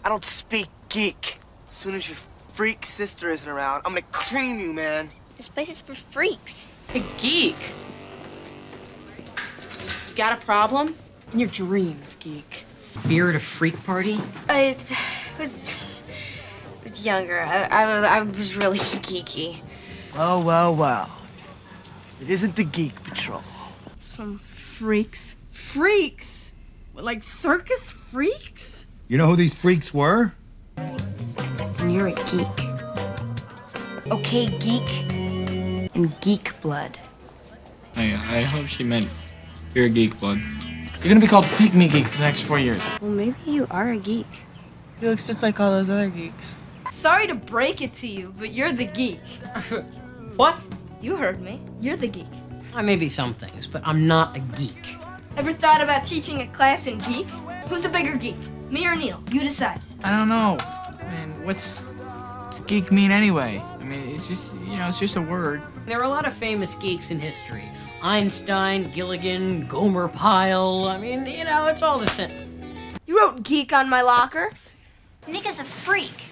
I don't speak geek. As soon as your freak sister isn't around, I'm gonna cream you, man. This place is for freaks. A geek? You got a problem? In your dreams, geek. Beer at a freak party? I was younger. I was really geeky. Well. It isn't the Geek Patrol. Some freaks. Freaks? What, like circus freaks? You know who these freaks were? And you're a geek. Okay, geek. And geek blood. I hope she meant you're geek blood. You're gonna be called Pygmy Geek for the next 4 years. Well, maybe you are a geek. He looks just like all those other geeks. Sorry to break it to you, but you're the geek. What? You heard me. You're the geek. I may be some things, but I'm not a geek. Ever thought about teaching a class in geek? Who's the bigger geek? Me or Neil? You decide. I don't know. Man, what's geek mean anyway? I mean, it's just, it's just a word. There are a lot of famous geeks in history. Einstein, Gilligan, Gomer Pyle. I mean, it's all the same. You wrote geek on my locker. Nick is a freak.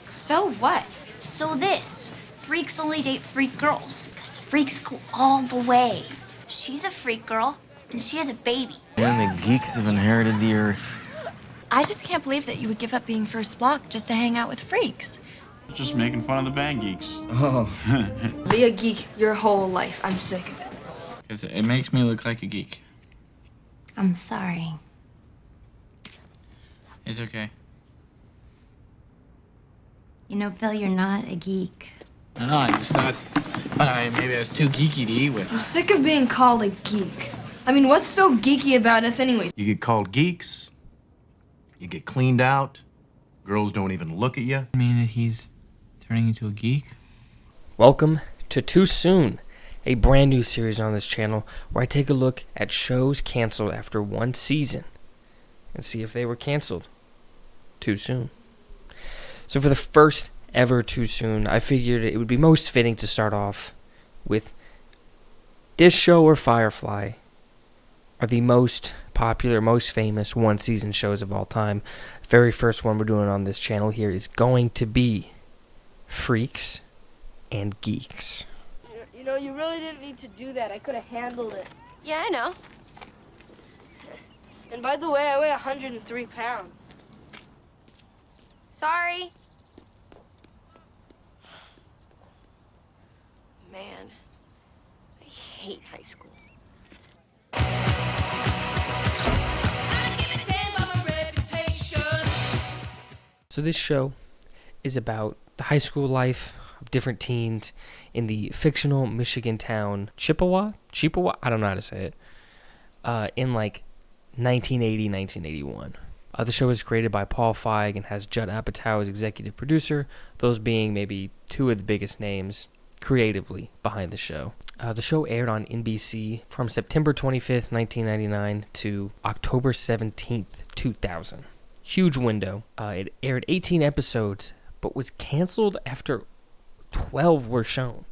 So what? So this. Freaks only date freak girls, because freaks go all the way. She's a freak girl, and she has a baby. Man, the geeks have inherited the earth. I just can't believe that you would give up being first block just to hang out with freaks. Just making fun of the band geeks. Oh. Be a geek your whole life. I'm sick of it. Because it makes me look like a geek. I'm sorry. It's okay. You know, Bill, you're not a geek. No, I just thought, maybe I was too geeky to eat with. I'm sick of being called a geek. I mean, what's so geeky about us anyway? You get called geeks. You get cleaned out. Girls don't even look at you. I mean that he's turning into a geek? Welcome to Too Soon, a brand new series on this channel where I take a look at shows canceled after one season and see if they were canceled too soon. So for the first ever Too Soon, I figured it would be most fitting to start off with this show or Firefly are the most popular, most famous one-season shows of all time. The very first one we're doing on this channel here is going to be Freaks and Geeks. You know, you really didn't need to do that. I could have handled it. Yeah, I know. And by the way, I weigh 103 pounds. Sorry. Man, I hate high school. So this show is about the high school life of different teens in the fictional Michigan town Chippewa? I don't know how to say it. In like 1980, 1981. The show is created by Paul Feig and has Judd Apatow as executive producer, those being maybe two of the biggest names creatively behind the show. The show aired on NBC from September 25th, 1999 to October 17th, 2000. Huge window. It aired 18 episodes, but was canceled after 12 were shown.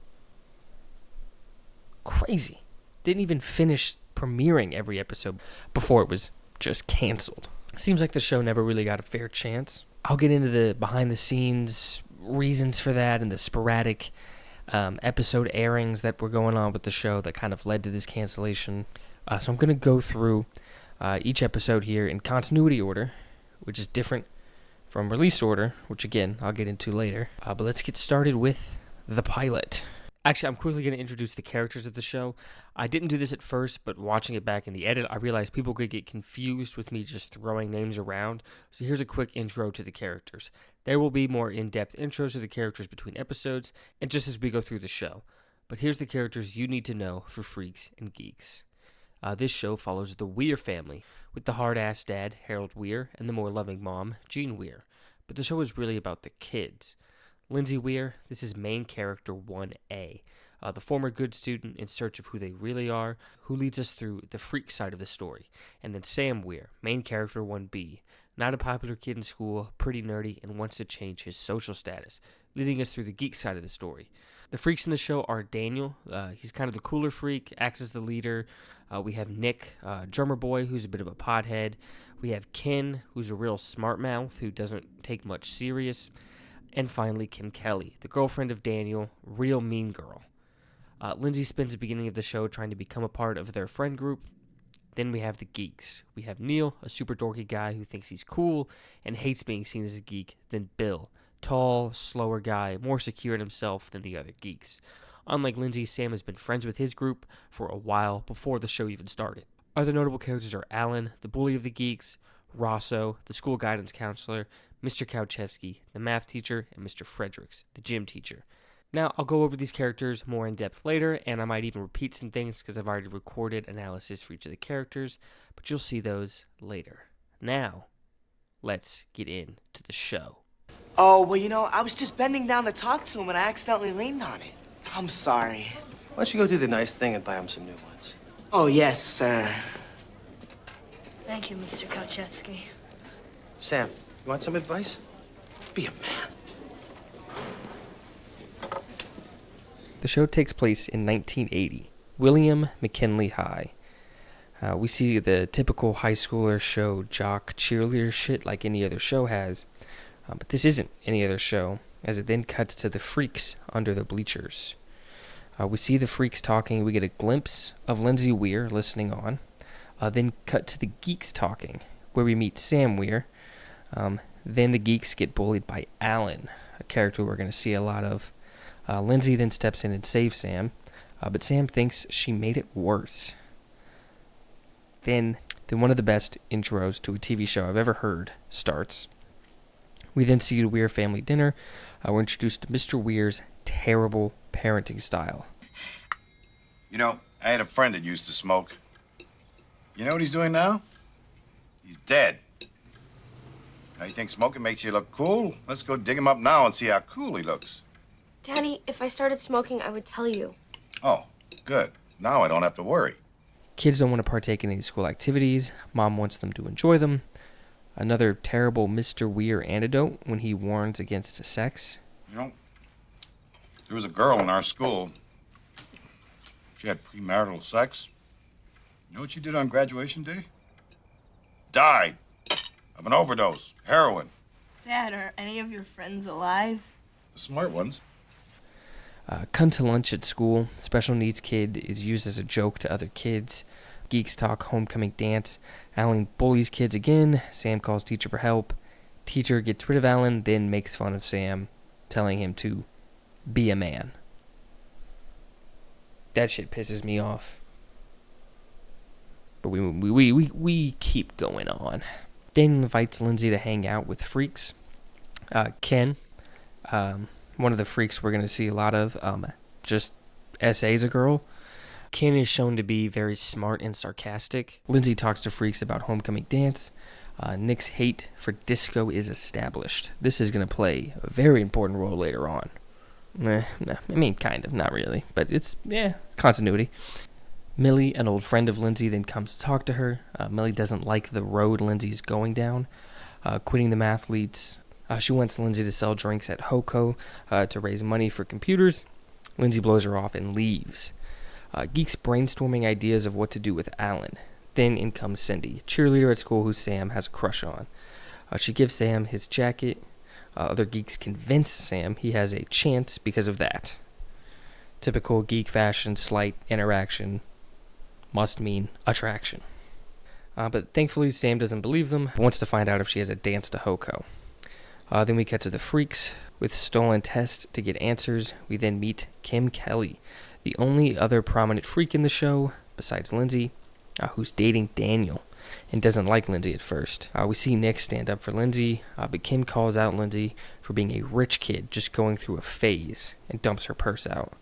Crazy. Didn't even finish premiering every episode before it was just canceled. Seems like the show never really got a fair chance. I'll get into the behind-the-scenes reasons for that and the sporadic episode airings that were going on with the show that kind of led to this cancellation. So I'm going to go through each episode here in continuity order, which is different from release order, which again, I'll get into later. But let's get started with the pilot. Actually, I'm quickly going to introduce the characters of the show. I didn't do this at first, but watching it back in the edit, I realized people could get confused with me just throwing names around. So here's a quick intro to the characters. There will be more in-depth intros to the characters between episodes, and just as we go through the show. But here's the characters you need to know for Freaks and Geeks. This show follows the Weir family, with the hard-ass dad, Harold Weir, and the more loving mom, Jean Weir. But the show is really about the kids. Lindsay Weir, this is main character 1A, the former good student in search of who they really are, who leads us through the freak side of the story. And then Sam Weir, main character 1B, not a popular kid in school, pretty nerdy, and wants to change his social status, leading us through the geek side of the story. The freaks in the show are Daniel, he's kind of the cooler freak, acts as the leader. We have Nick, drummer boy, who's a bit of a pothead. We have Ken, who's a real smart mouth who doesn't take much serious. And finally, Kim Kelly, the girlfriend of Daniel, real mean girl. Lindsay spends the beginning of the show trying to become a part of their friend group. Then we have the geeks. We have Neil, a super dorky guy who thinks he's cool and hates being seen as a geek. Then Bill, tall, slower guy, more secure in himself than the other geeks. Unlike Lindsay, Sam has been friends with his group for a while before the show even started. Other notable characters are Alan, the bully of the geeks, Rosso, the school guidance counselor, Mr. Kauchevsky, the math teacher, and Mr. Fredericks, the gym teacher. Now, I'll go over these characters more in depth later, and I might even repeat some things because I've already recorded analysis for each of the characters, but you'll see those later. Now, let's get into the show. Oh, well, you know, I was just bending down to talk to him and I accidentally leaned on it. I'm sorry. Why don't you go do the nice thing and buy him some new ones? Oh, yes, sir. Thank you, Mr. Kauchevsky. Sam, you want some advice? Be a man. The show takes place in 1980, William McKinley High. We see the typical high schooler show jock cheerleader shit like any other show has, but this isn't any other show, as it then cuts to the freaks under the bleachers. We see the freaks talking, we get a glimpse of Lindsay Weir listening on, then cut to the geeks talking, where we meet Sam Weir. Then the geeks get bullied by Alan, a character we're going to see a lot of. Lindsay then steps in and saves Sam, but Sam thinks she made it worse. Then one of the best intros to a TV show I've ever heard starts. We then see the Weir family dinner. We're introduced to Mr. Weir's terrible parenting style. You know, I had a friend that used to smoke. You know what he's doing now? He's dead. Now, you think smoking makes you look cool? Let's go dig him up now and see how cool he looks. Daddy, if I started smoking, I would tell you. Oh, good. Now I don't have to worry. Kids don't want to partake in any school activities. Mom wants them to enjoy them. Another terrible Mr. Weir antidote when he warns against sex. You know, there was a girl in our school. She had premarital sex. You know what she did on graduation day? Died of an overdose, heroin. Dad, are any of your friends alive? The smart ones. Come to lunch at school. Special needs kid is used as a joke to other kids. Geeks talk homecoming dance. Alan bullies kids again. Sam calls teacher for help. Teacher gets rid of Alan, then makes fun of Sam, telling him to be a man. That shit pisses me off. But we keep going on. Daniel invites Lindsay to hang out with freaks. Ken, one of the freaks we're going to see a lot of, just essays a girl. Ken is shown to be very smart and sarcastic. Lindsay talks to freaks about homecoming dance. Nick's hate for disco is established. This is going to play a very important role later on. I mean, kind of, not really, but it's, continuity. Millie, an old friend of Lindsay, then comes to talk to her. Millie doesn't like the road Lindsay's going down, quitting the mathletes. She wants Lindsay to sell drinks at Hoco to raise money for computers. Lindsay blows her off and leaves. Geeks brainstorming ideas of what to do with Alan. Then in comes Cindy, cheerleader at school who Sam has a crush on. She gives Sam his jacket. Other geeks convince Sam he has a chance because of that. Typical geek fashion, slight interaction must mean attraction. But thankfully Sam doesn't believe them, wants to find out if she has a dance to Hoco. Then we cut to the freaks with stolen tests to get answers. We then meet Kim Kelly, the only other prominent freak in the show, besides Lindsay, who's dating Daniel and doesn't like Lindsay at first. We see Nick stand up for Lindsay, but Kim calls out Lindsay for being a rich kid just going through a phase and dumps her purse out.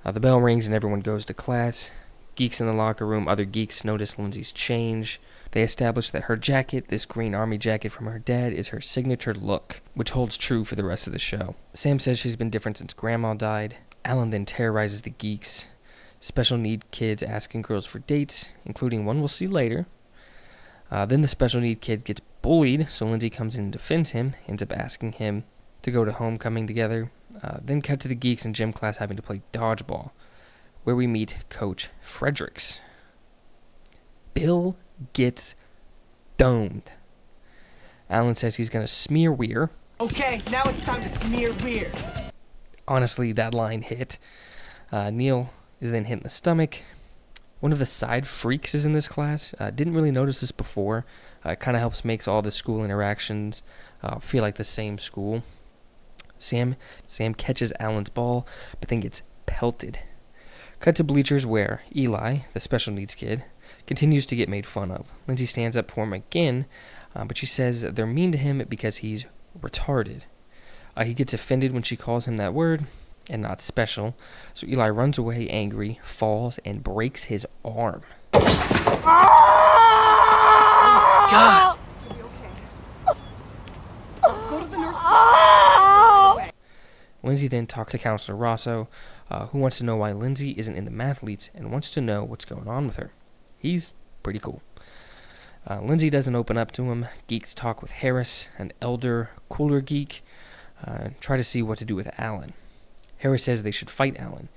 The bell rings and everyone goes to class. Geeks in the locker room, other geeks notice Lindsay's change. They establish that her jacket, this green army jacket from her dad, is her signature look, which holds true for the rest of the show. Sam says she's been different since Grandma died. Alan then terrorizes the geeks. Special need kids asking girls for dates, including one we'll see later. Then the special need kid gets bullied, so Lindsay comes in and defends him, ends up asking him to go to homecoming together. Then cut to the geeks in gym class having to play dodgeball, where we meet Coach Fredericks. Bill gets stoned. Alan says he's going to smear Weir. Okay, now it's time to smear Weir. Honestly, that line hit. Neil is then hit in the stomach. One of the side freaks is in this class. Didn't really notice this before. It kind of helps makes all the school interactions feel like the same school. Sam catches Alan's ball, but then gets pelted. Cut to bleachers where Eli, the special needs kid, continues to get made fun of. Lindsay stands up for him again, but she says they're mean to him because he's retarded. He gets offended when she calls him that word, and not special, so Eli runs away angry, falls, and breaks his arm. God! Go to the nursery. Lindsay then talks to Counselor Rosso, who wants to know why Lindsay isn't in the mathletes and wants to know what's going on with her. He's pretty cool. Lindsay doesn't open up to him. Geeks talk with Harris, an elder, cooler geek, try to see what to do with Alan. Harris says they should fight Alan.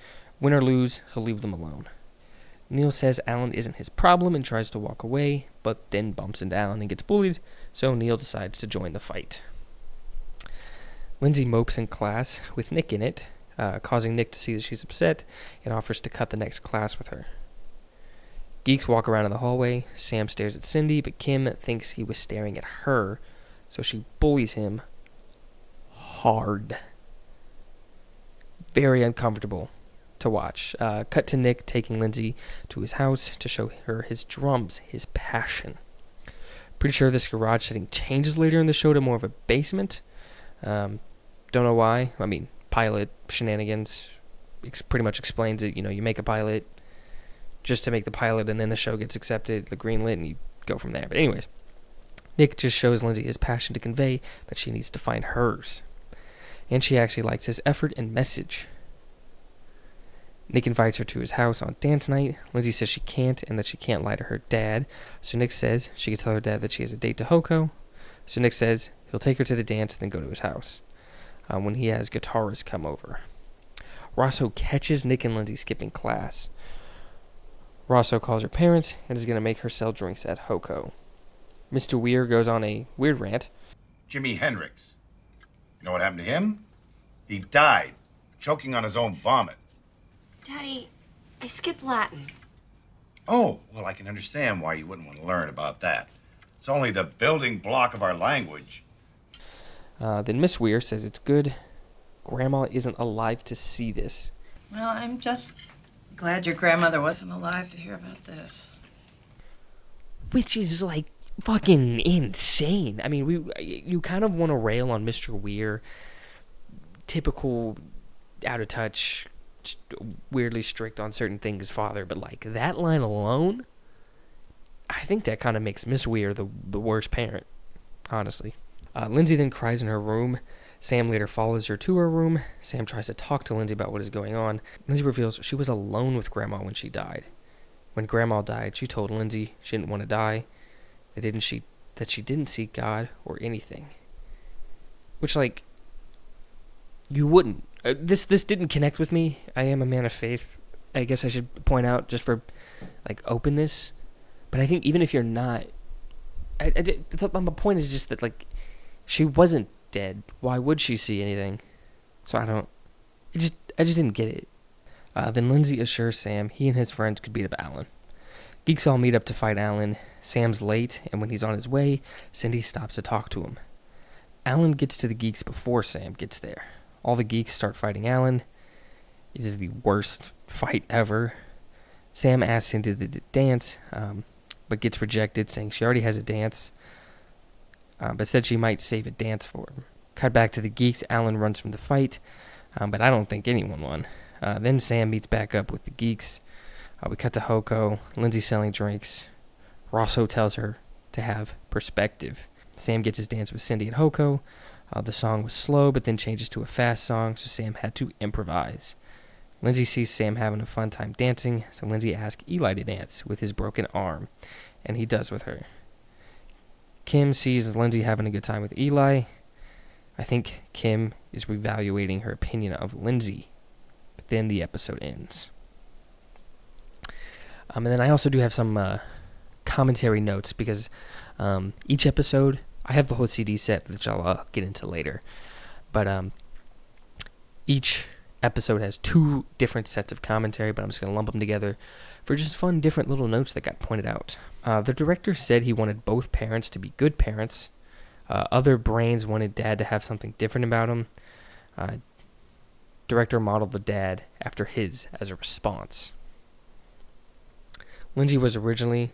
Win or lose, he'll leave them alone. Neil says Alan isn't his problem and tries to walk away, but then bumps into Alan and gets bullied, so Neil decides to join the fight. Lindsay mopes in class with Nick in it, causing Nick to see that she's upset and offers to cut the next class with her. Geeks walk around in the hallway. Sam stares at Cindy, but Kim thinks he was staring at her, so she bullies him hard. Very uncomfortable to watch. Cut to Nick taking Lindsay to his house to show her his drums, his passion. Pretty sure this garage setting changes later in the show to more of a basement. Don't know why. I mean, pilot shenanigans pretty much explains it. You know, you make a pilot just to make the pilot, and then the show gets accepted, the greenlit, and you go from there. But anyways, Nick just shows Lindsay his passion to convey that she needs to find hers. And she actually likes his effort and message. Nick invites her to his house on dance night. Lindsay says she can't and that she can't lie to her dad. So Nick says she can tell her dad that she has a date to Hoko. So Nick says he'll take her to the dance, then go to his house when he has guitarists come over. Rosso catches Nick and Lindsay skipping class. Rosso calls her parents and is going to make her sell drinks at Hoko. Mr. Weir goes on a weird rant. Jimi Hendrix. You know what happened to him? He died, choking on his own vomit. Daddy, I skipped Latin. Oh, well, I can understand why you wouldn't want to learn about that. It's only the building block of our language. Then Miss Weir says it's good. Grandma isn't alive to see this. Well, I'm just glad your grandmother wasn't alive to hear about this. Which is like fucking insane. I mean, you kind of want to rail on Mr. Weir, typical out of touch, weirdly strict on certain things father, but like that line alone, I think that kind of makes Miss Weir the worst parent, honestly. Lindsay then cries in her room. Sam later follows her to her room. Sam tries to talk to Lindsay about what is going on. Lindsay reveals she was alone with Grandma when she died. When Grandma died, she told Lindsay she didn't want to die, that she didn't see God or anything. Which, like, you wouldn't. This didn't connect with me. I am a man of faith. I guess I should point out just for, like, openness. But I think even if you're not, my point is just that, like, she wasn't dead. Why would she see anything? So I just didn't get it. Then Lindsay assures Sam he and his friends could beat up Alan. Geeks all meet up to fight Alan. Sam's late, and when he's on his way, Cindy stops to talk to him. Alan gets to the Geeks before Sam gets there. All the Geeks start fighting Alan. It is the worst fight ever. Sam asks Cindy to dance, but gets rejected, saying she already has a dance, but said she might save a dance for him. Cut back to the Geeks. Alan runs from the fight, but I don't think anyone won. Then Sam meets back up with the Geeks. We cut to Hoko. Lindsay selling drinks. Rosso tells her to have perspective. Sam gets his dance with Cindy at Hoko. The song was slow, but then changes to a fast song, so Sam had to improvise. Lindsay sees Sam having a fun time dancing, so Lindsay asks Eli to dance with his broken arm, and he does with her. Kim sees Lindsay having a good time with Eli. I think Kim is reevaluating her opinion of Lindsay. But then the episode ends. And then I also do have some commentary notes because each episode, I have the whole CD set, which I'll get into later. But each episode has 2 different sets of commentary, but I'm just going to lump them together for just fun, different little notes that got pointed out. The director said he wanted both parents to be good parents. Other brains wanted Dad to have something different about him. Director modeled the dad after his as a response. Lindsay was originally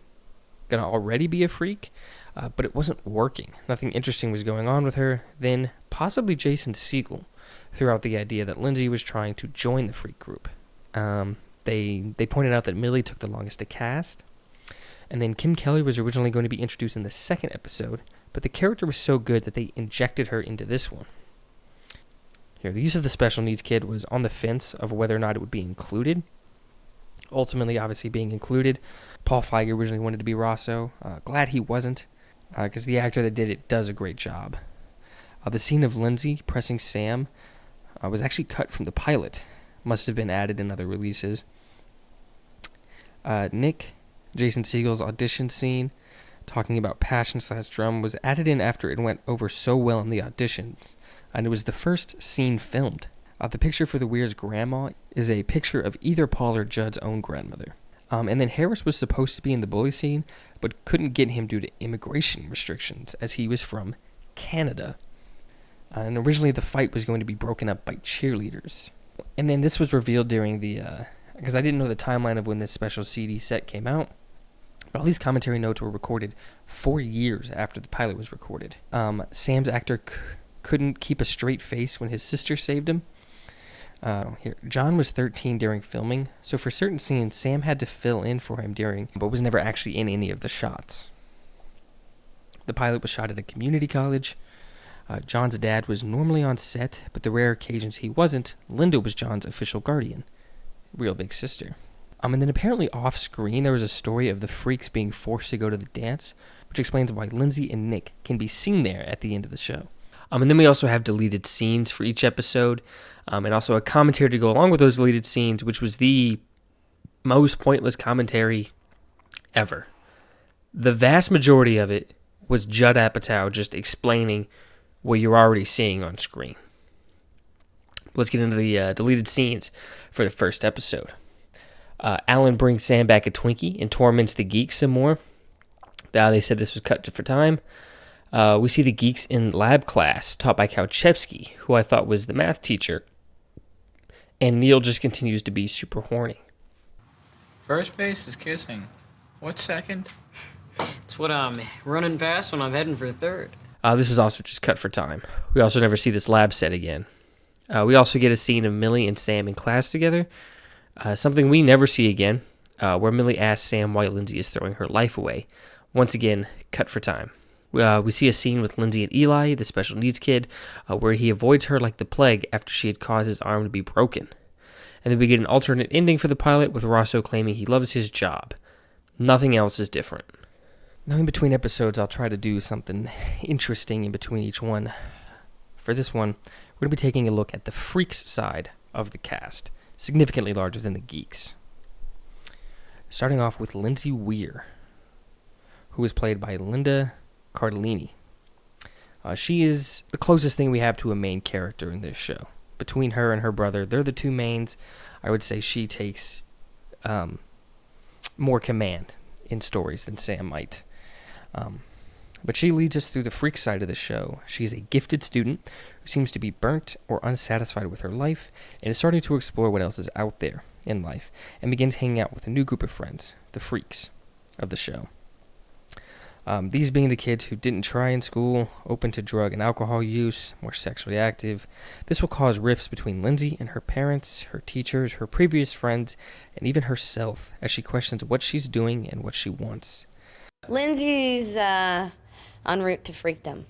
going to already be a freak, but it wasn't working. Nothing interesting was going on with her. Then, possibly Jason Segel threw out the idea that Lindsay was trying to join the freak group. They pointed out that Millie took the longest to cast, and then Kim Kelly was originally going to be introduced in the second episode, but the character was so good that they injected her into this one. Here, the use of the special needs kid was on the fence of whether or not it would be included. Ultimately, obviously, being included. Paul Feig originally wanted to be Rosso. Glad he wasn't, because the actor that did it does a great job. The scene of Lindsay pressing Sam was actually cut from the pilot. Must have been added in other releases. Nick, Jason Segel's audition scene, talking about passion/drum, was added in after it went over so well in the auditions, and it was the first scene filmed. The picture for the Weird's grandma is a picture of either Paul or Judd's own grandmother. And then Harris was supposed to be in the bully scene, but couldn't get him due to immigration restrictions, as he was from Canada. And originally the fight was going to be broken up by cheerleaders. And then this was revealed during the, because I didn't know the timeline of when this special CD set came out, but all these commentary notes were recorded 4 years after the pilot was recorded. Sam's actor couldn't keep a straight face when his sister saved him. John was 13 during filming, so for certain scenes, Sam had to fill in for him during, but was never actually in any of the shots. The pilot was shot at a community college. John's dad was normally on set, but the rare occasions he wasn't, Linda was John's official guardian. Real big sister. And then apparently off-screen, there was a story of the freaks being forced to go to the dance, which explains why Lindsay and Nick can be seen there at the end of the show. And then we also have deleted scenes for each episode, and also a commentary to go along with those deleted scenes, which was the most pointless commentary ever. The vast majority of it was Judd Apatow just explaining what you're already seeing on screen. Let's get into the deleted scenes for the first episode. Alan brings Sam back a Twinkie and torments the geeks some more. They said this was cut for time. We see the geeks in lab class taught by Kauchevsky, who I thought was the math teacher. And Neil just continues to be super horny. First base is kissing. What's second? It's what I'm running fast when I'm heading for third. This was also just cut for time. We also never see this lab set again. We also get a scene of Millie and Sam in class together. Something we never see again, where Millie asks Sam why Lindsay is throwing her life away. Once again, cut for time. We see a scene with Lindsay and Eli, the special needs kid, where he avoids her like the plague after she had caused his arm to be broken. And then we get an alternate ending for the pilot with Rosso claiming he loves his job. Nothing else is different. Now in between episodes, I'll try to do something interesting in between each one. For this one, we're going to be taking a look at the freaks side of the cast, significantly larger than the geeks. Starting off with Lindsay Weir, who is played by Linda Cardellini. She is the closest thing we have to a main character in this show. Between her and her brother, they're the two mains. I would say she takes more command in stories than Sam might. But she leads us through the freak side of the show. She is a gifted student who seems to be burnt or unsatisfied with her life and is starting to explore what else is out there in life and begins hanging out with a new group of friends, the freaks of the show. These being the kids who didn't try in school, open to drug and alcohol use, more sexually active. This will cause rifts between Lindsay and her parents, her teachers, her previous friends, and even herself as she questions what she's doing and what she wants. Lindsay's en route to freakdom.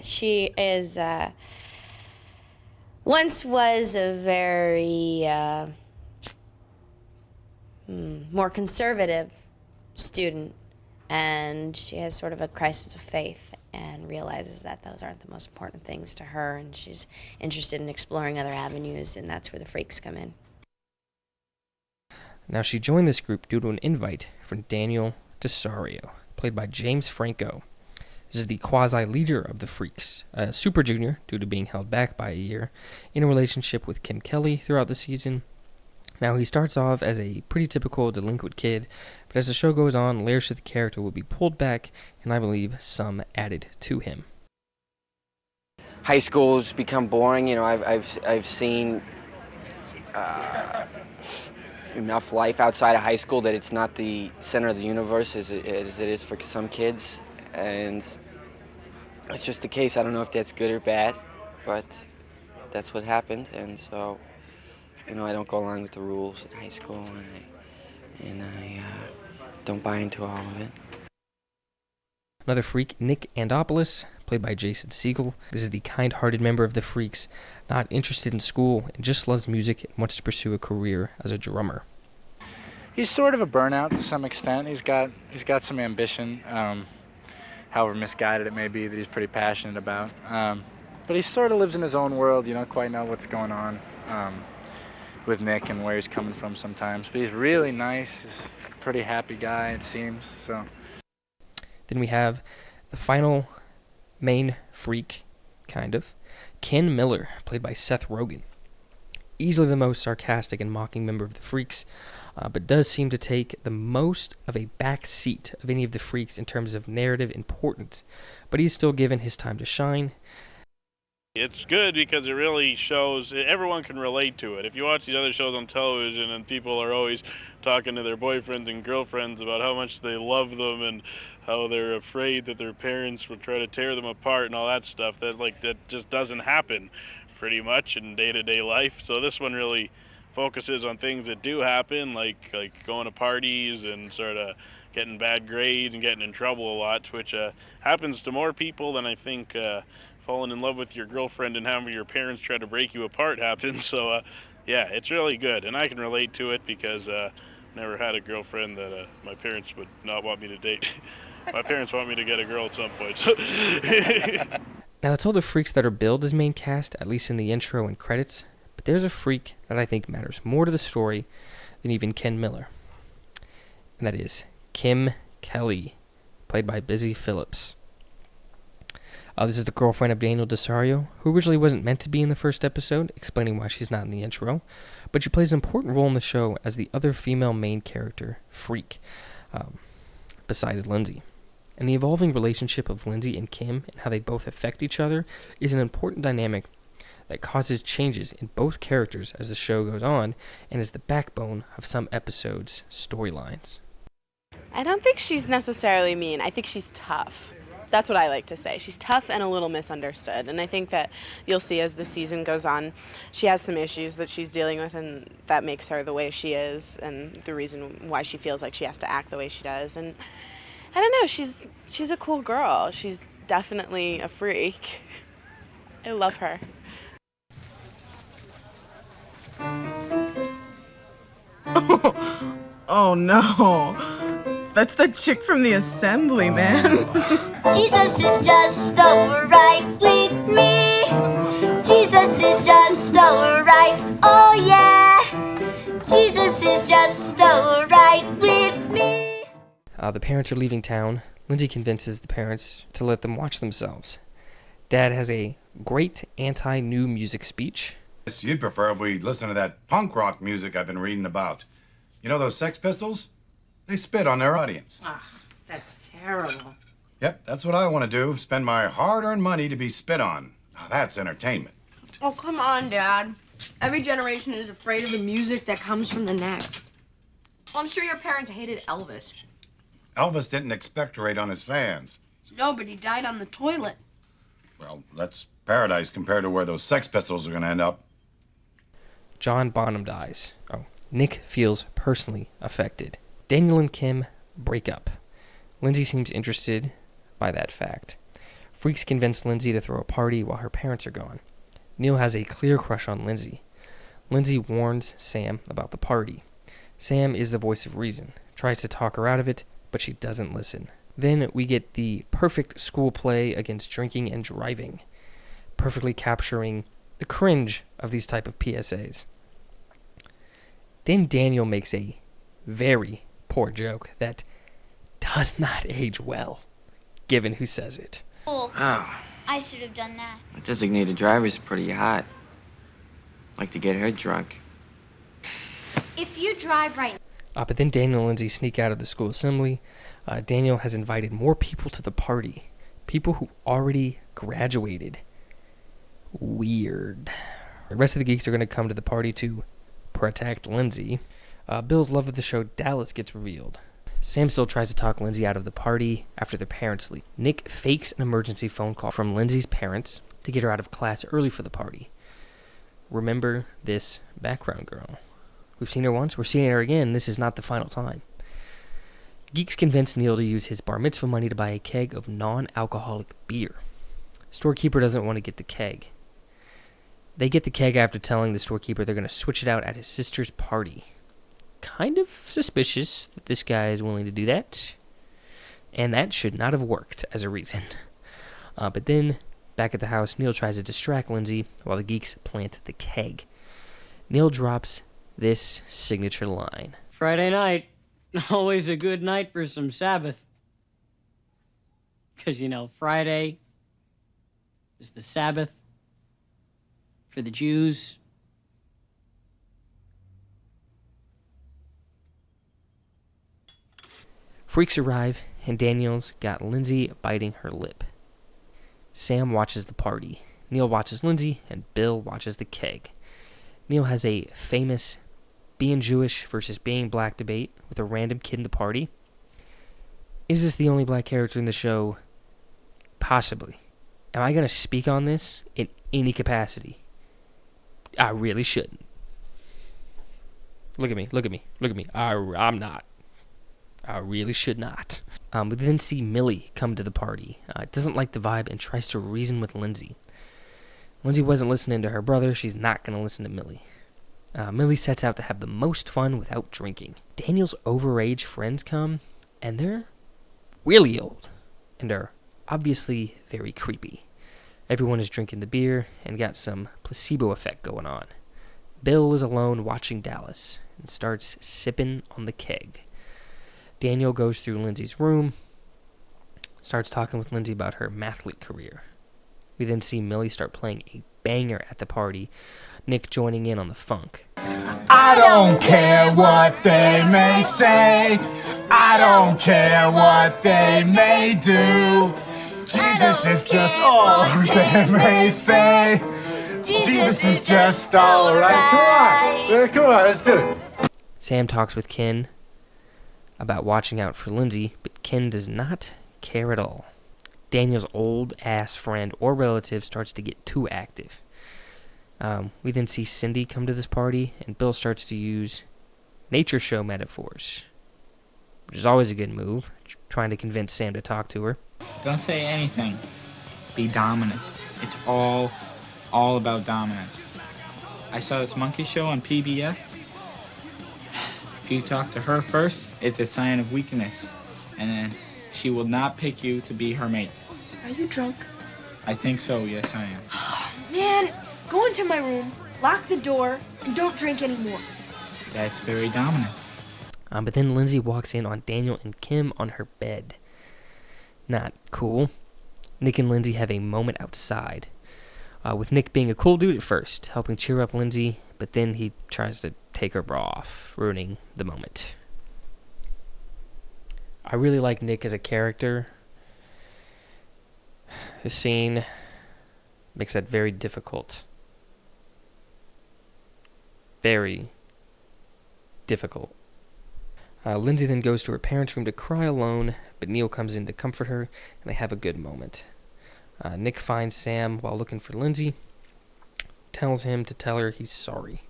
She is, once was a very more conservative student, and she has sort of a crisis of faith and realizes that those aren't the most important things to her, and she's interested in exploring other avenues, and that's where the freaks come in. Now, she joined this group due to an invite from Daniel Desario, played by James Franco. This is the quasi-leader of the Freaks, a super junior due to being held back by a year, in a relationship with Kim Kelly throughout the season. Now, he starts off as a pretty typical delinquent kid, but as the show goes on, layers to the character will be pulled back, and I believe some added to him. High school's become boring. You know, I've seen enough life outside of high school that it's not the center of the universe as it is for some kids, and it's just the case. I don't know if that's good or bad, but that's what happened, and so, you know, I don't go along with the rules in high school, and I don't buy into all of it. Another freak, Nick Andopoulos, played by Jason Segel. This is the kind-hearted member of the Freaks, not interested in school and just loves music and wants to pursue a career as a drummer. He's sort of a burnout to some extent. He's got some ambition, however misguided it may be, that he's pretty passionate about. But he sort of lives in his own world. You don't quite know what's going on with Nick and where he's coming from sometimes. But he's really nice. He's a pretty happy guy, it seems. So. Then we have the final main freak, kind of, Ken Miller, played by Seth Rogen. Easily the most sarcastic and mocking member of the Freaks, but does seem to take the most of a back seat of any of the Freaks in terms of narrative importance. But he's still given his time to shine. It's good because it really shows everyone can relate to it. If you watch these other shows on television and people are always talking to their boyfriends and girlfriends about how much they love them and how they're afraid that their parents will try to tear them apart and all that stuff, that just doesn't happen pretty much in day-to-day life. So this one really focuses on things that do happen, like going to parties and sort of getting bad grades and getting in trouble a lot, which happens to more people than I think falling in love with your girlfriend and having your parents try to break you apart happens. So yeah, it's really good, and I can relate to it because never had a girlfriend that my parents would not want me to date. My parents want me to get a girl at some point. So. Now, that's all the freaks that are billed as main cast, at least in the intro and credits, but there's a freak that I think matters more to the story than even Ken Miller, and that is Kim Kelly, played by Busy Phillips. This is the girlfriend of Daniel Desario, who originally wasn't meant to be in the first episode, explaining why she's not in the intro, but she plays an important role in the show as the other female main character, Freak, besides Lindsay. And the evolving relationship of Lindsay and Kim and how they both affect each other is an important dynamic that causes changes in both characters as the show goes on and is the backbone of some episodes' storylines. I don't think she's necessarily mean. I think she's tough. That's what I like to say. She's tough and a little misunderstood. And I think that you'll see as the season goes on, she has some issues that she's dealing with, and that makes her the way she is and the reason why she feels like she has to act the way she does. And I don't know, she's a cool girl. She's definitely a freak. I love her. Oh no. That's the chick from the assembly, man. Jesus is just alright with me. Jesus is just alright, oh yeah. Jesus is just alright with me. The parents are leaving town. Lindsay convinces the parents to let them watch themselves. Dad has a great anti-new music speech. You'd prefer if we listen to that punk rock music I've been reading about. You know those Sex Pistols? They spit on their audience. Ah, that's terrible. Yep, that's what I want to do. Spend my hard-earned money to be spit on. Now that's entertainment. Oh, come on, Dad. Every generation is afraid of the music that comes from the next. Well, I'm sure your parents hated Elvis. Elvis didn't expectorate on his fans. No, but he died on the toilet. Well, that's paradise compared to where those Sex Pistols are going to end up. John Bonham dies. Nick feels personally affected. Daniel and Kim break up. Lindsay seems interested by that fact. Freaks convince Lindsay to throw a party while her parents are gone. Neil has a clear crush on Lindsay. Lindsay warns Sam about the party. Sam is the voice of reason, tries to talk her out of it, but she doesn't listen. Then we get the perfect school play against drinking and driving, perfectly capturing the cringe of these type of PSAs. Then Daniel makes a very poor joke that does not age well, given who says it. Oh, Oh, I should have done that. the designated driver's pretty hot. Like to get her drunk. If you drive right But then Daniel and Lindsay sneak out of the school assembly. Daniel has invited more people to the party. People who already graduated. Weird. The rest of the geeks are going to come to the party to protect Lindsay. Bill's love of the show Dallas gets revealed. Sam still tries to talk Lindsay out of the party after their parents leave. Nick fakes an emergency phone call from Lindsay's parents to get her out of class early for the party. Remember this background girl. We've seen her once, we're seeing her again, this is not the final time. Geeks convince Neil to use his bar mitzvah money to buy a keg of non-alcoholic beer. Storekeeper doesn't want to get the keg. They get the keg after telling the storekeeper they're going to switch it out at his sister's party. Kind of suspicious that this guy is willing to do that. And that should not have worked as a reason. But then, back at the house, Neil tries to distract Lindsay while the geeks plant the keg. Neil drops this signature line. Friday night, always a good night for some Sabbath. Because, Friday is the Sabbath for the Jews. Freaks arrive, and Daniel's got Lindsay biting her lip. Sam watches the party. Neil watches Lindsay, and Bill watches the keg. Neil has a famous being Jewish versus being black debate with a random kid in the party. Is this the only black character in the show? Possibly. Am I going to speak on this in any capacity? I really shouldn't. Look at me. I'm not. I really should not. We then see Millie come to the party. Doesn't like the vibe and tries to reason with Lindsay. Lindsay wasn't listening to her brother. She's not going to listen to Millie. Millie sets out to have the most fun without drinking. Daniel's overage friends come, and they're really old, and are obviously very creepy. Everyone is drinking the beer and got some placebo effect going on. Bill is alone watching Dallas and starts sipping on the keg. Daniel goes through Lindsay's room, starts talking with Lindsay about her mathlete career. We then see Millie start playing a banger at the party, Nick joining in on the funk. I don't care what they may say. I don't care what they may do. Jesus is just all they may say. Jesus is just all right. Come on, let's do it. Sam talks with Ken about watching out for Lindsay, but Ken does not care at all. Daniel's old-ass friend or relative starts to get too active. We then see Cindy come to this party, and Bill starts to use nature show metaphors, which is always a good move, trying to convince Sam to talk to her. Don't say anything. Be dominant. It's all about dominance. I saw this monkey show on PBS. If you talk to her first, it's a sign of weakness, and then she will not pick you to be her mate. Are you drunk? I think so, yes I am. Man, go into my room, lock the door, and don't drink anymore. That's very dominant. But then Lindsay walks in on Daniel and Kim on her bed. Not cool. Nick and Lindsay have a moment outside, with Nick being a cool dude at first, helping cheer up Lindsay, but then he tries to take her bra off, ruining the moment. I really like Nick as a character. His scene makes that very difficult. Very difficult. Lindsay then goes to her parents' room to cry alone, but Neil comes in to comfort her, and they have a good moment. Nick finds Sam while looking for Lindsay, tells him to tell her he's sorry.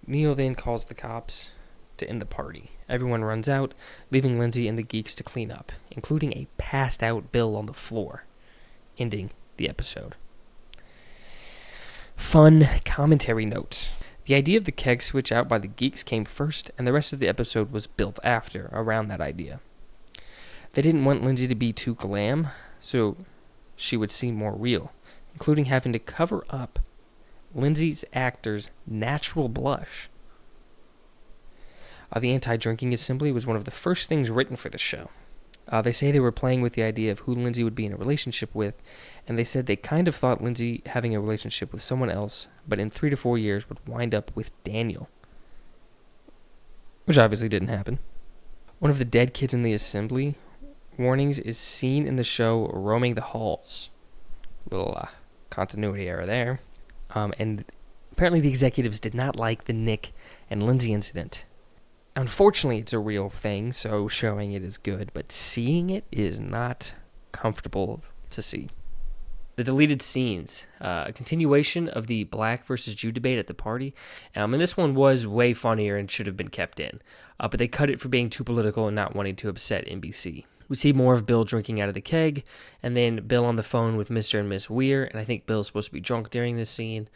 Neil then calls the cops to end the party. Everyone runs out, leaving Lindsay and the geeks to clean up, including a passed-out Bill on the floor, ending the episode. Fun commentary notes. The idea of the keg switch out by the geeks came first, and the rest of the episode was built after, around that idea. They didn't want Lindsay to be too glam, so she would seem more real, including having to cover up Lindsay's actor's natural blush. The anti-drinking assembly was one of the first things written for the show. They say they were playing with the idea of who Lindsay would be in a relationship with, and they said they kind of thought Lindsay having a relationship with someone else, but in 3 to 4 years would wind up with Daniel. Which obviously didn't happen. One of the dead kids in the assembly warnings is seen in the show roaming the halls. Little continuity error there. And apparently the executives did not like the Nick and Lindsay incident. Unfortunately, it's a real thing, so showing it is good, but seeing it is not comfortable to see. The deleted scenes, a continuation of the black versus Jew debate at the party, and this one was way funnier and should have been kept in, but they cut it for being too political and not wanting to upset NBC. We see more of Bill drinking out of the keg, and then Bill on the phone with Mr. and Miss Weir, and I think Bill's supposed to be drunk during this scene.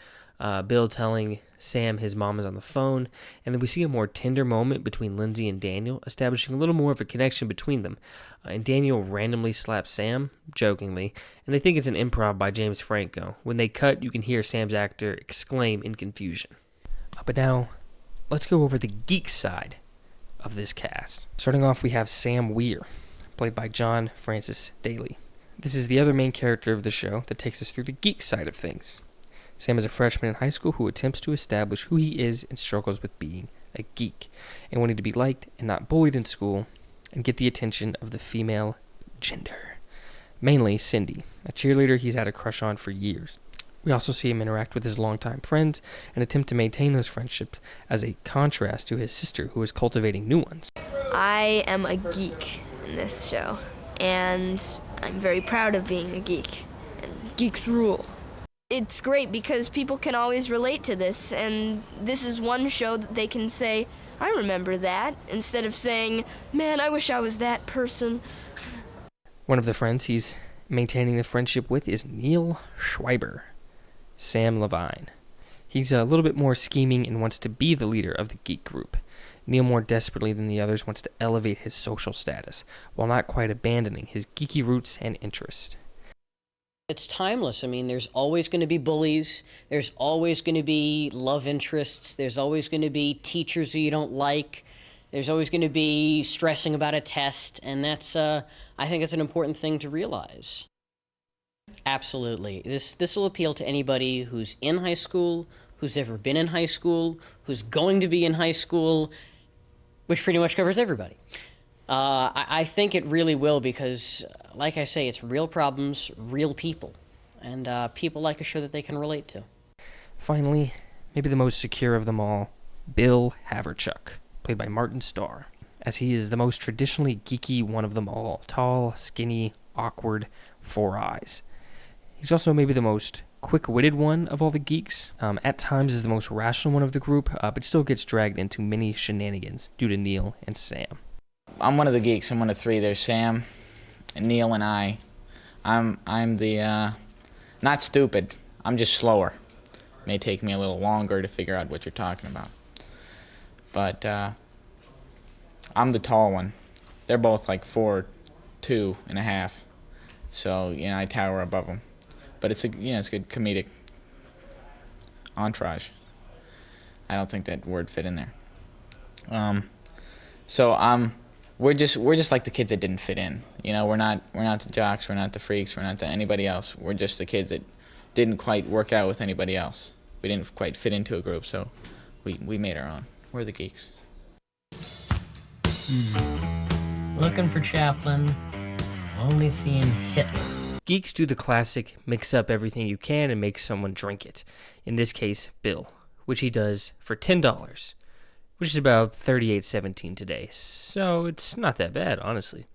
Bill telling Sam his mom is on the phone, and then we see a more tender moment between Lindsay and Daniel, establishing a little more of a connection between them. And Daniel randomly slaps Sam, jokingly, and they think it's an improv by James Franco. When they cut, you can hear Sam's actor exclaim in confusion. But now, let's go over the geek side of this cast. Starting off, we have Sam Weir, played by John Francis Daly. This is the other main character of the show that takes us through the geek side of things. Sam is a freshman in high school who attempts to establish who he is and struggles with being a geek and wanting to be liked and not bullied in school and get the attention of the female gender. Mainly Cindy, a cheerleader he's had a crush on for years. We also see him interact with his longtime friends and attempt to maintain those friendships as a contrast to his sister who is cultivating new ones. I am a geek in this show, and I'm very proud of being a geek, and geeks rule. It's great because people can always relate to this, and this is one show that they can say, I remember that, instead of saying, man, I wish I was that person. One of the friends he's maintaining the friendship with is Neil Schreiber, Sam Levine. He's a little bit more scheming and wants to be the leader of the geek group. Neil, more desperately than the others, wants to elevate his social status, while not quite abandoning his geeky roots and interest. It's timeless. I mean, there's always going to be bullies. There's always going to be love interests. There's always going to be teachers who you don't like. There's always going to be stressing about a test, and that's, I think it's an important thing to realize. Absolutely. This will appeal to anybody who's in high school, who's ever been in high school, who's going to be in high school, which pretty much covers everybody. I think it really will because, like I say, it's real problems, real people, and people like a show that they can relate to. Finally, maybe the most secure of them all, Bill Haverchuck, played by Martin Starr, as he is the most traditionally geeky one of them all, tall, skinny, awkward, 4 eyes. He's also maybe the most quick-witted one of all the geeks, at times is the most rational one of the group, but still gets dragged into many shenanigans due to Neil and Sam. I'm one of the geeks. I'm one of 3. There's Sam, and Neil, and I. I'm the, not stupid. I'm just slower. It may take me a little longer to figure out what you're talking about. But, I'm the tall one. They're both like 4'2.5". So, I tower above them. But it's it's good comedic entourage. I don't think that word fit in there. We're just like the kids that didn't fit in. We're not the jocks, we're not the freaks, we're not the anybody else. We're just the kids that didn't quite work out with anybody else. We didn't quite fit into a group, so we made our own. We're the geeks. Looking for Chaplin, only seeing Hitler. Geeks do the classic mix up everything you can and make someone drink it. In this case, Bill, which he does for $10. Which is about $38.17 today, so it's not that bad, honestly.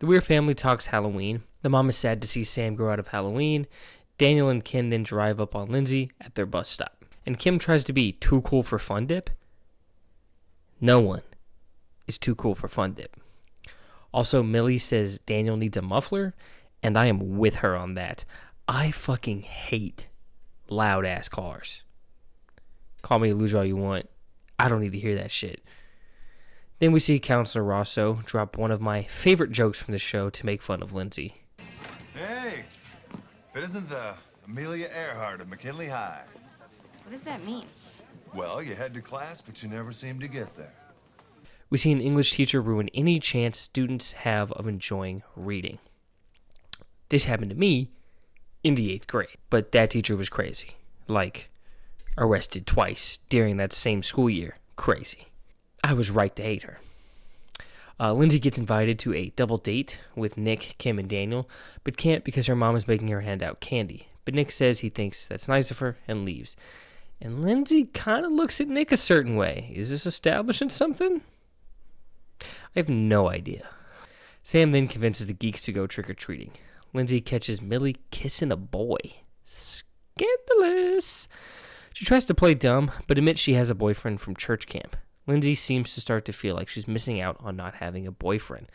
The Weir family talks Halloween. The mom is sad to see Sam grow out of Halloween. Daniel and Kim then drive up on Lindsay at their bus stop. And Kim tries to be too cool for Fun Dip. No one is too cool for Fun Dip. Also, Millie says Daniel needs a muffler, and I am with her on that. I fucking hate loud-ass cars. Call me a loser all you want. I don't need to hear that shit. Then we see Counselor Rosso drop one of my favorite jokes from the show to make fun of Lindsay. Hey, if it isn't the Amelia Earhart of McKinley High. What does that mean? Well, you head to class, but you never seem to get there. We see an English teacher ruin any chance students have of enjoying reading. This happened to me in the 8th grade, but that teacher was crazy. Like, arrested twice during that same school year. Crazy. I was right to hate her. Lindsay gets invited to a double date with Nick, Kim, and Daniel, but can't because her mom is making her hand out candy. But Nick says he thinks that's nice of her and leaves. And Lindsay kind of looks at Nick a certain way. Is this establishing something? I have no idea. Sam then convinces the geeks to go trick-or-treating. Lindsay catches Millie kissing a boy. Scandalous. She tries to play dumb, but admits she has a boyfriend from church camp. Lindsay seems to start to feel like she's missing out on not having a boyfriend.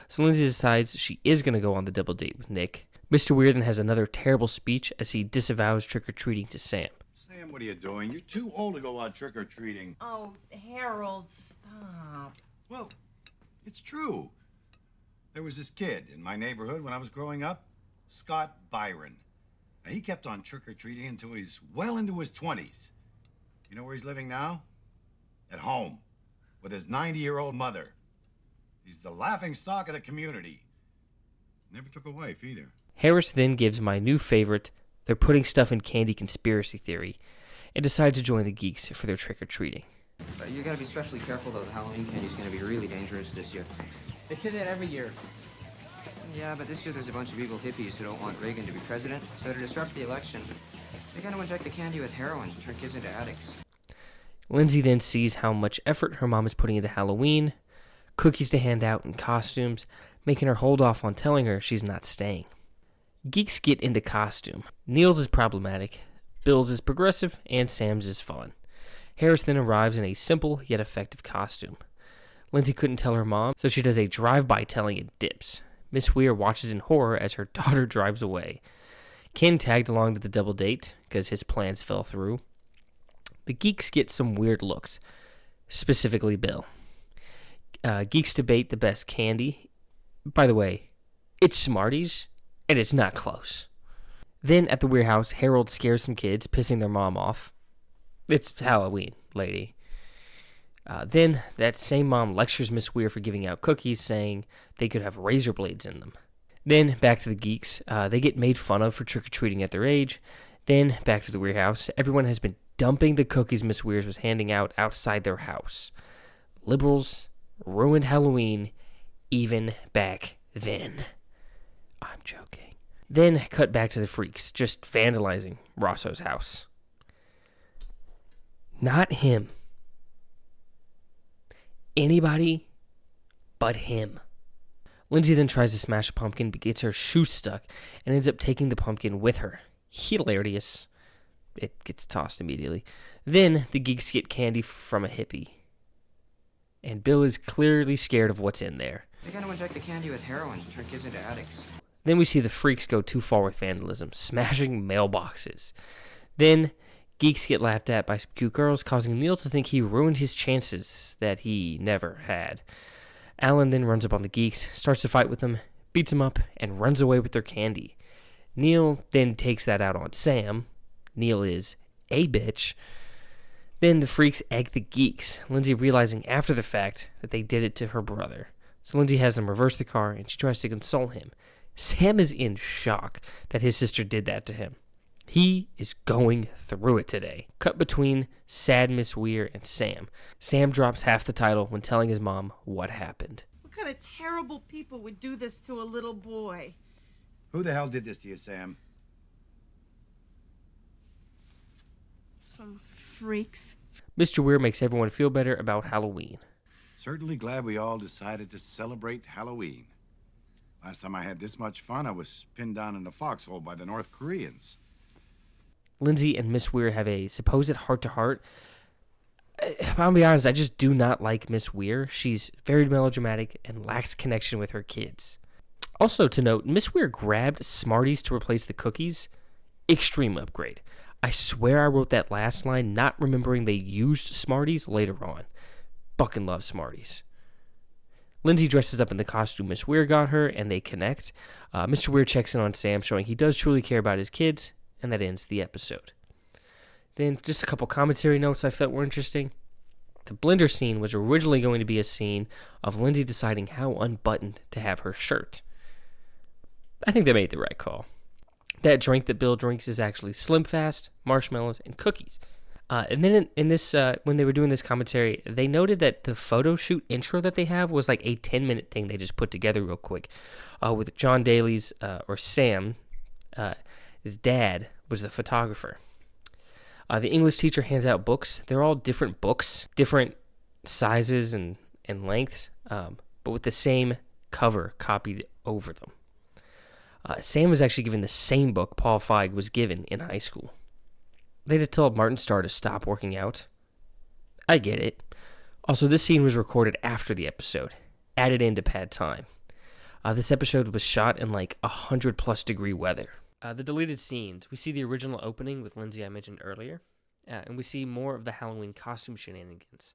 So Lindsay decides she is going to go on the double date with Nick. Mr. Weir then has another terrible speech as he disavows trick-or-treating to Sam. Sam, what are you doing? You're too old to go out trick-or-treating. Oh, Harold, stop. Well, it's true. There was this kid in my neighborhood when I was growing up, Scott Byron. Now, he kept on trick-or-treating until he's well into his 20s. You know where he's living now? At home, with his 90-year-old mother. He's the laughingstock of the community. Never took a wife, either. Harris then gives my new favorite, they're putting stuff in candy conspiracy theory, and decides to join the geeks for their trick-or-treating. You gotta be especially careful, though. The Halloween candy's gonna be really dangerous this year. They say that every year. Yeah, but this year there's a bunch of evil hippies who don't want Reagan to be president, so to disrupt the election, they gotta inject the candy with heroin and turn kids into addicts. Lindsay then sees how much effort her mom is putting into Halloween, cookies to hand out, and costumes, making her hold off on telling her she's not staying. Geeks get into costume. Neil's is problematic, Bill's is progressive, and Sam's is fun. Harris then arrives in a simple yet effective costume. Lindsay couldn't tell her mom, so she does a drive-by telling and dips. Miss Weir watches in horror as her daughter drives away. Ken tagged along to the double date because his plans fell through. The geeks get some weird looks, specifically Bill. Geeks debate the best candy. By the way, it's Smarties, and it's not close. Then at the Weir house, Harold scares some kids, pissing their mom off. It's Halloween, lady. Then that same mom lectures Miss Weir for giving out cookies, saying they could have razor blades in them. Then back to the geeks. They get made fun of for trick-or-treating at their age. Then back to the Weir house. Everyone has been dumping the cookies Miss Weir's was handing out outside their house. Liberals ruined Halloween even back then. I'm joking. Then cut back to the freaks, just vandalizing Rosso's house. Not him. Anybody but him. Lindsay then tries to smash a pumpkin but gets her shoe stuck and ends up taking the pumpkin with her. Hilarious. It gets tossed immediately. Then the geeks get candy from a hippie. And Bill is clearly scared of what's in there. They gotta inject the candy with heroin and turn kids into addicts. Then we see the freaks go too far with vandalism, smashing mailboxes. Then geeks get laughed at by some cute girls, causing Neil to think he ruined his chances that he never had. Alan then runs up on the geeks, starts to fight with them, beats them up, and runs away with their candy. Neil then takes that out on Sam. Neil is a bitch. Then the freaks egg the geeks, Lindsay realizing after the fact that they did it to her brother. So Lindsay has them reverse the car, and she tries to console him. Sam is in shock that his sister did that to him. He is going through it today. Cut between sad Miss Weir and Sam. Sam drops half the title when telling his mom what happened. What kind of terrible people would do this to a little boy? Who the hell did this to you, Sam? Some freaks. Mr. Weir makes everyone feel better about Halloween. Certainly glad we all decided to celebrate Halloween. Last time I had this much fun, I was pinned down in a foxhole by the North Koreans. Lindsay and Miss Weir have a supposed heart-to-heart. I'll be honest, I just do not like Miss Weir. She's very melodramatic and lacks connection with her kids. Also to note, Miss Weir grabbed Smarties to replace the cookies. Extreme upgrade. I swear I wrote that last line not remembering they used Smarties later on. Fucking love Smarties. Lindsay dresses up in the costume Miss Weir got her, and they connect. Mr. Weir checks in on Sam, showing he does truly care about his kids, and that ends the episode. Then just a couple commentary notes I felt were interesting. The blender scene was originally going to be a scene of Lindsay deciding how unbuttoned to have her shirt. I think they made the right call. That drink that Bill drinks is actually Slim Fast, marshmallows, and cookies. And then in this, when they were doing this commentary, they noted that the photo shoot intro that they have was like a 10-minute thing they just put together real quick. With John Daly's, or Sam, his dad, was the photographer. The English teacher hands out books. They're all different books, different sizes and lengths, but with the same cover copied over them. Sam was actually given the same book Paul Feig was given in high school. They had to tell Martin Starr to stop working out. I get it. Also, this scene was recorded after the episode, added in to pad time. This episode was shot in like 100+ degree weather. The deleted scenes, we see the original opening with Lindsay I mentioned earlier, and we see more of the Halloween costume shenanigans.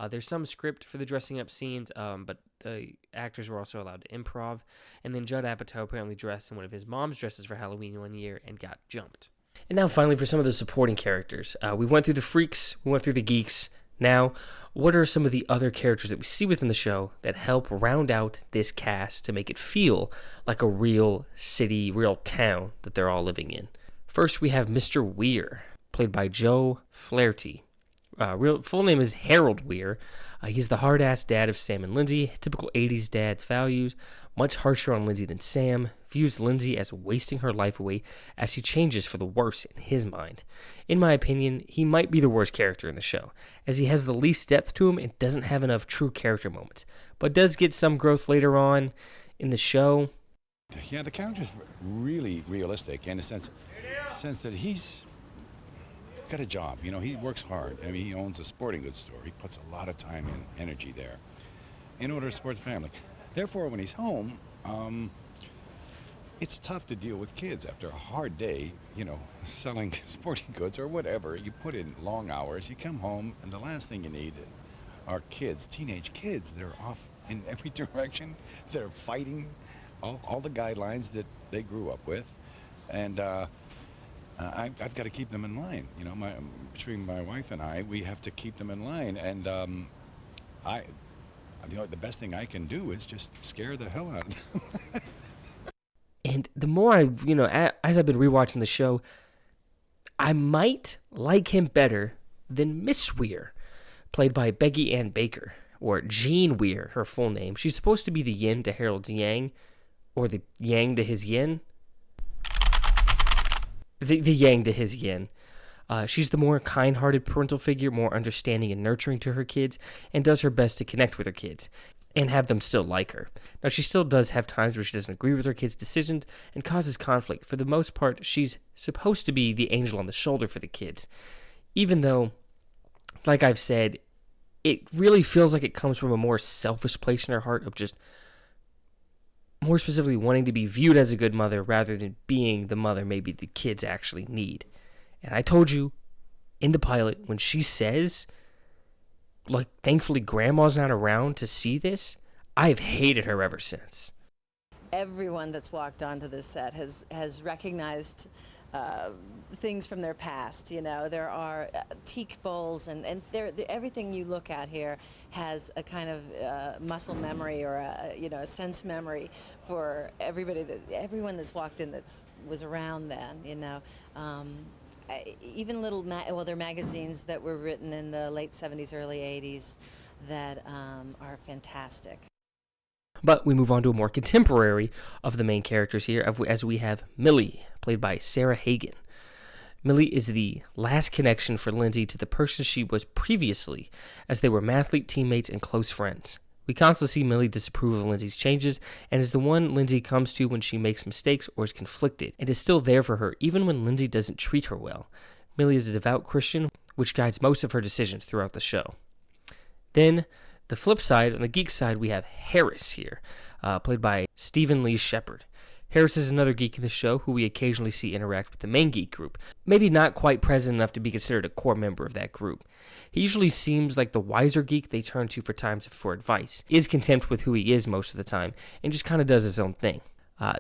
There's some script for the dressing up scenes, but the actors were also allowed to improv. And then Judd Apatow apparently dressed in one of his mom's dresses for Halloween one year and got jumped. And now finally for some of the supporting characters. We went through the freaks, we went through the geeks. Now, what are some of the other characters that we see within the show that help round out this cast to make it feel like a real city, real town that they're all living in? First, we have Mr. Weir, played by Joe Flaherty. Real full name is Harold Weir. He's the hard-ass dad of Sam and Lindsay, typical 80s dad's values, much harsher on Lindsay than Sam, views Lindsay as wasting her life away as she changes for the worse in his mind. In my opinion, he might be the worst character in the show, as he has the least depth to him and doesn't have enough true character moments, but does get some growth later on in the show. Yeah, the character's really realistic in the sense that he's got a job. You know, he works hard. I mean, he owns a sporting goods store. He puts a lot of time and energy there in order to support the family. Therefore, when he's home, it's tough to deal with kids after a hard day, you know, selling sporting goods or whatever. You put in long hours, you come home, and the last thing you need are kids, teenage kids. They're off in every direction. They're fighting all the guidelines that they grew up with. And I've got to keep them in line. You know, between my wife and I, we have to keep them in line. And the best thing I can do is just scare the hell out of them. And the more as I've been rewatching the show, I might like him better than Miss Weir, played by Becky Ann Baker, or Jean Weir, her full name. She's supposed to be the yin to Harold's yang, or the yang to his yin. The yang to his yin. She's the more kind-hearted parental figure, more understanding and nurturing to her kids, and does her best to connect with her kids and have them still like her. Now, she still does have times where she doesn't agree with her kids' decisions and causes conflict. For the most part, she's supposed to be the angel on the shoulder for the kids, even though, like I've said, it really feels like it comes from a more selfish place in her heart of just more specifically wanting to be viewed as a good mother rather than being the mother maybe the kids actually need. And I told you in the pilot, when she says, like, thankfully grandma's not around to see this, I've hated her ever since. Everyone that's walked onto this set has recognized things from their past. You know, there are teak bowls, and everything you look at here has a kind of muscle memory or a sense memory for everyone that's walked in was around then. You know. Even little, they're magazines that were written in the late 70s, early 80s that are fantastic. But we move on to a more contemporary of the main characters here, as we have Millie, played by Sarah Hagen. Millie is the last connection for Lindsay to the person she was previously, as they were mathlete teammates and close friends. We constantly see Millie disapprove of Lindsay's changes, and is the one Lindsay comes to when she makes mistakes or is conflicted, and is still there for her even when Lindsay doesn't treat her well. Millie is a devout Christian, which guides most of her decisions throughout the show. Then, the flip side, on the geek side, we have Harris here, played by Stephen Lee Shepard. Harris is another geek in the show who we occasionally see interact with the main geek group, maybe not quite present enough to be considered a core member of that group. He usually seems like the wiser geek they turn to for advice, is content with who he is most of the time, and just kind of does his own thing.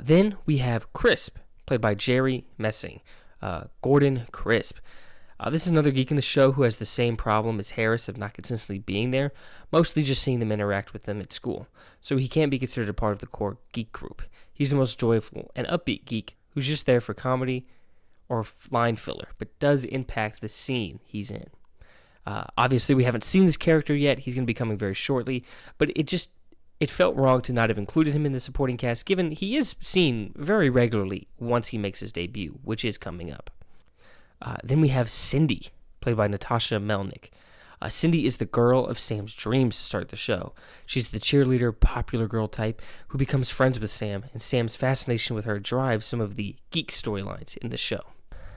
Then we have Crisp, played by Jerry Messing, Gordon Crisp. This is another geek in the show who has the same problem as Harris of not consistently being there, mostly just seeing them interact with them at school. So he can't be considered a part of the core geek group. He's the most joyful and upbeat geek who's just there for comedy or line filler, but does impact the scene he's in. Obviously, we haven't seen this character yet. He's going to be coming very shortly, but it felt wrong to not have included him in the supporting cast, given he is seen very regularly once he makes his debut, which is coming up. Then we have Cindy, played by Natasha Melnick. Cindy is the girl of Sam's dreams to start the show. She's the cheerleader, popular girl type who becomes friends with Sam, and Sam's fascination with her drives some of the geek storylines in the show.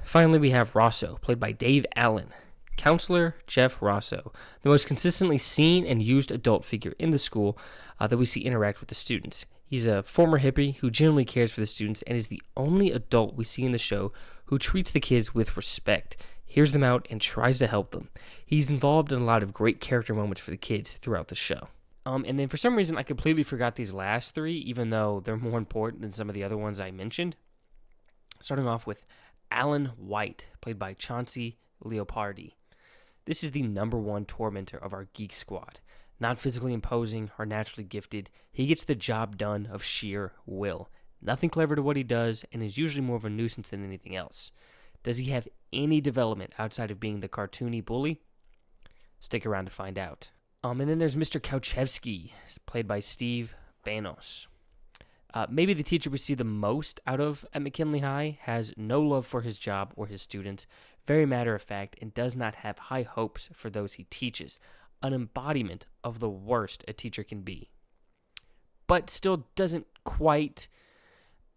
Finally, we have Rosso, played by Dave Allen. Counselor Jeff Rosso, the most consistently seen and used adult figure in the school that we see interact with the students. He's a former hippie who genuinely cares for the students and is the only adult we see in the show who treats the kids with respect, hears them out, and tries to help them. He's involved in a lot of great character moments for the kids throughout the show. And then for some reason, I completely forgot these last three, even though they're more important than some of the other ones I mentioned. Starting off with Alan White, played by Chauncey Leopardi. This is the number one tormentor of our geek squad. Not physically imposing or naturally gifted, he gets the job done of sheer will. Nothing clever to what he does, and is usually more of a nuisance than anything else. Does he have any development outside of being the cartoony bully? Stick around to find out. And then there's Mr. Kauchevsky, played by Steve Banos. Maybe the teacher we see the most out of at McKinley High, has no love for his job or his students, very matter of fact, and does not have high hopes for those he teaches. An embodiment of the worst a teacher can be. But still doesn't quite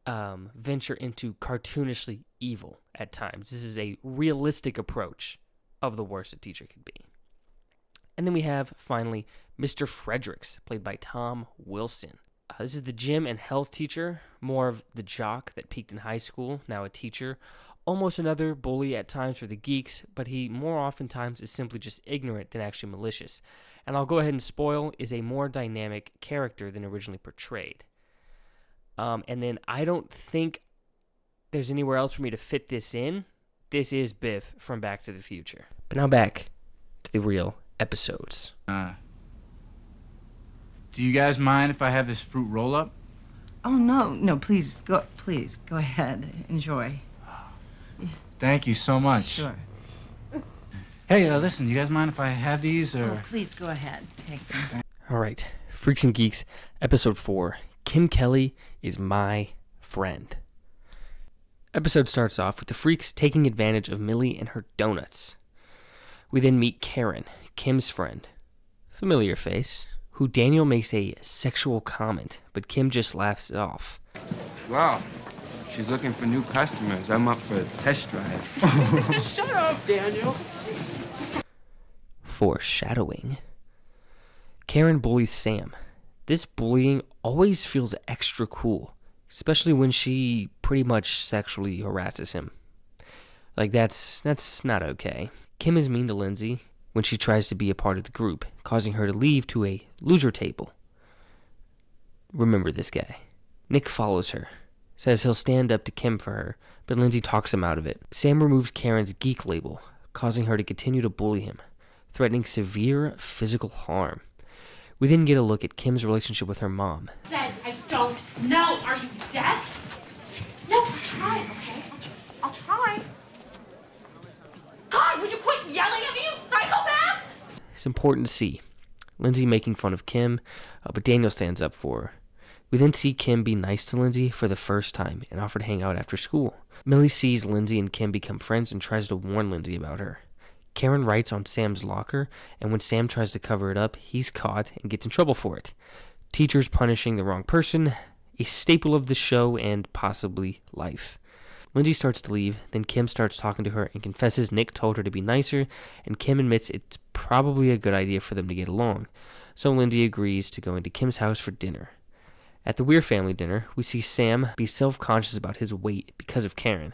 venture into cartoonishly evil at times. This is a realistic approach of the worst a teacher can be. And then we have, finally, Mr. Fredericks, played by Tom Wilson. This is the gym and health teacher, more of the jock that peaked in high school, now a teacher. Almost another bully at times for the geeks, but he more oftentimes is simply just ignorant than actually malicious. And I'll go ahead and spoil, is a more dynamic character than originally portrayed. And then I don't think there's anywhere else for me to fit this in. This is Biff from Back to the Future. But now back to the real episodes. Do you guys mind if I have this fruit roll-up? Oh, no, please go ahead. Enjoy. Thank you so much. Sure. Hey, listen, you guys mind if I have these, or? Oh, please go ahead. Take them. All right, Freaks and Geeks, Episode 4, Kim Kelly is my friend. Episode starts off with the Freaks taking advantage of Millie and her donuts. We then meet Karen, Kim's friend, familiar face, who Daniel makes a sexual comment, but Kim just laughs it off. Wow, she's looking for new customers. I'm up for a test drive. Shut up, Daniel. Foreshadowing. Karen bullies Sam. This bullying always feels extra cool, especially when she pretty much sexually harasses him. Like, that's not okay. Kim is mean to Lindsay when she tries to be a part of the group, causing her to leave to a loser table. Remember this guy. Nick follows her, says he'll stand up to Kim for her, but Lindsay talks him out of it. Sam removes Karen's geek label, causing her to continue to bully him, threatening severe physical harm. We then get a look at Kim's relationship with her mom. Said I don't know. Are you deaf? No, I'll try, okay? I'll try. God, would you quit yelling at me, you psychopath? It's important to see Lindsay making fun of Kim, but Daniel stands up for her. We then see Kim be nice to Lindsay for the first time and offer to hang out after school. Millie sees Lindsay and Kim become friends and tries to warn Lindsay about her. Karen writes on Sam's locker, and when Sam tries to cover it up, he's caught and gets in trouble for it. Teachers punishing the wrong person, a staple of the show and possibly life. Lindsay starts to leave, then Kim starts talking to her and confesses Nick told her to be nicer, and Kim admits it's probably a good idea for them to get along. So Lindsay agrees to go into Kim's house for dinner. At the Weir family dinner, we see Sam be self-conscious about his weight because of Karen.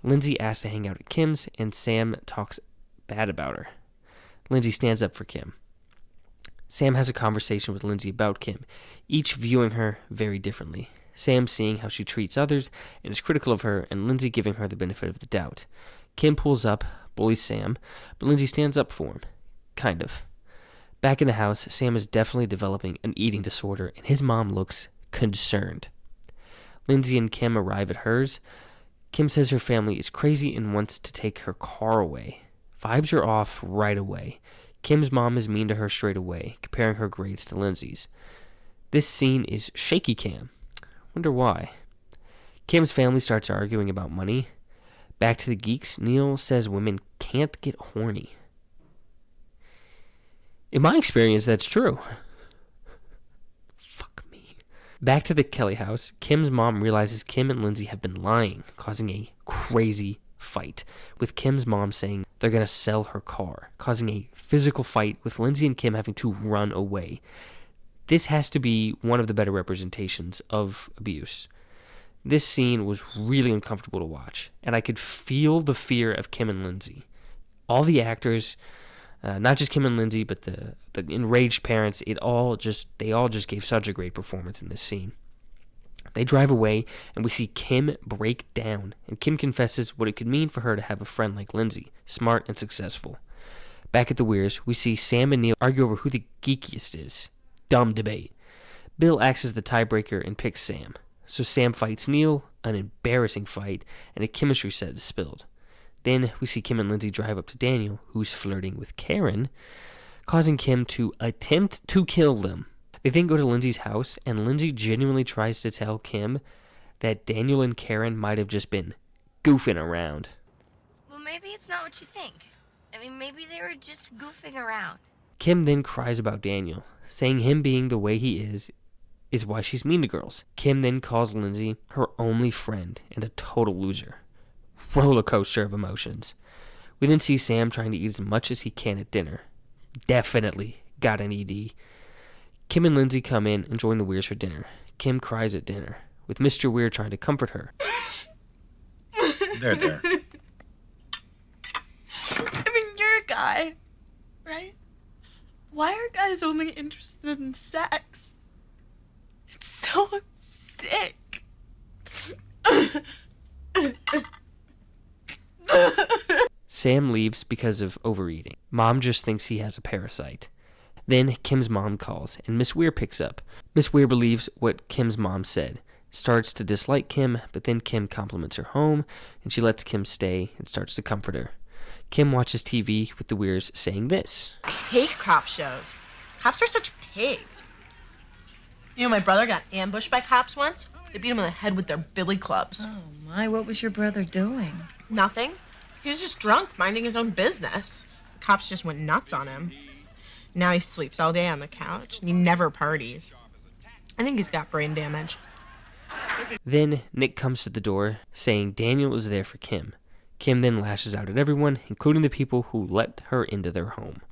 Lindsay asks to hang out at Kim's, and Sam talks bad about her. Lindsay stands up for Kim. Sam has a conversation with Lindsay about Kim, each viewing her very differently. Sam seeing how she treats others and is critical of her, and Lindsay giving her the benefit of the doubt. Kim pulls up, bullies Sam, but Lindsay stands up for him. Kind of. Back in the house, Sam is definitely developing an eating disorder, and his mom looks concerned. Lindsay and Kim arrive at hers. Kim says her family is crazy and wants to take her car away. Vibes are off right away. Kim's mom is mean to her straight away, comparing her grades to Lindsay's. This scene is shaky cam. Wonder why. Kim's family starts arguing about money. Back to the geeks, Neil says women can't get horny. In my experience, that's true. Fuck me. Back to the Kelly house, Kim's mom realizes Kim and Lindsay have been lying, causing a crazy fight, with Kim's mom saying they're going to sell her car, causing a physical fight with Lindsay and Kim having to run away. This has to be one of the better representations of abuse. This scene was really uncomfortable to watch, and I could feel the fear of Kim and Lindsay. All the actors, not just Kim and Lindsay, but the enraged parents, they all just gave such a great performance in this scene. They drive away, and we see Kim break down, and Kim confesses what it could mean for her to have a friend like Lindsay, smart and successful. Back at the Weirs, we see Sam and Neil argue over who the geekiest is. Dumb debate. Bill acts as the tiebreaker and picks Sam. So Sam fights Neil, an embarrassing fight, and a chemistry set is spilled. Then we see Kim and Lindsay drive up to Daniel, who's flirting with Karen, causing Kim to attempt to kill them. They then go to Lindsay's house, and Lindsay genuinely tries to tell Kim that Daniel and Karen might have just been goofing around. Well, maybe it's not what you think. I mean, maybe they were just goofing around. Kim then cries about Daniel, saying him being the way he is why she's mean to girls. Kim then calls Lindsay her only friend and a total loser. Roller coaster of emotions. We then see Sam trying to eat as much as he can at dinner. Definitely got an ED. Kim and Lindsay come in and join the Weirs for dinner. Kim cries at dinner, with Mr. Weir trying to comfort her. There. I mean, you're a guy, right? Why are guys only interested in sex? It's so sick. Sam leaves because of overeating. Mom just thinks he has a parasite. Then Kim's mom calls, and Miss Weir picks up. Miss Weir believes what Kim's mom said, starts to dislike Kim, but then Kim compliments her home, and she lets Kim stay and starts to comfort her. Kim watches TV with the Weirs saying this. I hate cop shows. Cops are such pigs. You know, my brother got ambushed by cops once. They beat him on the head with their billy clubs. Oh, my, what was your brother doing? Nothing. He was just drunk, minding his own business. The cops just went nuts on him. Now he sleeps all day on the couch, and he never parties. I think he's got brain damage. Then Nick comes to the door, saying Daniel is there for Kim. Kim then lashes out at everyone, including the people who let her into their home.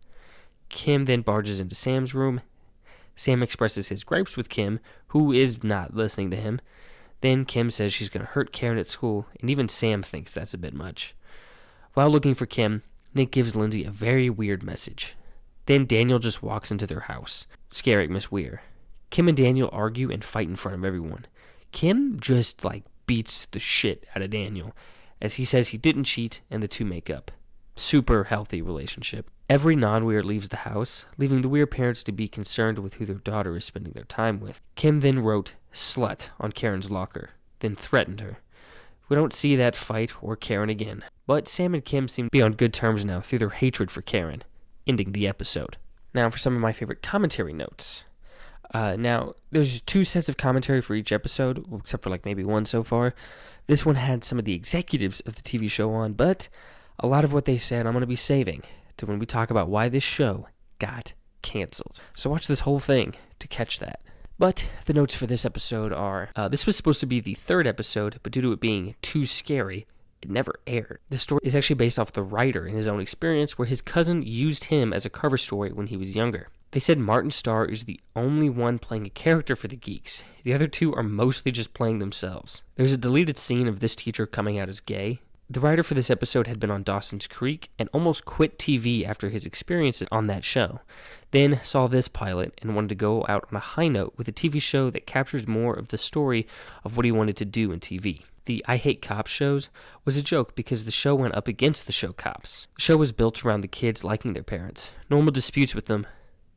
Kim then barges into Sam's room. Sam expresses his gripes with Kim, who is not listening to him. Then Kim says she's going to hurt Karen at school, and even Sam thinks that's a bit much. While looking for Kim, Nick gives Lindsay a very weird message. Then Daniel just walks into their house, scaring Miss Weir. Kim and Daniel argue and fight in front of everyone. Kim just, beats the shit out of Daniel, as he says he didn't cheat and the two make up. Super healthy relationship. Every non-Weir leaves the house, leaving the Weir parents to be concerned with who their daughter is spending their time with. Kim then wrote "slut" on Karen's locker, then threatened her. We don't see that fight or Karen again, but Sam and Kim seem to be on good terms now through their hatred for Karen, ending the episode. Now for some of my favorite commentary notes. Now, there's 2 sets of commentary for each episode, except for maybe 1 so far. This one had some of the executives of the TV show on, but a lot of what they said I'm going to be saving to when we talk about why this show got canceled. So watch this whole thing to catch that. But the notes for this episode are, this was supposed to be the 3rd episode, but due to it being too scary, it never aired. The story is actually based off the writer and his own experience, where his cousin used him as a cover story when he was younger. They said Martin Starr is the only one playing a character for the Geeks. The other 2 are mostly just playing themselves. There's a deleted scene of this teacher coming out as gay. The writer for this episode had been on Dawson's Creek and almost quit TV after his experiences on that show. Then saw this pilot and wanted to go out on a high note with a TV show that captures more of the story of what he wanted to do in TV. the I Hate Cops shows was a joke because the show went up against the show Cops. The show was built around the kids liking their parents, normal disputes with them,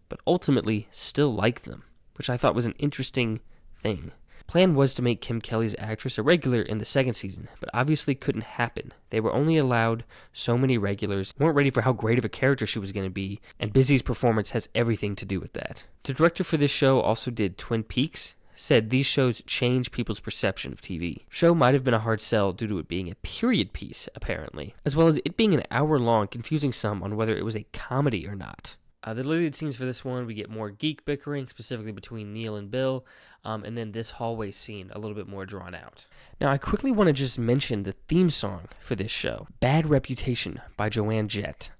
but ultimately still like them, which I thought was an interesting thing. Plan was to make Kim Kelly's actress a regular in the second season, but obviously couldn't happen. They were only allowed so many regulars, weren't ready for how great of a character she was going to be, and Busy's performance has everything to do with that. The director for this show also did Twin Peaks, said these shows change people's perception of TV. Show might have been a hard sell due to it being a period piece, apparently, as well as it being an hour long, confusing some on whether it was a comedy or not. The deleted scenes for this one, we get more geek bickering, specifically between Neil and Bill, and then this hallway scene, a little bit more drawn out. Now, I quickly want to just mention the theme song for this show, Bad Reputation by Joanne Jett.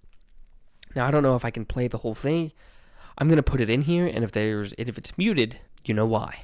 Now, I don't know if I can play the whole thing. I'm going to put it in here, and if it's muted, you know why.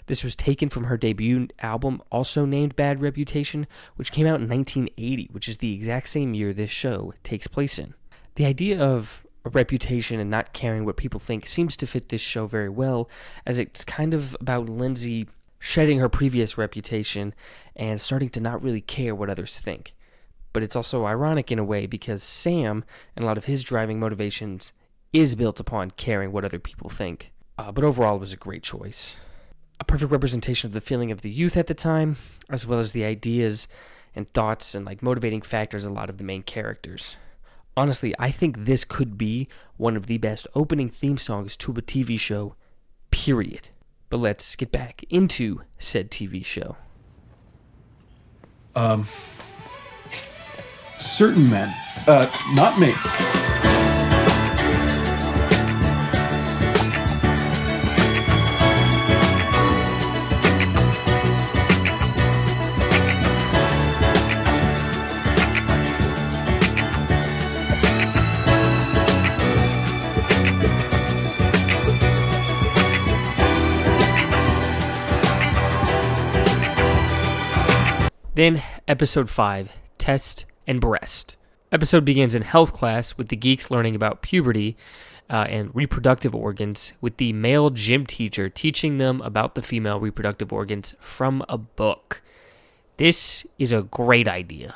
This was taken from her debut album, also named Bad Reputation, which came out in 1980, which is the exact same year this show takes place in. The idea of a reputation and not caring what people think seems to fit this show very well, as it's kind of about Lindsay shedding her previous reputation and starting to not really care what others think. But it's also ironic in a way because Sam, and a lot of his driving motivations, is built upon caring what other people think. But overall, it was a great choice. A perfect representation of the feeling of the youth at the time, as well as the ideas and thoughts and motivating factors of a lot of the main characters. Honestly, I think this could be one of the best opening theme songs to a TV show, period. But let's get back into said TV show. Certain men, not me. Then, Episode 5, Test and Breast. Episode begins in health class with the geeks learning about puberty and reproductive organs, with the male gym teacher teaching them about the female reproductive organs from a book. This is a great idea.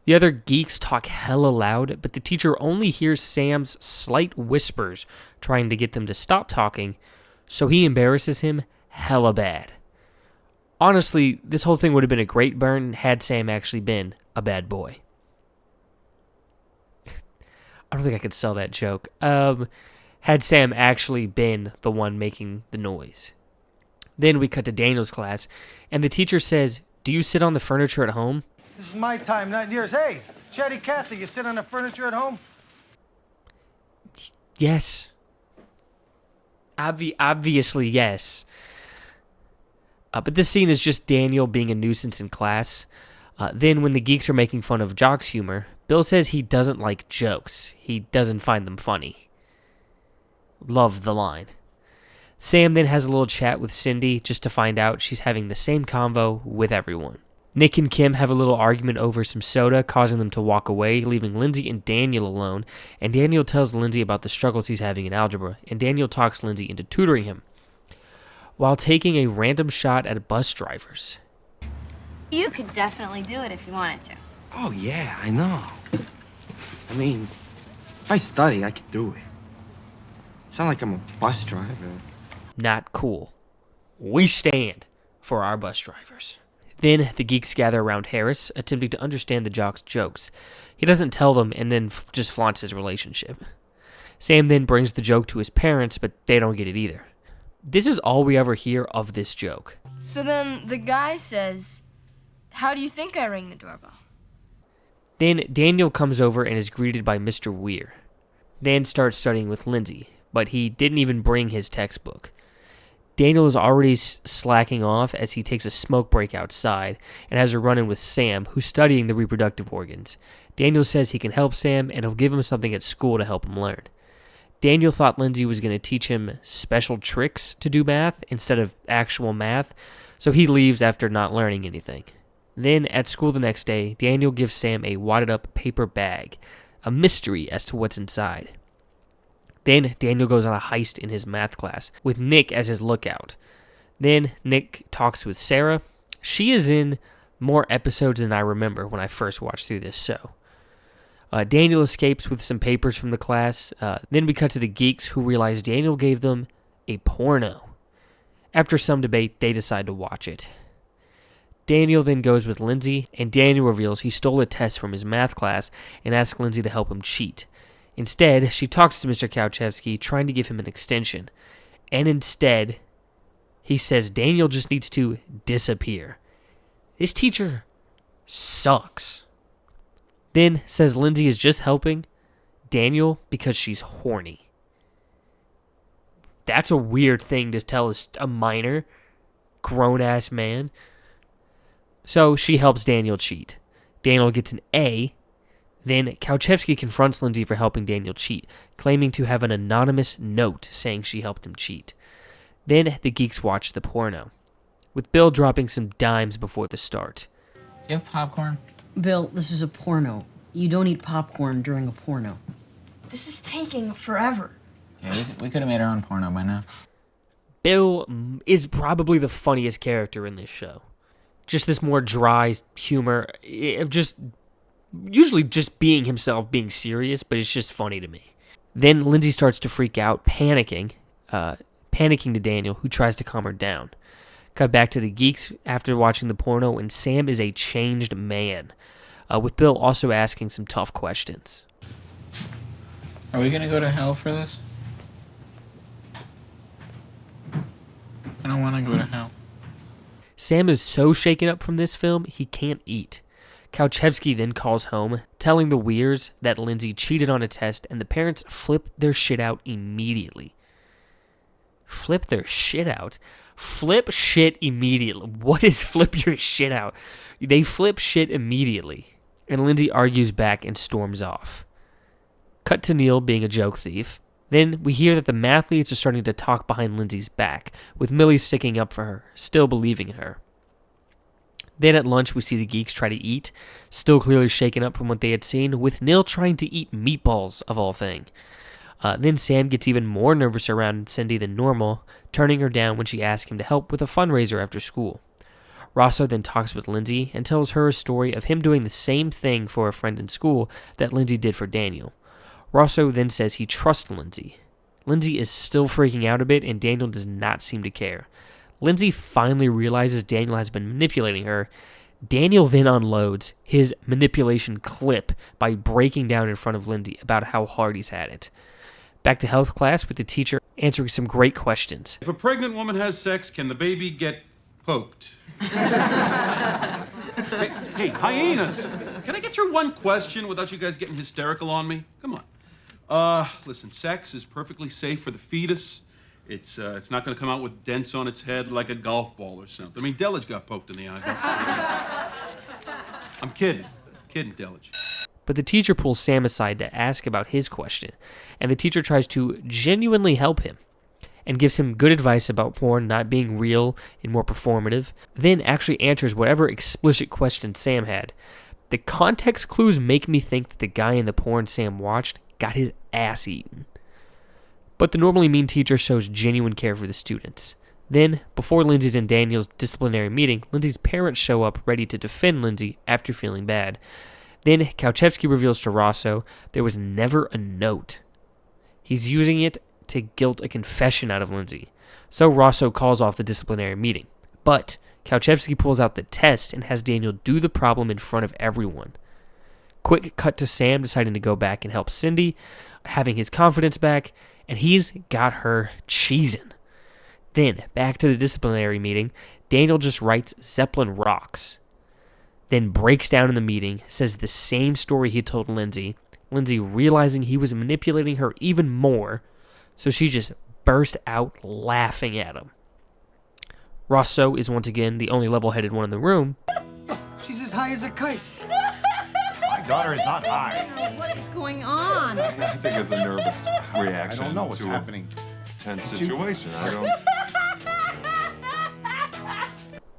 The other geeks talk hella loud, but the teacher only hears Sam's slight whispers trying to get them to stop talking, so he embarrasses him hella bad. Honestly, this whole thing would have been a great burn had Sam actually been a bad boy. I don't think I could sell that joke. Had Sam actually been the one making the noise. Then we cut to Daniel's class, and the teacher says, "Do you sit on the furniture at home?" This is my time, not yours. Hey, Chatty Cathy, you sit on the furniture at home? Yes. Obviously, yes. But this scene is just Daniel being a nuisance in class. Then when the geeks are making fun of Jock's humor, Bill says he doesn't like jokes. He doesn't find them funny. Love the line. Sam then has a little chat with Cindy just to find out she's having the same convo with everyone. Nick and Kim have a little argument over some soda, causing them to walk away, leaving Lindsay and Daniel alone, and Daniel tells Lindsay about the struggles he's having in algebra, and Daniel talks Lindsay into tutoring him, while taking a random shot at bus drivers. You could definitely do it if you wanted to. Oh, yeah, I know. I mean, if I study, I could do it. It's not like I'm a bus driver. Not cool. We stand for our bus drivers. Then the geeks gather around Harris, attempting to understand the jock's jokes. He doesn't tell them and then just flaunts his relationship. Sam then brings the joke to his parents, but they don't get it either. This is all we ever hear of this joke. So then the guy says, "How do you think I rang the doorbell?" Then Daniel comes over and is greeted by Mr. Weir. Dan starts studying with Lindsay, but he didn't even bring his textbook. Daniel is already slacking off as he takes a smoke break outside and has a run-in with Sam, who's studying the reproductive organs. Daniel says he can help Sam and he'll give him something at school to help him learn. Daniel thought Lindsay was going to teach him special tricks to do math instead of actual math, so he leaves after not learning anything. Then, at school the next day, Daniel gives Sam a wadded-up paper bag, a mystery as to what's inside. Then, Daniel goes on a heist in his math class, with Nick as his lookout. Then, Nick talks with Sarah. She is in more episodes than I remember when I first watched through this show. Daniel escapes with some papers from the class. Then we cut to the geeks, who realize Daniel gave them a porno. After some debate, they decide to watch it. Daniel then goes with Lindsay, and Daniel reveals he stole a test from his math class and asks Lindsay to help him cheat. Instead, she talks to Mr. Kauchevsky, trying to give him an extension. And instead, he says Daniel just needs to disappear. This teacher sucks. Then says Lindsay is just helping Daniel because she's horny. That's a weird thing to tell a minor, grown-ass man. So she helps Daniel cheat. Daniel gets an A. Then Kauchevsky confronts Lindsay for helping Daniel cheat, claiming to have an anonymous note saying she helped him cheat. Then the geeks watch the porno, with Bill dropping some dimes before the start. You have popcorn? Bill, this is a porno. You don't eat popcorn during a porno. This is taking forever. Yeah, we could have made our own porno by now. Bill is probably the funniest character in this show. Just this more dry humor of just usually just being himself, being serious, but it's just funny to me. Then Lindsay starts to freak out, panicking to Daniel, who tries to calm her down. Cut back to the geeks after watching the porno, and Sam is a changed man, with Bill also asking some tough questions. Are we gonna go to hell for this? I don't want to go to hell. Sam is so shaken up from this film, he can't eat. Kauchevsky then calls home, telling the Weirs that Lindsay cheated on a test, and the parents flip their shit out immediately. Flip their shit out? Flip shit immediately. What is flip your shit out? They flip shit immediately, and Lindsay argues back and storms off. Cut to Neil being a joke thief. Then we hear that the mathletes are starting to talk behind Lindsay's back, with Millie sticking up for her, still believing in her. Then at lunch we see the geeks try to eat, still clearly shaken up from what they had seen, with Neil trying to eat meatballs, of all things. Then Sam gets even more nervous around Cindy than normal, turning her down when she asks him to help with a fundraiser after school. Rosso then talks with Lindsay and tells her a story of him doing the same thing for a friend in school that Lindsay did for Daniel. Rosso then says he trusts Lindsay. Lindsay is still freaking out a bit, and Daniel does not seem to care. Lindsay finally realizes Daniel has been manipulating her. Daniel then unloads his manipulation clip by breaking down in front of Lindsay about how hard he's had it. Back to health class with the teacher answering some great questions. If a pregnant woman has sex, can the baby get poked? Hey, hyenas! Can I get through one question without you guys getting hysterical on me? Come on. Listen, sex is perfectly safe for the fetus. It's not going to come out with dents on its head like a golf ball or something. I mean, Delich got poked in the eye. I'm kidding. Delich. But the teacher pulls Sam aside to ask about his question, and the teacher tries to genuinely help him and gives him good advice about porn not being real and more performative, then actually answers whatever explicit question Sam had. The context clues make me think that the guy in the porn Sam watched got his ass eaten. But the normally mean teacher shows genuine care for the students. Then, before Lindsay's and Daniel's disciplinary meeting, Lindsay's parents show up ready to defend Lindsay after feeling bad. Then, Kauchevsky reveals to Rosso there was never a note. He's using it to guilt a confession out of Lindsay. So Rosso calls off the disciplinary meeting. But Kauchevsky pulls out the test and has Daniel do the problem in front of everyone. Quick cut to Sam deciding to go back and help Cindy, having his confidence back, and he's got her cheesing. Then, back to the disciplinary meeting, Daniel just writes Zeppelin rocks. Then breaks down in the meeting, says the same story he told Lindsay. Lindsay realizing he was manipulating her even more, so she just burst out laughing at him. Rosso is once again the only level-headed one in the room. She's as high as a kite. My daughter is not high. What is going on? I think it's a nervous reaction I don't know what's to happening. a tense situation. I don't.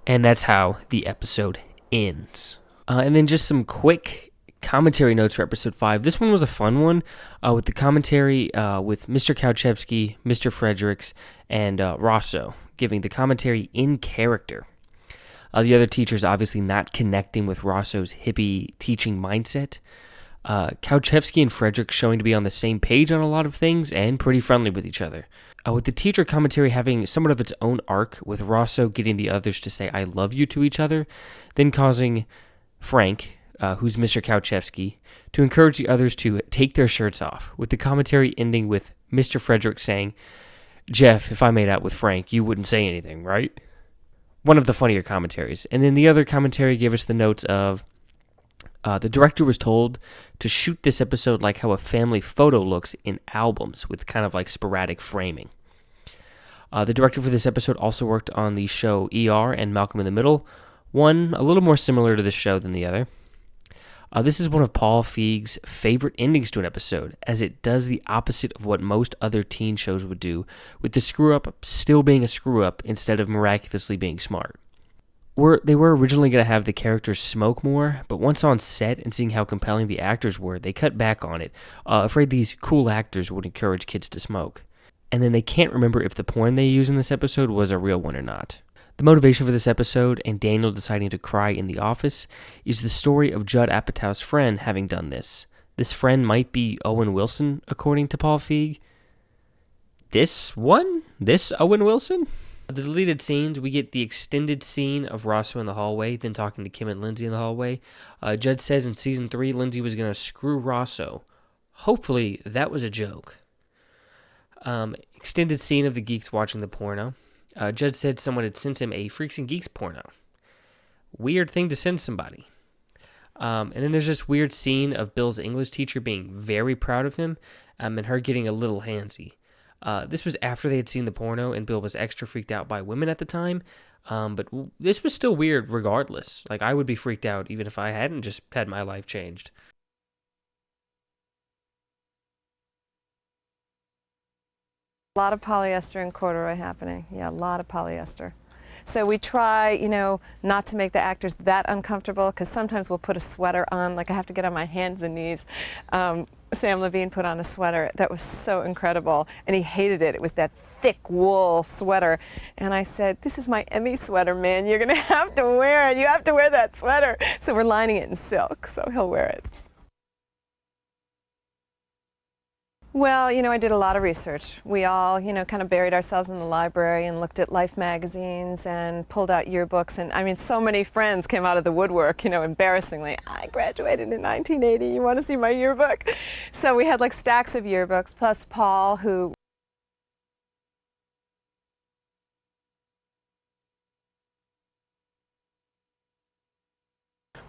And that's how the episode ends. And then just some quick commentary notes for episode 5. This one was a fun one with the commentary with Mr. Kauchevsky, Mr. Fredericks, and Rosso giving the commentary in character. The other teachers obviously not connecting with Rosso's hippie teaching mindset. Kauchevsky and Frederick showing to be on the same page on a lot of things and pretty friendly with each other. With the teacher commentary having somewhat of its own arc, with Rosso getting the others to say I love you to each other, then causing Frank, who's Mr. Kauchevsky, to encourage the others to take their shirts off, with the commentary ending with Mr. Frederick saying, Jeff, if I made out with Frank, you wouldn't say anything, right? One of the funnier commentaries. And then the other commentary gave us the notes of the director was told to shoot this episode like how a family photo looks in albums with kind of like sporadic framing. The director for this episode also worked on the show ER and Malcolm in the Middle, one a little more similar to this show than the other. This is one of Paul Feig's favorite endings to an episode, as it does the opposite of what most other teen shows would do, with the screw-up still being a screw-up instead of miraculously being smart. They were originally going to have the characters smoke more, but once on set and seeing how compelling the actors were, they cut back on it, afraid these cool actors would encourage kids to smoke. And then they can't remember if the porn they use in this episode was a real one or not. The motivation for this episode, and Daniel deciding to cry in the office, is the story of Judd Apatow's friend having done this. This friend might be Owen Wilson, according to Paul Feig. This Owen Wilson? The deleted scenes, we get the extended scene of Rosso in the hallway, then talking to Kim and Lindsay in the hallway. Judd says in season 3, Lindsay was going to screw Rosso. Hopefully, that was a joke. Extended scene of the geeks watching the porno. Judd said someone had sent him a Freaks and Geeks porno. Weird thing to send somebody. And then there's this weird scene of Bill's English teacher being very proud of him, and her getting a little handsy. This was after they had seen the porno, and Bill was extra freaked out by women at the time. But this was still weird regardless. Like, I would be freaked out even if I hadn't just had my life changed. A lot of polyester and corduroy happening. Yeah, a lot of polyester. So we try, not to make the actors that uncomfortable, because sometimes we'll put a sweater on, like I have to get on my hands and knees. Sam Levine put on a sweater that was so incredible, and he hated it. It was that thick wool sweater. And I said, this is my Emmy sweater, man. You're going to have to wear it. You have to wear that sweater. So we're lining it in silk, so he'll wear it. Well, I did a lot of research. We all, kind of buried ourselves in the library and looked at Life magazines and pulled out yearbooks. And so many friends came out of the woodwork, embarrassingly. I graduated in 1980. You want to see my yearbook? So we had like stacks of yearbooks, plus Paul, who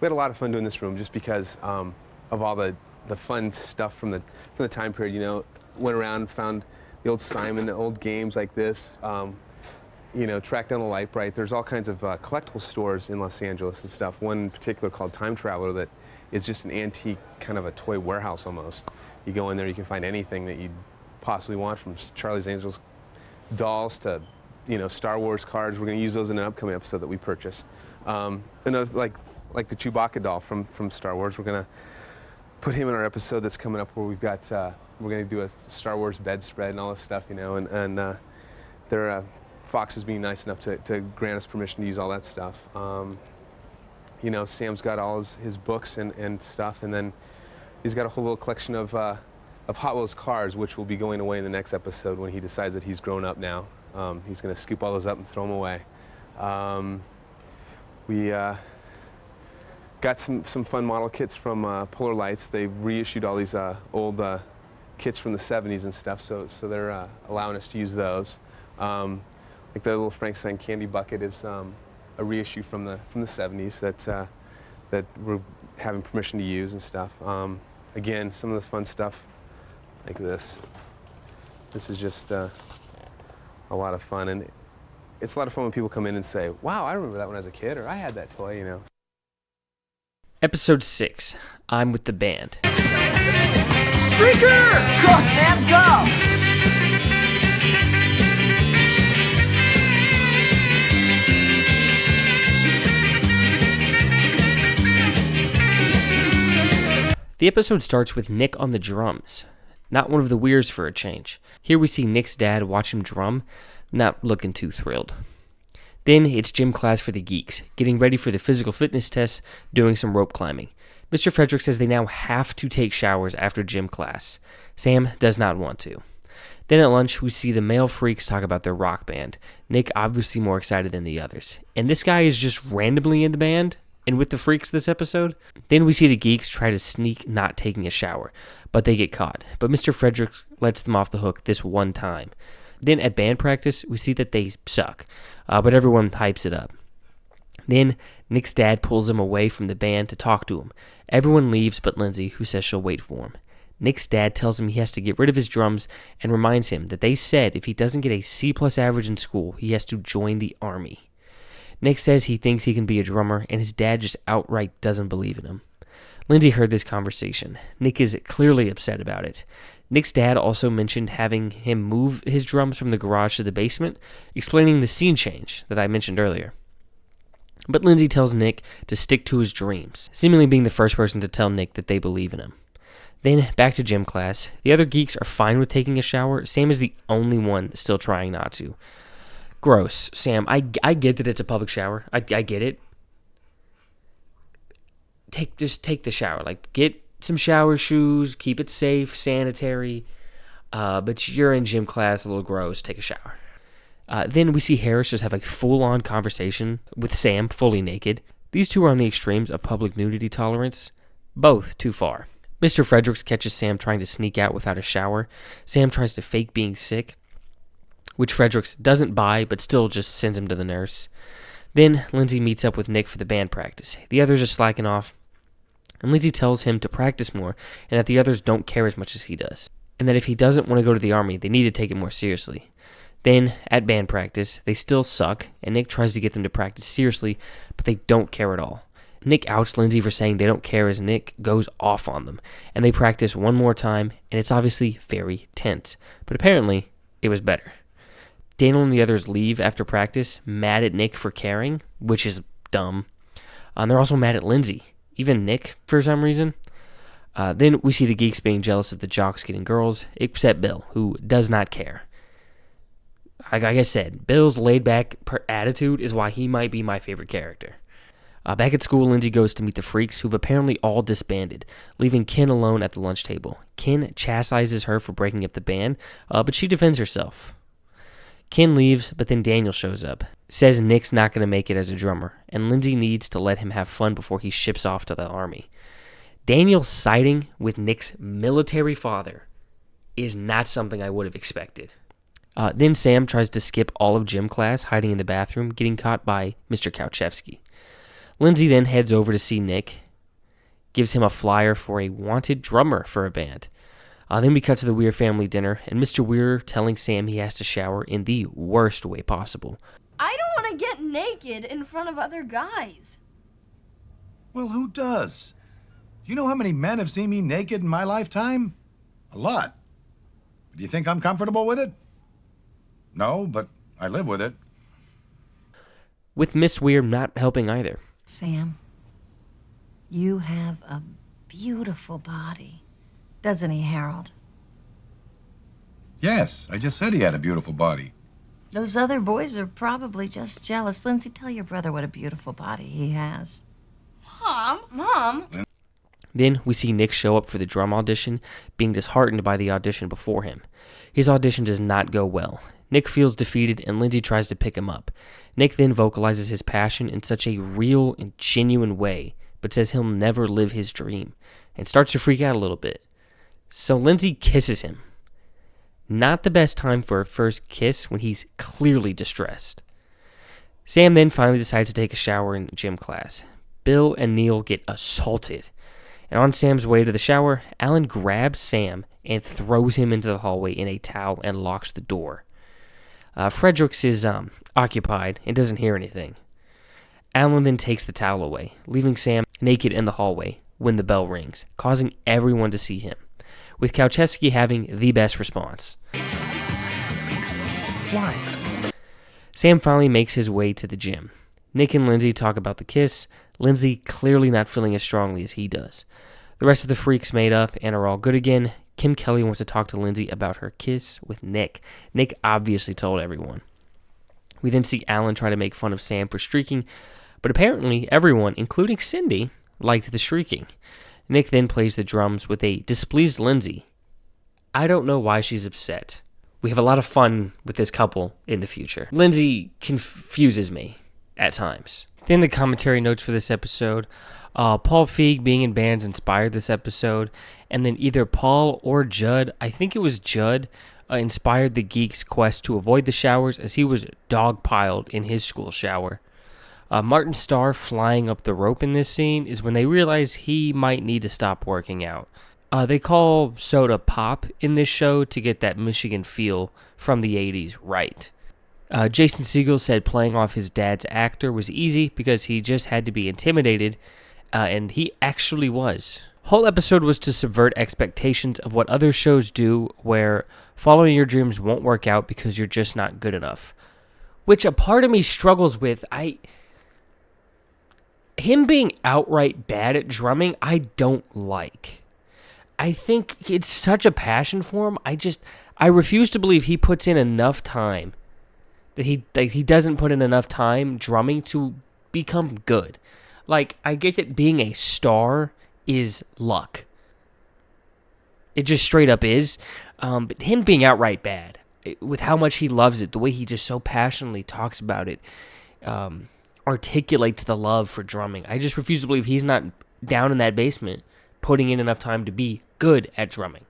we had a lot of fun doing this room just because of all the fun stuff from the time period. Went around, found the old Simon, the old games like this. Tracked down the light bright. There's all kinds of collectible stores in Los Angeles and stuff. One in particular called Time Traveler that is just an antique kind of a toy warehouse almost. You go in there, you can find anything that you'd possibly want, from Charlie's Angels dolls to Star Wars cards. We're going to use those in an upcoming episode that we purchase. And like the Chewbacca doll from Star Wars. We're going to put him in our episode that's coming up, where we've got we're going to do a Star Wars bedspread and all this stuff, and they're Fox is being nice enough to grant us permission to use all that stuff. Sam's got all his books and stuff, and then he's got a whole little collection of Hot Wheels cars, which will be going away in the next episode when he decides that he's grown up now. He's going to scoop all those up and throw them away. got some fun model kits from Polar Lights. They reissued all these old kits from the 70s and stuff, so they're allowing us to use those. Like the little Frankenstein candy bucket is a reissue from the 70s that we're having permission to use and stuff. Again, some of the fun stuff like this. This is just a lot of fun, and it's a lot of fun when people come in and say, "Wow, I remember that when I was a kid," or "I had that toy," you know. Episode 6, I'm with the band. Streaker! Go, Sam, go! The episode starts with Nick on the drums. Not one of the Weirs for a change. Here we see Nick's dad watch him drum, not looking too thrilled. Then it's gym class for the geeks, getting ready for the physical fitness test, doing some rope climbing. Mr. Frederick says they now have to take showers after gym class. Sam does not want to. Then at lunch, we see the male freaks talk about their rock band. Nick obviously more excited than the others. And this guy is just randomly in the band and with the freaks this episode. Then we see the geeks try to sneak not taking a shower, but they get caught. But Mr. Frederick lets them off the hook this one time. Then at band practice, we see that they suck, but everyone hypes it up. Then Nick's dad pulls him away from the band to talk to him. Everyone leaves but Lindsay, who says she'll wait for him. Nick's dad tells him he has to get rid of his drums and reminds him that they said if he doesn't get a C+ average in school, he has to join the army. Nick says he thinks he can be a drummer, and his dad just outright doesn't believe in him. Lindsay heard this conversation. Nick is clearly upset about it. Nick's dad also mentioned having him move his drums from the garage to the basement, explaining the scene change that I mentioned earlier. But Lindsay tells Nick to stick to his dreams, seemingly being the first person to tell Nick that they believe in him. Then, back to gym class. The other geeks are fine with taking a shower. Sam is the only one still trying not to. Gross. Sam, I get that it's a public shower. I get it. Just take the shower. Like, get some shower shoes, keep it safe, sanitary. But you're in gym class, a little gross. Take a shower. Then we see Harris just have a full-on conversation with Sam, fully naked. These two are on the extremes of public nudity tolerance. Both too far. Mr. Fredericks catches Sam trying to sneak out without a shower. Sam tries to fake being sick, which Fredericks doesn't buy, but still just sends him to the nurse. Then Lindsay meets up with Nick for the band practice. The others are slacking off, and Lindsay tells him to practice more and that the others don't care as much as he does, and that if he doesn't want to go to the army, they need to take it more seriously. Then, at band practice, they still suck, and Nick tries to get them to practice seriously, but they don't care at all. Nick outs Lindsay for saying they don't care as Nick goes off on them, and they practice one more time, and it's obviously very tense, but apparently it was better. Daniel and the others leave after practice, mad at Nick for caring, which is dumb. They're also mad at Lindsay, even Nick for some reason. Then we see the geeks being jealous of the jocks getting girls, except Bill, who does not care. Like I said, Bill's laid-back attitude is why he might be my favorite character. Back at school, Lindsay goes to meet the freaks, who've apparently all disbanded, leaving Ken alone at the lunch table. Ken chastises her for breaking up the band, but she defends herself. Ken leaves, but then Daniel shows up, says Nick's not going to make it as a drummer, and Lindsay needs to let him have fun before he ships off to the army. Daniel siding with Nick's military father is not something I would have expected. Then Sam tries to skip all of gym class, hiding in the bathroom, getting caught by Mr. Kauchevsky. Lindsay then heads over to see Nick, gives him a flyer for a wanted drummer for a band. Then we cut to the Weir family dinner, and Mr. Weir telling Sam he has to shower in the worst way possible. I don't want to get naked in front of other guys. Well, who does? Do you know how many men have seen me naked in my lifetime? A lot. Do you think I'm comfortable with it? No, but I live with it. With Miss Weir not helping either. Sam, you have a beautiful body. Doesn't he, Harold? Yes, I just said he had a beautiful body. Those other boys are probably just jealous. Lindsay, tell your brother what a beautiful body he has. Mom? Then we see Nick show up for the drum audition, being disheartened by the audition before him. His audition does not go well. Nick feels defeated, and Lindsay tries to pick him up. Nick then vocalizes his passion in such a real and genuine way, but says he'll never live his dream and starts to freak out a little bit. So Lindsay kisses him. Not the best time for a first kiss when he's clearly distressed. Sam then finally decides to take a shower in gym class. Bill and Neil get assaulted. And on Sam's way to the shower, Alan grabs Sam and throws him into the hallway in a towel and locks the door. Fredericks is occupied and doesn't hear anything. Alan then takes the towel away, leaving Sam naked in the hallway when the bell rings, causing everyone to see him, with Kalchewski having the best response. Why? Sam finally makes his way to the gym. Nick and Lindsay talk about the kiss, Lindsay clearly not feeling as strongly as he does. The rest of the freaks made up and are all good again. Kim Kelly wants to talk to Lindsay about her kiss with Nick. Nick obviously told everyone. We then see Alan try to make fun of Sam for streaking, but apparently everyone, including Cindy, liked the streaking. Nick then plays the drums with a displeased Lindsay. I don't know why she's upset. We have a lot of fun with this couple in the future. Lindsay confuses me at times. Then the commentary notes for this episode. Paul Feig being in bands inspired this episode. And then either Paul or Judd, I think it was Judd, inspired the geek's quest to avoid the showers as he was dogpiled in his school shower. Martin Starr flying up the rope in this scene is when they realize he might need to stop working out. They call soda pop in this show to get that Michigan feel from the 80s right. Jason Segel said playing off his dad's actor was easy because he just had to be intimidated, and he actually was. Whole episode was to subvert expectations of what other shows do, where following your dreams won't work out because you're just not good enough. Which a part of me struggles with. Him being outright bad at drumming, I don't like. I think it's such a passion for him. I refuse to believe he puts in enough time. That he doesn't put in enough time drumming to become good. Like, I get that being a star is luck. It just straight up is. But him being outright bad, with how much he loves it, the way he just so passionately talks about it, articulates the love for drumming. I just refuse to believe he's not down in that basement putting in enough time to be good at drumming.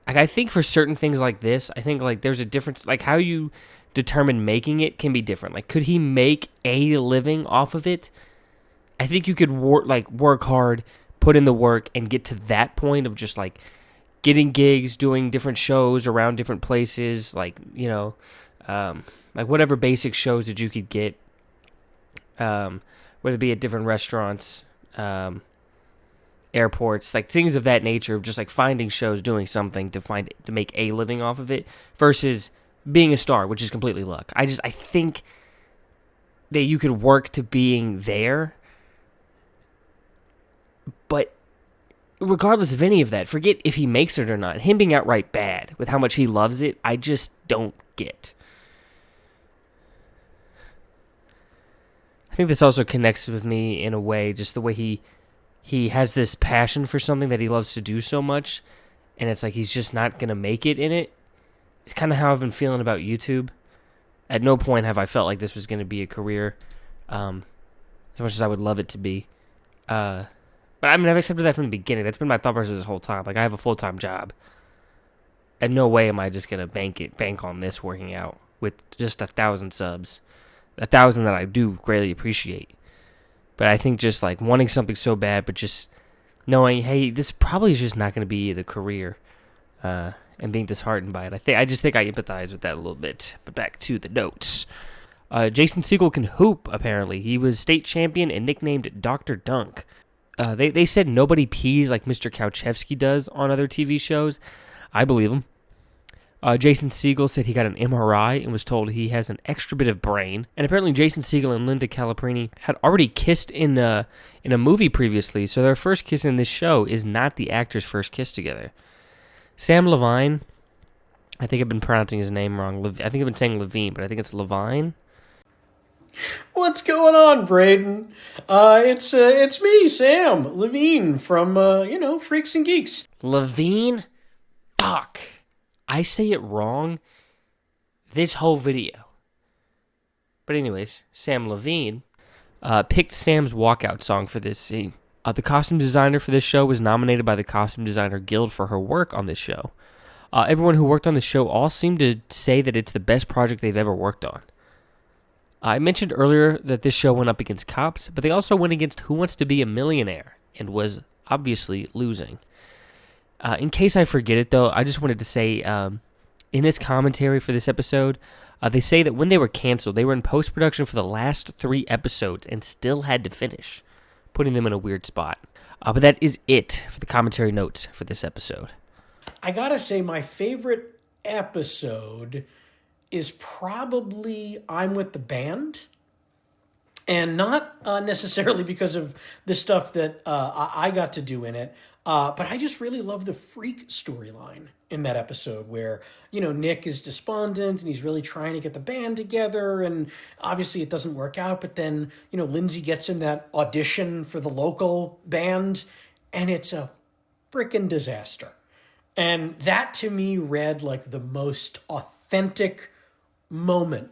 Like, I think for certain things like this, I think like there's a difference. Like, how you determine making it can be different. Like, could he make a living off of it? I think you could work hard, put in the work, and get to that point of just like getting gigs, doing different shows around different places, like, you know, like whatever basic shows that you could get, whether it be at different restaurants, airports, like things of that nature, of just like finding shows, doing something to make a living off of it, versus being a star, which is completely luck. I think that you could work to being there, but regardless of any of that, forget if he makes it or not, him being outright bad with how much he loves it, I just don't get. I think this also connects with me in a way, just the way he has this passion for something that he loves to do so much, and it's like he's just not going to make it in it. It's kind of how I've been feeling about YouTube. At no point have I felt like this was going to be a career, as much as I would love it to be. But I mean, I've accepted that from the beginning. That's been my thought process this whole time. Like, I have a full-time job. And no way am I just going to bank on this working out with just 1,000 subs. 1,000 that I do greatly appreciate. But I think just like wanting something so bad, but just knowing, hey, this probably is just not going to be the career, and being disheartened by it. I just think I empathize with that a little bit. But back to the notes. Jason Segel can hoop, apparently. He was state champion and nicknamed Dr. Dunk. They said nobody pees like Mr. Kalchewski does on other TV shows. I believe him. Jason Segel said he got an MRI and was told he has an extra bit of brain. And apparently Jason Segel and Linda Caliprini had already kissed in a movie previously, so their first kiss in this show is not the actors' first kiss together. Sam Levine, I think I've been pronouncing his name wrong. I think I've been saying Levine, but I think it's Levine. What's going on, Braden? It's me, Sam Levine from Freaks and Geeks. Levine? Fuck. I say it wrong this whole video. But anyways, Sam Levine. picked Sam's walkout song for this scene. The costume designer for this show was nominated by the Costume Designer Guild for her work on this show. Everyone who worked on the show all seemed to say that it's the best project they've ever worked on. I mentioned earlier that this show went up against Cops, but they also went against Who Wants to Be a Millionaire and was obviously losing. In case I forget it, though, I just wanted to say in this commentary for this episode, they say that when they were canceled, they were in post-production for the last 3 episodes and still had to finish, putting them in a weird spot. But that is it for the commentary notes for this episode. I gotta say, my favorite episode is probably I'm with the Band. And not necessarily because of the stuff that I got to do in it, but I just really love the Freak storyline in that episode where, Nick is despondent and he's really trying to get the band together, and obviously it doesn't work out, but then, Lindsay gets him that audition for the local band, and it's a freaking disaster. And that, to me, read like the most authentic moment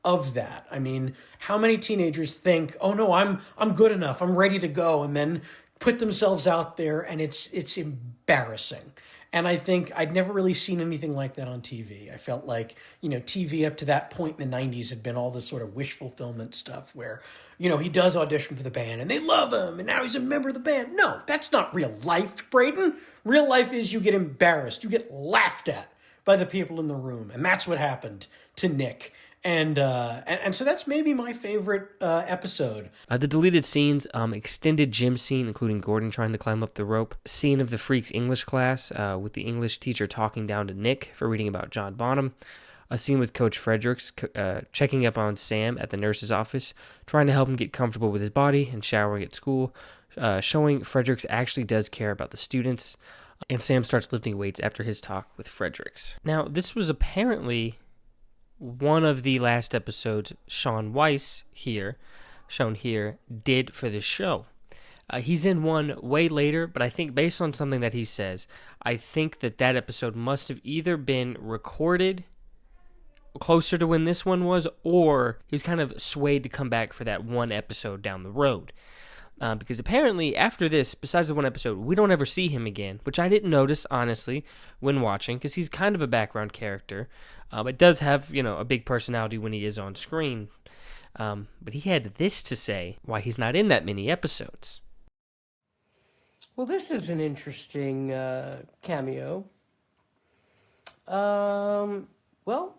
of that. I mean, how many teenagers think, oh no, I'm good enough, I'm ready to go, and then put themselves out there, and it's embarrassing. And I think I'd never really seen anything like that on TV. I felt like, TV up to that point in the 90s had been all this sort of wish fulfillment stuff where, he does audition for the band and they love him and now he's a member of the band. No, that's not real life, Braden. Real life is you get embarrassed. You get laughed at by the people in the room. And that's what happened to Nick. And so that's maybe my favorite episode. The deleted scenes, extended gym scene, including Gordon trying to climb up the rope, scene of the Freaks English class with the English teacher talking down to Nick for reading about John Bonham, a scene with Coach Fredericks checking up on Sam at the nurse's office, trying to help him get comfortable with his body and showering at school, showing Fredericks actually does care about the students, and Sam starts lifting weights after his talk with Fredericks. Now, this was apparently one of the last episodes Sean Weiss shown here, did for the show. He's in one way later, but I think based on something that he says, I think that episode must have either been recorded closer to when this one was, or he was kind of swayed to come back for that one episode down the road. Because apparently after this, besides the one episode, we don't ever see him again, which I didn't notice, honestly, when watching, because he's kind of a background character. But does have, a big personality when he is on screen. But he had this to say why he's not in that many episodes. Well, this is an interesting cameo. Well,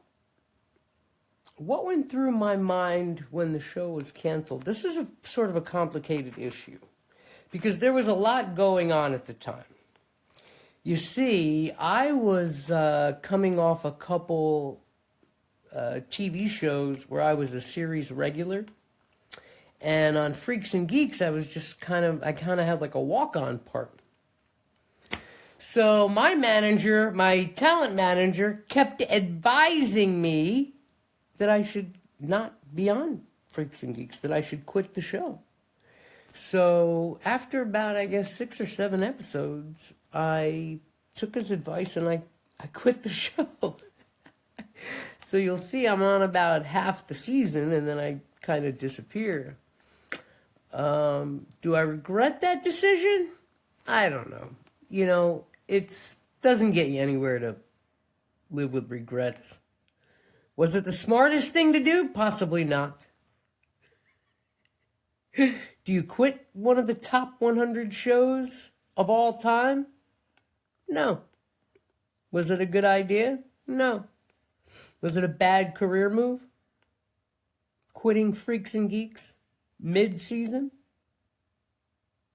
what went through my mind when the show was canceled? This is a sort of a complicated issue because there was a lot going on at the time. You see, I was coming off a couple TV shows where I was a series regular. And on Freaks and Geeks, I kind of had like a walk-on part. So my talent manager, kept advising me that I should not be on Freaks and Geeks, that I should quit the show. So after about, 6 or 7 episodes, I took his advice and I quit the show. So you'll see I'm on about half the season and then I kind of disappear. Do I regret that decision? I don't know. It doesn't get you anywhere to live with regrets. Was it the smartest thing to do? Possibly not. Do you quit one of the top 100 shows of all time? No. Was it a good idea? No. Was it a bad career move? Quitting Freaks and Geeks mid-season?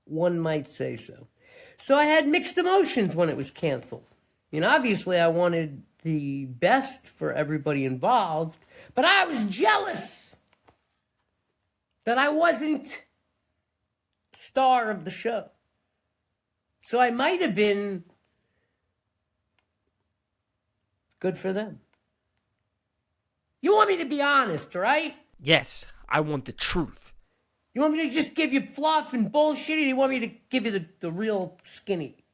One might say so. So I had mixed emotions when it was canceled. Obviously I wanted the best for everybody involved, but I was jealous that I wasn't star of the show. So I might have been good for them. You want me to be honest, right? Yes, I want the truth. You want me to just give you fluff and bullshit, or you want me to give you the real skinny?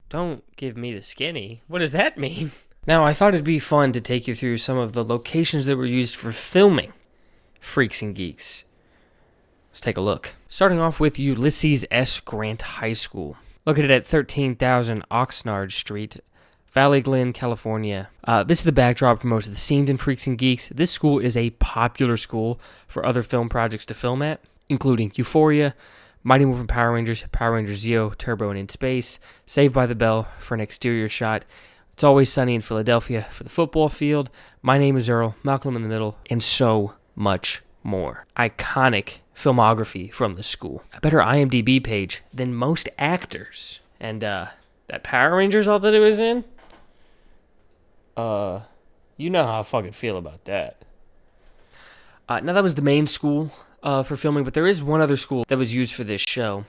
Don't give me the skinny. What does that mean? Now, I thought it'd be fun to take you through some of the locations that were used for filming Freaks and Geeks. Let's take a look. Starting off with Ulysses S. Grant High School, located at 13,000 Oxnard Street, Valley Glen, California. This is the backdrop for most of the scenes in Freaks and Geeks. This school is a popular school for other film projects to film at, including Euphoria, Mighty Morphin Power Rangers, Power Rangers Zeo, Turbo and In Space, Saved by the Bell for an exterior shot, It's Always Sunny in Philadelphia for the football field, My Name is Earl, Malcolm in the Middle, and so much more. Iconic filmography from the school. A better IMDb page than most actors. And that Power Rangers all that it was in? You know how I fucking feel about that. Now that was the main school for filming, but there is one other school that was used for this show.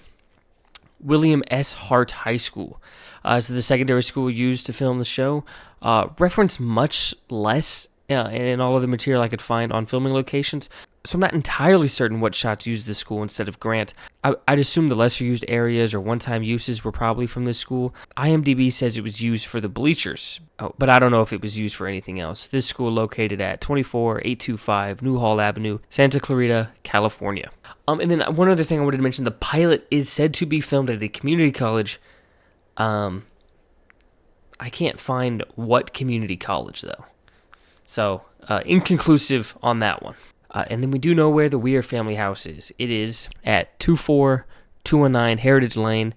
William S. Hart High School. So the secondary school used to film the show. Referenced much less in all of the material I could find on filming locations. So I'm not entirely certain what shots used this school instead of Grant. I'd assume the lesser used areas or one-time uses were probably from this school. IMDb says it was used for the bleachers, but I don't know if it was used for anything else. This school located at 24825 Newhall Avenue, Santa Clarita, California. And then one other thing I wanted to mention, the pilot is said to be filmed at a community college. I can't find what community college, though. So, inconclusive on that one. And then we do know where the Weir family house is. It is at 24219 Heritage Lane.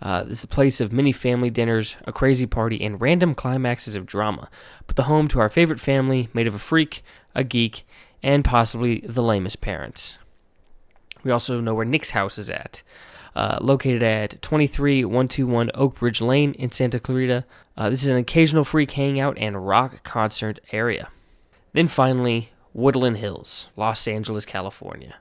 This is a place of many family dinners, a crazy party, and random climaxes of drama. But the home to our favorite family, made of a freak, a geek, and possibly the lamest parents. We also know where Nick's house is at. Located at 23121 Oak Ridge Lane in Santa Clarita. This is an occasional freak hangout and rock concert area. Then finally, Woodland Hills, Los Angeles, California.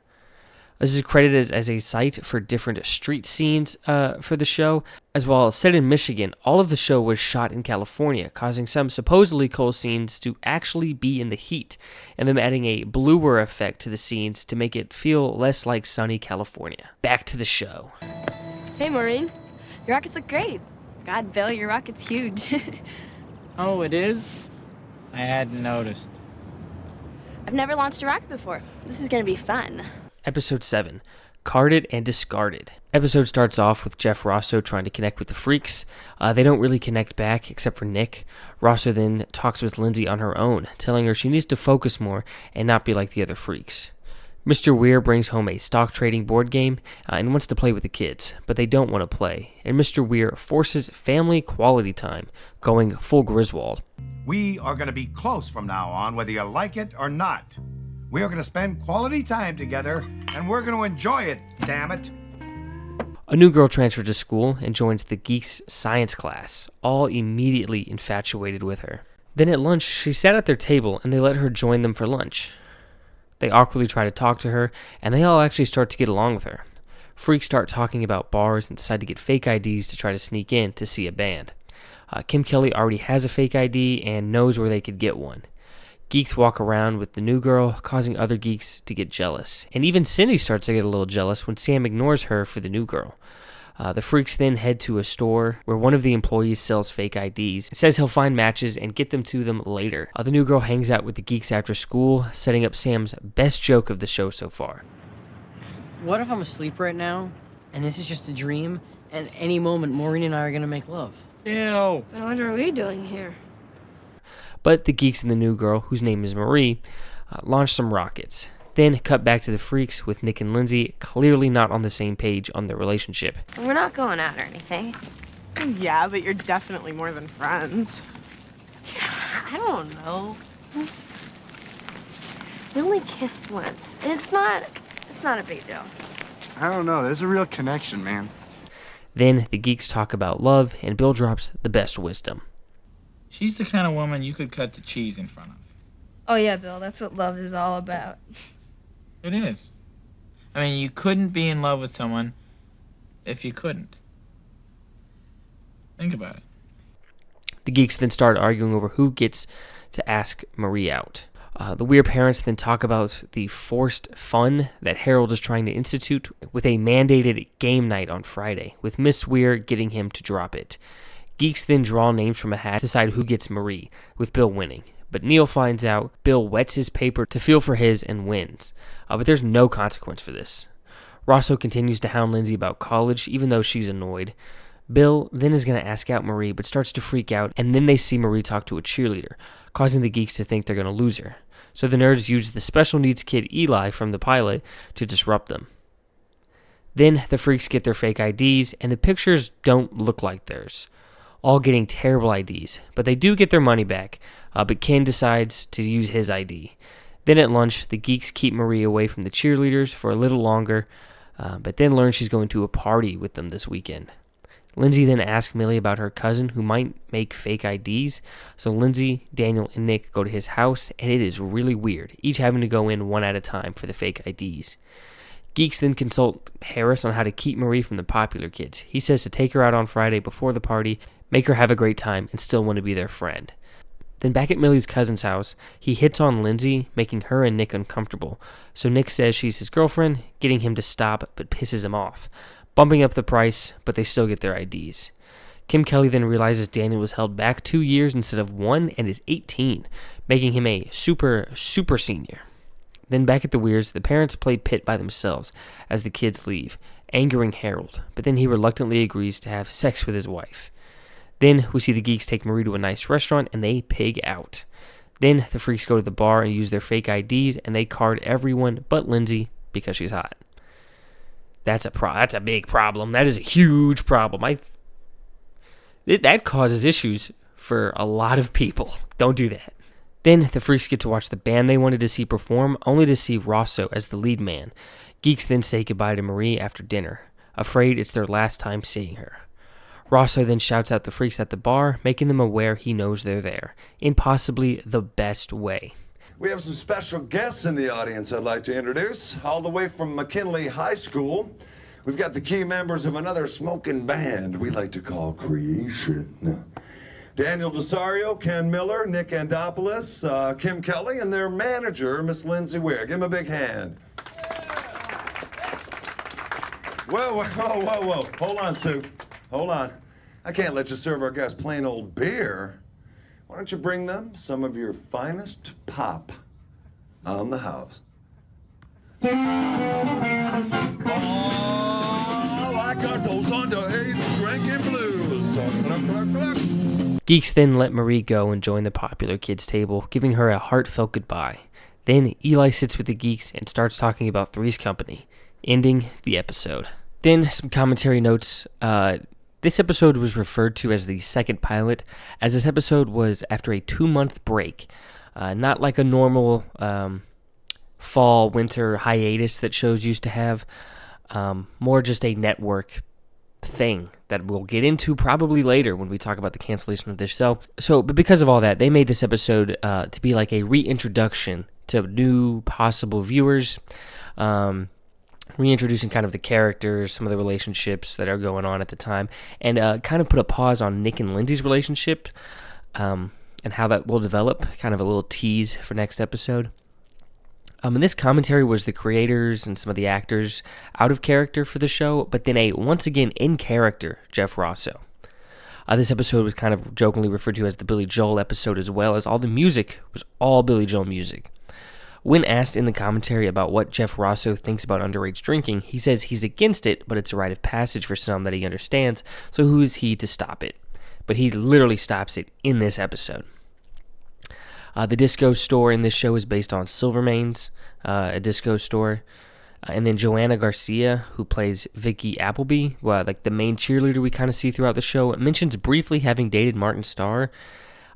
This is credited as a site for different street scenes for the show, as well as set in Michigan. All of the show was shot in California, causing some supposedly cold scenes to actually be in the heat, and them adding a bluer effect to the scenes to make it feel less like sunny California. Back to the show. Hey, Maureen. Your rockets look great. God, Bill, your rocket's huge. Oh, it is? I hadn't noticed. I've never launched a rocket before. This is gonna be fun. Episode 7, Carded and Discarded. Episode starts off with Jeff Rosso trying to connect with the freaks. They don't really connect back, except for Nick. Rosso then talks with Lindsay on her own, telling her she needs to focus more and not be like the other freaks. Mr. Weir brings home a stock trading board game and wants to play with the kids, but they don't want to play. And Mr. Weir forces family quality time, going full Griswold. We are going to be close from now on, whether you like it or not. We are going to spend quality time together, and we're going to enjoy it, damn it. A new girl transfers to school and joins the Geeks science class, all immediately infatuated with her. Then at lunch, she sat at their table and they let her join them for lunch. They awkwardly try to talk to her, and they all actually start to get along with her. Freaks start talking about bars and decide to get fake IDs to try to sneak in to see a band. Kim Kelly already has a fake ID and knows where they could get one. Geeks walk around with the new girl, causing other geeks to get jealous. And even Cindy starts to get a little jealous when Sam ignores her for the new girl. The freaks then head to a store where one of the employees sells fake IDs. It says he'll find matches and get them to them later. The new girl hangs out with the geeks after school, setting up Sam's best joke of the show so far. What if I'm asleep right now, and this is just a dream, and any moment Maureen and I are gonna make love? Ew. Then what are we doing here? But the geeks and the new girl, whose name is Marie, launch some rockets. Then cut back to the freaks with Nick and Lindsay clearly not on the same page on their relationship. We're not going out or anything. Yeah, but you're definitely more than friends. I don't know. We only kissed once. And it's not a big deal. I don't know. There's a real connection, man. Then the geeks talk about love, and Bill drops the best wisdom. She's the kind of woman you could cut the cheese in front of. Oh yeah, Bill, that's what love is all about. It is. I mean, you couldn't be in love with someone if you couldn't. Think about it. The geeks then start arguing over who gets to ask Marie out. The Weir parents then talk about the forced fun that Harold is trying to institute with a mandated game night on Friday, with Miss Weir getting him to drop it. Geeks then draw names from a hat to decide who gets Marie, with Bill winning. But Neil finds out, Bill wets his paper to feel for his and wins. But there's no consequence for this. Rosso continues to hound Lindsay about college, even though she's annoyed. Bill then is going to ask out Marie, but starts to freak out, and then they see Marie talk to a cheerleader, causing the geeks to think they're going to lose her. So the nerds use the special needs kid Eli from the pilot to disrupt them. Then the freaks get their fake IDs, and the pictures don't look like theirs, all getting terrible IDs, but they do get their money back, but Ken decides to use his ID. Then at lunch, the geeks keep Marie away from the cheerleaders for a little longer, but then learn she's going to a party with them this weekend. Lindsay then asks Millie about her cousin who might make fake IDs, so Lindsay, Daniel, and Nick go to his house, and it is really weird, each having to go in one at a time for the fake IDs. Geeks then consult Harris on how to keep Marie from the popular kids. He says to take her out on Friday before the party, make her have a great time, and still want to be their friend. Then back at Millie's cousin's house, he hits on Lindsay, making her and Nick uncomfortable. So Nick says she's his girlfriend, getting him to stop, but pisses him off, bumping up the price, but they still get their IDs. Kim Kelly then realizes Daniel was held back 2 years instead of 1 and is 18, making him a super senior. Then back at the Weirs, the parents play pit by themselves as the kids leave, angering Harold, but then he reluctantly agrees to have sex with his wife. Then we see the geeks take Marie to a nice restaurant and they pig out. Then the freaks go to the bar and use their fake IDs and they card everyone but Lindsay because she's hot. That's a big problem. That is a huge problem. That causes issues for a lot of people. Don't do that. Then the freaks get to watch the band they wanted to see perform, only to see Rosso as the lead man. Geeks then say goodbye to Marie after dinner, afraid it's their last time seeing her. Rosso then shouts out the freaks at the bar, making them aware he knows they're there, in possibly the best way. We have some special guests in the audience I'd like to introduce, all the way from McKinley High School. We've got the key members of another smoking band we like to call Creation. Daniel Desario, Ken Miller, Nick Andopoulos, Kim Kelly, and their manager, Miss Lindsay Weir. Give them a big hand. Whoa. Hold on, Sue. Hold on. I can't let you serve our guests plain old beer. Why don't you bring them some of your finest pop on the house? Oh, I got those underage drinking blues. Geeks then let Marie go and join the popular kids table, giving her a heartfelt goodbye. Then Eli sits with the geeks and starts talking about Three's Company, ending the episode. Then some commentary notes. This episode was referred to as the second pilot, as this episode was after a 2-month break, not like a normal fall-winter hiatus that shows used to have, more just a network thing that we'll get into probably later when we talk about the cancellation of this show. But because of all that, they made this episode to be like a reintroduction to new possible viewers, reintroducing kind of the characters, some of the relationships that are going on at the time, and kind of put a pause on Nick and Lindsay's relationship and how that will develop, kind of a little tease for next episode. And this commentary was the creators and some of the actors out of character for the show, but then once again in character, Jeff Rosso. This episode was kind of jokingly referred to as the Billy Joel episode, as well as all the music was all Billy Joel music. When asked in the commentary about what Jeff Rosso thinks about underage drinking, he says he's against it, but it's a rite of passage for some that he understands, so who is he to stop it? But he literally stops it in this episode. The disco store in this show is based on Silvermane's, a disco store. And then Joanna Garcia, who plays Vicky Appleby, like the main cheerleader we kind of see throughout the show, mentions briefly having dated Martin Starr.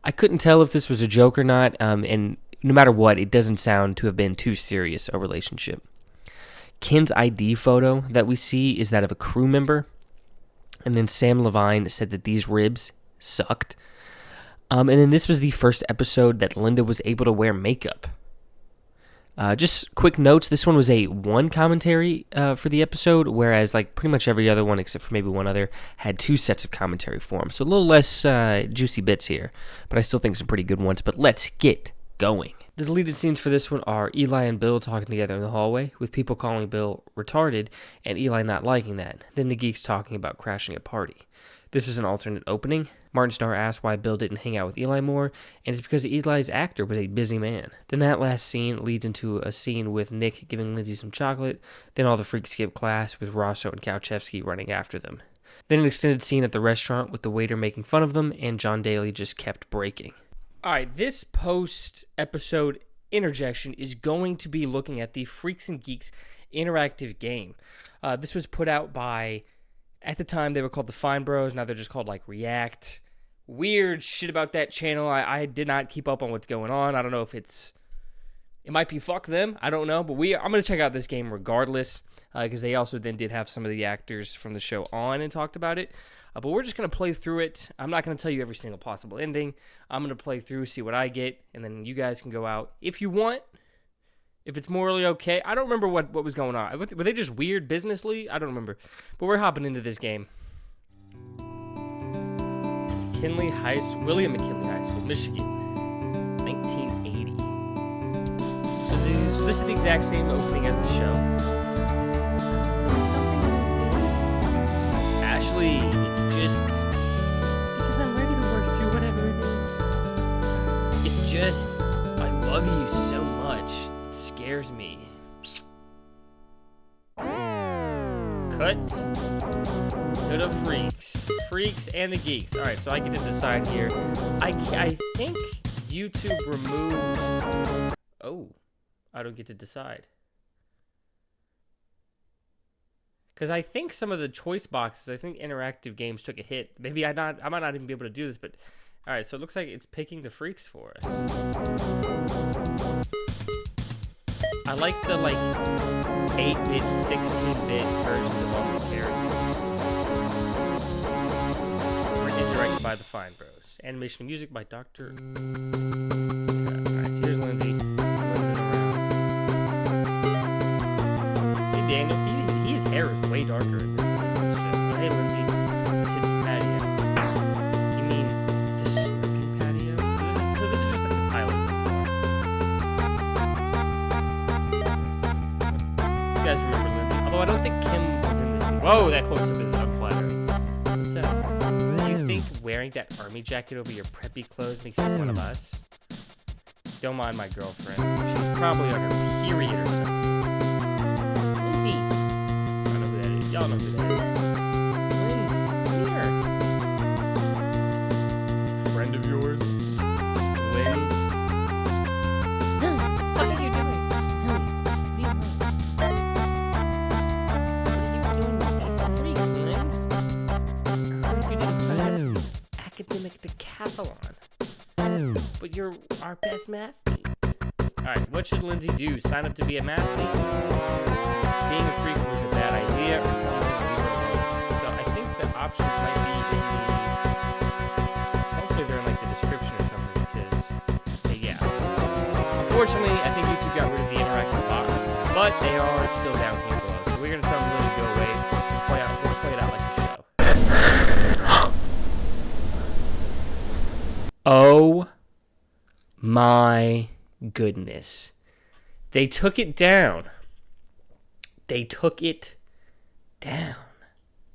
I couldn't tell if this was a joke or not, and no matter what, it doesn't sound to have been too serious a relationship. Ken's ID photo that we see is that of a crew member. And then Sam Levine said that these ribs sucked. And then this was the first episode that Linda was able to wear makeup. Just quick notes, this one was a one commentary for the episode, whereas like pretty much every other one, except for maybe one other, had 2 sets of commentary for them. So a little less juicy bits here, but I still think some pretty good ones. But let's get going. The deleted scenes for this one are Eli and Bill talking together in the hallway, with people calling Bill retarded, and Eli not liking that. Then the geeks talking about crashing a party. This was an alternate opening. Martin Starr asked why Bill didn't hang out with Eli more, and it's because Eli's actor was a busy man. Then that last scene leads into a scene with Nick giving Lindsay some chocolate, then all the freaks skip class with Rosso and Kalchevsky running after them. Then an extended scene at the restaurant with the waiter making fun of them, and John Daly just kept breaking. Alright, this post-episode interjection is going to be looking at the Freaks and Geeks interactive game. This was put out by, at the time they were called the Fine Bros, now they're just called like React. Weird shit about that channel. I did not keep up on what's going on. I don't know if it might be fuck them, I don't know, but I'm going to check out this game regardless, because they also then did have some of the actors from the show on and talked about it. But we're just going to play through it. I'm not going to tell you every single possible ending. I'm going to play through, see what I get, and then you guys can go out if you want. If it's morally okay. I don't remember what was going on. Were they just weird businessly? I don't remember. But we're hopping into this game. William McKinley High School, Michigan, 1980. So this is the exact same opening as the show. Is it something that I did? Ashley, it's just because I'm ready to work through whatever it is. It's just, I love you so much. It scares me. Cut to the Freaks and the Geeks. All right, so I get to decide here. I think YouTube removed. Oh, I don't get to decide. Because I think some of the choice boxes, I think interactive games took a hit. Maybe I might not even be able to do this, but all right. So it looks like it's picking the Freaks for us. I like the 8-bit, 16-bit versions of all these characters. Written and directed by the Fine Bros. Animation and music by Dr. Nice. Here's Lindsay. Hey, Daniel. His hair is way darker in this show. Hey, Lindsay. Let's hit the patio. You mean the smoking patio? So this is just like the pilot so far. You guys remember Lindsay? Although I don't think Kim was in this scene. Whoa, that close-up is unflattering. What's up? Do you think wearing that army jacket over your preppy clothes makes you one of us? Don't mind my girlfriend. She's probably on her period or something. Lindsay! I don't know who that is. Y'all know who that is. Lindsay, come here. Friend of yours? Linz? What are you doing? Academic decathlon. But you're our best mathlete. Alright, what should Lindsay do? Sign up to be a mathlete? Being a freak was a bad idea, or tell her to leave her alone. So I think the options might be in the... Hopefully they're in the description or something, because, yeah. Unfortunately, I think YouTube got rid of the interactive boxes, but they are still down here below. So we're going to tell them to go away. Let's play it out like the show. Oh my goodness. They took it down.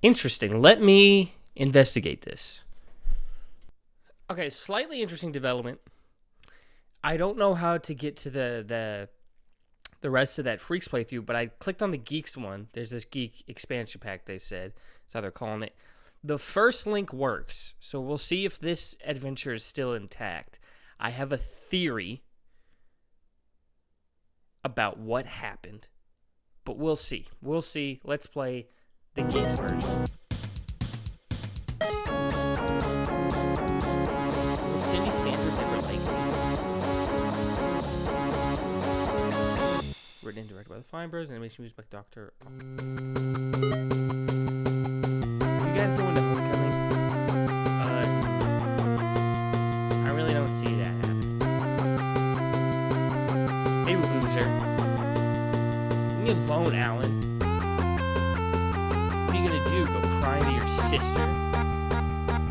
Interesting. Let me investigate this. Okay, slightly interesting development. I don't know how to get to the rest of that Freaks playthrough, but I clicked on the Geeks one. There's this Geek expansion pack, they said. That's how they're calling it. The first link works, so we'll see if this adventure is still intact. I have a theory about what happened, but we'll see. Let's play the Geeks version. Will Cindy Sanders ever like me? Written and directed by the Fine Bros. Animation music by Dr. You guys going to Homecoming? I really don't see that happen. Hey, loser. Leave me alone, Alan. What are you gonna do? Go cry to your sister?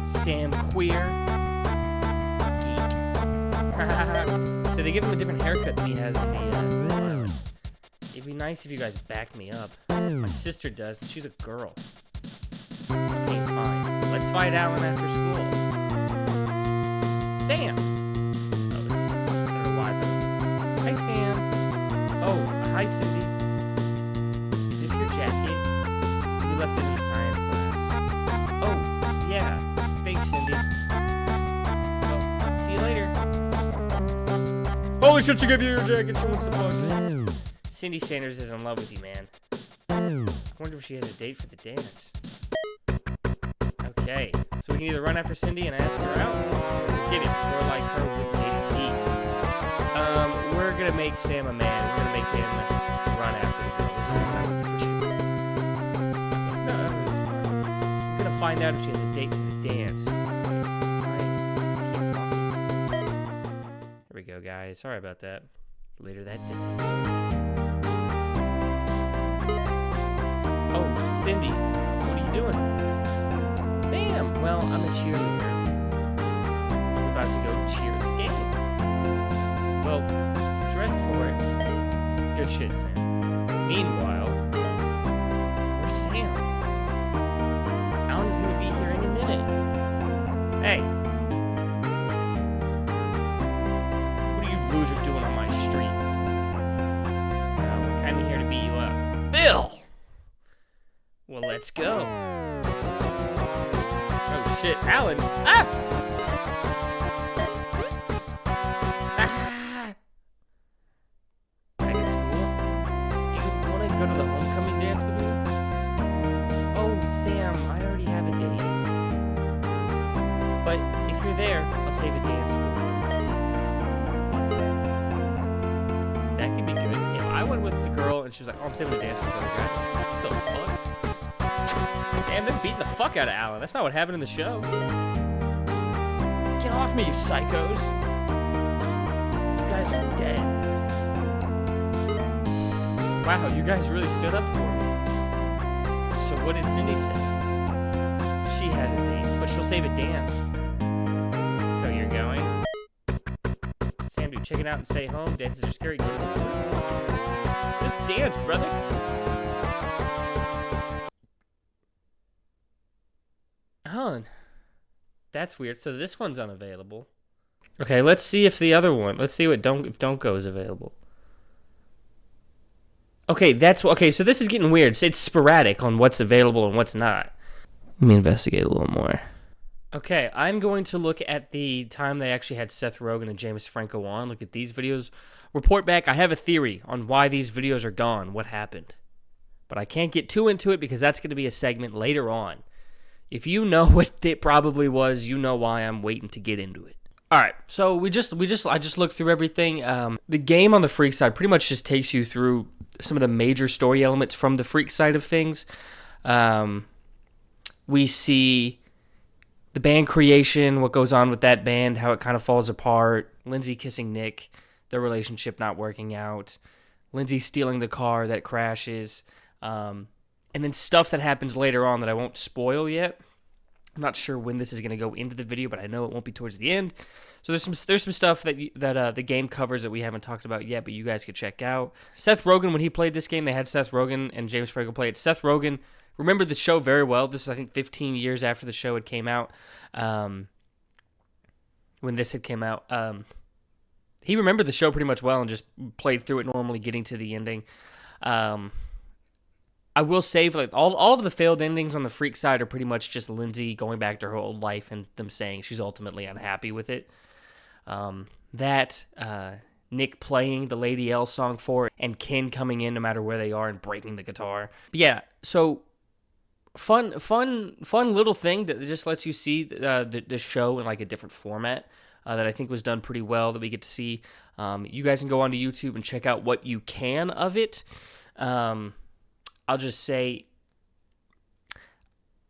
Sam Queer? Geek. So they give him a different haircut than he has in the pilot. It'd be nice if you guys backed me up. My sister does, and she's a girl. Okay, fine. Let's fight Alan after school. Sam. Oh, it's they're alive. Hi, Sam. Oh, hi, Cindy. Is this your jacket? You left it in science class. Oh, yeah. Thanks, Cindy. Well, see you later. Holy shit, she gave you your jacket. She wants to fuck. Cindy Sanders is in love with you, man. I wonder if she has a date for the dance. Okay, so we can either run after Cindy and ask her out, or forget it. We're like her with dating geek. We're gonna make Sam a man. We're gonna make him run after the girl. This is what I'm looking for. No, it's fine. We're gonna find out if she has a date to the dance. Alright, keep talking. Here we go, guys. Sorry about that. Later that day. Oh, Cindy, what are you doing? Sam, well, I'm a cheerleader. I'm about to go cheer the game. Well, dressed for it. Good shit, Sam. Meanwhile, where's Sam? Alan's gonna be here any minute. Hey. What are you losers doing on my street? We're kinda here to beat you up. Bill! Well, let's go. Oh shit, Alan! Ah! Ah! Back at school? Do you want to go to the homecoming dance with me? Oh, Sam, I already have a date. But if you're there, I'll save a dance for you. That could be good. If I went with the girl and she was like, oh, I'm saving a dance for this other guy. What the fuck? Damn, they're beating the fuck out of Alan. That's not what happened in the show. Get off me, you psychos. You guys are dead. Wow, you guys really stood up for me. So what did Cindy say? She has a date, but she'll save a dance. So you're going? Sam, do check it out and stay home. Dances are scary. Let's dance, brother. Huh. That's weird. So this one's unavailable. Okay, let's see if the other one. Let's see what if Don't Go is available. Okay, so this is getting weird. It's sporadic on what's available and what's not. Let me investigate a little more. Okay, I'm going to look at the time they actually had Seth Rogen and James Franco on. Look at these videos. Report back. I have a theory on why these videos are gone. What happened? But I can't get too into it because that's going to be a segment later on. If you know what it probably was, you know why I'm waiting to get into it. All right, so I just looked through everything. The game on the Freak side pretty much just takes you through some of the major story elements from the Freak side of things. We see the band creation, what goes on with that band, how it kind of falls apart. Lindsay kissing Nick, their relationship not working out. Lindsay stealing the car that crashes. And then stuff that happens later on that I won't spoil yet. I'm not sure when this is going to go into the video, but I know it won't be towards the end. So there's some stuff that the game covers that we haven't talked about yet, but you guys could check out. Seth Rogen, when he played this game, they had Seth Rogen and James Franco play it. Seth Rogen remembered the show very well. This is, I think, 15 years after the show had came out. When this had came out, he remembered the show pretty much well and just played through it normally, getting to the ending. I will say, like, all of the failed endings on the Freak side are pretty much just Lindsay going back to her old life and them saying she's ultimately unhappy with it. Nick playing the Lady L song for it, and Ken coming in no matter where they are and breaking the guitar. But yeah, so fun little thing that just lets you see the show in like a different format that I think was done pretty well that we get to see. You guys can go onto YouTube and check out what you can of it. I'll just say,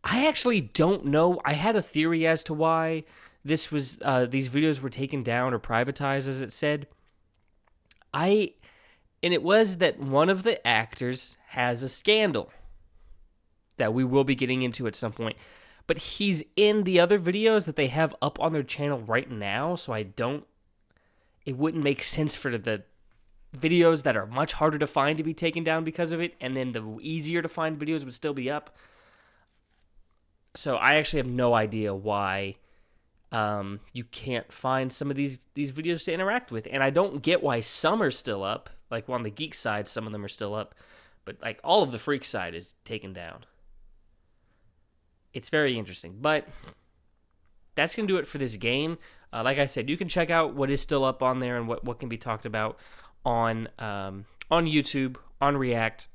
I actually don't know. I had a theory as to why these videos were taken down or privatized, as it said. And it was that one of the actors has a scandal that we will be getting into at some point. But he's in the other videos that they have up on their channel right now, so it wouldn't make sense for the videos that are much harder to find to be taken down because of it, and then the easier to find videos would still be up. So I actually have no idea why you can't find some of these videos to interact with. And I don't get why some are still up. Like on the geek side, some of them are still up. But like all of the freak side is taken down. It's very interesting. But that's going to do it for this game. Like I said, you can check out what is still up on there and what can be talked about on YouTube, on React.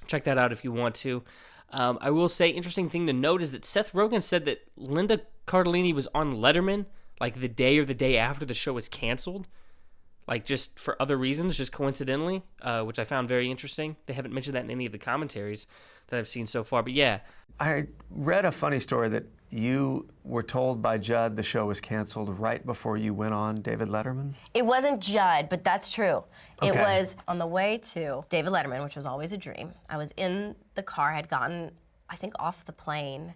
Check that out if you want to. I will say, interesting thing to note is that Seth Rogen said that Linda Cardellini was on Letterman like the day or the day after the show was canceled. Like just for other reasons, just coincidentally, which I found very interesting. They haven't mentioned that in any of the commentaries that I've seen so far. But yeah. I read a funny story that you were told by Judd the show was canceled right before you went on David Letterman? It wasn't Judd, but that's true. It Okay. was on the way to David Letterman, which was always a dream. I was in the car, had gotten, I think, off the plane,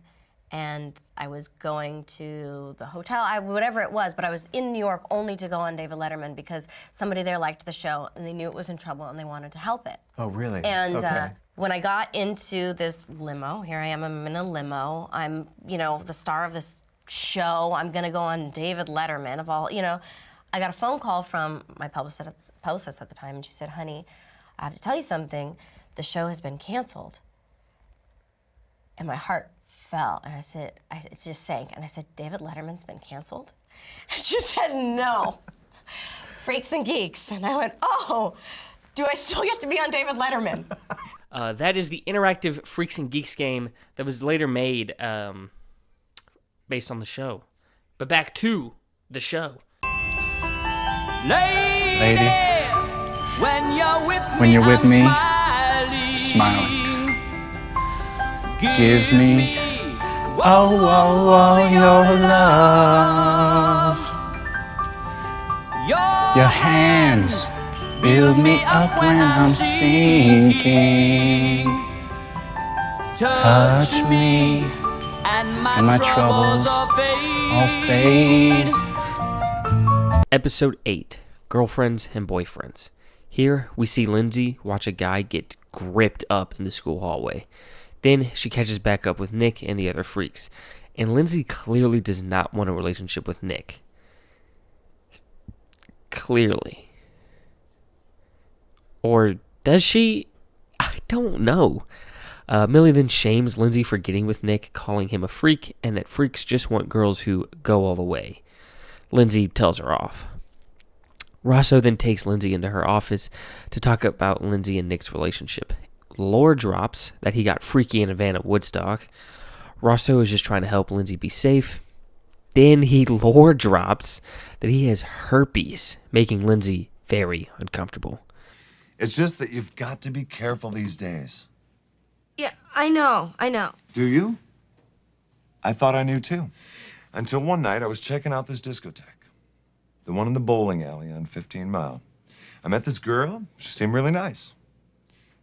and I was going to the hotel, whatever it was, but I was in New York only to go on David Letterman because somebody there liked the show, and they knew it was in trouble, and they wanted to help it. Oh, really? And okay. when I got into this limo, here I am, I'm in a limo. I'm, the star of this show. I'm gonna go on David Letterman of all, I got a phone call from my publicist at the time, and she said, honey, I have to tell you something. The show has been canceled. And my heart fell, and I said, it just sank, and I said, David Letterman's been canceled? And she said, no. Freaks and Geeks. And I went, oh, do I still get to be on David Letterman? That is the interactive Freaks and Geeks game that was later made based on the show. But back to the show. Lady, when you're with me, smiling. Give me, oh, your love. Your hands build me up when I'm sinking. Touch me, and my troubles all fade. Episode 8, Girlfriends and Boyfriends. Here, we see Lindsay watch a guy get gripped up in the school hallway. Then she catches back up with Nick and the other freaks. And Lindsay clearly does not want a relationship with Nick. Clearly. Or does she? I don't know. Millie then shames Lindsay for getting with Nick, calling him a freak, and that freaks just want girls who go all the way. Lindsay tells her off. Rosso then takes Lindsay into her office to talk about Lindsay and Nick's relationship. Lore drops that he got freaky in a van at Woodstock. Rosso is just trying to help Lindsay be safe. Then he lore drops that he has herpes, making Lindsay very uncomfortable. It's just that you've got to be careful these days. Yeah, I know. Do you? I thought I knew too. Until one night I was checking out this discotheque. The one in the bowling alley on 15 Mile. I met this girl. She seemed really nice.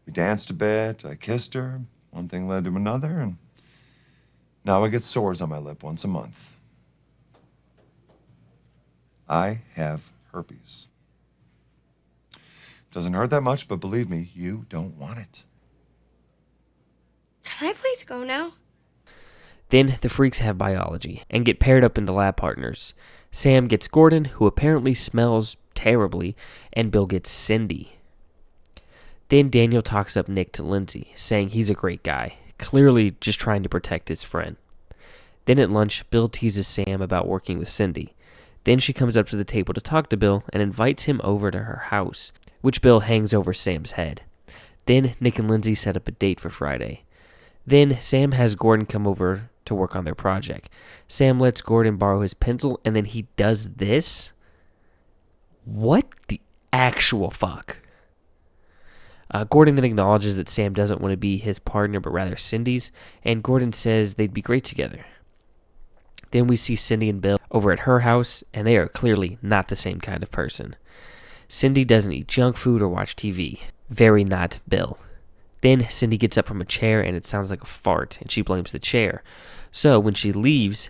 We danced a bit. I kissed her. One thing led to another, and now I get sores on my lip once a month. I have herpes. Doesn't hurt that much, but believe me, you don't want it. Can I please go now? Then the freaks have biology and get paired up into lab partners. Sam gets Gordon, who apparently smells terribly, and Bill gets Cindy. Then Daniel talks up Nick to Lindsay, saying he's a great guy, clearly just trying to protect his friend. Then at lunch, Bill teases Sam about working with Cindy. Then she comes up to the table to talk to Bill and invites him over to her house, which Bill hangs over Sam's head. Then Nick and Lindsay set up a date for Friday. Then Sam has Gordon come over to work on their project. Sam lets Gordon borrow his pencil, and then he does this? What the actual fuck? Gordon then acknowledges that Sam doesn't want to be his partner, but rather Cindy's, and Gordon says they'd be great together. Then we see Cindy and Bill over at her house, and they are clearly not the same kind of person. Cindy doesn't eat junk food or watch TV. Very not Bill. Then Cindy gets up from a chair, and it sounds like a fart, and she blames the chair. So when she leaves,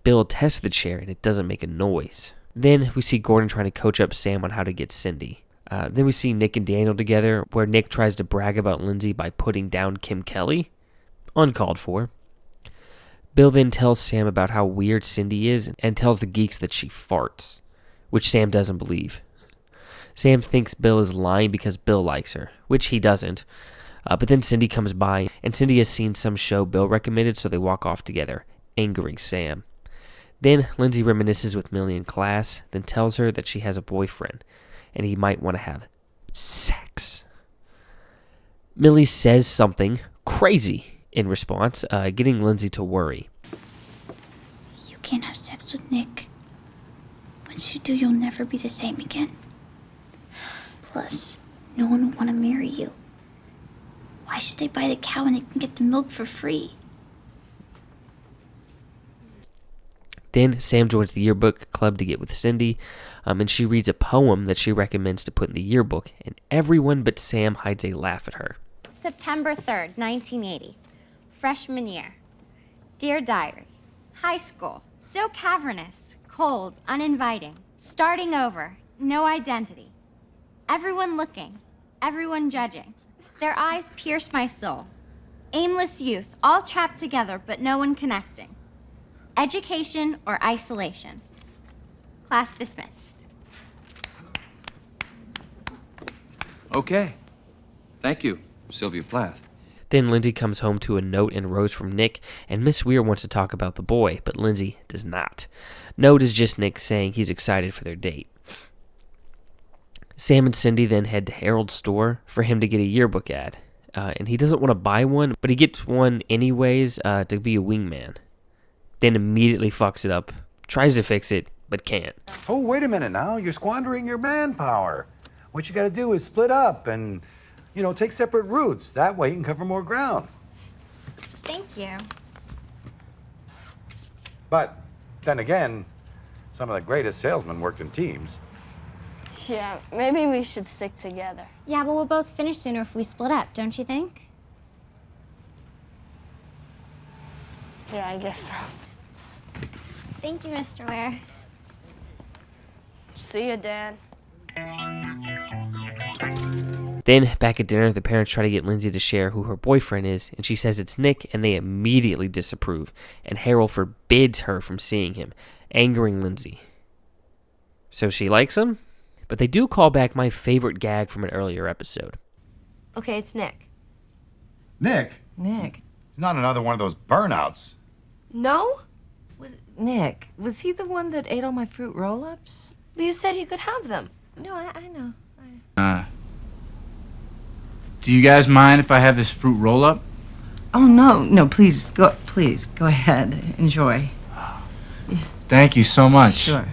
Bill tests the chair, and it doesn't make a noise. Then we see Gordon trying to coach up Sam on how to get Cindy. Then we see Nick and Daniel together, where Nick tries to brag about Lindsay by putting down Kim Kelly. Uncalled for. Bill then tells Sam about how weird Cindy is and tells the geeks that she farts, which Sam doesn't believe. Sam thinks Bill is lying because Bill likes her, which he doesn't. But then Cindy comes by, and Cindy has seen some show Bill recommended, so they walk off together, angering Sam. Then Lindsay reminisces with Millie in class, then tells her that she has a boyfriend, and he might want to have sex. Millie says something crazy in response, getting Lindsay to worry. You can't have sex with Nick. Once you do, you'll never be the same again. Plus, no one will want to marry you. Why should they buy the cow when they can get the milk for free? Then Sam joins the yearbook club to get with Cindy, and she reads a poem that she recommends to put in the yearbook, and everyone but Sam hides a laugh at her. September 3rd, 1980. Freshman year. Dear Diary. High school. So cavernous, cold, uninviting. Starting over. No identity. Everyone looking. Everyone judging. Their eyes pierce my soul. Aimless youth, all trapped together, but no one connecting. Education or isolation. Class dismissed. Okay. Thank you, Sylvia Plath. Then Lindsay comes home to a note and rose from Nick, and Miss Weir wants to talk about the boy, but Lindsay does not. Note is just Nick saying he's excited for their date. Sam and Cindy then head to Harold's store for him to get a yearbook ad, and he doesn't want to buy one, but he gets one anyways to be a wingman. Then immediately fucks it up, tries to fix it, but can't. Oh, wait a minute now. You're squandering your manpower. What you got to do is split up and, take separate routes. That way you can cover more ground. Thank you. But then again, some of the greatest salesmen worked in teams. Yeah, maybe we should stick together. Yeah, but we'll both finish sooner if we split up, don't you think? Yeah, I guess so. Thank you, Mr. Ware. See you, Dad. Then, back at dinner, the parents try to get Lindsay to share who her boyfriend is, and she says it's Nick, and they immediately disapprove, and Harold forbids her from seeing him, angering Lindsay. So she likes him? But they do call back my favorite gag from an earlier episode. Okay, it's Nick. Nick? Nick. He's not another one of those burnouts. No? Nick, was he the one that ate all my fruit roll-ups? But you said he could have them. No, I know. Do you guys mind if I have this fruit roll-up? Oh, no, please go ahead. Enjoy. Thank you so much. Sure.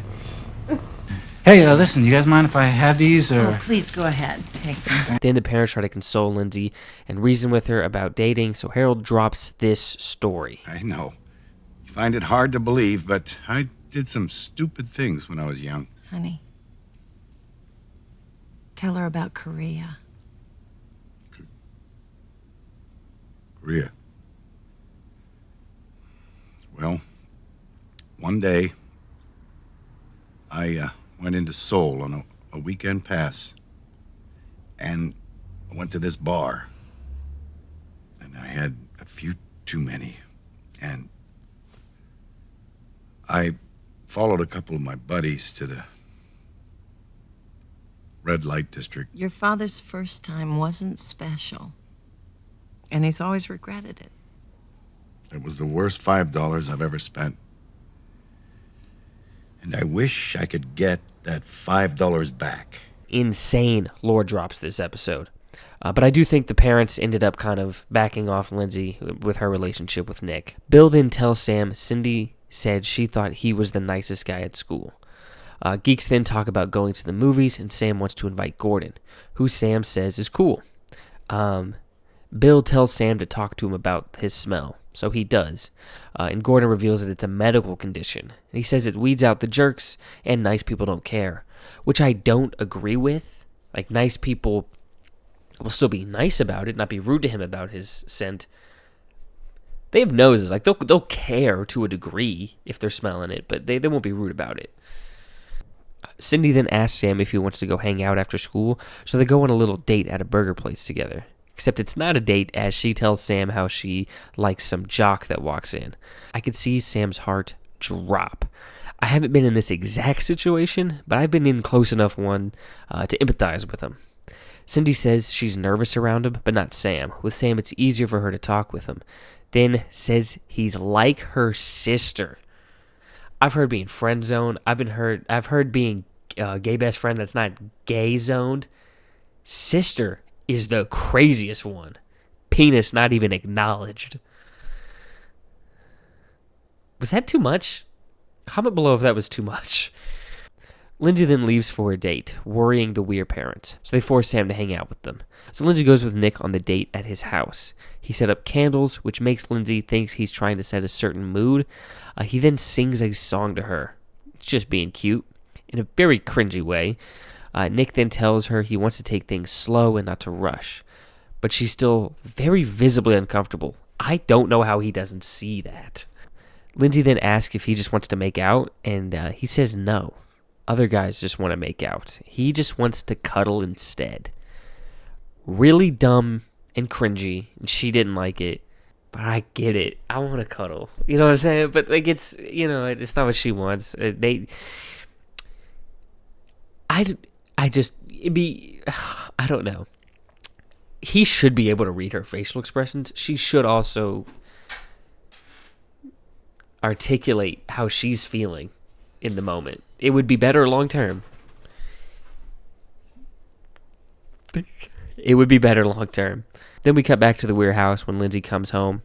Hey, listen, you guys mind if I have these, or...? Oh, please go ahead. Take them. Then the parents try to console Lindsay and reason with her about dating, so Harold drops this story. I know. You find it hard to believe, but I did some stupid things when I was young. Honey, tell her about Korea. Korea. Well, one day, I went into Seoul on a weekend pass, and I went to this bar, and I had a few too many, and I followed a couple of my buddies to the red light district. Your father's first time wasn't special, and he's always regretted it. It was the worst $5 I've ever spent. And I wish I could get that $5 back. Insane lore drops this episode. But I do think the parents ended up kind of backing off Lindsay with her relationship with Nick. Bill then tells Sam Cindy said she thought he was the nicest guy at school. Geeks then talk about going to the movies, and Sam wants to invite Gordon, who Sam says is cool. Bill tells Sam to talk to him about his smell, so he does. And Gordon reveals that it's a medical condition. And he says it weeds out the jerks, and nice people don't care, which I don't agree with. Like, nice people will still be nice about it, not be rude to him about his scent. They have noses. Like, they'll care to a degree if they're smelling it, but they won't be rude about it. Cindy then asks Sam if he wants to go hang out after school, so they go on a little date at a burger place together. except it's not a date as she tells Sam how she likes some jock that walks in. I could see Sam's heart drop. I haven't been in this exact situation, but I've been in close enough one to empathize with him. Cindy says she's nervous around him, but not Sam. With Sam, it's easier for her to talk with him. Then says he's like her sister. I've heard being friend zoned. I've heard being gay best friend that's not gay zoned. Sister is the craziest one. Penis not even acknowledged. Was that too much? Comment below if that was too much. Lindsay then leaves for a date, worrying the Weir parents, so they force Sam to hang out with them. So Lindsay goes with Nick on the date at his house. He set up candles, which makes Lindsay think he's trying to set a certain mood. He then sings a song to her. It's just being cute, in a very cringy way. Nick then tells her he wants to take things slow and not to rush, but she's still very visibly uncomfortable. I don't know how he doesn't see that. Lindsay then asks if he just wants to make out, and he says no. Other guys just want to make out. He just wants to cuddle instead. Really dumb and cringy, and she didn't like it, but I get it. I want to cuddle. You know what I'm saying? But like, it's, you know, it's not what she wants. I don't know. He should be able to read her facial expressions. She should also articulate how she's feeling in the moment. It would be better long term. It would be better long term. Then we cut back to the Weir house when Lindsay comes home.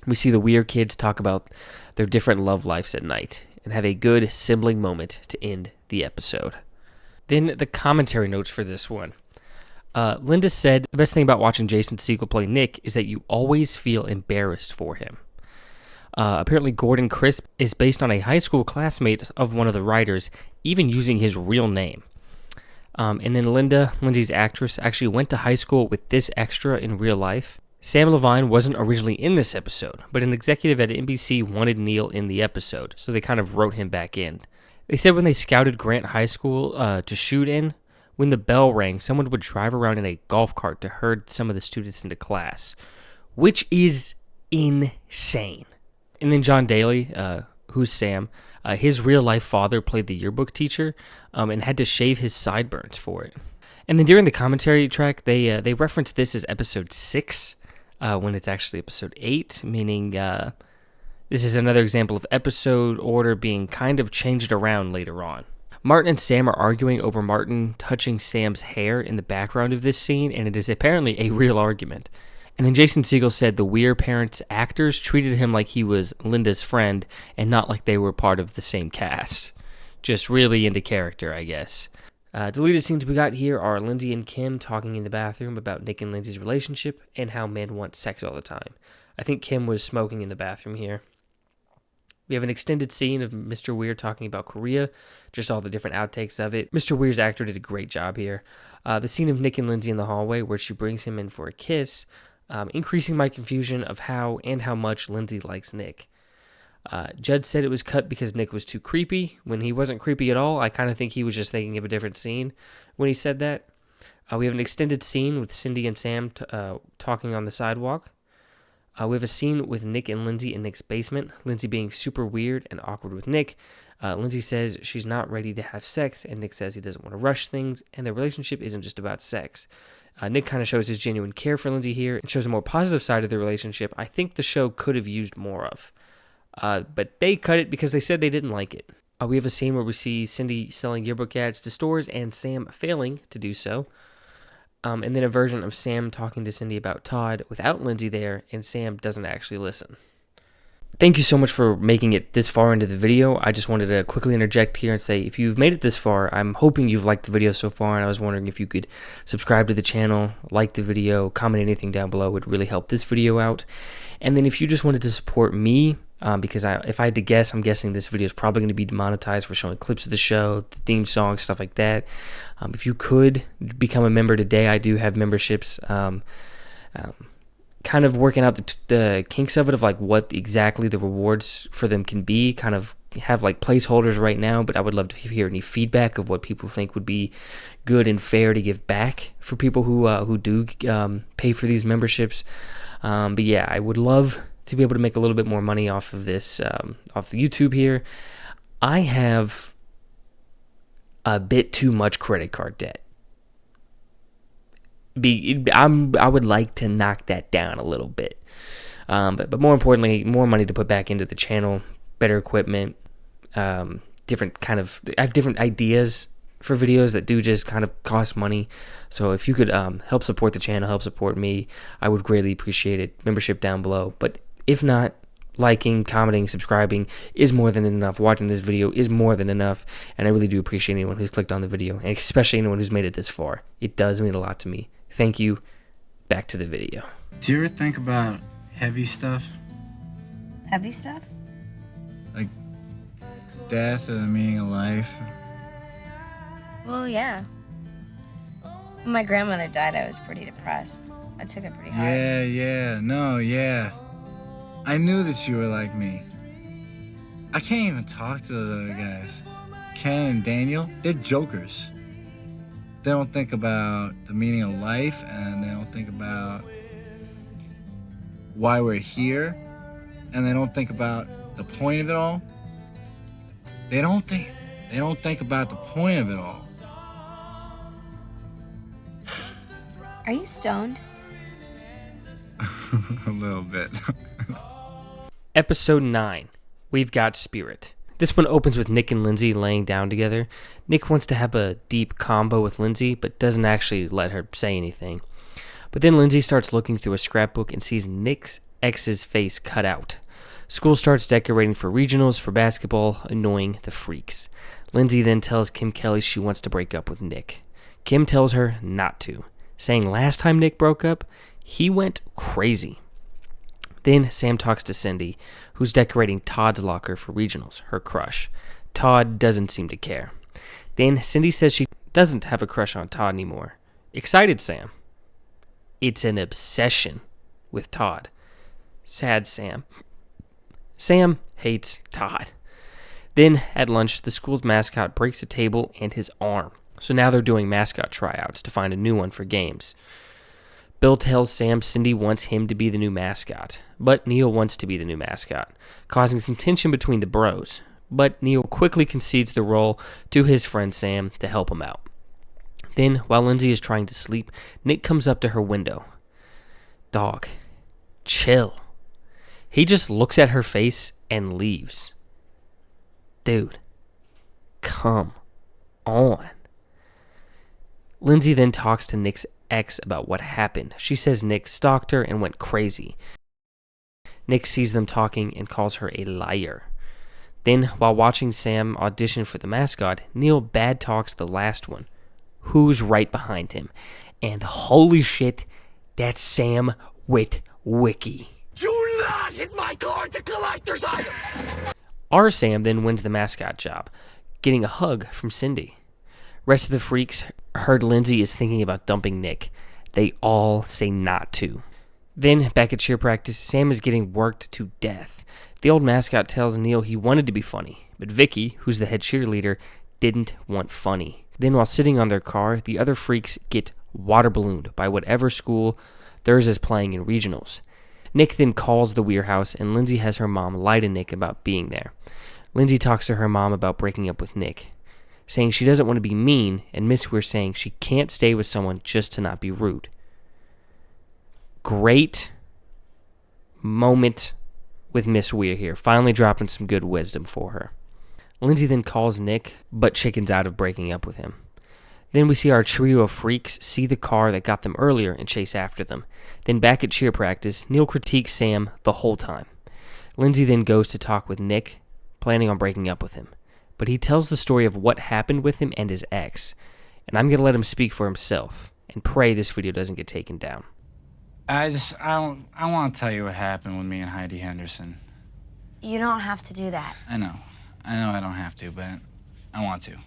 We see the Weir kids talk about their different love lives at night and have a good sibling moment to end the episode. Then the commentary notes for this one. Linda said, the best thing about watching Jason Segel play Nick is that you always feel embarrassed for him. Apparently Gordon Crisp is based on a high school classmate of one of the writers, even using his real name. And then Lindsay's actress, actually went to high school with this extra in real life. Sam Levine wasn't originally in this episode, but an executive at NBC wanted Neil in the episode, so they kind of wrote him back in. They said when they scouted Grant High School to shoot in, when the bell rang, someone would drive around in a golf cart to herd some of the students into class, which is insane. And then John Daly, who's Sam, his real-life father played the yearbook teacher and had to shave his sideburns for it. And then during the commentary track, they reference this as episode 6, when it's actually episode 8, meaning this is another example of episode order being kind of changed around later on. Martin and Sam are arguing over Martin touching Sam's hair in the background of this scene, and it is apparently a real argument. And then Jason Segel said the Weir parents' actors treated him like he was Linda's friend and not like they were part of the same cast. Just really into character, I guess. Deleted scenes we got here are Lindsay and Kim talking in the bathroom about Nick and Lindsay's relationship and how men want sex all the time. I think Kim was smoking in the bathroom here. We have an extended scene of Mr. Weir talking about Korea, just all the different outtakes of it. Mr. Weir's actor did a great job here. The scene of Nick and Lindsay in the hallway where she brings him in for a kiss, increasing my confusion of how much Lindsay likes Nick. Judd said it was cut because Nick was too creepy. When he wasn't creepy at all, I kind of think he was just thinking of a different scene when he said that. We have an extended scene with Cindy and Sam talking on the sidewalk. We have a scene with Nick and Lindsay in Nick's basement, Lindsay being super weird and awkward with Nick. Lindsay says she's not ready to have sex, and Nick says he doesn't want to rush things, and their relationship isn't just about sex. Nick kind of shows his genuine care for Lindsay here and shows a more positive side of their relationship I think the show could have used more of. But they cut it because they said they didn't like it. We have a scene where we see Cindy selling yearbook ads to stores and Sam failing to do so. And then a version of Sam talking to Cindy about Todd without Lindsay there, and Sam doesn't actually listen. Thank you so much for making it this far into the video. I just wanted to quickly interject here and say, if you've made it this far, I'm hoping you've liked the video so far, and I was wondering if you could subscribe to the channel, like the video, comment anything down below. It would really help this video out. And then if you just wanted to support me, because if I had to guess, I'm guessing this video is probably going to be demonetized for showing clips of the show, the theme song, stuff like that. If you could become a member today, I do have memberships. Kind of working out the kinks of it, of like what exactly the rewards for them can be, kind of have like placeholders right now, but I would love to hear any feedback of what people think would be good and fair to give back for people who do pay for these memberships. But yeah, I would love to be able to make a little bit more money off of this, off the YouTube here. I have a bit too much credit card debt. I would like to knock that down a little bit. But more importantly, more money to put back into the channel, better equipment, different kind of, I have different ideas for videos that do just kind of cost money. So if you could help support the channel, help support me, I would greatly appreciate it. Membership down below. But if not, liking, commenting, subscribing is more than enough. Watching this video is more than enough. And I really do appreciate anyone who's clicked on the video, and especially anyone who's made it this far. It does mean a lot to me. Thank you. Back to the video. Do you ever think about heavy stuff? Heavy stuff? Like death or the meaning of life? Well, yeah. When my grandmother died, I was pretty depressed. I took it pretty hard. Yeah. I knew that you were like me. I can't even talk to those other guys. Ken and Daniel, they're jokers. They don't think about the meaning of life, and they don't think about why we're here, and they don't think about the point of it all. They don't think about the point of it all. Are you stoned? A little bit. Episode 9, We've Got Spirit. This one opens with Nick and Lindsay laying down together. Nick wants to have a deep combo with Lindsay, but doesn't actually let her say anything. But then Lindsay starts looking through a scrapbook and sees Nick's ex's face cut out. School starts decorating for regionals for basketball, annoying the Freaks. Lindsay then tells Kim Kelly she wants to break up with Nick. Kim tells her not to, saying last time Nick broke up, he went crazy. Then Sam talks to Cindy, who's decorating Todd's locker for regionals, her crush. Todd doesn't seem to care. Then Cindy says she doesn't have a crush on Todd anymore. Excited Sam. It's an obsession with Todd. Sad Sam. Sam hates Todd. Then at lunch, the school's mascot breaks a table and his arm. So now they're doing mascot tryouts to find a new one for games. Bill tells Sam Cindy wants him to be the new mascot, but Neil wants to be the new mascot, causing some tension between the bros. But Neil quickly concedes the role to his friend Sam to help him out. Then, while Lindsay is trying to sleep, Nick comes up to her window. Dog, chill. He just looks at her face and leaves. Dude, come on. Lindsay then talks to Nick's ex about what happened. She says Nick stalked her and went crazy. Nick sees them talking and calls her a liar. Then, while watching Sam audition for the mascot, Neil bad talks the last one, who's right behind him. And holy shit, that's Sam Witwicky. Do not hit my car at the collector's item! Our Sam then wins the mascot job, getting a hug from Cindy. Rest of the Freaks heard Lindsay is thinking about dumping Nick. They all say not to. Then, back at cheer practice, Sam is getting worked to death. The old mascot tells Neil he wanted to be funny, but Vicky, who's the head cheerleader, didn't want funny. Then, while sitting on their car, the other Freaks get water ballooned by whatever school theirs is playing in regionals. Nick then calls the Weir house, and Lindsay has her mom lie to Nick about being there. Lindsay talks to her mom about breaking up with Nick, saying she doesn't want to be mean, and Miss Weir saying she can't stay with someone just to not be rude. Great moment with Miss Weir here, finally dropping some good wisdom for her. Lindsay then calls Nick, but chickens out of breaking up with him. Then we see our trio of Freaks see the car that got them earlier and chase after them. Then back at cheer practice, Neil critiques Sam the whole time. Lindsay then goes to talk with Nick, planning on breaking up with him. But he tells the story of what happened with him and his ex. And I'm going to let him speak for himself and pray this video doesn't get taken down. I want to tell you what happened with me and Heidi Henderson. You don't have to do that. I know I don't have to, but I want to.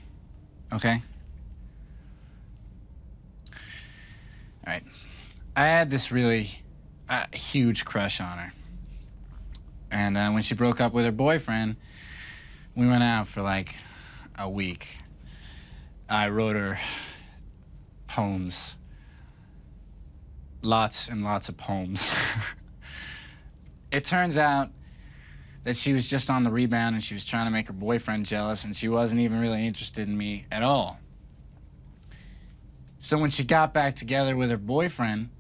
Okay? All right. I had this really huge crush on her. And when she broke up with her boyfriend, We went out for like a week. I wrote her poems. Lots and lots of poems. It turns out that she was just on the rebound and she was trying to make her boyfriend jealous, and she wasn't even really interested in me at all. So when she got back together with her boyfriend,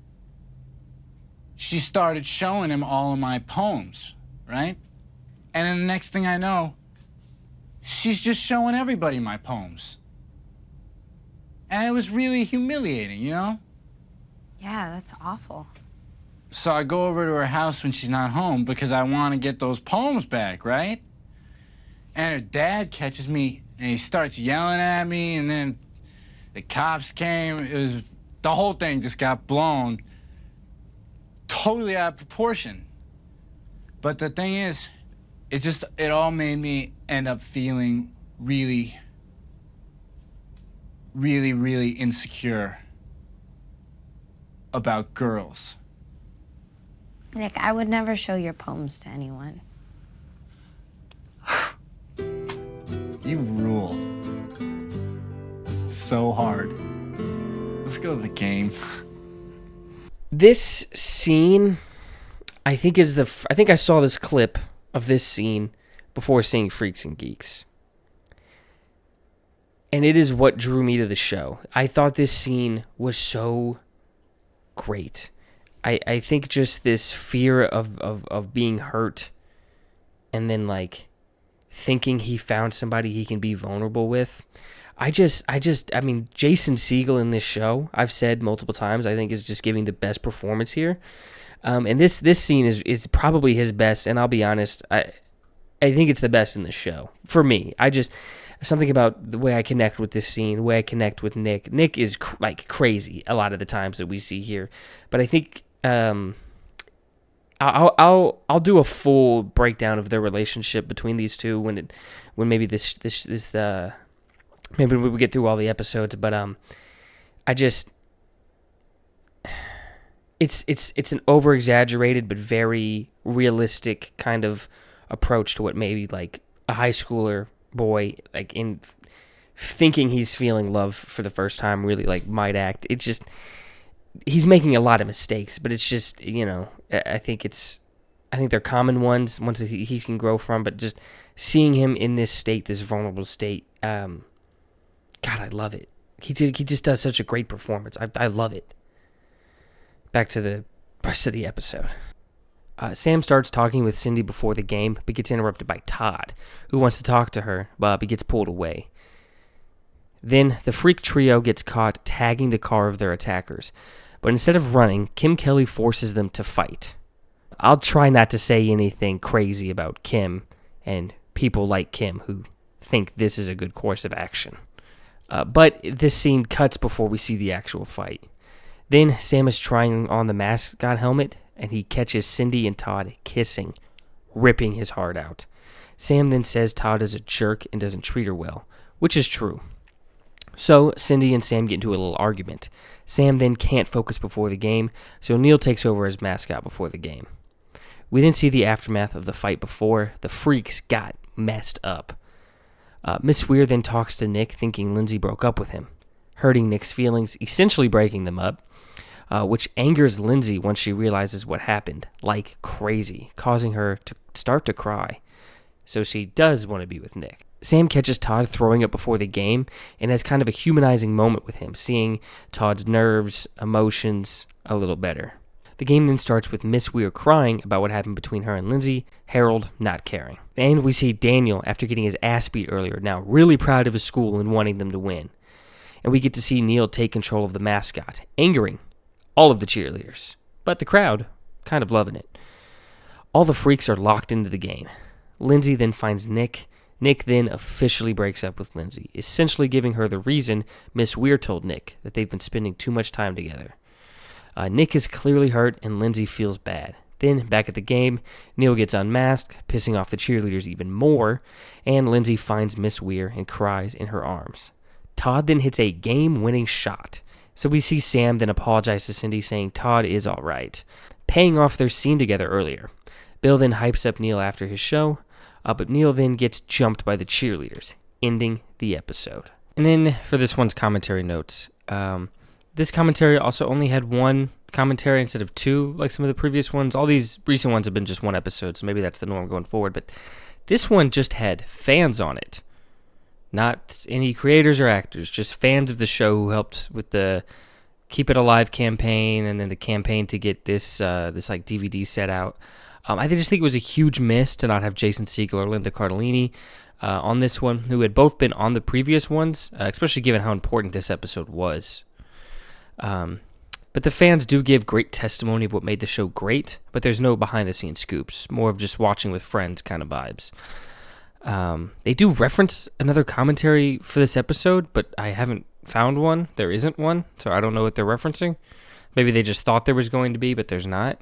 she started showing him all of my poems, right? And then the next thing I know, she's just showing everybody my poems. And it was really humiliating, you know? Yeah, that's awful. So I go over to her house when she's not home because I want to get those poems back, right? And her dad catches me and he starts yelling at me, and then the cops came. The whole thing just got blown totally out of proportion. But the thing is, it all made me end up feeling really, really, really insecure about girls. Nick, I would never show your poems to anyone. You rule. So hard. Let's go to the game. This scene, I think I saw this clip of this scene before seeing Freaks and Geeks. And it is what drew me to the show. I thought this scene was so great. I think just this fear of being hurt and then like thinking he found somebody he can be vulnerable with. I mean, Jason Segel in this show, I've said multiple times, I think is just giving the best performance here. And this scene is probably his best, and I'll be honest, I think it's the best in the show. For me, something about the way I connect with this scene, the way I connect with Nick. Nick is like crazy a lot of the times that we see here, but I think I'll do a full breakdown of their relationship between these two when maybe maybe we get through all the episodes. But it's an over exaggerated but very realistic kind of approach to what maybe like a high schooler boy like in thinking he's feeling love for the first time really like might act. It's just he's making a lot of mistakes, but it's just, you know, I think they're common ones that he can grow from, but just seeing him in this state, this vulnerable state, God, I love it. He just does such a great performance. I love it. Back to the rest of the episode. Sam starts talking with Cindy before the game, but gets interrupted by Todd, who wants to talk to her, but he gets pulled away. Then the freak trio gets caught tagging the car of their attackers, but instead of running, Kim Kelly forces them to fight. I'll try not to say anything crazy about Kim and people like Kim who think this is a good course of action. But this scene cuts before we see the actual fight. Then Sam is trying on the mascot helmet, and he catches Cindy and Todd kissing, ripping his heart out. Sam then says Todd is a jerk and doesn't treat her well, which is true. So Cindy and Sam get into a little argument. Sam then can't focus before the game, so Neil takes over as mascot before the game. We then see the aftermath of the fight before the Freaks got messed up. Miss Weir then talks to Nick, thinking Lindsay broke up with him, hurting Nick's feelings, essentially breaking them up, which angers Lindsay once she realizes what happened, like crazy, causing her to start to cry. So she does want to be with Nick. Sam catches Todd throwing up before the game and has kind of a humanizing moment with him, seeing Todd's nerves, emotions a little better. The game then starts with Miss Weir crying about what happened between her and Lindsay, Harold not caring. And we see Daniel, after getting his ass beat earlier, now really proud of his school and wanting them to win. And we get to see Neil take control of the mascot, angering all of the cheerleaders, but the crowd kind of loving it. All the freaks are locked into the game. Lindsay then finds Nick. Nick then officially breaks up with Lindsay, essentially giving her the reason Miss Weir told Nick that they've been spending too much time together. Nick is clearly hurt, and Lindsay feels bad. Then, back at the game, Neil gets unmasked, pissing off the cheerleaders even more, and Lindsay finds Miss Weir and cries in her arms. Todd then hits a game-winning shot. So we see Sam then apologize to Cindy, saying Todd is all right, paying off their scene together earlier. Bill then hypes up Neil after his show. but Neil then gets jumped by the cheerleaders, ending the episode. And then for this one's commentary notes, this commentary also only had one commentary instead of two, like some of the previous ones. All these recent ones have been just one episode, so maybe that's the norm going forward. But this one just had fans on it. Not any creators or actors, just fans of the show who helped with the Keep It Alive campaign and then the campaign to get this like DVD set out. I just think it was a huge miss to not have Jason Segel or Linda Cardellini on this one, who had both been on the previous ones, especially given how important this episode was. But the fans do give great testimony of what made the show great, but there's no behind-the-scenes scoops, more of just watching with friends kind of vibes. They do reference another commentary for this episode, but I haven't found one. There isn't one, so I don't know what they're referencing. Maybe they just thought there was going to be, but there's not.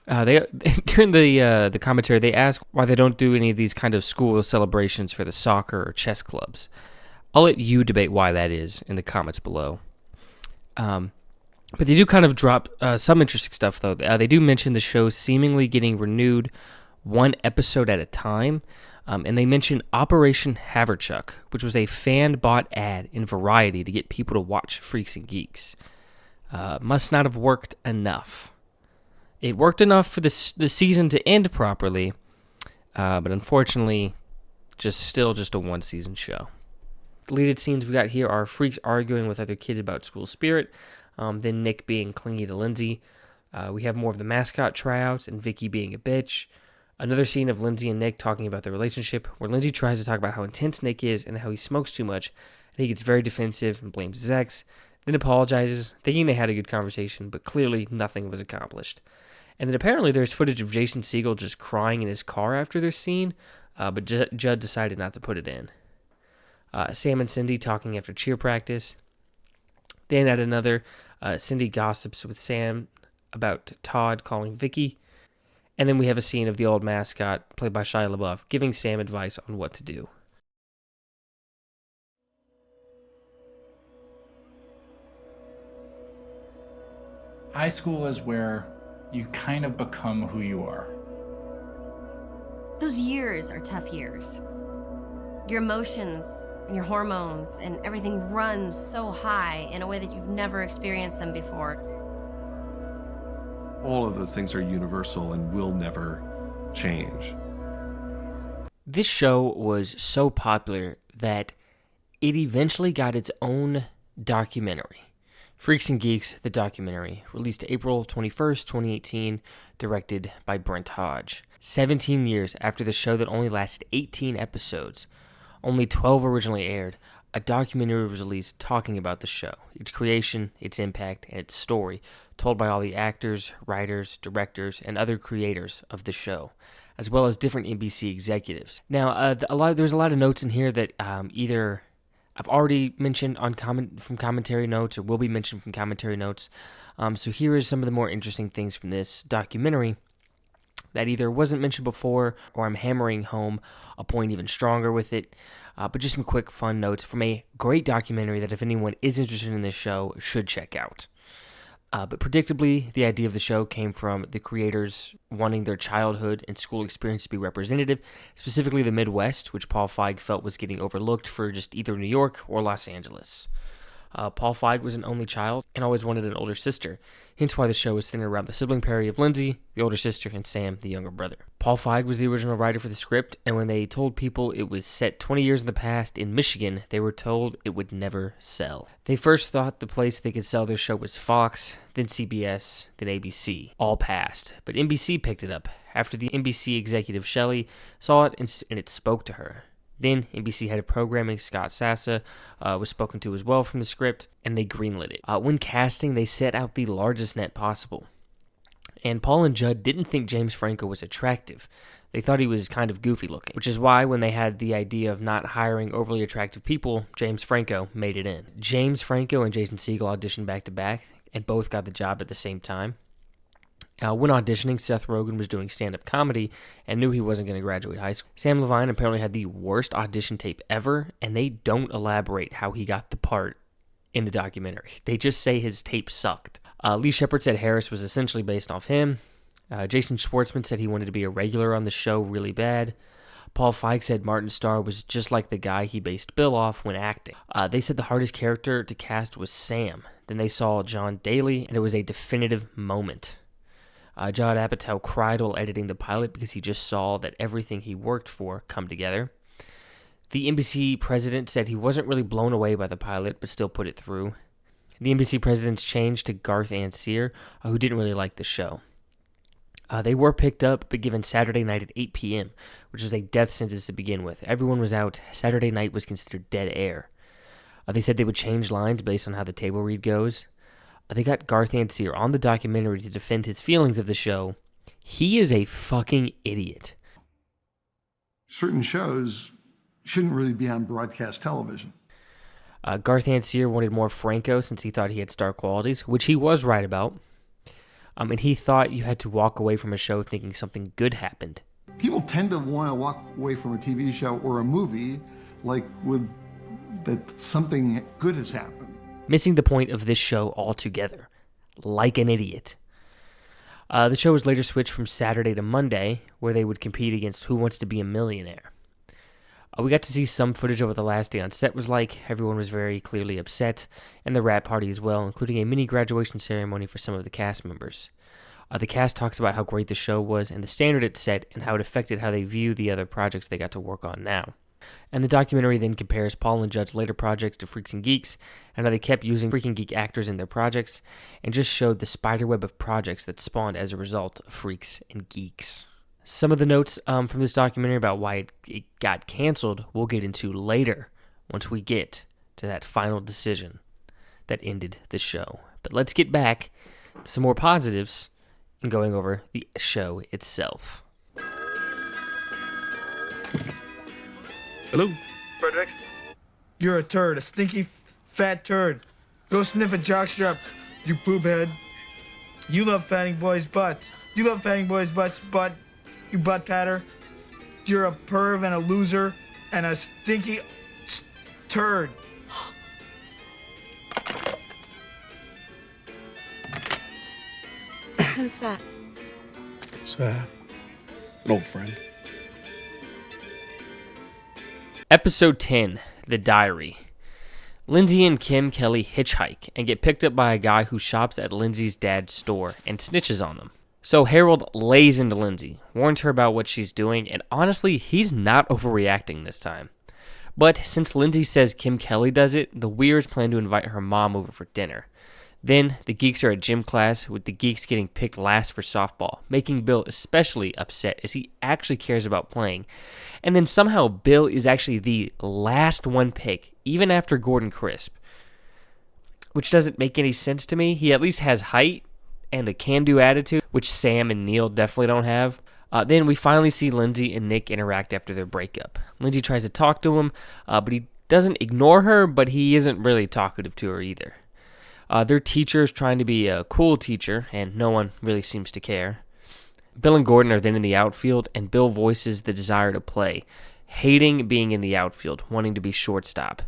They during the commentary, they ask why they don't do any of these kind of school celebrations for the soccer or chess clubs. I'll let you debate why that is in the comments below. But they do kind of drop some interesting stuff, though. They do mention the show seemingly getting renewed one episode at a time, and they mention Operation Haverchuck, which was a fan-bought ad in Variety to get people to watch Freaks and Geeks. Must not have worked enough. It worked enough for the season to end properly, but unfortunately, still just a one-season show. Deleted scenes we got here are Freaks arguing with other kids about school spirit, then Nick being clingy to Lindsay. We have more of the mascot tryouts and Vicky being a bitch. Another scene of Lindsay and Nick talking about their relationship, where Lindsay tries to talk about how intense Nick is and how he smokes too much, and he gets very defensive and blames his ex, then apologizes, thinking they had a good conversation, but clearly nothing was accomplished. And then apparently there's footage of Jason Segel just crying in his car after this scene, but Judd decided not to put it in. Sam and Cindy talking after cheer practice. Then at another, Cindy gossips with Sam about Todd calling Vicky. And then we have a scene of the old mascot, played by Shia LaBeouf, giving Sam advice on what to do. High school is where you kind of become who you are. Those years are tough years. Your emotions and your hormones and everything runs so high in a way that you've never experienced them before. All of those things are universal and will never change. This show was so popular that it eventually got its own documentary. Freaks and Geeks, the documentary, released April 21st, 2018, directed by Brent Hodge. 17 years after the show that only lasted 18 episodes, only 12 originally aired, a documentary was released talking about the show, its creation, its impact, and its story, told by all the actors, writers, directors, and other creators of the show, as well as different NBC executives. Now, there's a lot of notes in here that either I've already mentioned from commentary notes or will be mentioned from commentary notes. So here is some of the more interesting things from this documentary that either wasn't mentioned before or I'm hammering home a point even stronger with it. But just some quick fun notes from a great documentary that if anyone is interested in this show should check out. But predictably, the idea of the show came from the creators wanting their childhood and school experience to be representative, specifically the Midwest, which Paul Feig felt was getting overlooked for just either New York or Los Angeles. Paul Feig was an only child and always wanted an older sister, hence why the show was centered around the sibling parity of Lindsay, the older sister, and Sam, the younger brother. Paul Feig was the original writer for the script, and when they told people it was set 20 years in the past in Michigan, they were told it would never sell. They first thought the place they could sell their show was Fox, then CBS, then ABC. All passed, but NBC picked it up after the NBC executive Shelley saw it and it spoke to her. Then NBC head of programming Scott Sassa was spoken to as well from the script, and they greenlit it. When casting, they set out the largest net possible. And Paul and Judd didn't think James Franco was attractive. They thought he was kind of goofy looking, which is why when they had the idea of not hiring overly attractive people, James Franco made it in. James Franco and Jason Segel auditioned back-to-back, and both got the job at the same time. When auditioning, Seth Rogen was doing stand-up comedy and knew he wasn't going to graduate high school. Sam Levine apparently had the worst audition tape ever, and they don't elaborate how he got the part in the documentary. They just say his tape sucked. Lee Shepard said Harris was essentially based off him. Jason Schwartzman said he wanted to be a regular on the show really bad. Paul Feig said Martin Starr was just like the guy he based Bill off when acting. They said the hardest character to cast was Sam. Then they saw John Daly, and it was a definitive moment. Judd Apatow cried while editing the pilot because he just saw that everything he worked for come together. The NBC president said he wasn't really blown away by the pilot, but still put it through. The NBC president's changed to Garth Ancier, who didn't really like the show. They were picked up, but given Saturday night at 8 p.m., which was a death sentence to begin with. Everyone was out. Saturday night was considered dead air. They said they would change lines based on how the table read goes. They got Garth Ancier on the documentary to defend his feelings of the show. He is a fucking idiot. Certain shows shouldn't really be on broadcast television. Garth Ancier wanted more Franco since he thought he had star qualities, which he was right about. And he thought you had to walk away from a show thinking something good happened. People tend to want to walk away from a TV show or a movie that something good has happened. Missing the point of this show altogether. Like an idiot. The show was later switched from Saturday to Monday, where they would compete against Who Wants to Be a Millionaire. We got to see some footage of what the last day on set was like. Everyone was very clearly upset, and the wrap party as well, including a mini graduation ceremony for some of the cast members. The cast talks about how great the show was and the standard it set and how it affected how they view the other projects they got to work on now. And the documentary then compares Paul and Judd's later projects to Freaks and Geeks and how they kept using Freak and Geek actors in their projects and just showed the spiderweb of projects that spawned as a result of Freaks and Geeks. Some of the notes from this documentary about why it got canceled we'll get into later once we get to that final decision that ended the show. But let's get back to some more positives and going over the show itself. Hello? Frederick? You're a turd, a stinky, fat turd. Go sniff a jockstrap, you poop head. You love patting boys' butts. You love patting boys' butts, you butt patter. You're a perv and a loser and a stinky turd. Who's that? It's an old friend. Episode 10, The Diary. Lindsay and Kim Kelly hitchhike and get picked up by a guy who shops at Lindsay's dad's store and snitches on them. So Harold lays into Lindsay, warns her about what she's doing, and honestly, he's not overreacting this time. But since Lindsay says Kim Kelly does it, the Weirs plan to invite her mom over for dinner. Then, the Geeks are at gym class, with the Geeks getting picked last for softball, making Bill especially upset as he actually cares about playing. And then somehow Bill is actually the last one picked, even after Gordon Crisp. Which doesn't make any sense to me. He at least has height and a can-do attitude, which Sam and Neil definitely don't have. Then we finally see Lindsay and Nick interact after their breakup. Lindsay tries to talk to him, but he doesn't ignore her, but he isn't really talkative to her either. Their teacher is trying to be a cool teacher, and no one really seems to care. Bill and Gordon are then in the outfield, and Bill voices the desire to play, hating being in the outfield, wanting to be shortstop.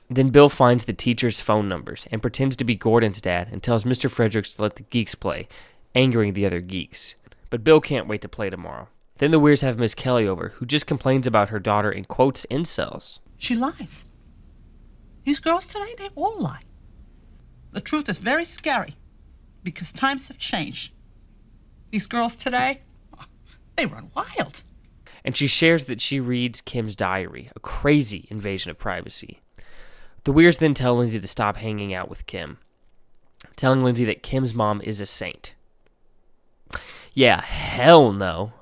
Then Bill finds the teacher's phone numbers and pretends to be Gordon's dad and tells Mr. Fredericks to let the Geeks play, angering the other Geeks. But Bill can't wait to play tomorrow. Then the Weirs have Miss Kelly over, who just complains about her daughter and quotes incels. She lies. These girls today, they all lie. The truth is very scary because times have changed. These girls today, they run wild. And she shares that she reads Kim's diary, a crazy invasion of privacy. The Weirs then tell Lindsay to stop hanging out with Kim, telling Lindsay that Kim's mom is a saint. Yeah, hell no.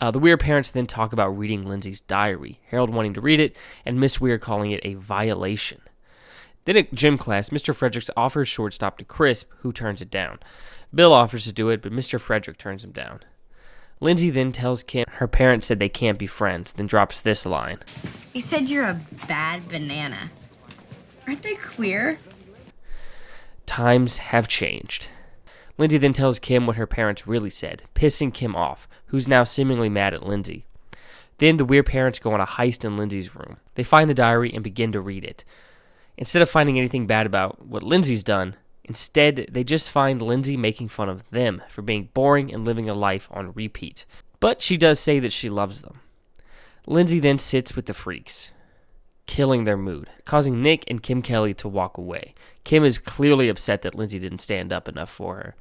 The Weir parents then talk about reading Lindsay's diary, Harold wanting to read it, and Miss Weir calling it a violation. Then at gym class, Mr. Fredericks offers shortstop to Crisp, who turns it down. Bill offers to do it, but Mr. Frederick turns him down. Lindsay then tells Kim her parents said they can't be friends, then drops this line. He said you're a bad banana. Aren't they queer? Times have changed. Lindsay then tells Kim what her parents really said, pissing Kim off, who's now seemingly mad at Lindsay. Then the Weir parents go on a heist in Lindsay's room. They find the diary and begin to read it. Instead of finding anything bad about what Lindsay's done, Instead, they just find Lindsay making fun of them for being boring and living a life on repeat. But she does say that she loves them. Lindsay then sits with the freaks, killing their mood, causing Nick and Kim Kelly to walk away. Kim is clearly upset that Lindsay didn't stand up enough for her.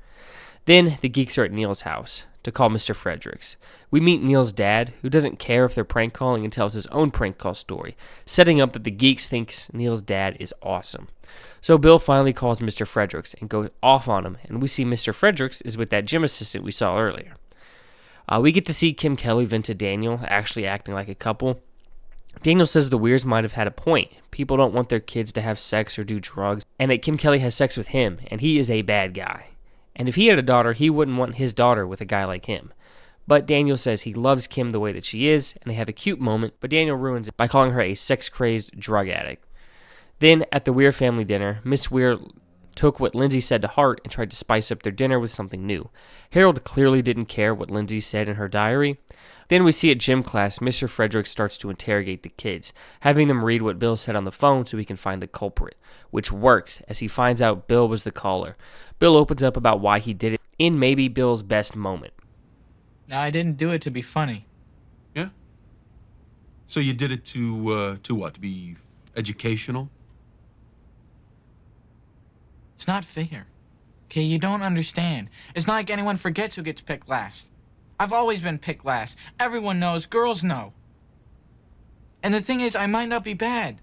Then the geeks are at Neil's house to call Mr. Fredericks. We meet Neil's dad, who doesn't care if they're prank calling and tells his own prank call story, setting up that the geeks thinks Neil's dad is awesome. So Bill finally calls Mr. Fredericks and goes off on him, and we see Mr. Fredericks is with that gym assistant we saw earlier. We get to see Kim Kelly vent to Daniel, actually acting like a couple. Daniel says the Weirs might have had a point. People don't want their kids to have sex or do drugs, and that Kim Kelly has sex with him, and he is a bad guy. And if he had a daughter, he wouldn't want his daughter with a guy like him. But Daniel says he loves Kim the way that she is, and they have a cute moment, but Daniel ruins it by calling her a sex-crazed drug addict. Then, at the Weir family dinner, Miss Weir took what Lindsay said to heart and tried to spice up their dinner with something new. Harold clearly didn't care what Lindsay said in her diary. Then we see at gym class, Mr. Frederick starts to interrogate the kids, having them read what Bill said on the phone so he can find the culprit, which works as he finds out Bill was the caller. Bill opens up about why he did it in maybe Bill's best moment. Now, I didn't do it to be funny. Yeah? So you did it to what? To be educational? It's not fair. Okay, you don't understand. It's not like anyone forgets who gets picked last. I've always been picked last. Everyone knows. Girls know. And the thing is, I might not be bad.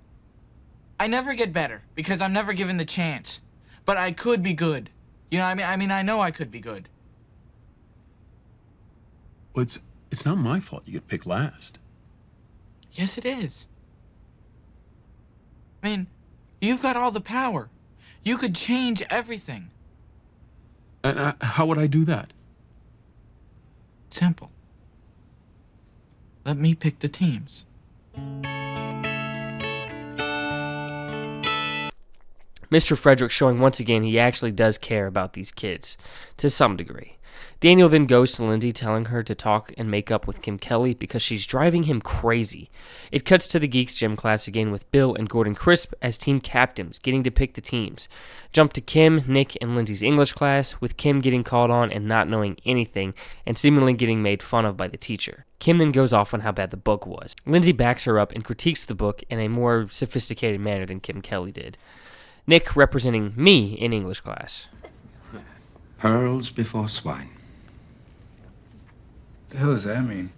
I never get better because I'm never given the chance. But I could be good. You know, I mean, I know I could be good. Well, it's not my fault you get picked last. Yes, it is. I mean, you've got all the power. You could change everything. And how would I do that? Simple. Let me pick the teams. Mr. Frederick showing once again he actually does care about these kids, to some degree. Daniel then goes to Lindsay telling her to talk and make up with Kim Kelly because she's driving him crazy. It cuts to the Geeks gym class again with Bill and Gordon Crisp as team captains, getting to pick the teams. Jump to Kim, Nick, and Lindsay's English class, with Kim getting called on and not knowing anything and seemingly getting made fun of by the teacher. Kim then goes off on how bad the book was. Lindsay backs her up and critiques the book in a more sophisticated manner than Kim Kelly did. Nick representing me in English class. Pearls before swine. The hell does that mean?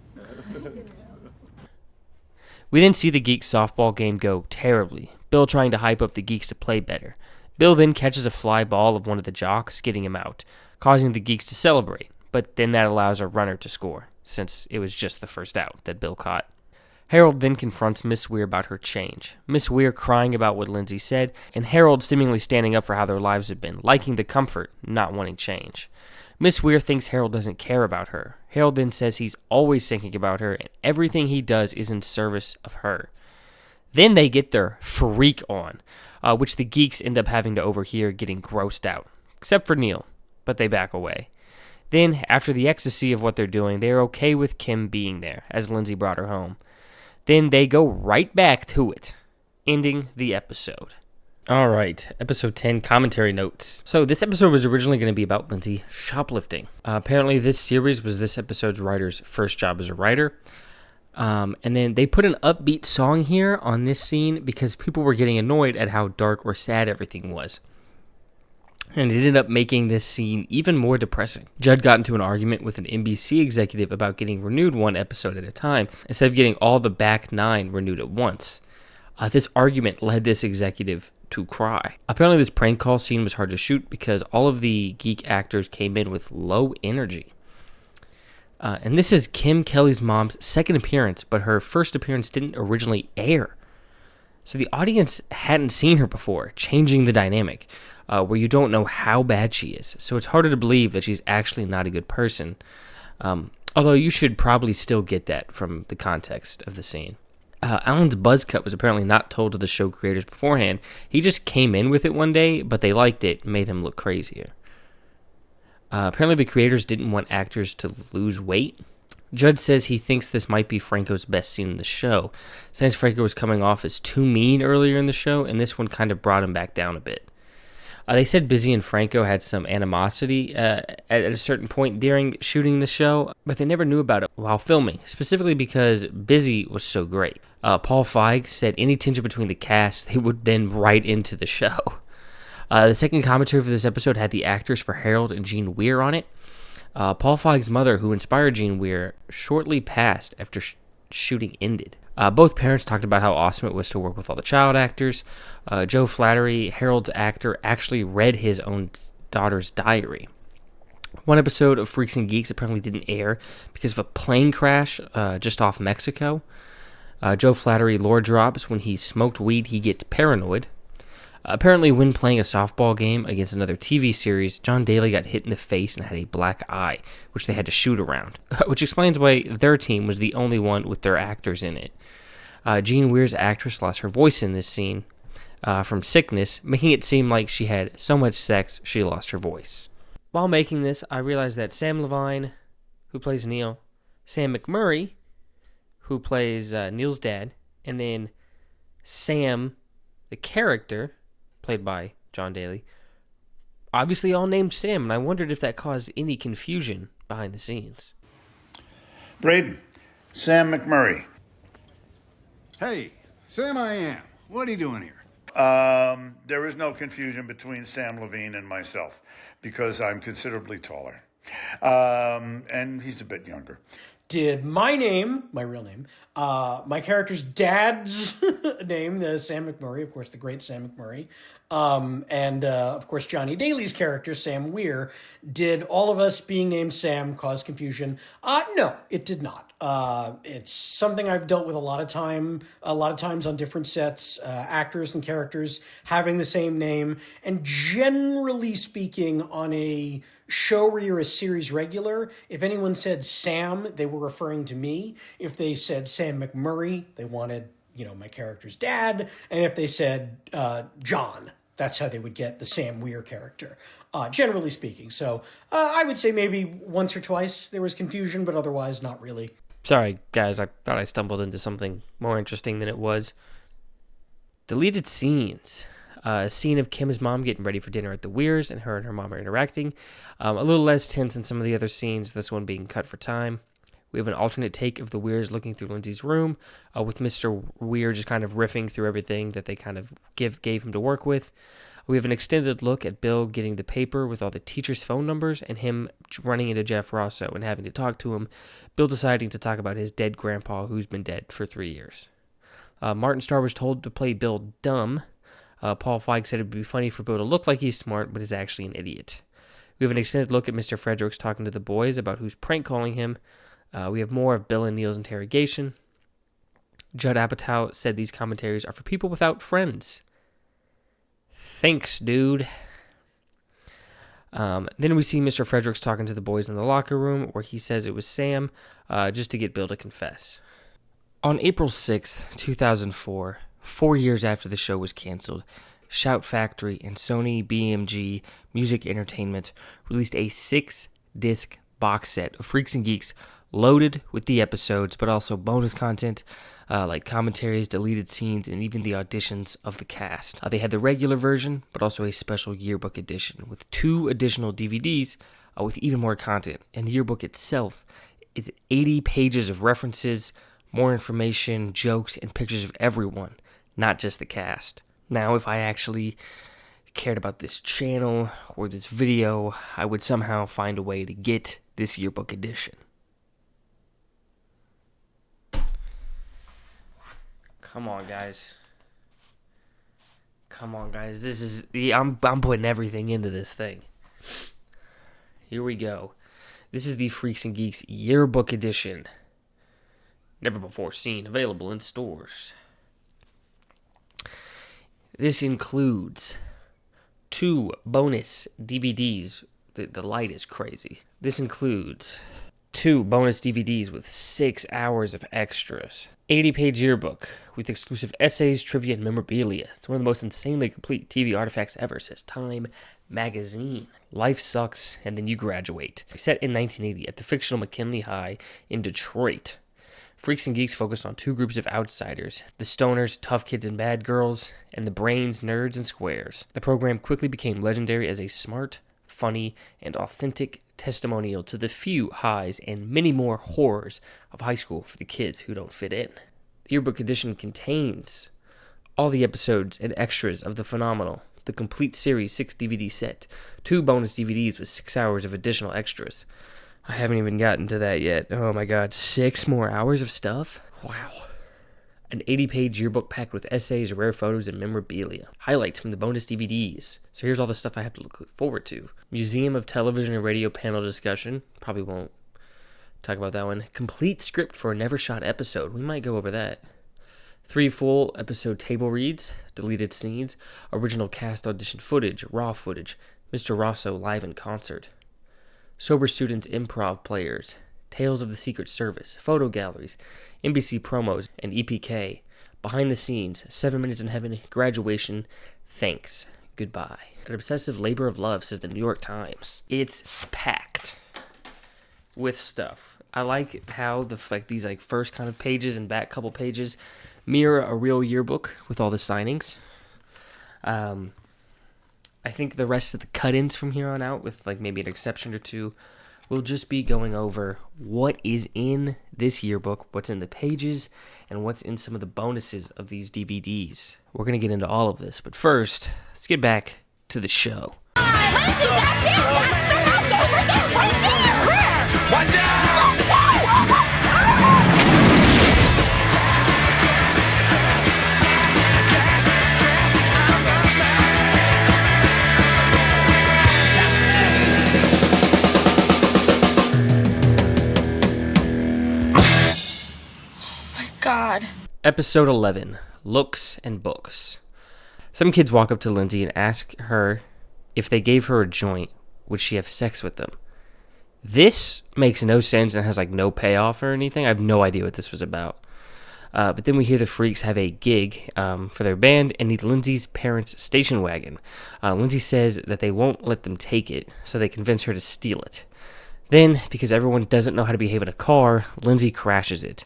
We then see the Geeks softball game go terribly, Bill trying to hype up the Geeks to play better. Bill then catches a fly ball of one of the jocks, getting him out, causing the Geeks to celebrate, but then that allows a runner to score, since it was just the first out that Bill caught. Harold then confronts Miss Weir about her change, Miss Weir crying about what Lindsay said, and Harold seemingly standing up for how their lives have been, liking the comfort, not wanting change. Miss Weir thinks Harold doesn't care about her. Harold then says he's always thinking about her, and everything he does is in service of her. Then they get their freak on, which the Geeks end up having to overhear, getting grossed out, except for Neil, but they back away. Then, after the ecstasy of what they're doing, they're okay with Kim being there, as Lindsay brought her home. Then they go right back to it, ending the episode. All right, episode 10, commentary notes. So this episode was originally going to be about Lindsay shoplifting. Apparently this series was this episode's writer's first job as a writer. And then they put an upbeat song here on this scene because people were getting annoyed at how dark or sad everything was. And it ended up making this scene even more depressing. Judd got into an argument with an NBC executive about getting renewed one episode at a time, instead of getting all the back 9 renewed at once. This argument led this executive to cry. Apparently this prank call scene was hard to shoot because all of the geek actors came in with low energy. And this is Kim Kelly's mom's second appearance, but her first appearance didn't originally air. So the audience hadn't seen her before, changing the dynamic. Where you don't know how bad she is. So it's harder to believe that she's actually not a good person. Although you should probably still get that from the context of the scene. Alan's buzz cut was apparently not told to the show creators beforehand. He just came in with it one day, but they liked it and made him look crazier. Apparently the creators didn't want actors to lose weight. Judd says he thinks this might be Franco's best scene in the show, since Franco was coming off as too mean earlier in the show, and this one kind of brought him back down a bit. They said Busy and Franco had some animosity at a certain point during shooting the show, but they never knew about it while filming, specifically because Busy was so great. Paul Feig said any tension between the cast, they would then write into the show. The second commentary for this episode had the actors for Harold and Gene Weir on it. Paul Feig's mother, who inspired Gene Weir, shortly passed after shooting ended. Both parents talked about how awesome it was to work with all the child actors. Joe Flattery, Harold's actor, actually read his own daughter's diary. One episode of Freaks and Geeks apparently didn't air because of a plane crash just off Mexico. Joe Flattery lore drops when he smoked weed, he gets paranoid. Apparently, when playing a softball game against another TV series, John Daly got hit in the face and had a black eye, which they had to shoot around, which explains why their team was the only one with their actors in it. Gene Weir's actress lost her voice in this scene from sickness, making it seem like she had so much sex she lost her voice. While making this, I realized that Sam Levine, who plays Neil, Sam McMurray, who plays Neil's dad, and then Sam, the character, played by John Daly, obviously all named Sam, and I wondered if that caused any confusion behind the scenes. Braden, Sam McMurray. Hey, Sam I am. What are you doing here? There is no confusion between Sam Levine and myself because I'm considerably taller. And he's a bit younger. Did my name, my real name, my character's dad's name, Sam McMurray, of course, the great Sam McMurray, and of course, Johnny Daly's character, Sam Weir, did all of us being named Sam cause confusion? No, it did not. It's something I've dealt with a lot of times on different sets, actors and characters having the same name, and generally speaking, on a show where you're a series regular, if anyone said Sam, they were referring to me. If they said Sam McMurray, they wanted, my character's dad. And if they said John, that's how they would get the Sam Weir character, generally speaking. So I would say maybe once or twice there was confusion, but otherwise not really. Sorry, guys, I thought I stumbled into something more interesting than it was. Deleted scenes. A scene of Kim's mom getting ready for dinner at the Weirs, and her mom are interacting. A little less tense than some of the other scenes, this one being cut for time. We have an alternate take of the Weirs looking through Lindsay's room, with Mr. Weir just kind of riffing through everything that they kind of gave him to work with. We have an extended look at Bill getting the paper with all the teachers' phone numbers and him running into Jeff Rosso and having to talk to him. Bill deciding to talk about his dead grandpa who's been dead for 3 years. Martin Starr was told to play Bill dumb. Paul Feig said it would be funny for Bill to look like he's smart, but is actually an idiot. We have an extended look at Mr. Fredericks talking to the boys about who's prank calling him. We have more of Bill and Neil's interrogation. Judd Apatow said these commentaries are for people without friends. Thanks, dude. Then we see Mr. Fredericks talking to the boys in the locker room, where he says it was Sam, just to get Bill to confess. On April 6th, 2004, 4 years after the show was canceled, Shout Factory and Sony BMG Music Entertainment released a 6-disc box set of Freaks and Geeks loaded with the episodes, but also bonus content like commentaries, deleted scenes, and even the auditions of the cast. They had the regular version, but also a special yearbook edition with 2 additional DVDs with even more content. And the yearbook itself is 80 pages of references, more information, jokes, and pictures of everyone, not just the cast. Now, if I actually cared about this channel or this video, I would somehow find a way to get this yearbook edition. Come on, guys. This is I'm putting everything into this thing. Here we go. This is the Freaks and Geeks yearbook edition. Never before seen, available in stores. This includes 2 bonus DVDs. The light is crazy. This includes 2 bonus DVDs with 6 hours of extras. 80-page yearbook with exclusive essays, trivia, and memorabilia. It's one of the most insanely complete TV artifacts ever, says Time Magazine. Life sucks, and then you graduate. Set in 1980 at the fictional McKinley High in Detroit. Freaks and Geeks focused on two groups of outsiders, the stoners, tough kids and bad girls, and the brains, nerds, and squares. The program quickly became legendary as a smart, funny, and authentic testimonial to the few highs and many more horrors of high school for the kids who don't fit in. The yearbook edition contains all the episodes and extras of the phenomenal, the complete series 6 DVD set, 2 bonus DVDs with 6 hours of additional extras. I haven't even gotten to that yet. Oh my god, 6 more hours of stuff? Wow. An 80-page yearbook packed with essays, rare photos, and memorabilia. Highlights from the bonus DVDs. So here's all the stuff I have to look forward to. Museum of Television and Radio panel discussion. Probably won't talk about that one. Complete script for a never shot episode. We might go over that. 3 full episode table reads, deleted scenes, original cast audition footage, raw footage, Mr. Rosso live in concert. Sober Students improv players, Tales of the Secret Service, photo galleries, NBC promos, and EPK. Behind the scenes, 7 Minutes in Heaven, graduation, thanks, goodbye. An obsessive labor of love, says the New York Times. It's packed with stuff. I like how these first kind of pages and back couple pages mirror a real yearbook with all the signings. I think the rest of the cut-ins from here on out, with maybe an exception or two, will just be going over what is in this yearbook, what's in the pages, and what's in some of the bonuses of these DVDs. We're going to get into all of this, but first, let's get back to the show. Lindsay, that's it! That's the house over there, right there! Watch out! God. Episode 11, Looks and Books. Some kids walk up to Lindsay and ask her if they gave her a joint, would she have sex with them? This makes no sense and has no payoff or anything. I have no idea what this was about. But then we hear the Freaks have a gig for their band and need Lindsay's parents' station wagon. Lindsay says that they won't let them take it, so they convince her to steal it. Then, because everyone doesn't know how to behave in a car, Lindsay crashes it.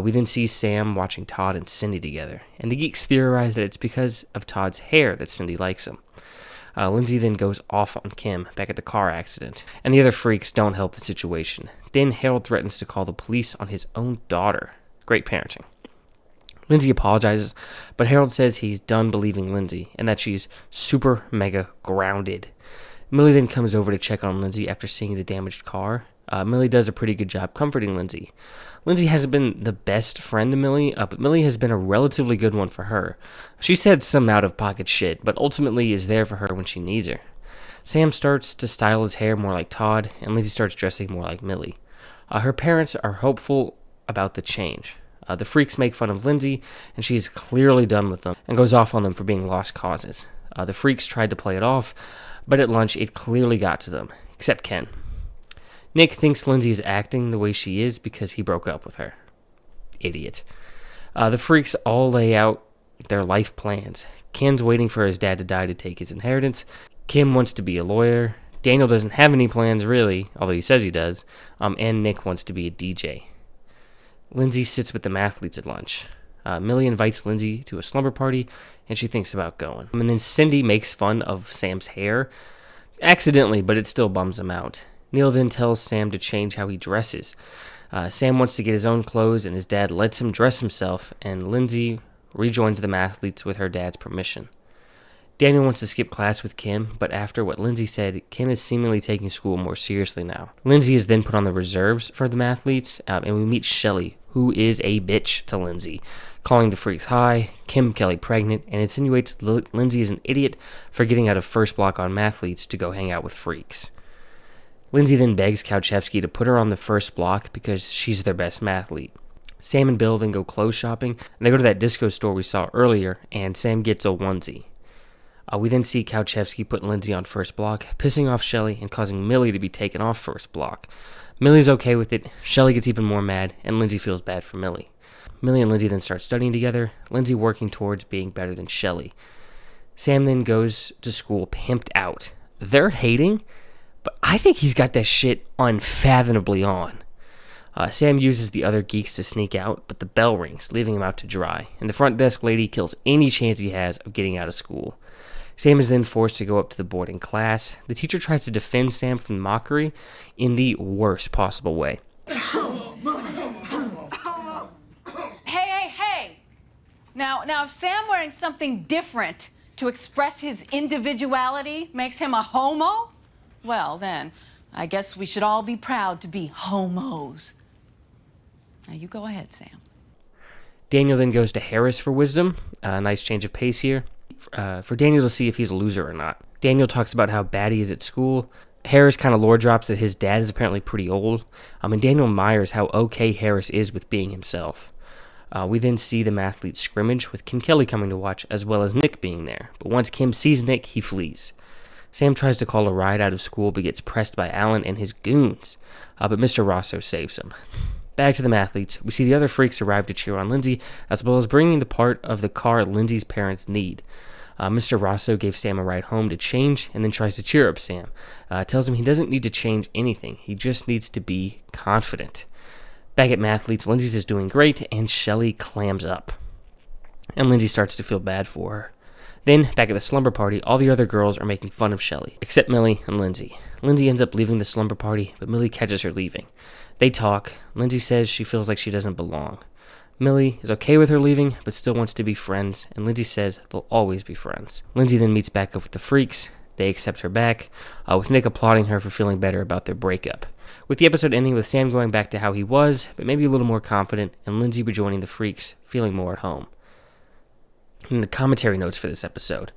We then see Sam watching Todd and Cindy together, and the geeks theorize that it's because of Todd's hair that Cindy likes him. Lindsay then goes off on Kim back at the car accident, and the other Freaks don't help the situation. Then Harold threatens to call the police on his own daughter. Great parenting. Lindsay apologizes, but Harold says he's done believing Lindsay, and that she's super mega grounded. Millie then comes over to check on Lindsay after seeing the damaged car. Millie does a pretty good job comforting Lindsay. Lindsay hasn't been the best friend to Millie, but Millie has been a relatively good one for her. She said some out-of-pocket shit, but ultimately is there for her when she needs her. Sam starts to style his hair more like Todd, and Lindsay starts dressing more like Millie. Her parents are hopeful about the change. The Freaks make fun of Lindsay, and she is clearly done with them, and goes off on them for being lost causes. The Freaks tried to play it off, but at lunch it clearly got to them, except Ken. Nick thinks Lindsay is acting the way she is because he broke up with her. Idiot. The Freaks all lay out their life plans. Ken's waiting for his dad to die to take his inheritance. Kim wants to be a lawyer. Daniel doesn't have any plans, really, although he says he does. And Nick wants to be a DJ. Lindsay sits with the mathletes at lunch. Millie invites Lindsay to a slumber party, and she thinks about going. And then Cindy makes fun of Sam's hair. Accidentally, but it still bums him out. Neil then tells Sam to change how he dresses. Sam wants to get his own clothes, and his dad lets him dress himself, and Lindsay rejoins the mathletes with her dad's permission. Daniel wants to skip class with Kim, but after what Lindsay said, Kim is seemingly taking school more seriously now. Lindsay is then put on the reserves for the mathletes, and we meet Shelly, who is a bitch to Lindsay, calling the Freaks high, Kim Kelly pregnant, and insinuates Lindsay is an idiot for getting out of first block on mathletes to go hang out with Freaks. Lindsay then begs Kauchevsky to put her on the first block because she's their best mathlete. Sam and Bill then go clothes shopping, and they go to that disco store we saw earlier, and Sam gets a onesie. We then see Kauchevsky put Lindsay on first block, pissing off Shelly and causing Millie to be taken off first block. Millie's okay with it, Shelly gets even more mad, and Lindsay feels bad for Millie. Millie and Lindsay then start studying together, Lindsay working towards being better than Shelly. Sam then goes to school pimped out. They're hating, but I think he's got that shit unfathomably on. Sam uses the other geeks to sneak out, but the bell rings, leaving him out to dry, and the front desk lady kills any chance he has of getting out of school. Sam is then forced to go up to the board in class. The teacher tries to defend Sam from mockery in the worst possible way. Hey! Now, if Sam wearing something different to express his individuality makes him a homo, well then, I guess we should all be proud to be homos. Now you go ahead, Sam. Daniel then goes to Harris for wisdom. A nice change of pace here. For Daniel to see if he's a loser or not. Daniel talks about how bad he is at school. Harris kind of lore drops that his dad is apparently pretty old. And Daniel admires how okay Harris is with being himself. We then see the mathlete scrimmage with Kim Kelly coming to watch, as well as Nick being there. But once Kim sees Nick, he flees. Sam tries to call a ride out of school, but gets pressed by Alan and his goons. But Mr. Rosso saves him. Back to the mathletes, we see the other freaks arrive to cheer on Lindsay, as well as bringing the part of the car Lindsay's parents need. Mr. Rosso gave Sam a ride home to change, and then tries to cheer up Sam. Tells him he doesn't need to change anything, he just needs to be confident. Back at mathletes, Lindsay's is doing great, and Shelly clams up. And Lindsay starts to feel bad for her. Then, back at the slumber party, all the other girls are making fun of Shelly, except Millie and Lindsay. Lindsay ends up leaving the slumber party, but Millie catches her leaving. They talk. Lindsay says she feels like she doesn't belong. Millie is okay with her leaving, but still wants to be friends, and Lindsay says they'll always be friends. Lindsay then meets back up with the freaks. They accept her back, with Nick applauding her for feeling better about their breakup. With the episode ending with Sam going back to how he was, but maybe a little more confident, and Lindsay rejoining the freaks, feeling more at home. And the commentary notes for this episode.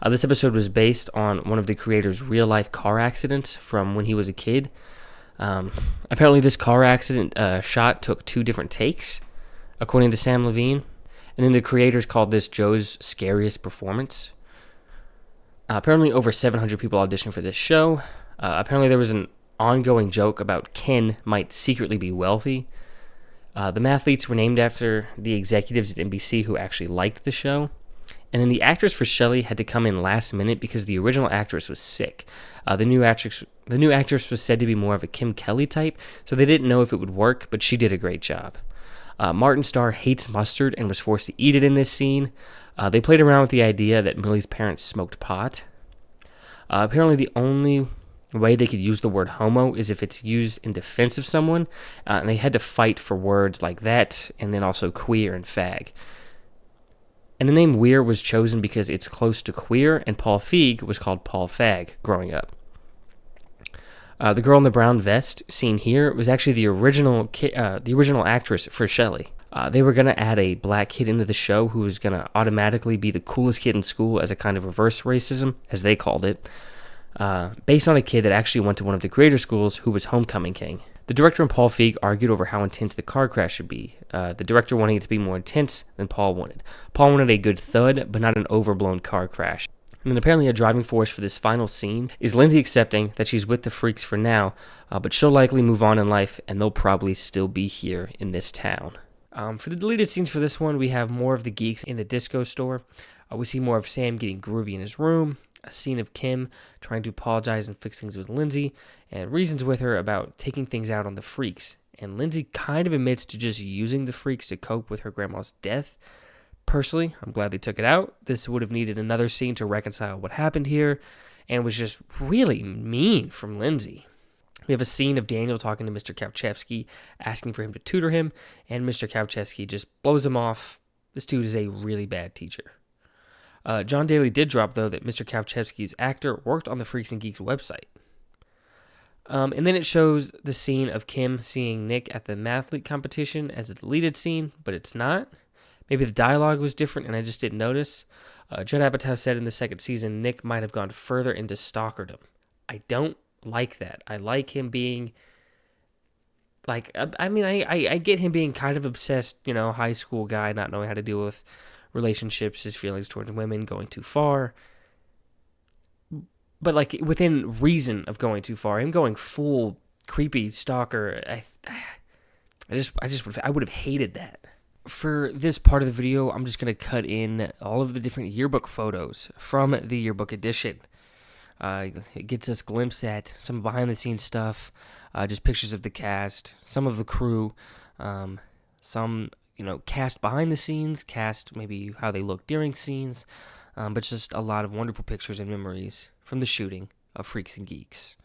This episode was based on one of the creator's real-life car accidents from when he was a kid. Apparently this car accident shot took 2 different takes, according to Sam Levine. And then the creators called this Joe's scariest performance. Apparently over 700 people auditioned for this show. Apparently there was an ongoing joke about Ken might secretly be wealthy. The mathletes were named after the executives at NBC who actually liked the show. And then the actress for Shelly had to come in last minute because the original actress was sick. The new actress was said to be more of a Kim Kelly type, so they didn't know if it would work, but she did a great job. Martin Starr hates mustard and was forced to eat it in this scene. They played around with the idea that Millie's parents smoked pot. Apparently the only way they could use the word homo is if it's used in defense of someone, and they had to fight for words like that, and then also queer and fag. And the name Weir was chosen because it's close to queer, and Paul Feig was called Paul Fag growing up. The girl in the brown vest seen here was actually the original actress for Shelly. They were going to add a black kid into the show who was going to automatically be the coolest kid in school as a kind of reverse racism, as they called it, based on a kid that actually went to one of the greater schools who was homecoming king. The director and Paul Feig argued over how intense the car crash should be, the director wanting it to be more intense than Paul wanted. Paul wanted a good thud, but not an overblown car crash. And then apparently a driving force for this final scene is Lindsay accepting that she's with the freaks for now, but she'll likely move on in life, and they'll probably still be here in this town. For the deleted scenes for this one, we have more of the geeks in the disco store. We see more of Sam getting groovy in his room, a scene of Kim trying to apologize and fix things with Lindsay, and reasons with her about taking things out on the freaks. And Lindsay kind of admits to just using the freaks to cope with her grandma's death. Personally, I'm glad they took it out. This would have needed another scene to reconcile what happened here, and was just really mean from Lindsay. We have a scene of Daniel talking to Mr. Kowchevsky, asking for him to tutor him, and Mr. Kowchevsky just blows him off. This dude is a really bad teacher. John Daly did drop, though, that Mr. Kowchevsky's actor worked on the Freaks and Geeks website. And then it shows the scene of Kim seeing Nick at the mathlete competition as a deleted scene, but it's not. Maybe the dialogue was different and I just didn't notice. Judd Apatow said in the second season, Nick might have gone further into stalkerdom. I don't like that. I like him being, like, I get him being kind of obsessed, high school guy, not knowing how to deal with relationships, his feelings towards women, going too far. But, like, within reason of going too far, him going full creepy stalker, I would have hated that. For this part of the video, I'm just going to cut in all of the different yearbook photos from the yearbook edition. It gets us a glimpse at some behind-the-scenes stuff, just pictures of the cast, some of the crew, some, cast behind the scenes, cast maybe how they look during scenes, but just a lot of wonderful pictures and memories from the shooting of Freaks and Geeks.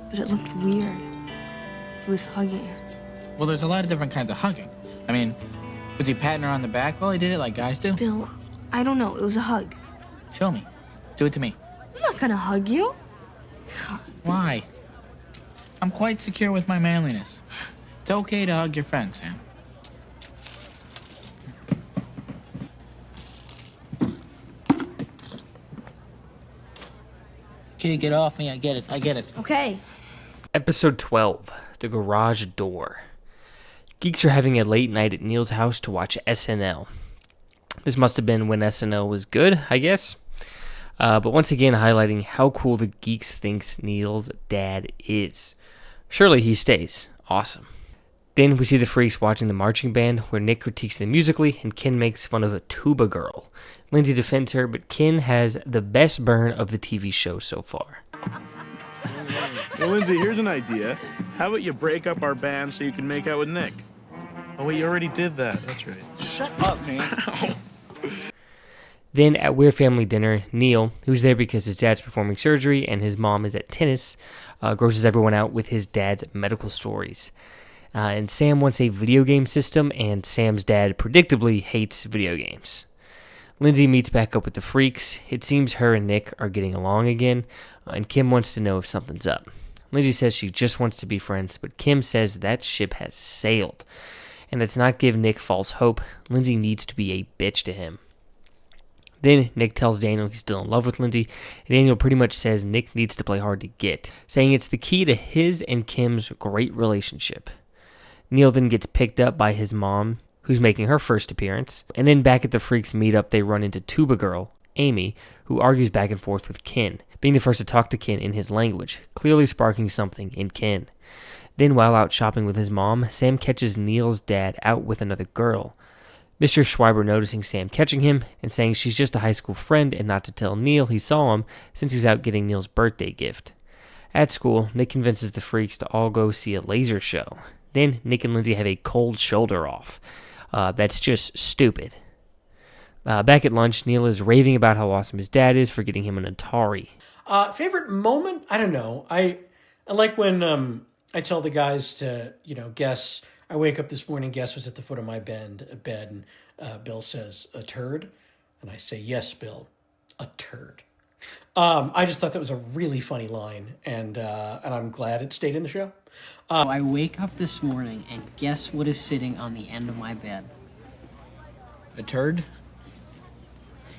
But it looked weird. He was hugging her. Well, there's a lot of different kinds of hugging. I mean, was he patting her on the back while he did it like guys do? Bill, I don't know. It was a hug. Show me. Do it to me. I'm not gonna hug you. Why? I'm quite secure with my manliness. It's okay to hug your friend, Sam. Okay, get off me. I get it. Okay. Episode 12, The Garage Door. Geeks are having a late night at Neil's house to watch SNL. This must have been when SNL was good, I guess. But once again highlighting how cool the Geeks thinks Neil's dad is. Surely he stays. Awesome. Then we see the Freaks watching the marching band, where Nick critiques them musically and Ken makes fun of a tuba girl. Lindsay defends her, but Ken has the best burn of the TV show so far. Well, Lindsay, here's an idea. How about you break up our band so you can make out with Nick? Oh, wait, you already did that. That's right. Shut up, man. Then at We're Family Dinner, Neil, who's there because his dad's performing surgery and his mom is at tennis, grosses everyone out with his dad's medical stories. And Sam wants a video game system, and Sam's dad predictably hates video games. Lindsay meets back up with the Freaks. It seems her and Nick are getting along again, and Kim wants to know if something's up. Lindsay says she just wants to be friends, but Kim says that ship has sailed, and that to not give Nick false hope, Lindsay needs to be a bitch to him. Then Nick tells Daniel he's still in love with Lindsay, and Daniel pretty much says Nick needs to play hard to get, saying it's the key to his and Kim's great relationship. Neil then gets picked up by his mom, who's making her first appearance, and then back at the Freaks meetup they run into Tuba Girl, Amy, who argues back and forth with Ken, being the first to talk to Ken in his language, clearly sparking something in Ken. Then while out shopping with his mom, Sam catches Neil's dad out with another girl. Mr. Schreiber noticing Sam catching him and saying she's just a high school friend and not to tell Neil he saw him since he's out getting Neil's birthday gift. At school, Nick convinces the Freaks to all go see a laser show. Then Nick and Lindsay have a cold shoulder off. That's just stupid. Back at lunch, Neil is raving about how awesome his dad is for getting him an Atari. Favorite moment? I don't know. I like when I tell the guys to, guess. I wake up this morning, guess what's at the foot of my bed, and Bill says, a turd? And I say, yes, Bill, a turd. I just thought that was a really funny line, and I'm glad it stayed in the show. I wake up this morning, and guess what is sitting on the end of my bed? A turd?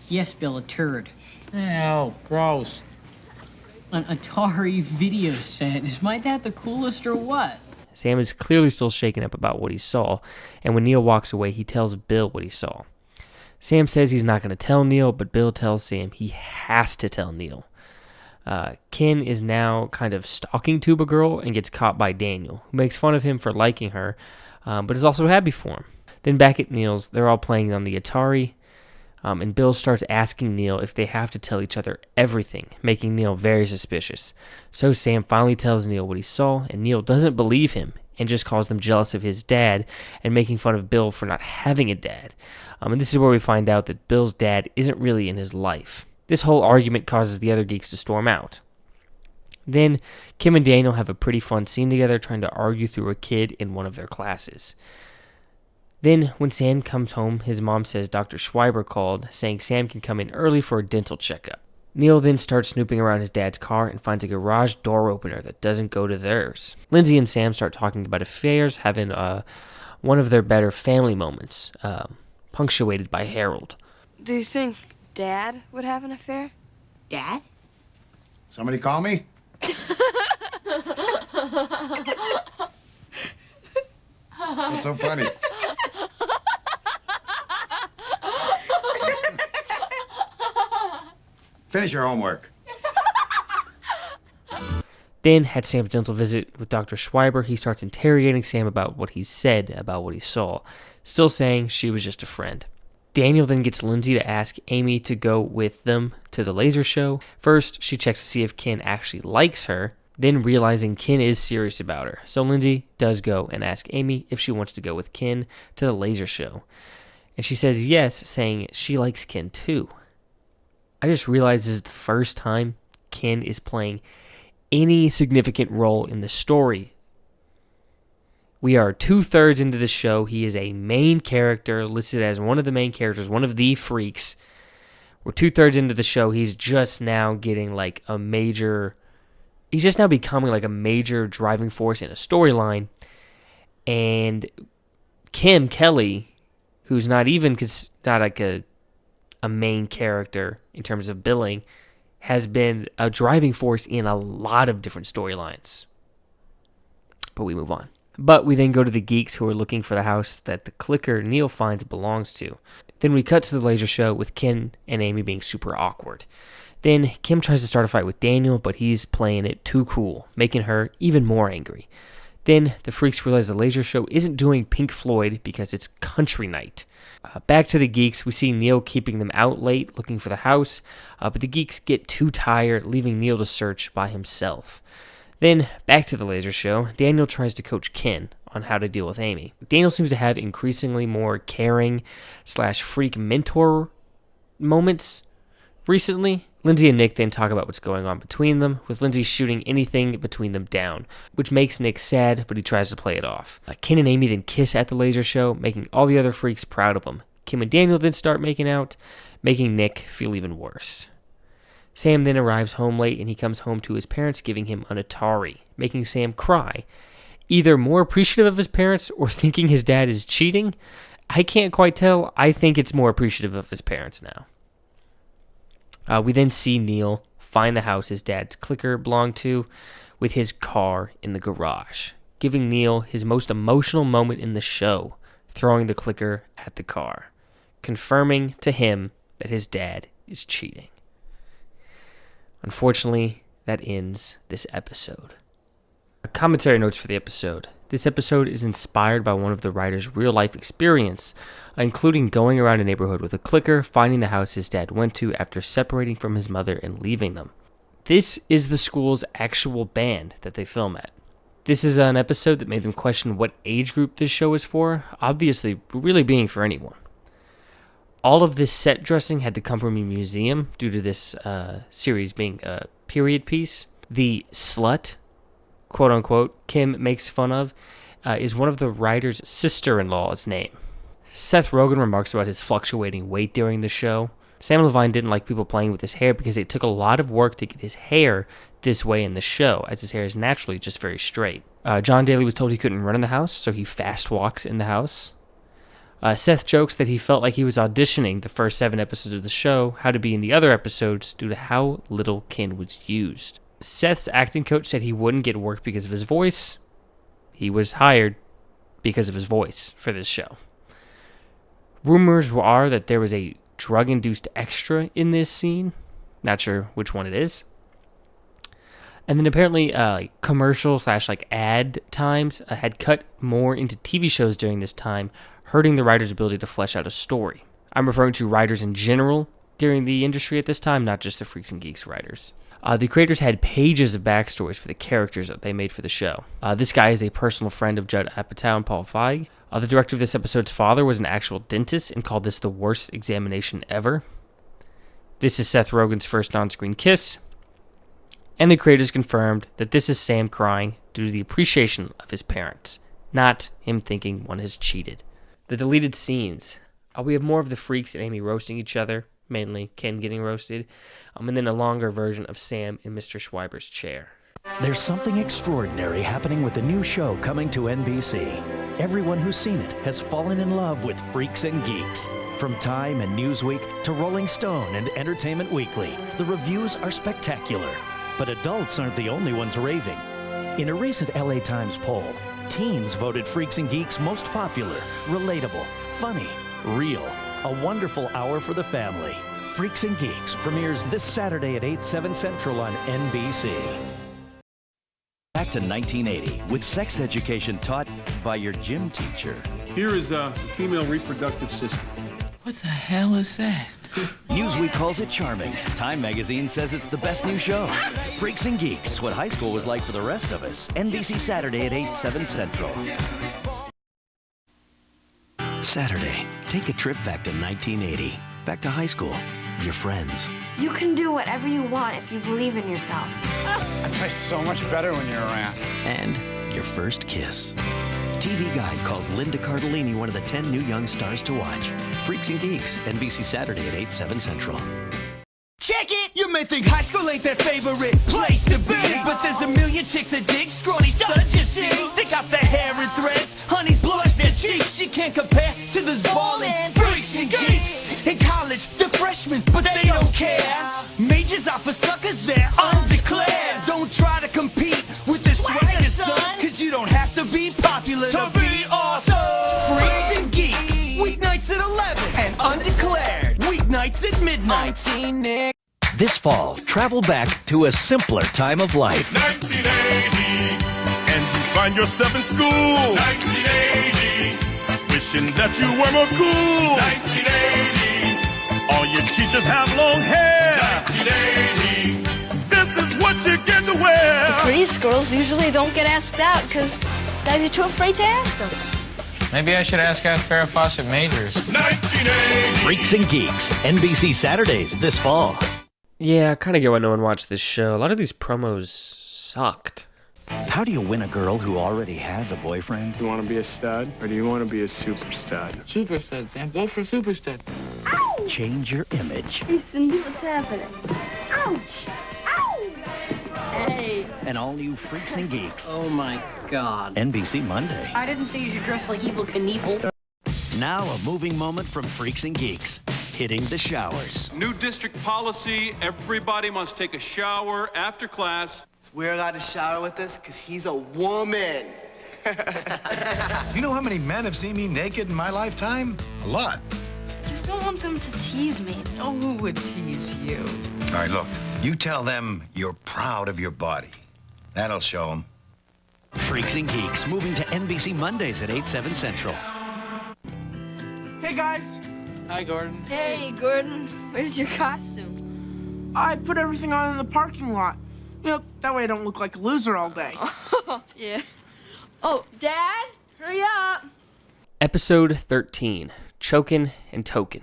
Yes, Bill, a turd. Ew, gross. An Atari video set. Is my dad the coolest or what? Sam is clearly still shaken up about what he saw, and when Neil walks away, he tells Bill what he saw. Sam says he's not going to tell Neil, but Bill tells Sam he has to tell Neil. Ken is now kind of stalking Tuba Girl and gets caught by Daniel, who makes fun of him for liking her, but is also happy for him. Then back at Neil's, they're all playing on the Atari, and Bill starts asking Neil if they have to tell each other everything, making Neil very suspicious. So Sam finally tells Neil what he saw, and Neil doesn't believe him and just calls them jealous of his dad and making fun of Bill for not having a dad. And this is where we find out that Bill's dad isn't really in his life. This whole argument causes the other geeks to storm out. Then Kim and Daniel have a pretty fun scene together trying to argue through a kid in one of their classes. Then, when Sam comes home, his mom says Dr. Schreiber called, saying Sam can come in early for a dental checkup. Neil then starts snooping around his dad's car and finds a garage door opener that doesn't go to theirs. Lindsay and Sam start talking about affairs, having one of their better family moments, punctuated by Harold. Do you think Dad would have an affair? Dad? Somebody call me? What's so funny? Finish your homework. Then, at Sam's dental visit with Dr. Schreiber, he starts interrogating Sam about what he said, about what he saw, still saying she was just a friend. Daniel then gets Lindsay to ask Amy to go with them to the laser show. First, she checks to see if Ken actually likes her, then realizing Ken is serious about her. So Lindsay does go and ask Amy if she wants to go with Ken to the laser show. And she says yes, saying she likes Ken too. I just realized this is the first time Ken is playing any significant role in the story. We are 2/3 into the show. He is a main character, listed as one of the main characters, one of the freaks. We're 2/3 into the show. He's just now getting like a major... He's just now becoming like a major driving force in a storyline. And Kim Kelly, who's not even... not like a main character in terms of billing, has been a driving force in a lot of different storylines. But we move on. But we then go to the geeks who are looking for the house that the clicker Neil finds belongs to. Then we cut to the laser show with Ken and Amy being super awkward. Then Kim tries to start a fight with Daniel, but he's playing it too cool, making her even more angry. Then the freaks realize the laser show isn't doing Pink Floyd because it's country night. Back to the geeks, we see Neil keeping them out late looking for the house, but the geeks get too tired, leaving Neil to search by himself. Then, back to the laser show, Daniel tries to coach Ken on how to deal with Amy. Daniel seems to have increasingly more caring / freak mentor moments recently. Lindsay and Nick then talk about what's going on between them, with Lindsay shooting anything between them down, which makes Nick sad, but he tries to play it off. Ken and Amy then kiss at the laser show, making all the other freaks proud of them. Kim and Daniel then start making out, making Nick feel even worse. Sam then arrives home late, and he comes home to his parents giving him an Atari, making Sam cry, either more appreciative of his parents or thinking his dad is cheating. I can't quite tell. I think it's more appreciative of his parents now. We then see Neil find the house his dad's clicker belonged to with his car in the garage, giving Neil his most emotional moment in the show, throwing the clicker at the car, confirming to him that his dad is cheating. Unfortunately, that ends this episode. Commentary notes for the episode. This episode is inspired by one of the writer's real-life experience, including going around a neighborhood with a clicker, finding the house his dad went to after separating from his mother and leaving them. This is the school's actual band that they film at. This is an episode that made them question what age group this show is for, obviously really being for anyone. All of this set dressing had to come from a museum due to this series being a period piece. The slut, quote-unquote, Kim makes fun of, is one of the writer's sister-in-law's name. Seth Rogen remarks about his fluctuating weight during the show. Sam Levine didn't like people playing with his hair because it took a lot of work to get his hair this way in the show, as his hair is naturally just very straight. John Daly was told he couldn't run in the house, so he fast walks in the house. Seth jokes that he felt like he was auditioning the first 7 episodes of the show, how to be in the other episodes due to how little Ken was used. Seth's acting coach said he wouldn't get work because of his voice. He was hired because of his voice for this show. Rumors are that there was a drug-induced extra in this scene. Not sure which one it is. And then apparently commercial / ad times had cut more into TV shows during this time, hurting the writer's ability to flesh out a story. I'm referring to writers in general during the industry at this time, not just the Freaks and Geeks writers. The creators had pages of backstories for the characters that they made for the show. This guy is a personal friend of Judd Apatow and Paul Feig. The director of this episode's father was an actual dentist and called this the worst examination ever. This is Seth Rogen's first on-screen kiss. And the creators confirmed that this is Sam crying due to the appreciation of his parents, not him thinking one has cheated. The deleted scenes. We have more of the Freaks and Amy roasting each other, mainly Ken getting roasted, and then a longer version of Sam in Mr. Schweiber's chair. There's something extraordinary happening with the new show coming to NBC. Everyone who's seen it has fallen in love with Freaks and Geeks. From Time and Newsweek to Rolling Stone and Entertainment Weekly, the reviews are spectacular. But adults aren't the only ones raving. In a recent LA Times poll, teens voted Freaks and Geeks most popular, relatable, funny, real, a wonderful hour for the family. Freaks and Geeks premieres this Saturday at 8, 7 Central on NBC. Back to 1980 with sex education taught by your gym teacher. Here is a female reproductive system. What the hell is that? Newsweek calls it charming. Time magazine says it's the best new show. Freaks and Geeks, what high school was like for the rest of us. NBC Saturday at 8, 7 Central. Saturday, take a trip back to 1980. Back to high school. Your friends. You can do whatever you want if you believe in yourself. I play so much better when you're around. And your first kiss. TV Guide calls Linda Cardellini one of the 10 new young stars to watch. Freaks and Geeks, NBC Saturday at 8, 7 Central. Check it! You may think high school ain't their favorite place to be, but there's a million chicks that dig scrawny studs, you see. They got their hair in threads, honeys blush their cheeks. You can't compare to those ballin' freaks and geeks. In college, they're freshmen, but they don't care. Majors are for suckers, they're undeclared. Don't try to compete with the swagger, son, cause you don't have to be popular to be awesome. Freaks and Geeks, weeknights at 11 and undeclared, weeknights at midnight. This fall, travel back to a simpler time of life. 1980, and you find yourself in school. 1980, wishing that you were more cool. 1980, all your teachers have long hair. 1980, this is what you get to wear. The prettiest girls usually don't get asked out because guys are too afraid to ask them. Maybe I should ask out Farrah Fawcett Majors. 1980. Freaks and Geeks, NBC Saturdays this fall. Yeah, I kind of get why no one watched this show. A lot of these promos sucked. How do you win a girl who already has a boyfriend? You want to be a stud, or do you want to be a super stud? Super stud, Sam. Go for super stud. Change your image. Listen, what's happening? Ouch! Ow! Hey. And all new Freaks and Geeks. Oh my God. NBC Monday. I didn't say you should dress like Evel Knievel. Now a moving moment from Freaks and Geeks. Hitting the showers. New district policy, everybody must take a shower after class. We're allowed to shower with us because he's a woman. You know how many men have seen me naked in my lifetime? A lot. Just don't want them to tease me. Oh, who would tease you? All right, look, you tell them you're proud of your body. That'll show them. Freaks and Geeks moving to NBC Mondays at 8, 7 Central. Hey, guys. Hi, Gordon. Hey, Gordon. Where's your costume? I put everything on in the parking lot. You know, that way I don't look like a loser all day. Yeah. Oh, Dad, hurry up. Episode 13, Chokin' and Token.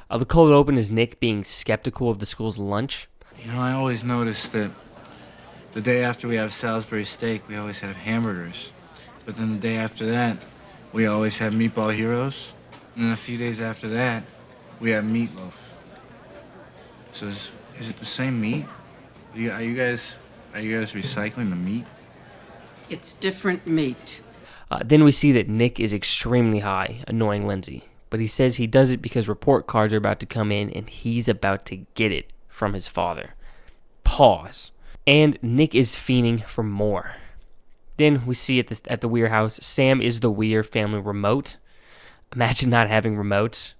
The cold open is Nick being skeptical of the school's lunch. You know, I always notice that the day after we have Salisbury steak, we always have hamburgers. But then the day after that, we always have meatball heroes. And then a few days after that, we have meatloaf. So is it the same meat? Are you guys recycling the meat? It's different meat. Then we see that Nick is extremely high, annoying Lindsay. But he says he does it because report cards are about to come in and he's about to get it from his father. Pause. And Nick is fiending for more. Then we see at the Weir house, Sam is the Weir family remote. Imagine not having remotes.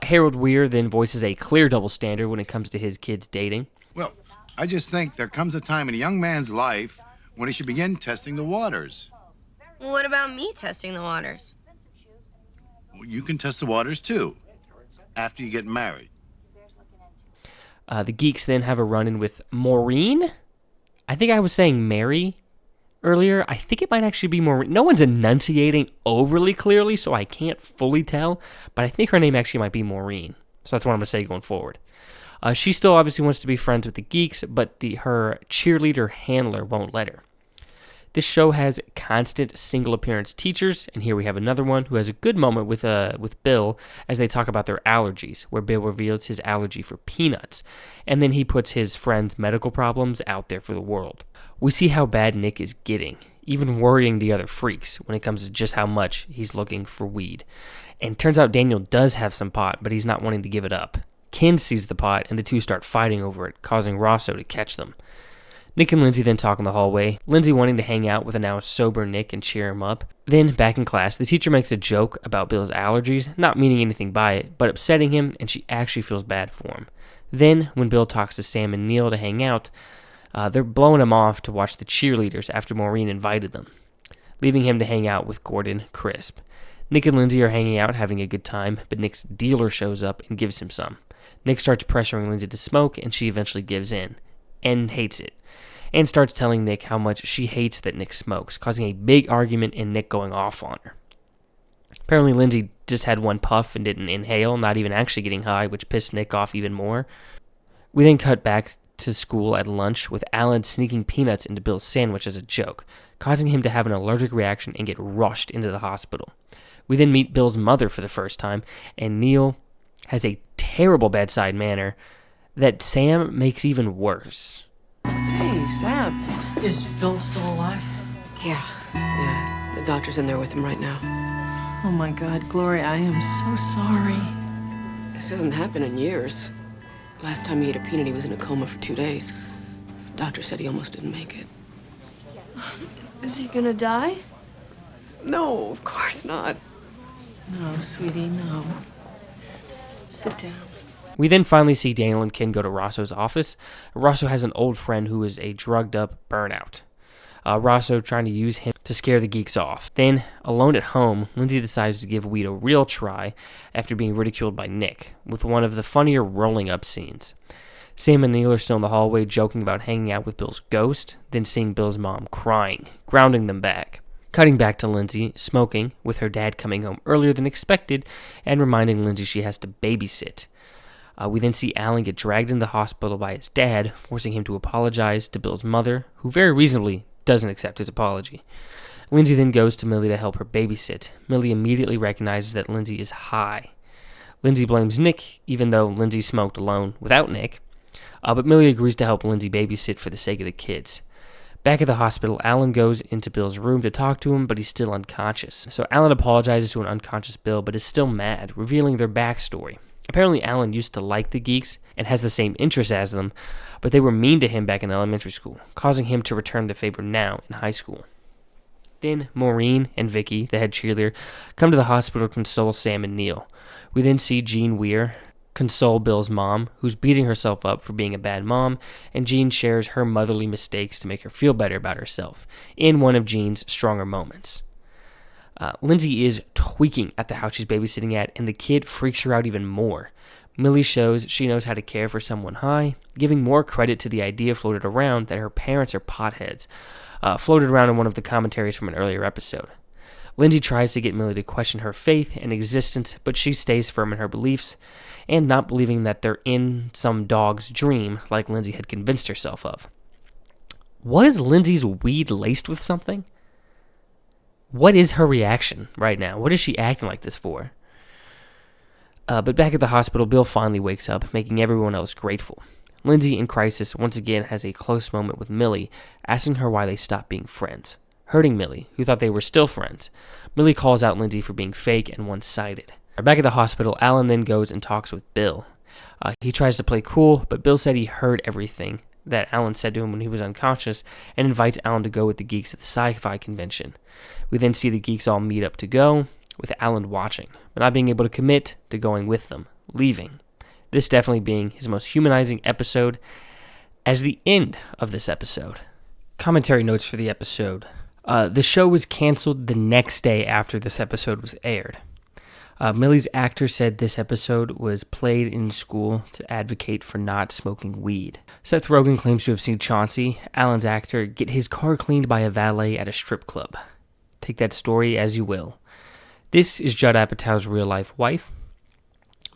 Harold Weir then voices a clear double standard when it comes to his kids dating. Well, I just think there comes a time in a young man's life when he should begin testing the waters. Well, what about me testing the waters? Well, you can test the waters too, after you get married. The geeks then have a run-in with Maureen. I think I was saying Mary earlier. I think it might actually be Maureen. No one's enunciating overly clearly, so I can't fully tell, but I think her name actually might be Maureen. So that's what I'm going to say going forward. She still obviously wants to be friends with the geeks, but her cheerleader handler won't let her. This show has constant single appearance teachers, and here we have another one who has a good moment with Bill as they talk about their allergies, where Bill reveals his allergy for peanuts, and then he puts his friend's medical problems out there for the world. We see how bad Nick is getting, even worrying the other freaks when it comes to just how much he's looking for weed. And turns out Daniel does have some pot, but he's not wanting to give it up. Ken sees the pot, and the two start fighting over it, causing Rosso to catch them. Nick and Lindsay then talk in the hallway, Lindsay wanting to hang out with a now sober Nick and cheer him up. Then, back in class, the teacher makes a joke about Bill's allergies, not meaning anything by it, but upsetting him, and she actually feels bad for him. Then, when Bill talks to Sam and Neil to hang out, they're blowing him off to watch the cheerleaders after Maureen invited them, leaving him to hang out with Gordon Crisp. Nick and Lindsay are hanging out, having a good time, but Nick's dealer shows up and gives him some. Nick starts pressuring Lindsay to smoke, and she eventually gives in, and hates it, and starts telling Nick how much she hates that Nick smokes, causing a big argument and Nick going off on her. Apparently Lindsay just had one puff and didn't inhale, not even actually getting high, which pissed Nick off even more. We then cut back to school at lunch with Alan sneaking peanuts into Bill's sandwich as a joke, causing him to have an allergic reaction and get rushed into the hospital. We then meet Bill's mother for the first time, and Neil has a terrible bedside manner that Sam makes even worse. Hey, Sam. Is Bill still alive? Yeah. The doctor's in there with him right now. Oh my God, Gloria, I am so sorry. This hasn't happened in years. Last time he ate a peanut, he was in a coma for 2 days. Doctor said he almost didn't make it. Is he gonna die? No, of course not. No, sweetie, no. Sit down. We then finally see Daniel and Ken go to Rosso's office. Rosso has an old friend who is a drugged-up burnout. Rosso trying to use him to scare the geeks off. Then, alone at home, Lindsay decides to give weed a real try after being ridiculed by Nick, with one of the funnier rolling-up scenes. Sam and Neil are still in the hallway joking about hanging out with Bill's ghost, then seeing Bill's mom crying, grounding them back. Cutting back to Lindsay, smoking, with her dad coming home earlier than expected, and reminding Lindsay she has to babysit. We then see Alan get dragged into the hospital by his dad, forcing him to apologize to Bill's mother, who very reasonably doesn't accept his apology. Lindsay then goes to Millie to help her babysit. Millie immediately recognizes that Lindsay is high. Lindsay blames Nick, even though Lindsay smoked alone without Nick, but Millie agrees to help Lindsay babysit for the sake of the kids. Back at the hospital, Alan goes into Bill's room to talk to him, but he's still unconscious. So Alan apologizes to an unconscious Bill, but is still mad, revealing their backstory. Apparently, Alan used to like the geeks and has the same interests as them, but they were mean to him back in elementary school, causing him to return the favor now in high school. Then Maureen and Vicky, the head cheerleader, come to the hospital to console Sam and Neil. We then see Jean Weir console Bill's mom, who's beating herself up for being a bad mom, and Jean shares her motherly mistakes to make her feel better about herself, in one of Jean's stronger moments. Lindsay is tweaking at the house she's babysitting at, and the kid freaks her out even more. Millie shows she knows how to care for someone high, giving more credit to the idea floated around that her parents are potheads, floated around in one of the commentaries from an earlier episode. Lindsay tries to get Millie to question her faith and existence, but she stays firm in her beliefs, and not believing that they're in some dog's dream like Lindsay had convinced herself of. Was Lindsay's weed laced with something? What is her reaction right now? What is she acting like this for? But back at the hospital, Bill finally wakes up, making everyone else grateful. Lindsay, in crisis, once again has a close moment with Millie, asking her why they stopped being friends, hurting Millie, who thought they were still friends. Millie calls out Lindsay for being fake and one-sided. Back at the hospital, Alan then goes and talks with Bill. He tries to play cool, but Bill said he heard everything that Alan said to him when he was unconscious, and invites Alan to go with the geeks at the sci-fi convention. We then see the geeks all meet up to go, with Alan watching, but not being able to commit to going with them, leaving. This definitely being his most humanizing episode, as the end of this episode. Commentary notes for the episode. The show was canceled the next day after this episode was aired. Millie's actor said this episode was played in school to advocate for not smoking weed. Seth Rogen claims to have seen Chauncey, Alan's actor, get his car cleaned by a valet at a strip club. Take that story as you will. This is Judd Apatow's real-life wife.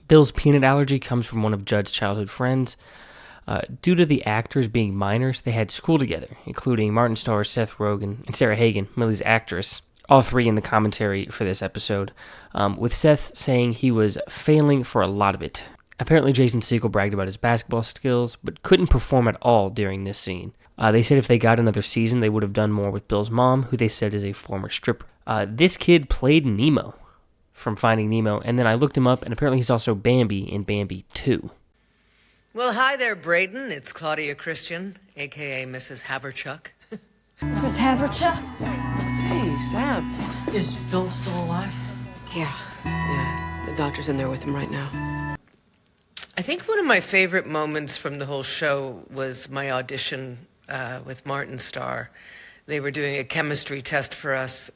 Bill's peanut allergy comes from one of Judd's childhood friends. Due to the actors being minors, they had school together, including Martin Starr, Seth Rogen, and Sarah Hagen, Millie's actress. All three in the commentary for this episode, with Seth saying he was failing for a lot of it. Apparently Jason Segel bragged about his basketball skills, but couldn't perform at all during this scene. They said if they got another season, they would have done more with Bill's mom, who they said is a former stripper. This kid played Nemo from Finding Nemo, and then I looked him up, and apparently he's also Bambi in Bambi 2. Well, hi there, Braden. It's Claudia Christian, a.k.a. Mrs. Haverchuck. Mrs. Haverchuck? Hey, Sam. Is Bill still alive? Yeah. The doctor's in there with him right now. I think one of my favorite moments from the whole show was my audition with Martin Starr. They were doing a chemistry test for us,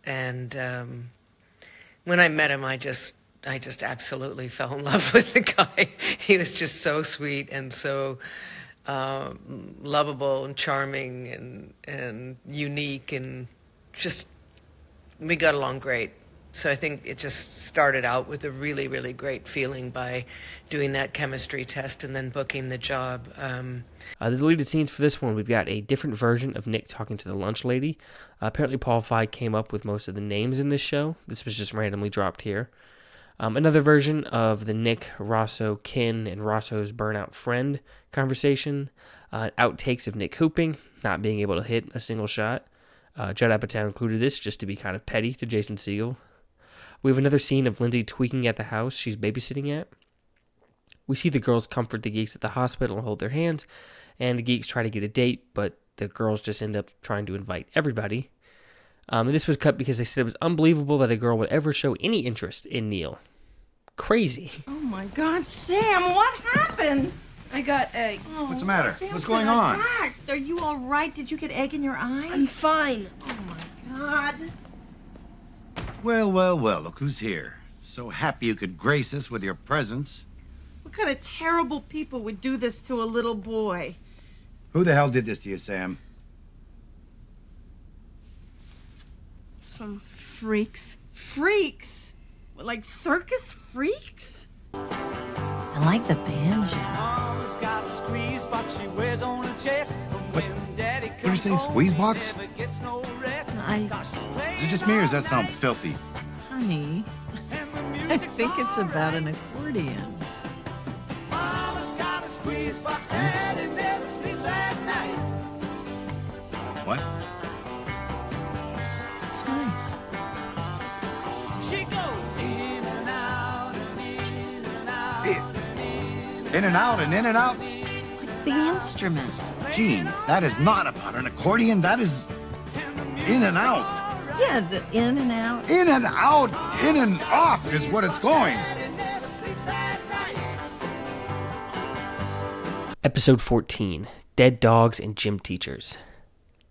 and when I met him, I just absolutely fell in love with the guy. He was just so sweet and so lovable and charming and unique, and just, we got along great. So I think it just started out with a really, really great feeling by doing that chemistry test and then booking the job. The deleted scenes for this one, we've got a different version of Nick talking to the lunch lady. Apparently Paul Feig came up with most of the names in this show. This was just randomly dropped here. Another version of the Nick, Rosso, Kin, and Rosso's burnout friend conversation. Outtakes of Nick hooping, not being able to hit a single shot. Judd Apatow included this just to be kind of petty to Jason Segel. We have another scene of Lindsay tweaking at the house she's babysitting at. We see the girls comfort the geeks at the hospital and hold their hands, and the geeks try to get a date, but the girls just end up trying to invite everybody. And this was cut because they said it was unbelievable that a girl would ever show any interest in Neil. Crazy. Oh my God, Sam, what happened? I got egg. What's the matter? Sam's What's going been on? attacked. Are you all right? Did you get egg in your eyes? I'm fine. Oh my God. Well, well, well, look who's here. So happy you could grace us with your presence. What kind of terrible people would do this to a little boy? Who the hell did this to you, Sam? Some freaks. Freaks? Like circus freaks? I like the banjo. What did you say, squeeze box? Is it just me or does that sound filthy? Honey, I think it's about an accordion. What? It's nice. She goes in and out and in and out. In and out and in and out? The instrument. Gene, that is not about an accordion. That is in and out. Yeah, the in and out. In and out, in and off is what it's going. Episode 14, Dead Dogs and Gym Teachers.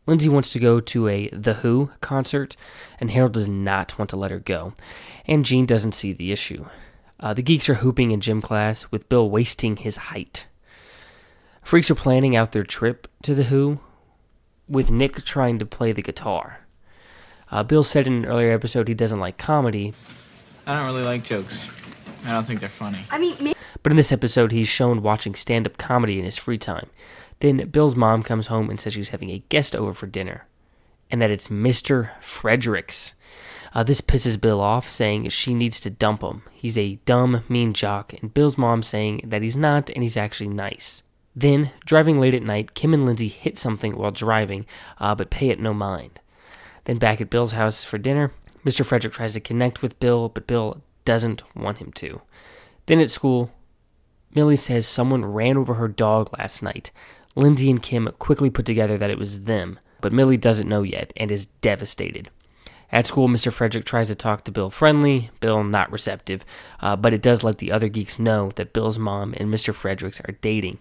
Lindsay wants to go to a The Who concert, and Harold does not want to let her go, and Gene doesn't see the issue. The geeks are hooping in gym class, with Bill wasting his height. Freaks are planning out their trip to The Who, with Nick trying to play the guitar. Bill said in an earlier episode he doesn't like comedy. I don't really like jokes. I don't think they're funny. But in this episode, he's shown watching stand-up comedy in his free time. Then Bill's mom comes home and says she's having a guest over for dinner, and that it's Mr. Fredericks. This pisses Bill off, saying she needs to dump him. He's a dumb, mean jock, and Bill's mom saying that he's not, and he's actually nice. Then, driving late at night, Kim and Lindsay hit something while driving, but pay it no mind. Then back at Bill's house for dinner, Mr. Frederick tries to connect with Bill, but Bill doesn't want him to. Then at school, Millie says someone ran over her dog last night. Lindsay and Kim quickly put together that it was them, but Millie doesn't know yet and is devastated. At school, Mr. Frederick tries to talk to Bill friendly, Bill not receptive, but it does let the other geeks know that Bill's mom and Mr. Fredericks are dating.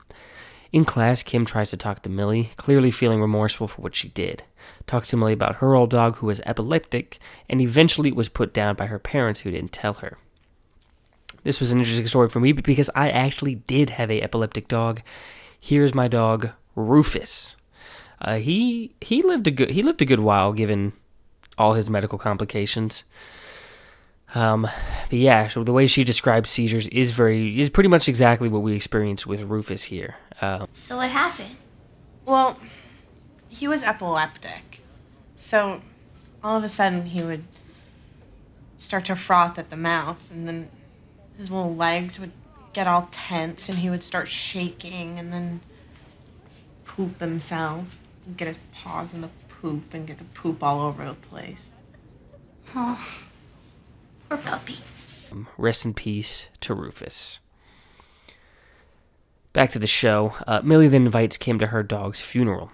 In class, Kim tries to talk to Millie, clearly feeling remorseful for what she did. Talks to Millie about her old dog who was epileptic, and eventually was put down by her parents who didn't tell her. This was an interesting story for me because I actually did have a epileptic dog. Here's my dog, Rufus. He lived a good while given all his medical complications. But yeah, so the way she describes seizures is pretty much exactly what we experienced with Rufus here. So what happened? Well, he was epileptic. So all of a sudden he would start to froth at the mouth, and then his little legs would get all tense and he would start shaking and then poop himself. He'd get his paws in the poop and get the poop all over the place. Oh, poor puppy. Rest in peace to Rufus. Back to the show, Millie then invites Kim to her dog's funeral.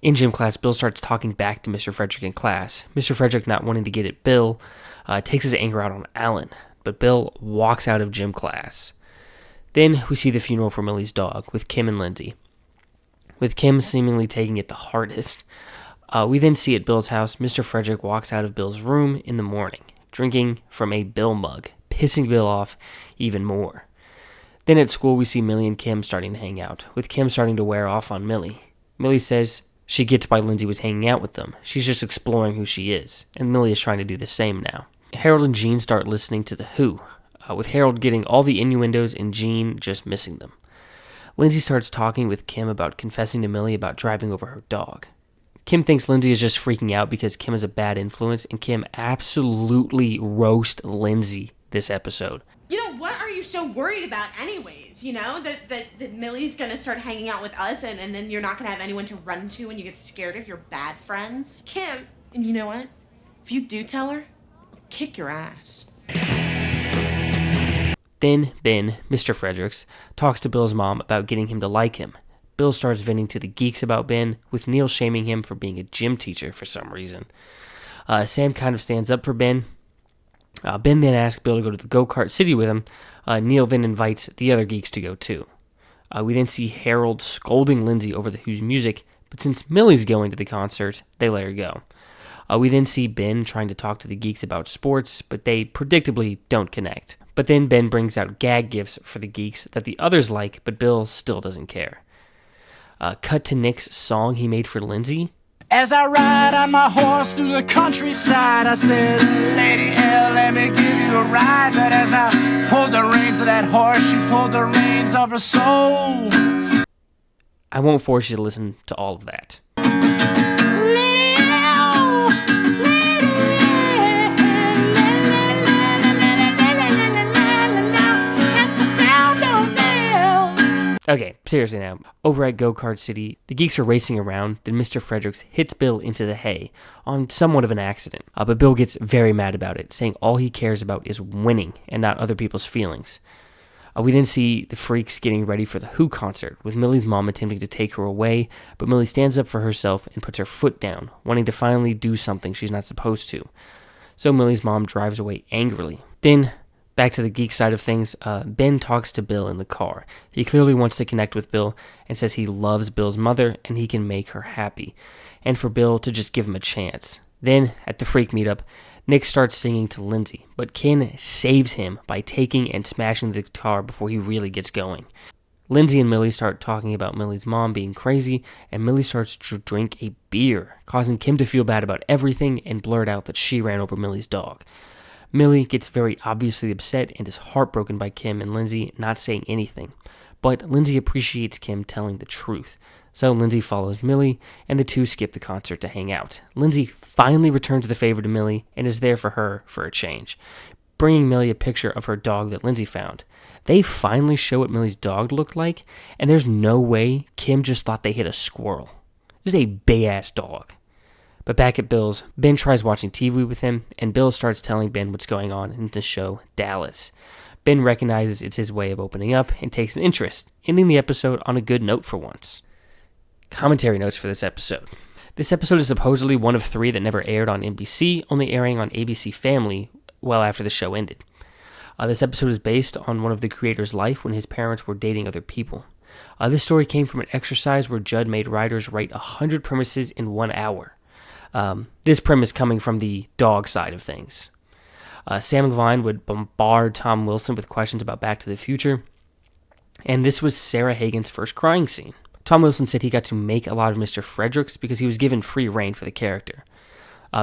In gym class, Bill starts talking back to Mr. Frederick in class. Mr. Frederick, not wanting to get at Bill, takes his anger out on Alan, but Bill walks out of gym class. Then we see the funeral for Millie's dog with Kim and Lindsay, with Kim seemingly taking it the hardest. We then see at Bill's house, Mr. Frederick walks out of Bill's room in the morning, drinking from a Bill mug, pissing Bill off even more. Then at school, we see Millie and Kim starting to hang out, with Kim starting to wear off on Millie. Millie says she gets why Lindsay was hanging out with them. She's just exploring who she is, and Millie is trying to do the same now. Harold and Jean start listening to The Who, with Harold getting all the innuendos and Jean just missing them. Lindsay starts talking with Kim about confessing to Millie about driving over her dog. Kim thinks Lindsay is just freaking out because Kim is a bad influence, and Kim absolutely roasts Lindsay this episode. You know, what are you so worried about anyways? You know, that Millie's gonna start hanging out with us and then you're not gonna have anyone to run to when you get scared of your bad friends? Kim. And you know what? If you do tell her, I'll kick your ass. Then Ben, Mr. Fredericks, talks to Bill's mom about getting him to like him. Bill starts venting to the geeks about Ben, with Neil shaming him for being a gym teacher for some reason. Sam kind of stands up for Ben. Ben then asks Bill to go to the go-kart city with him. Neil then invites the other geeks to go too. We then see Harold scolding Lindsay over the Who's music, but since Millie's going to the concert, they let her go. We then see Ben trying to talk to the geeks about sports, but they predictably don't connect. But then Ben brings out gag gifts for the geeks that the others like, but Bill still doesn't care. Cut to Nick's song he made for Lindsay. As I ride on my horse through the countryside, I said, Lady L, let me give you a ride. But as I pulled the reins of that horse, she pulled the reins of her soul. I won't force you to listen to all of that. Okay, seriously now. Over at Go-Kart City, the geeks are racing around, then Mr. Fredericks hits Bill into the hay on somewhat of an accident. But Bill gets very mad about it, saying all he cares about is winning and not other people's feelings. We then see the Freaks getting ready for the Who concert, with Millie's mom attempting to take her away, but Millie stands up for herself and puts her foot down, wanting to finally do something she's not supposed to. So Millie's mom drives away angrily. Then, back to the geek side of things, Ben talks to Bill in the car. He clearly wants to connect with Bill and says he loves Bill's mother and he can make her happy, and for Bill to just give him a chance. Then, at the Freak meetup, Nick starts singing to Lindsay, but Ken saves him by taking and smashing the guitar before he really gets going. Lindsay and Millie start talking about Millie's mom being crazy, and Millie starts to drink a beer, causing Kim to feel bad about everything and blurt out that she ran over Millie's dog. Millie gets very obviously upset and is heartbroken by Kim and Lindsay not saying anything, but Lindsay appreciates Kim telling the truth. So Lindsay follows Millie, and the two skip the concert to hang out. Lindsay finally returns the favor to Millie and is there for her for a change, bringing Millie a picture of her dog that Lindsay found. They finally show what Millie's dog looked like, and there's no way Kim just thought they hit a squirrel. This is a big-ass dog. But back at Bill's, Ben tries watching TV with him, and Bill starts telling Ben what's going on in the show Dallas. Ben recognizes it's his way of opening up and takes an interest, ending the episode on a good note for once. Commentary notes for this episode. This episode is supposedly one of 3 that never aired on NBC, only airing on ABC Family well after the show ended. This episode is based on one of the creators' life when his parents were dating other people. This story came from an exercise where Judd made writers write 100 premises in 1 hour. This premise coming from the dog side of things. Sam Levine would bombard Tom Wilson with questions about Back to the Future, and this was Sarah Hagen's first crying scene. Tom Wilson said he got to make a lot of Mr. Fredericks because he was given free rein for the character.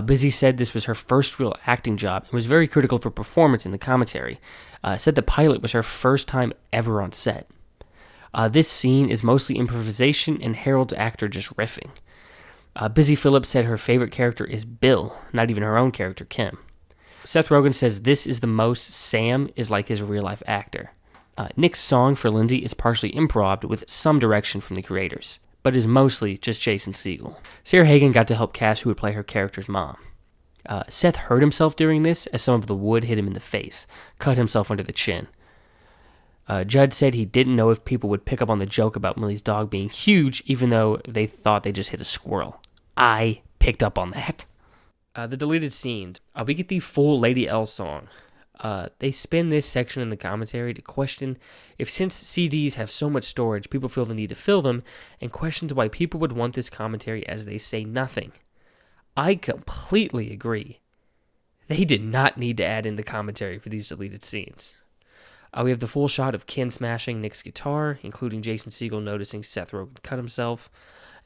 Busy said this was her first real acting job and was very critical of her performance in the commentary. Said the pilot was her first time ever on set. This scene is mostly improvisation and Harold's actor just riffing. Busy Phillips said her favorite character is Bill, not even her own character, Kim. Seth Rogen says this is the most Sam is like his real-life actor. Nick's song for Lindsay is partially improv with some direction from the creators, but is mostly just Jason Segel. Sarah Hagen got to help cast who would play her character's mom. Seth hurt himself during this as some of the wood hit him in the face, cut himself under the chin. Judd said he didn't know if people would pick up on the joke about Millie's dog being huge, even though they thought they just hit a squirrel. I picked up on that. The deleted scenes. We get the full Lady L song. They spin this section in the commentary to question if, since CDs have so much storage, people feel the need to fill them, and questions why people would want this commentary as they say nothing. I completely agree. They did not need to add in the commentary for these deleted scenes. We have the full shot of Ken smashing Nick's guitar, including Jason Segel noticing Seth Rogen cut himself.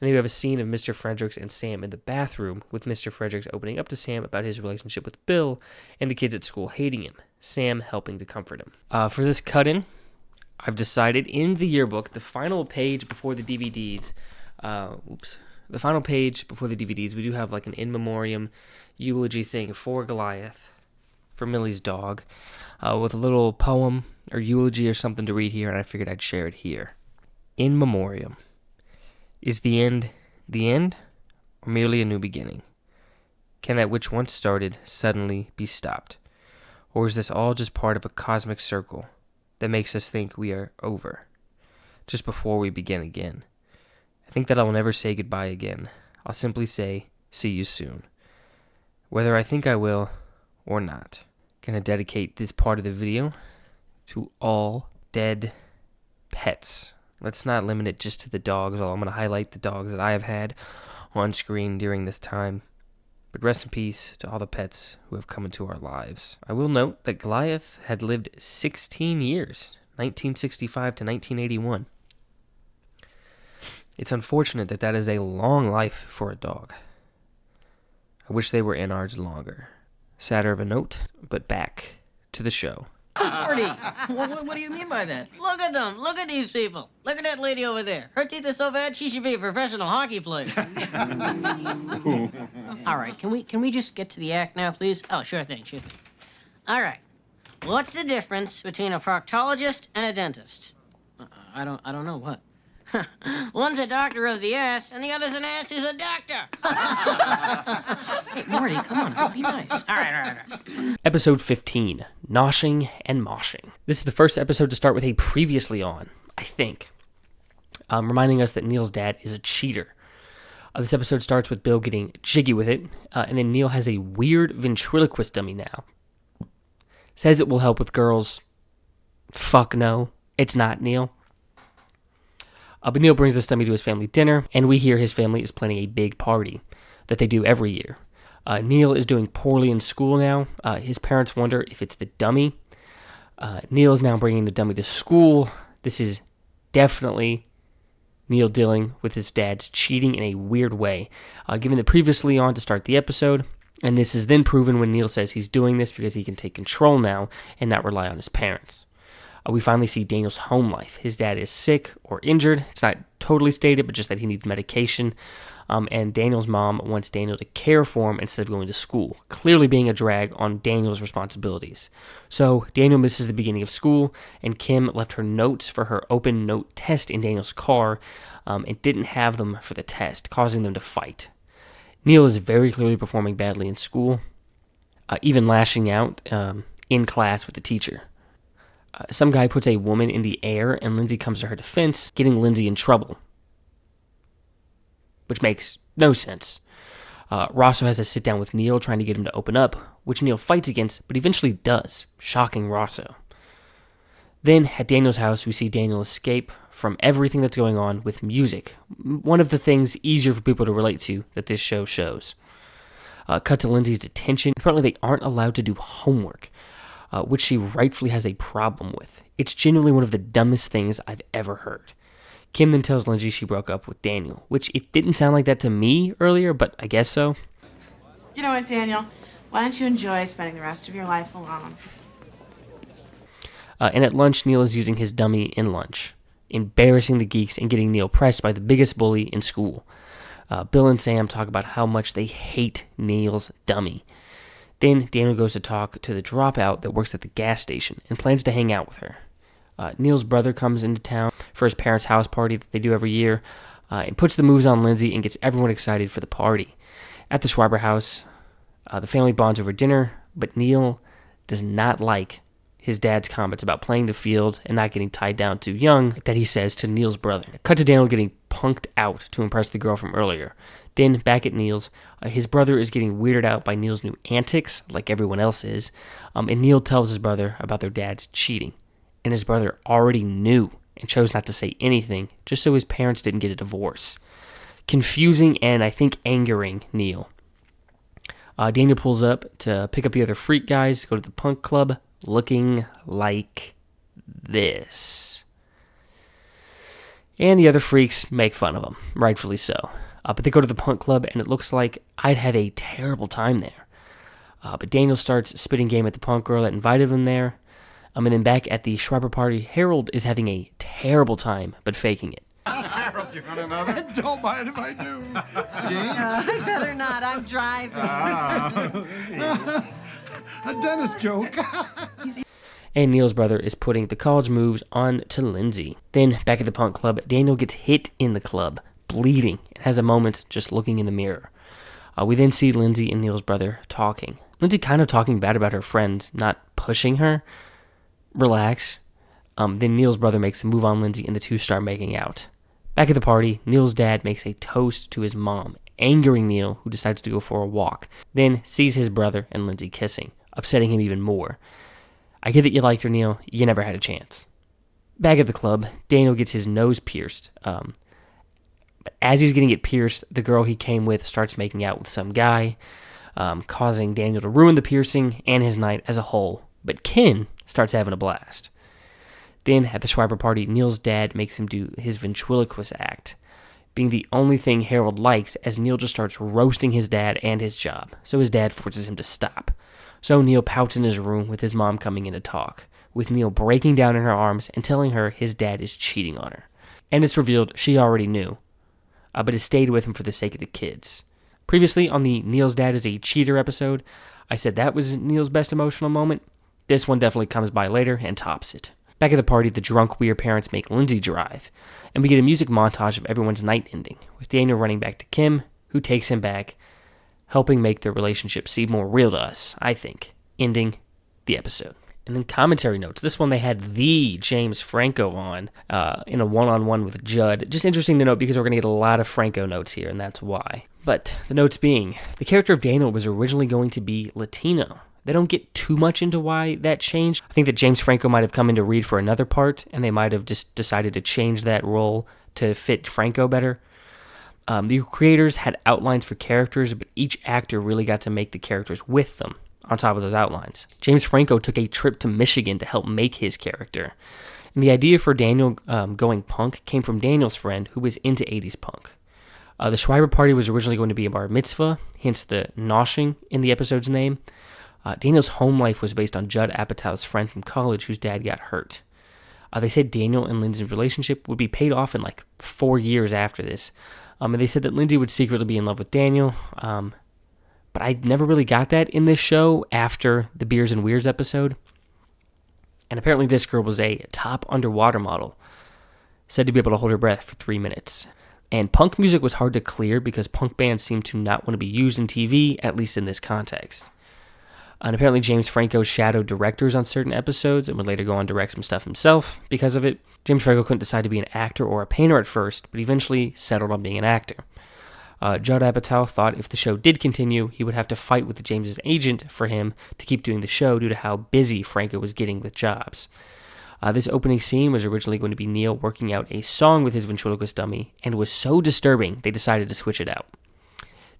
And then we have a scene of Mr. Fredericks and Sam in the bathroom, with Mr. Fredericks opening up to Sam about his relationship with Bill and the kids at school hating him, Sam helping to comfort him. For this cut-in, I've decided in the yearbook, the final page before the DVDs, we do have like an in memoriam eulogy thing for Goliath, for Millie's dog, with a little poem or eulogy or something to read here, and I figured I'd share it here. In memoriam. Is the end, or merely a new beginning? Can that which once started suddenly be stopped? Or is this all just part of a cosmic circle that makes us think we are over, just before we begin again? I think that I will never say goodbye again. I'll simply say, see you soon. Whether I think I will or not. Gonna dedicate this part of the video to all dead pets. Let's not limit it just to the dogs, although I'm going to highlight the dogs that I have had on screen during this time. But rest in peace to all the pets who have come into our lives. I will note that Goliath had lived 16 years, 1965 to 1981. It's unfortunate that that is a long life for a dog. I wish they were in ours longer. Sadder of a note, but back to the show. Marty, what do you mean by that? Look at them. Look at these people. Look at that lady over there. Her teeth are so bad she should be a professional hockey player. All right, can we just get to the act now, please? Oh, sure thing. All right. What's the difference between a proctologist and a dentist? I don't know what. One's a doctor of the ass, and the other's an ass who's a doctor. Hey, Marty, come on, be nice. All right. Episode 15, Noshing and Moshing. This is the first episode to start with a previously on, I think, reminding us that Neil's dad is a cheater. This episode starts with Bill getting jiggy with it, and then Neil has a weird ventriloquist dummy now. Says it will help with girls. Fuck no, it's not, Neil. But Neil brings this dummy to his family dinner, and we hear his family is planning a big party that they do every year. Neil is doing poorly in school now. His parents wonder if it's the dummy. Neil is now bringing the dummy to school. This is definitely Neil dealing with his dad's cheating in a weird way. Given the previously on to start the episode, and this is then proven when Neil says he's doing this because he can take control now and not rely on his parents. We finally see Daniel's home life. His dad is sick or injured. It's not totally stated, but just that he needs medication. And Daniel's mom wants Daniel to care for him instead of going to school, clearly being a drag on Daniel's responsibilities. So Daniel misses the beginning of school, and Kim left her notes for her open note test in Daniel's car and didn't have them for the test, causing them to fight. Neil is very clearly performing badly in school, even lashing out in class with the teacher. Some guy puts a woman in the air, and Lindsay comes to her defense, getting Lindsay in trouble. Which makes no sense. Rosso has to sit down with Neil, trying to get him to open up, which Neil fights against, but eventually does, shocking Rosso. Then, at Daniel's house, we see Daniel escape from everything that's going on with music. One of the things easier for people to relate to that this show shows. Cut to Lindsay's detention. Apparently, they aren't allowed to do homework, which she rightfully has a problem with. It's genuinely one of the dumbest things I've ever heard. Kim then tells Lindsay she broke up with Daniel, which it didn't sound like that to me earlier, but I guess so. You know what, Daniel? Why don't you enjoy spending the rest of your life alone? And at lunch, Neil is using his dummy in lunch, embarrassing the geeks and getting Neil pressed by the biggest bully in school. Bill and Sam talk about how much they hate Neil's dummy. Then Daniel goes to talk to the dropout that works at the gas station and plans to hang out with her. Neil's brother comes into town for his parents' house party that they do every year and puts the moves on Lindsay and gets everyone excited for the party. At the Schreiber house, the family bonds over dinner, but Neil does not like his dad's comments about playing the field and not getting tied down too young that he says to Neil's brother. Cut to Daniel getting punked out to impress the girl from earlier. Then, back at Neil's, his brother is getting weirded out by Neil's new antics, like everyone else is, and Neil tells his brother about their dad's cheating. And his brother already knew and chose not to say anything, just so his parents didn't get a divorce. Confusing and, I think, angering Neil. Daniel pulls up to pick up the other freak guys, go to the punk club, looking like this. And the other freaks make fun of him, rightfully so. But they go to the punk club, and it looks like I'd have a terrible time there. But Daniel starts spitting game at the punk girl that invited him there. And then back at the Schreiber party, Harold is having a terrible time, but faking it. Harold, you want another? Don't mind if I do. I better not. I'm driving. A dentist joke. And Neil's brother is putting the college moves on to Lindsay. Then, back at the punk club, Daniel gets hit in the club, bleeding, and has a moment just looking in the mirror. We then see Lindsay and Neil's brother talking. Lindsay kind of talking bad about her friends, not pushing her. Relax. Then Neil's brother makes a move on Lindsay, and the two start making out. Back at the party, Neil's dad makes a toast to his mom, angering Neil, who decides to go for a walk, then sees his brother and Lindsay kissing, upsetting him even more. I get that you liked her, Neil. You never had a chance. Back at the club, Daniel gets his nose pierced. But as he's getting it pierced, the girl he came with starts making out with some guy, causing Daniel to ruin the piercing and his night as a whole. But Kim starts having a blast. Then, at the Schreiber party, Neil's dad makes him do his ventriloquist act, being the only thing Harold likes, as Neil just starts roasting his dad and his job, so his dad forces him to stop. So Neil pouts in his room with his mom coming in to talk, with Neil breaking down in her arms and telling her his dad is cheating on her. And it's revealed she already knew, but has stayed with him for the sake of the kids. Previously, on the Neil's dad is a cheater episode, I said that was Neil's best emotional moment. This one definitely comes by later and tops it. Back at the party, the drunk, weird parents make Lindsay drive, and we get a music montage of everyone's night ending, with Daniel running back to Kim, who takes him back, helping make their relationship seem more real to us, I think, ending the episode. And then commentary notes. This one they had the James Franco on in a one-on-one with Judd. Just interesting to note because we're going to get a lot of Franco notes here, and that's why. But the notes being, the character of Daniel was originally going to be Latino. They don't get too much into why that changed. I think that James Franco might have come in to read for another part, and they might have just decided to change that role to fit Franco better. The creators had outlines for characters, but each actor really got to make the characters with them on top of those outlines. James Franco took a trip to Michigan to help make his character. And the idea for Daniel going punk came from Daniel's friend who was into 80s punk. The Schreiber party was originally going to be a bar mitzvah, hence the noshing in the episode's name. Daniel's home life was based on Judd Apatow's friend from college whose dad got hurt. They said Daniel and Lindsay's relationship would be paid off in like 4 years after this. And they said that Lindsay would secretly be in love with Daniel. But I never really got that in this show after the Beers and Weirds episode. And apparently this girl was a top underwater model, said to be able to hold her breath for 3 minutes. And punk music was hard to clear because punk bands seemed to not want to be used in TV, at least in this context. And apparently James Franco shadowed directors on certain episodes and would later go on to direct some stuff himself because of it. James Franco couldn't decide to be an actor or a painter at first, but eventually settled on being an actor. Judd Apatow thought if the show did continue, he would have to fight with James's agent for him to keep doing the show due to how busy Franco was getting with jobs. This opening scene was originally going to be Neil working out a song with his ventriloquist dummy, and was so disturbing they decided to switch it out.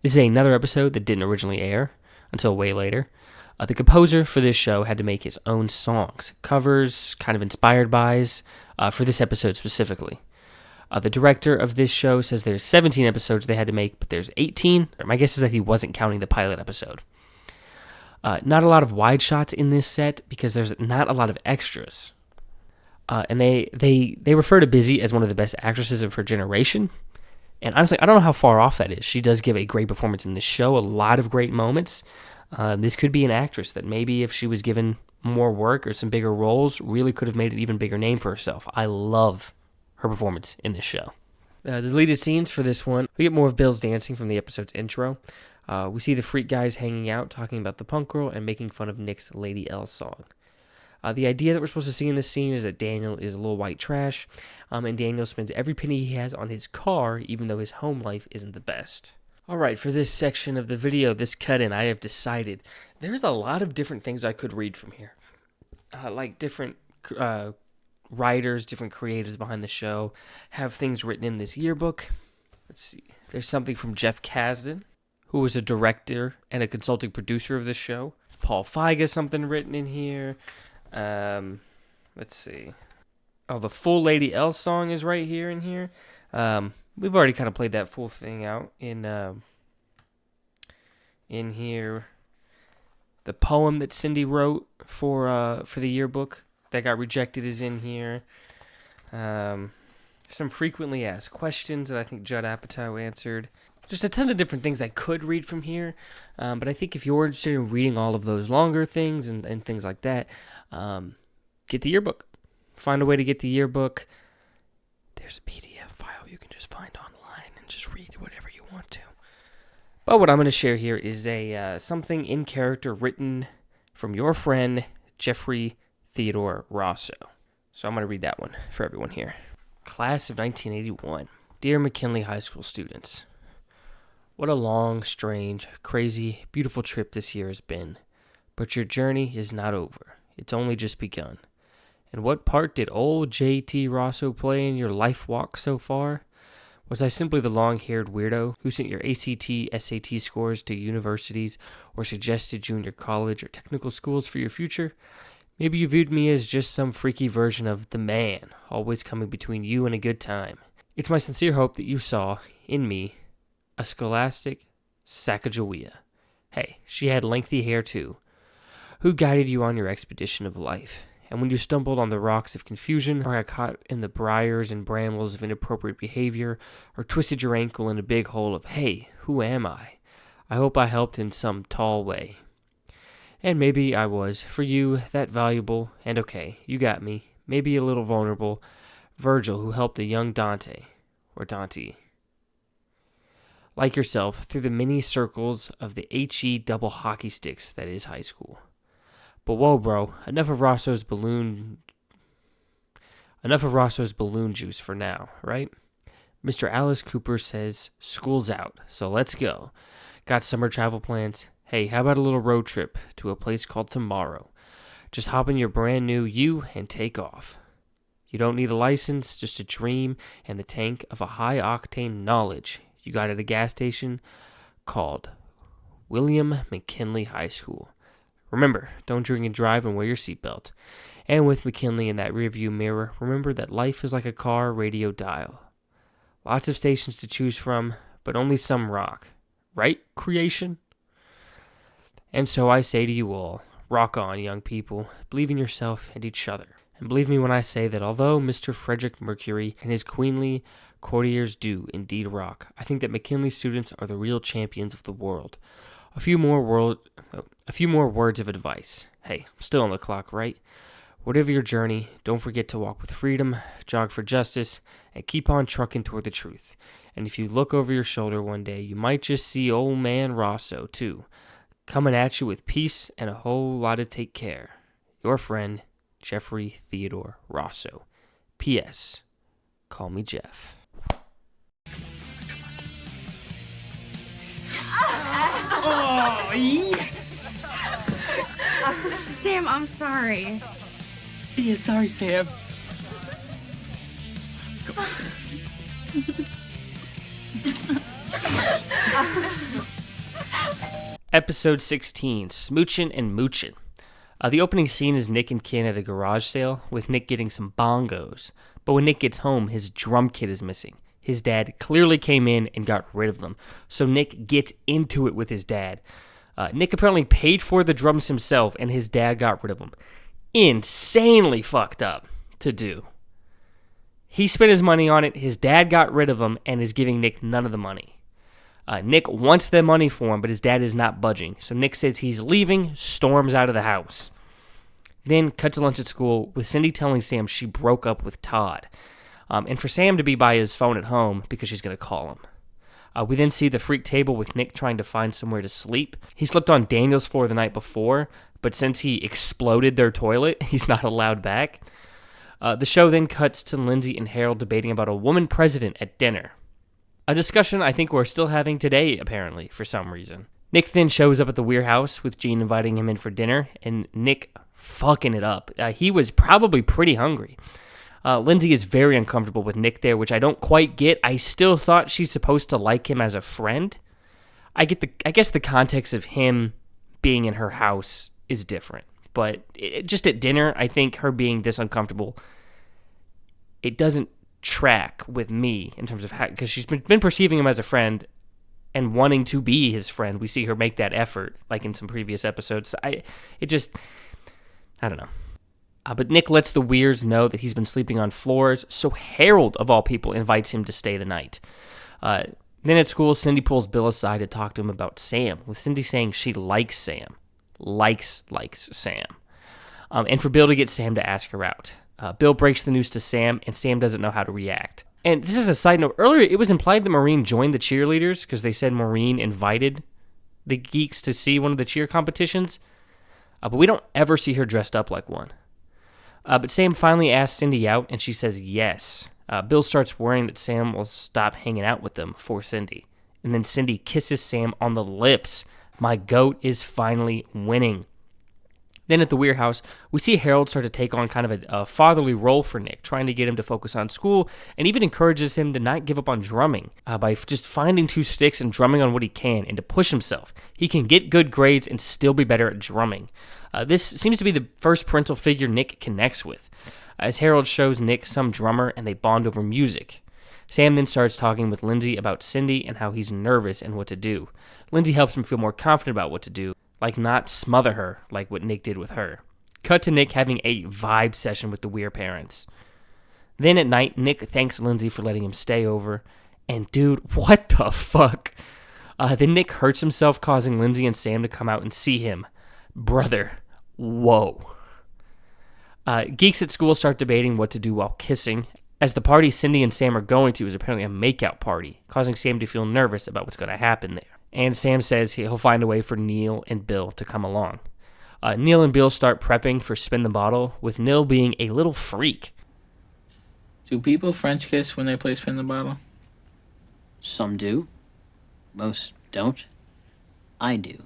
This is another episode that didn't originally air until way later. The composer for this show had to make his own songs, covers, kind of inspired bys, for this episode specifically. The director of this show says there's 17 episodes they had to make, but there's 18. My guess is that he wasn't counting the pilot episode. Not a lot of wide shots in this set because there's not a lot of extras. And they refer to Busy as one of the best actresses of her generation. And honestly, I don't know how far off that is. She does give a great performance in this show, a lot of great moments. This could be an actress that maybe if she was given more work or some bigger roles, really could have made an even bigger name for herself. I love her performance in this show. The deleted scenes for this one, we get more of Bill's dancing from the episode's intro. We see the freak guys hanging out, talking about the punk girl, and making fun of Nick's Lady L song. The idea that we're supposed to see in this scene is that Daniel is a little white trash, and Daniel spends every penny he has on his car, even though his home life isn't the best. Alright, for this section of the video, this cut-in, I have decided there's a lot of different things I could read from here. Like different writers, different creators behind the show have things written in this yearbook. Let's see. There's something from Jeff Kasdan, who was a director and a consulting producer of this show. Paul Feig has something written in here. Let's see. Oh, the full Lady L song is right here in here. We've already kind of played that full thing out in here. The poem that Cindy wrote for the yearbook that got rejected is in here. Some frequently asked questions that I think Judd Apatow answered. Just a ton of different things I could read from here, but I think if you're interested in reading all of those longer things and things like that, get the yearbook. Find a way to get the yearbook. There's a PDF file you can just find online and just read whatever you want to. But what I'm going to share here is a something in character written from your friend, Jeffrey Theodore Rosso. So I'm going to read that one for everyone here. Class of 1981. Dear McKinley High School students, what a long, strange, crazy, beautiful trip this year has been. But your journey is not over. It's only just begun. And what part did old J.T. Rosso play in your life walk so far? Was I simply the long-haired weirdo who sent your ACT, SAT scores to universities or suggested junior college or technical schools for your future? Maybe you viewed me as just some freaky version of the man, always coming between you and a good time. It's my sincere hope that you saw, in me, a scholastic Sacagawea. Hey, she had lengthy hair too. Who guided you on your expedition of life? And when you stumbled on the rocks of confusion, or got caught in the briars and brambles of inappropriate behavior, or twisted your ankle in a big hole of, hey, who am I? I hope I helped in some tall way. And maybe I was, for you, that valuable, and okay, you got me, maybe a little vulnerable, Virgil who helped a young Dante, or Dante, like yourself, through the many circles of the HE double hockey sticks that is high school. But whoa, bro, enough of Rosso's balloon juice for now, right? Mr. Alice Cooper says school's out, so let's go. Got summer travel plans? Hey, how about a little road trip to a place called Tomorrow? Just hop in your brand new U and take off. You don't need a license, just a dream and the tank of a high-octane knowledge you got at a gas station called William McKinley High School. Remember, don't drink and drive and wear your seatbelt. And with McKinley in that rearview mirror, remember that life is like a car radio dial. Lots of stations to choose from, but only some rock. Right, creation? And so I say to you all, rock on, young people. Believe in yourself and each other. And believe me when I say that although Mr. Frederick Mercury and his queenly courtiers do indeed rock, I think that McKinley students are the real champions of the world. A few more words of advice. Hey, still on the clock, right? Whatever your journey, don't forget to walk with freedom, jog for justice, and keep on trucking toward the truth. And if you look over your shoulder one day, you might just see old man Rosso, too, coming at you with peace and a whole lot of take care. Your friend, Jeffrey Theodore Rosso. P.S. Call me Jeff. Oh, yes! Sam, I'm sorry. Yeah, sorry, Sam. Come on, Sam. Episode 16, Smoochin' and Moochin'. The opening scene is Nick and Ken at a garage sale, with Nick getting some bongos. But when Nick gets home, his drum kit is missing. His dad clearly came in and got rid of them, so Nick gets into it with his dad. Nick apparently paid for the drums himself, and his dad got rid of them. Insanely fucked up to do. He spent his money on it, his dad got rid of them, and is giving Nick none of the money. Nick wants the money for him, but his dad is not budging. So Nick says he's leaving, storms out of the house. Then cut to lunch at school with Cindy telling Sam she broke up with Todd. And for Sam to be by his phone at home because she's going to call him. We then see the freak table with Nick trying to find somewhere to sleep. He slept on Daniel's floor the night before, but since he exploded their toilet, he's not allowed back. The show then cuts to Lindsay and Harold debating about a woman president at dinner. A discussion I think we're still having today, apparently, for some reason. Nick then shows up at the Weir house with Gene inviting him in for dinner, and Nick fucking it up. He was probably pretty hungry. Lindsay is very uncomfortable with Nick there, which I don't quite get. I still thought she's supposed to like him as a friend. I guess the context of him being in her house is different. But just at dinner, I think her being this uncomfortable, it doesn't track with me in terms of how, because she's been perceiving him as a friend and wanting to be his friend. We see her make that effort, like in some previous episodes. I don't know. But Nick lets the Weirs know that he's been sleeping on floors, so Harold, of all people, invites him to stay the night. Then at school, Cindy pulls Bill aside to talk to him about Sam, with Cindy saying she likes Sam. Likes Sam. And for Bill to get Sam to ask her out. Bill breaks the news to Sam, and Sam doesn't know how to react. And this is a side note. Earlier, it was implied that Maureen joined the cheerleaders because they said Maureen invited the geeks to see one of the cheer competitions. But we don't ever see her dressed up like one. But Sam finally asks Cindy out, and she says yes. Bill starts worrying that Sam will stop hanging out with them for Cindy. And then Cindy kisses Sam on the lips. My goat is finally winning. Then at the Weir house, we see Harold start to take on kind of a fatherly role for Nick, trying to get him to focus on school, and even encourages him to not give up on drumming by just finding two sticks and drumming on what he can, and to push himself. He can get good grades and still be better at drumming. This seems to be the first parental figure Nick connects with, as Harold shows Nick some drummer and they bond over music. Sam then starts talking with Lindsay about Cindy and how he's nervous and what to do. Lindsay helps him feel more confident about what to do, like not smother her like what Nick did with her. Cut to Nick having a vibe session with the Weir parents. Then at night, Nick thanks Lindsay for letting him stay over. And dude, what the fuck? Then Nick hurts himself, causing Lindsay and Sam to come out and see him. Brother, whoa. Geeks at school start debating what to do while kissing, as the party Cindy and Sam are going to is apparently a makeout party, causing Sam to feel nervous about what's going to happen there. And Sam says he'll find a way for Neil and Bill to come along. Neil and Bill start prepping for Spin the Bottle, with Neil being a little freak. Do people French kiss when they play Spin the Bottle? Some do. Most don't. I do.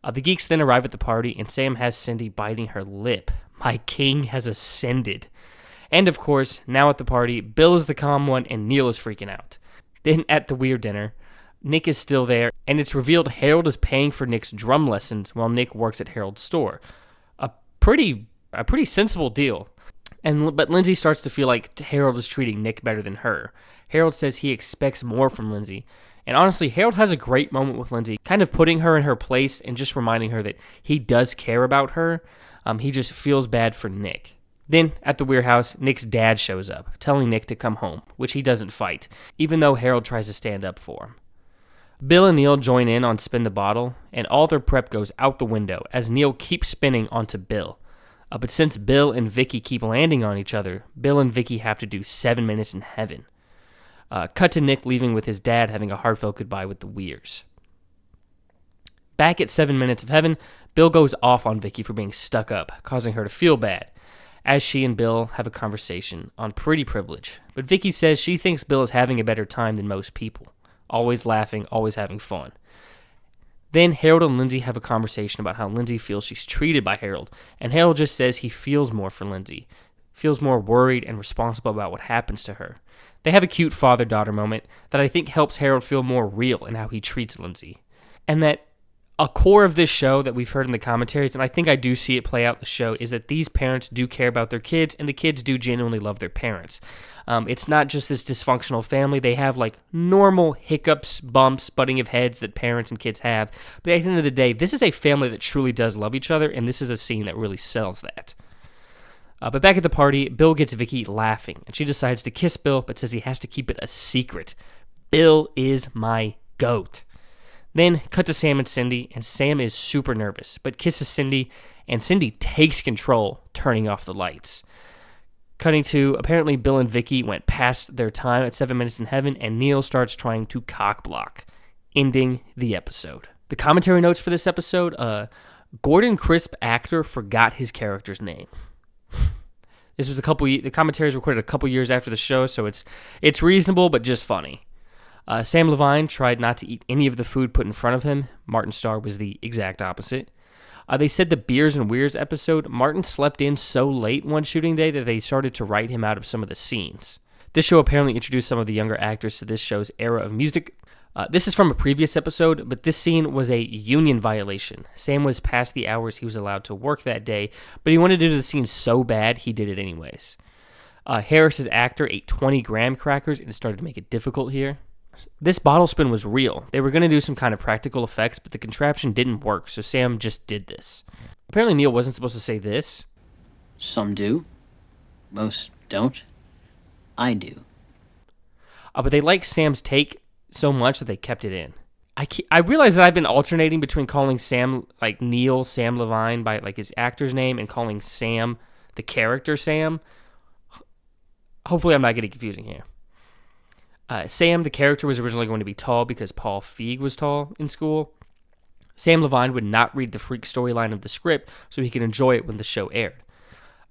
The geeks then arrive at the party, and Sam has Cindy biting her lip. My king has ascended. And of course, now at the party, Bill is the calm one, and Neil is freaking out. Then at the Weir dinner, Nick is still there, and it's revealed Harold is paying for Nick's drum lessons while Nick works at Harold's store. A pretty sensible deal. But Lindsay starts to feel like Harold is treating Nick better than her. Harold says he expects more from Lindsay. And honestly, Harold has a great moment with Lindsay, kind of putting her in her place and just reminding her that he does care about her. He just feels bad for Nick. Then, at the Weir house, Nick's dad shows up, telling Nick to come home, which he doesn't fight, even though Harold tries to stand up for him. Bill and Neil join in on Spin the Bottle, and all their prep goes out the window as Neil keeps spinning onto Bill. But since Bill and Vicky keep landing on each other, Bill and Vicky have to do 7 minutes in heaven. Cut to Nick leaving with his dad, having a heartfelt goodbye with the Weirs. Back at 7 minutes of heaven, Bill goes off on Vicky for being stuck up, causing her to feel bad, as she and Bill have a conversation on pretty privilege. But Vicky says she thinks Bill is having a better time than most people. Always laughing, always having fun. Then Harold and Lindsay have a conversation about how Lindsay feels she's treated by Harold, and Harold just says he feels more for Lindsay, feels more worried and responsible about what happens to her. They have a cute father-daughter moment that I think helps Harold feel more real in how he treats Lindsay. And that a core of this show that we've heard in the commentaries, and I think I do see it play out in the show, is that these parents do care about their kids, and the kids do genuinely love their parents. It's not just this dysfunctional family. They have like normal hiccups, bumps, butting of heads that parents and kids have. But at the end of the day, this is a family that truly does love each other, and this is a scene that really sells that. But back at the party, Bill gets Vicky laughing, and she decides to kiss Bill, but says he has to keep it a secret. Bill is my goat. Then cut to Sam and Cindy, and Sam is super nervous, but kisses Cindy, and Cindy takes control, turning off the lights. Cutting to, apparently Bill and Vicky went past their time at 7 Minutes in Heaven, and Neil starts trying to cock-block, ending the episode. The commentary notes for this episode, Gordon Crisp, actor, forgot his character's name. This was the commentaries recorded a couple years after the show, so it's reasonable, but just funny. Sam Levine tried not to eat any of the food put in front of him. Martin Starr was the exact opposite. They said the Beers and Weirs episode, Martin slept in so late one shooting day that they started to write him out of some of the scenes. This show apparently introduced some of the younger actors to this show's era of music. This is from a previous episode, but this scene was a union violation. Sam was past the hours he was allowed to work that day, but he wanted to do the scene so bad he did it anyways. Harris's actor ate 20 graham crackers and it started to make it difficult here. This bottle spin was real. They were going to do some kind of practical effects, but the contraption didn't work, so Sam just did this. Apparently Neil wasn't supposed to say this. Some do. Most don't. I do. But they liked Sam's take so much that they kept it in. I realize that I've been alternating between calling Sam, like Neil, Sam Levine, by like his actor's name, and calling Sam, the character Sam. Hopefully I'm not getting confusing here. Sam, the character, was originally going to be tall because Paul Feig was tall in school. Sam Levine would not read the freak storyline of the script so he could enjoy it when the show aired.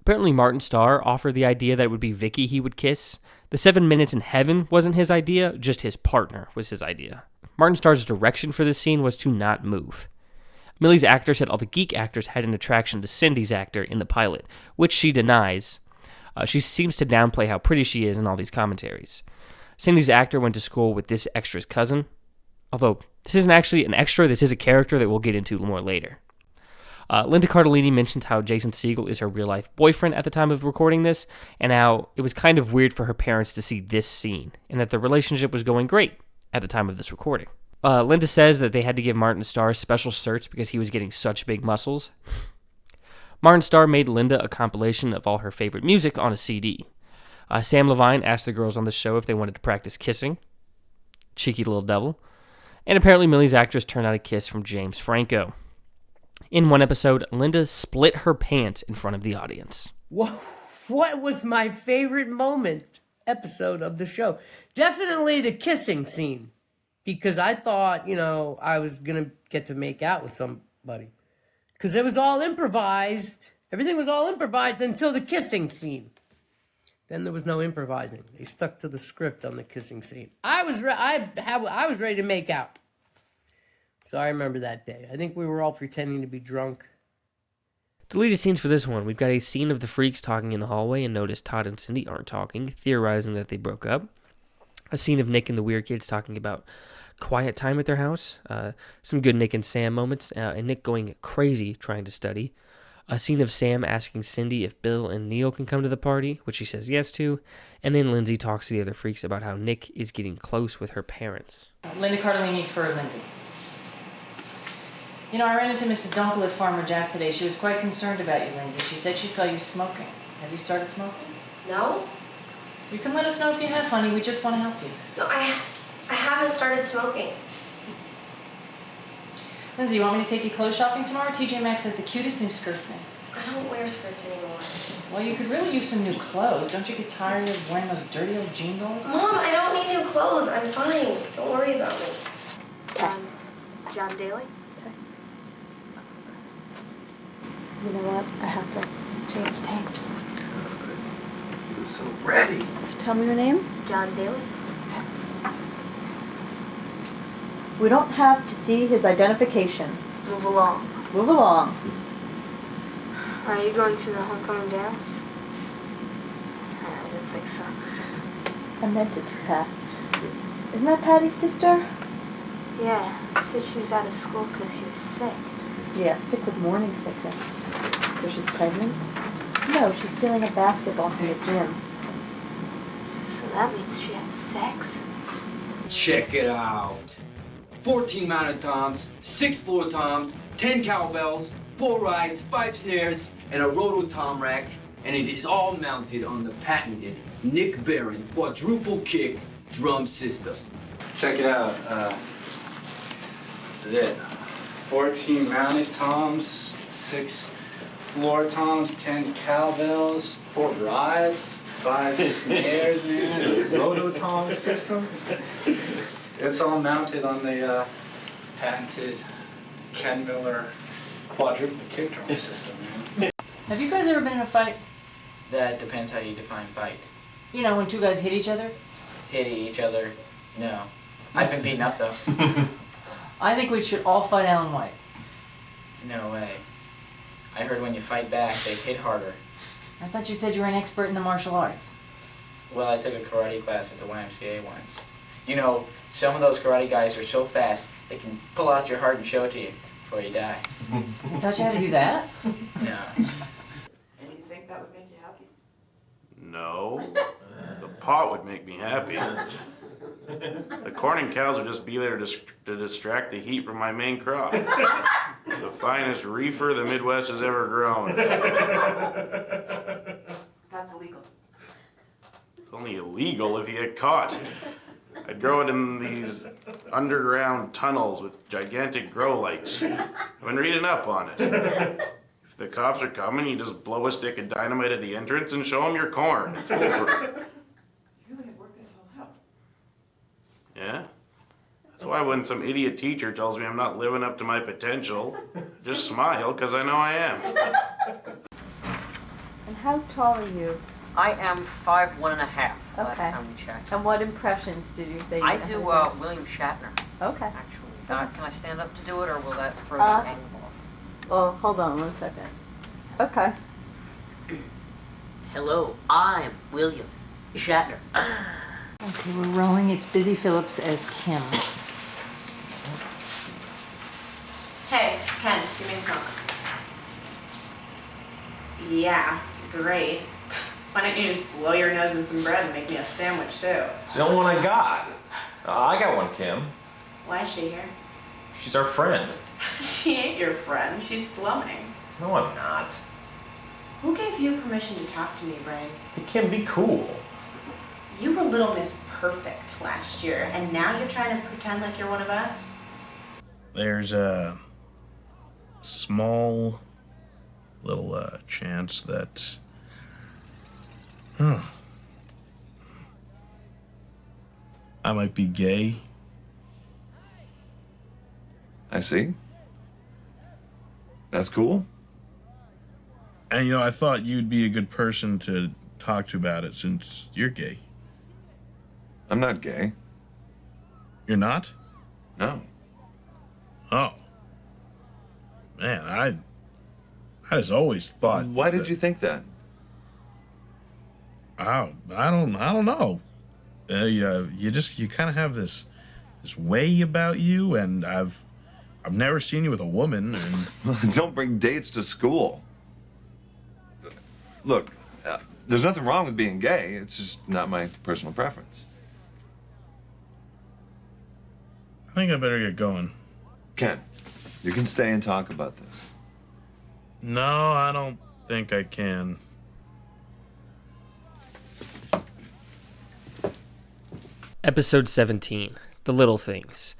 Apparently Martin Starr offered the idea that it would be Vicky he would kiss. The 7 Minutes in Heaven wasn't his idea, just his partner was his idea. Martin Starr's direction for this scene was to not move. Millie's actor said all the geek actors had an attraction to Cindy's actor in the pilot, which she denies. She seems to downplay how pretty she is in all these commentaries. Cindy's actor went to school with this extra's cousin, although this isn't actually an extra, this is a character that we'll get into more later. Linda Cardellini mentions how Jason Segel is her real-life boyfriend at the time of recording this, and how it was kind of weird for her parents to see this scene, and that the relationship was going great at the time of this recording. Linda says that they had to give Martin Starr special certs because he was getting such big muscles. Martin Starr made Linda a compilation of all her favorite music on a CD. Sam Levine asked the girls on the show if they wanted to practice kissing. Cheeky little devil. And apparently Millie's actress turned out a kiss from James Franco. In one episode, Linda split her pants in front of the audience. What was my favorite episode of the show? Definitely the kissing scene. Because I thought, I was going to get to make out with somebody. Because it was all improvised. Everything was all improvised until the kissing scene. Then there was no improvising. They stuck to the script on the kissing scene. I was ready to make out. So I remember that day. I think we were all pretending to be drunk. Deleted scenes for this one. We've got a scene of the freaks talking in the hallway and notice Todd and Cindy aren't talking, theorizing that they broke up. A scene of Nick and the weird kids talking about quiet time at their house. Some good Nick and Sam moments, and Nick going crazy trying to study. A scene of Sam asking Cindy if Bill and Neil can come to the party, which she says yes to. And then Lindsay talks to the other freaks about how Nick is getting close with her parents. Linda Cardellini for Lindsay. I ran into Mrs. Dunkel at Farmer Jack today. She was quite concerned about you, Lindsay. She said she saw you smoking. Have you started smoking? No. You can let us know if you have, honey. We just want to help you. No, I haven't started smoking. Lindsay, you want me to take you clothes shopping tomorrow? TJ Maxx has the cutest new skirts in. I don't wear skirts anymore. Well, you could really use some new clothes. Don't you get tired of wearing those dirty old jeans all the time? Mom, I don't need new clothes. I'm fine. Don't worry about me. John Daly? You know what? I have to change tapes. You're so ready. So tell me your name. John Daly? We don't have to see his identification. Move along. Move along. Are you going to the homecoming dance? I didn't think so. I meant it to, Pat. Isn't that Patty's sister? Yeah, said she was out of school because she was sick. Yeah, sick with morning sickness. So she's pregnant? No, she's stealing a basketball from the gym. So that means she had sex? Check it out. 14 mounted toms, 6 floor toms, 10 cowbells, 4 rides, 5 snares, and a roto-tom rack, and it is all mounted on the patented Nick Barron quadruple kick drum system. Check it out. This is it. 14 mounted toms, 6 floor toms, 10 cowbells, 4 rides, 5 snares, man, a roto-tom system. It's all mounted on the patented Ken Miller quadruple kick drum system, man. Have you guys ever been in a fight? That depends how you define fight. You know, when two guys hit each other? Hitting each other, no. I've been beaten up, though. I think we should all fight Alan White. No way. I heard when you fight back, they hit harder. I thought you said you were an expert in the martial arts. Well, I took a karate class at the YMCA once. You know, some of those karate guys are so fast, they can pull out your heart and show it to you before you die. I taught you how to do that? No. And you think that would make you happy? No. The pot would make me happy. The corn and cows would just be there to distract the heat from my main crop. The finest reefer the Midwest has ever grown. That's illegal. It's only illegal if you get caught. I'd grow it in these underground tunnels with gigantic grow lights. I've been reading up on it. If the cops are coming, you just blow a stick of dynamite at the entrance and show them your corn. It's foolproof. You really have worked this all out. Yeah? That's why when some idiot teacher tells me I'm not living up to my potential, just smile, because I know I am. And how tall are you? I am 5'1.5" last Okay. time we checked. And what impressions did you say you I had? do William Shatner. Okay. Actually. Can I stand up to do it, or will that throw Uh, the angle off? Well, hold on 1 second. Okay. Hello, I'm William Shatner. Okay, we're rolling. It's Busy Phillips as Kim. Hey, Ken, give me a smoke. Yeah, great. Why don't you just blow your nose in some bread and make me a sandwich, too? It's the only one I got. I got one, Kim. Why is she here? She's our friend. She ain't your friend. She's slumming. No, I'm not. Who gave you permission to talk to me, Brain? Hey, Kim, be cool. You were Little Miss Perfect last year, and now you're trying to pretend like you're one of us? There's a small little chance that... I might be gay. I see. That's cool. And, you know, I thought you'd be a good person to talk to about it since you're gay. I'm not gay. You're not? No. Oh. Man, I just always thought... Why did you think that? I don't know. You kind of have this way about you, and I've never seen you with a woman, and... Don't bring dates to school. Look, there's nothing wrong with being gay. It's just not my personal preference. I think I better get going. Ken, you can stay and talk about this. No, I don't think I can. Episode 17, The Little Things.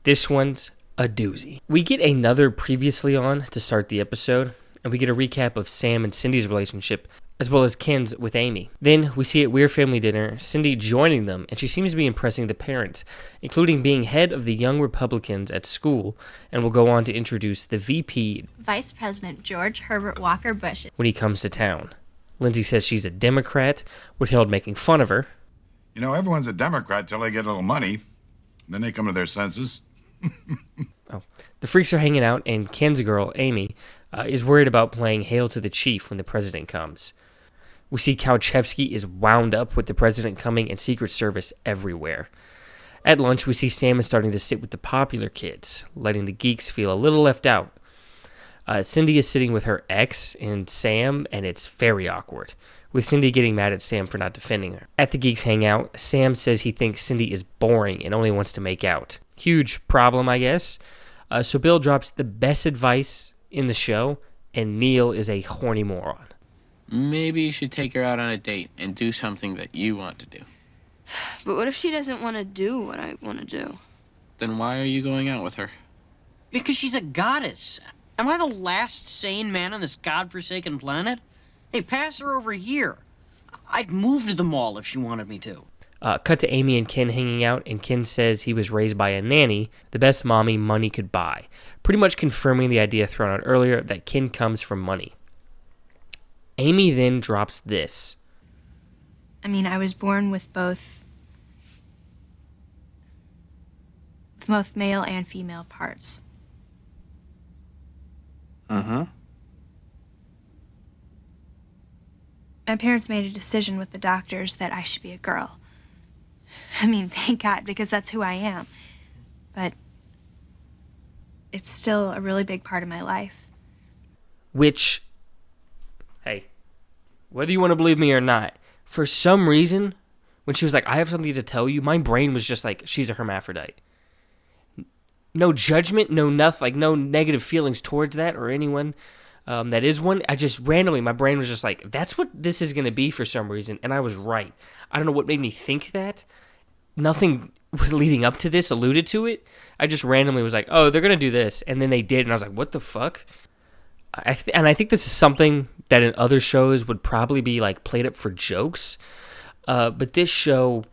This one's a doozy. We get another previously on to start the episode, and we get a recap of Sam and Cindy's relationship, as well as Ken's with Amy. Then we see at Weird Family Dinner, Cindy joining them, and she seems to be impressing the parents, including being head of the Young Republicans at school, and will go on to introduce the VP, Vice President George Herbert Walker Bush, when he comes to town. Lindsay says she's a Democrat, with Harold making fun of her. You know, everyone's a Democrat till they get a little money. Then they come to their senses. The freaks are hanging out, and Ken's girl, Amy, is worried about playing Hail to the Chief when the president comes. We see Kalchevsky is wound up with the president coming and Secret Service everywhere. At lunch, we see Sam is starting to sit with the popular kids, letting the geeks feel a little left out. Cindy is sitting with her ex and Sam, and it's very awkward, with Cindy getting mad at Sam for not defending her. At the geeks hangout, Sam says he thinks Cindy is boring and only wants to make out. Huge problem, I guess. So Bill drops the best advice in the show, and Neil is a horny moron. Maybe you should take her out on a date and do something that you want to do. But what if she doesn't want to do what I want to do? Then why are you going out with her? Because she's a goddess. Am I the last sane man on this godforsaken planet? Hey, pass her over here. I'd move to the mall if she wanted me to. Cut to Amy and Ken hanging out, and Ken says he was raised by a nanny, the best mommy money could buy, pretty much confirming the idea thrown out earlier that Ken comes from money. Amy then drops this. I mean, I was born with both male and female parts. Uh-huh. My parents made a decision with the doctors that I should be a girl. I mean, thank God, because that's who I am. But it's still a really big part of my life. Which, hey, whether you want to believe me or not, for some reason, when she was like, I have something to tell you, my brain was just like, she's a hermaphrodite. No judgment, no nothing, like no negative feelings towards that or anyone that is one. I just randomly, my brain was just like, that's what this is going to be for some reason. And I was right. I don't know what made me think that. Nothing leading up to this alluded to it. I just randomly was like, oh, they're going to do this. And then they did. And I was like, what the fuck? And I think this is something that in other shows would probably be like played up for jokes. But this show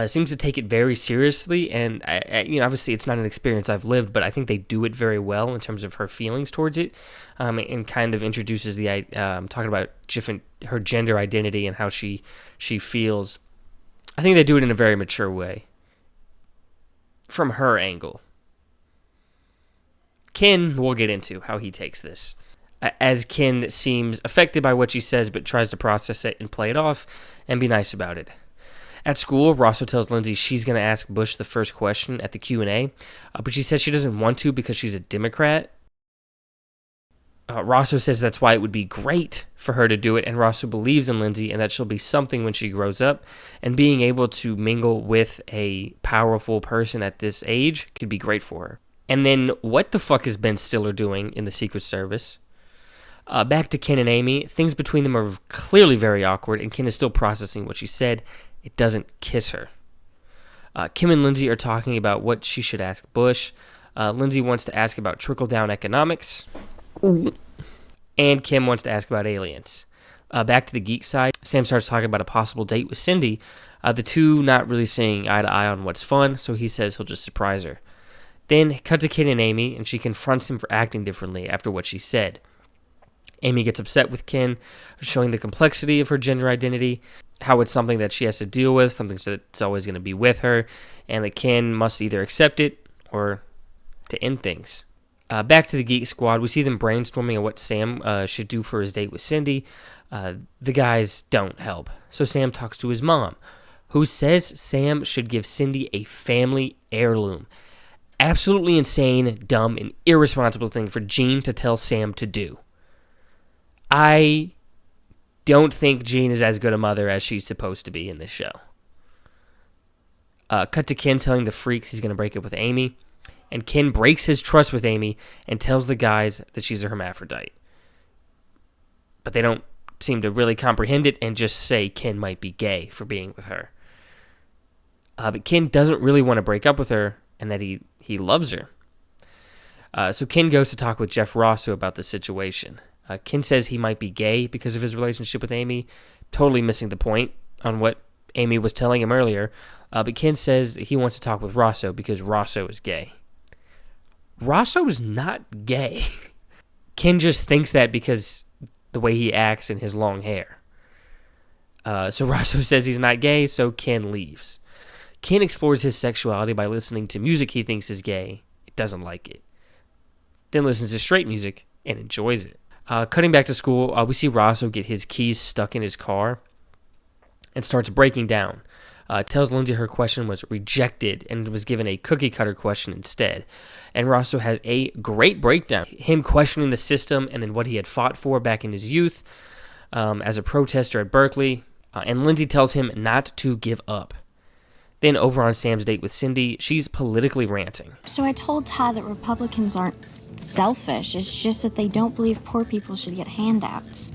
seems to take it very seriously, and obviously it's not an experience I've lived, but I think they do it very well in terms of her feelings towards it, and kind of introduces the talking about her gender identity and how she feels. I think they do it in a very mature way from her angle. Ken, we'll get into how he takes this. As Ken seems affected by what she says, but tries to process it and play it off and be nice about it. At school, Rosso tells Lindsay she's going to ask Bush the first question at the Q&A, but she says she doesn't want to because she's a Democrat. Rosso says that's why it would be great for her to do it, and Rosso believes in Lindsay and that she'll be something when she grows up, and being able to mingle with a powerful person at this age could be great for her. And then what the fuck is Ben Stiller doing in the Secret Service? Back to Ken and Amy. Things between them are clearly very awkward, and Ken is still processing what she said. It doesn't kiss her. Kim and Lindsay are talking about what she should ask Bush. Lindsay wants to ask about trickle-down economics. And Kim wants to ask about aliens. Back to the geek side, Sam starts talking about a possible date with Cindy. The two not really seeing eye to eye on what's fun, so he says he'll just surprise her. Then cut to Ken and Amy, and she confronts him for acting differently after what she said. Amy gets upset with Ken, showing the complexity of her gender identity, how it's something that she has to deal with, something that's always going to be with her, and that Ken must either accept it or to end things. Back to the Geek Squad, we see them brainstorming on what Sam should do for his date with Cindy. The guys don't help, so Sam talks to his mom, who says Sam should give Cindy a family heirloom. Absolutely insane, dumb, and irresponsible thing for Jean to tell Sam to do. I don't think Jean is as good a mother as she's supposed to be in this show. Cut to Ken telling the freaks he's going to break up with Amy, and Ken breaks his trust with Amy and tells the guys that she's a hermaphrodite. But they don't seem to really comprehend it and just say Ken might be gay for being with her. But Ken doesn't really want to break up with her and that he loves her. So Ken goes to talk with Jeff Rosso about the situation. Ken says he might be gay because of his relationship with Amy, totally missing the point on what Amy was telling him earlier. But Ken says he wants to talk with Rosso because Rosso is gay. Rosso is not gay. Ken just thinks that because the way he acts and his long hair. So Rosso says he's not gay, so Ken leaves. Ken explores his sexuality by listening to music he thinks is gay, doesn't like it. Then listens to straight music and enjoys it. Cutting back to school, we see Rosso get his keys stuck in his car and starts breaking down. Tells Lindsay her question was rejected and was given a cookie cutter question instead. And Rosso has a great breakdown. Him questioning the system and then what he had fought for back in his youth as a protester at Berkeley. And Lindsay tells him not to give up. Then over on Sam's date with Cindy, she's politically ranting. So I told Todd that Republicans aren't selfish. It's just that they don't believe poor people should get handouts.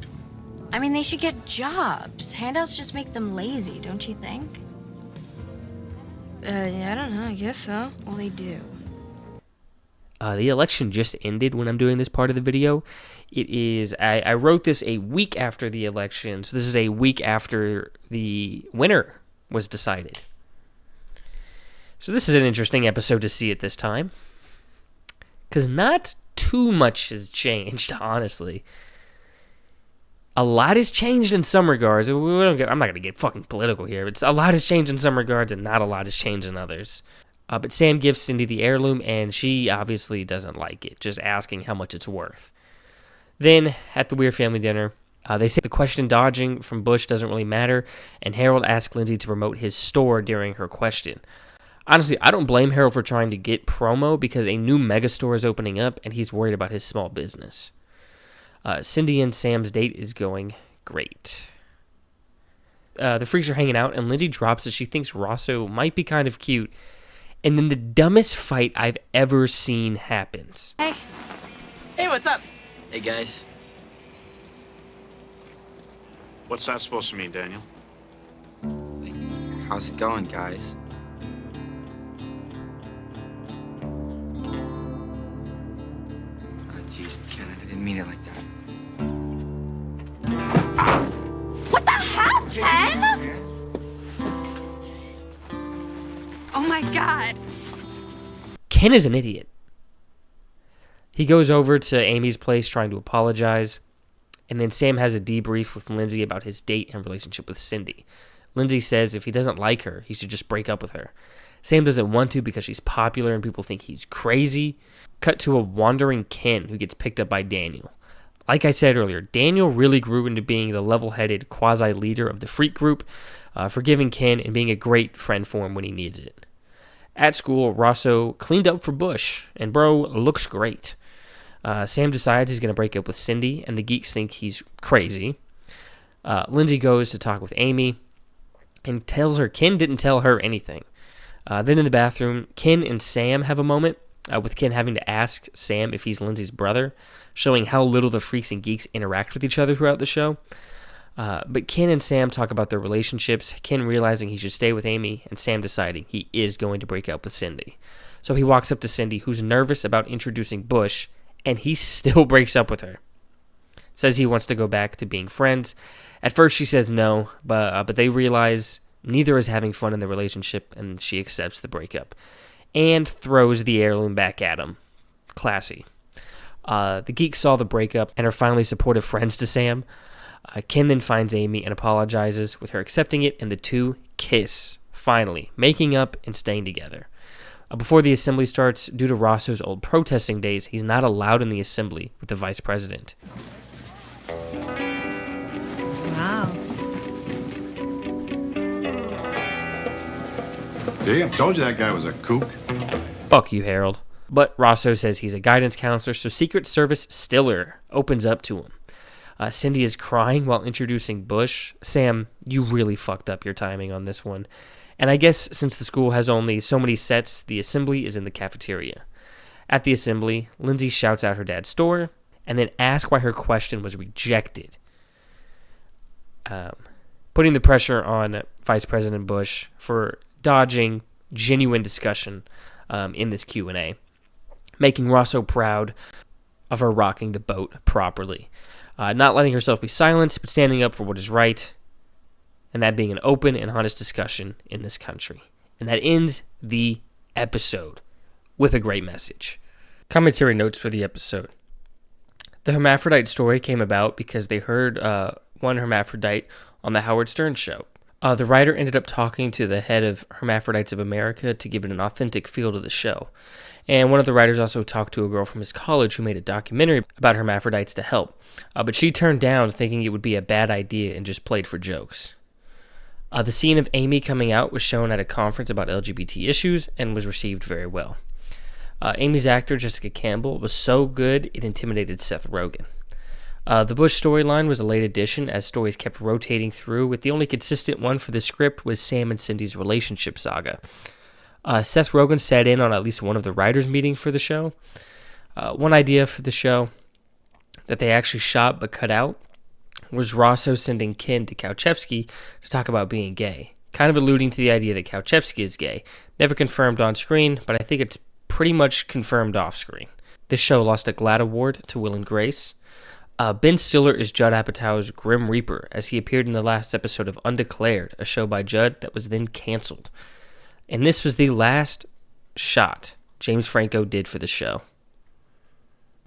I mean, they should get jobs. Handouts just make them lazy, don't you think? Yeah, I don't know. I guess so. Well, they do. The election just ended when I'm doing this part of the video. It is, I wrote this a week after the election, so this is a week after the winner was decided. So this is an interesting episode to see at this time, because not too much has changed, honestly. A lot has changed in some regards. I'm not going to get fucking political here, but a lot has changed in some regards and not a lot has changed in others. But Sam gives Cindy the heirloom, and she obviously doesn't like it, just asking how much it's worth. Then, at the Weir family dinner, they say the question dodging from Bush doesn't really matter, and Harold asks Lindsay to promote his store during her question. Honestly, I don't blame Harold for trying to get promo because a new megastore is opening up, and he's worried about his small business. Cindy and Sam's date is going great. The freaks are hanging out, and Lindsay drops that she thinks Rosso might be kind of cute. And then the dumbest fight I've ever seen happens. Hey. Hey, what's up? Hey, guys. What's that supposed to mean, Daniel? How's it going, guys? Oh, jeez, Ken, I didn't mean it like that. What the hell, Ken? Oh my God. Ken is an idiot. He goes over to Amy's place trying to apologize, and then Sam has a debrief with Lindsay about his date and relationship with Cindy. Lindsay says if he doesn't like her, he should just break up with her. Sam doesn't want to because she's popular and people think he's crazy. Cut to a wandering Ken who gets picked up by Daniel. Like I said earlier, Daniel really grew into being the level-headed quasi-leader of the freak group, forgiving Ken and being a great friend for him when he needs it. At school, Rosso cleaned up for Bush, and bro looks great. Sam decides he's going to break up with Cindy, and the geeks think he's crazy. Lindsay goes to talk with Amy and tells her Ken didn't tell her anything. Then in the bathroom, Ken and Sam have a moment, with Ken having to ask Sam if he's Lindsay's brother, showing how little the Freaks and Geeks interact with each other throughout the show. But Ken and Sam talk about their relationships, Ken realizing he should stay with Amy, and Sam deciding he is going to break up with Cindy. So he walks up to Cindy, who's nervous about introducing Bush, and he still breaks up with her. Says he wants to go back to being friends. At first she says no, but they realize neither is having fun in the relationship, and she accepts the breakup. And throws the heirloom back at him. Classy. The geeks saw the breakup and are finally supportive friends to Sam. Ken then finds Amy and apologizes, with her accepting it, and the two kiss, finally, making up and staying together. Before the assembly starts, due to Rosso's old protesting days, he's not allowed in the assembly with the vice president. Wow. See, I told you that guy was a kook. Fuck you, Harold. But Rosso says he's a guidance counselor, so Secret Service Stiller opens up to him. Cindy is crying while introducing Bush. Sam, you really fucked up your timing on this one. And I guess since the school has only so many sets, the assembly is in the cafeteria. At the assembly, Lindsay shouts out her dad's store and then asks why her question was rejected. Putting the pressure on Vice President Bush for dodging genuine discussion in this Q&A, making Rosso proud of her rocking the boat properly. Not letting herself be silenced, but standing up for what is right, and that being an open and honest discussion in this country. And that ends the episode with a great message. Commentary notes for the episode. The hermaphrodite story came about because they heard one hermaphrodite on the Howard Stern show. The writer ended up talking to the head of Hermaphrodites of America to give it an authentic feel to the show. And one of the writers also talked to a girl from his college who made a documentary about hermaphrodites to help. But she turned down thinking it would be a bad idea and just played for jokes. The scene of Amy coming out was shown at a conference about LGBT issues and was received very well. Amy's actor, Jessica Campbell, was so good it intimidated Seth Rogen. The Bush storyline was a late addition as stories kept rotating through, with the only consistent one for the script was Sam and Cindy's relationship saga. Seth Rogen sat in on at least one of the writers' meetings for the show. One idea for the show that they actually shot but cut out was Rosso sending Ken to Kowchevsky to talk about being gay, kind of alluding to the idea that Kowchevsky is gay. Never confirmed on screen, but I think it's pretty much confirmed off screen. This show lost a GLAAD award to Will and Grace. Ben Stiller is Judd Apatow's Grim Reaper, as he appeared in the last episode of Undeclared, a show by Judd that was then canceled. And this was the last shot James Franco did for the show.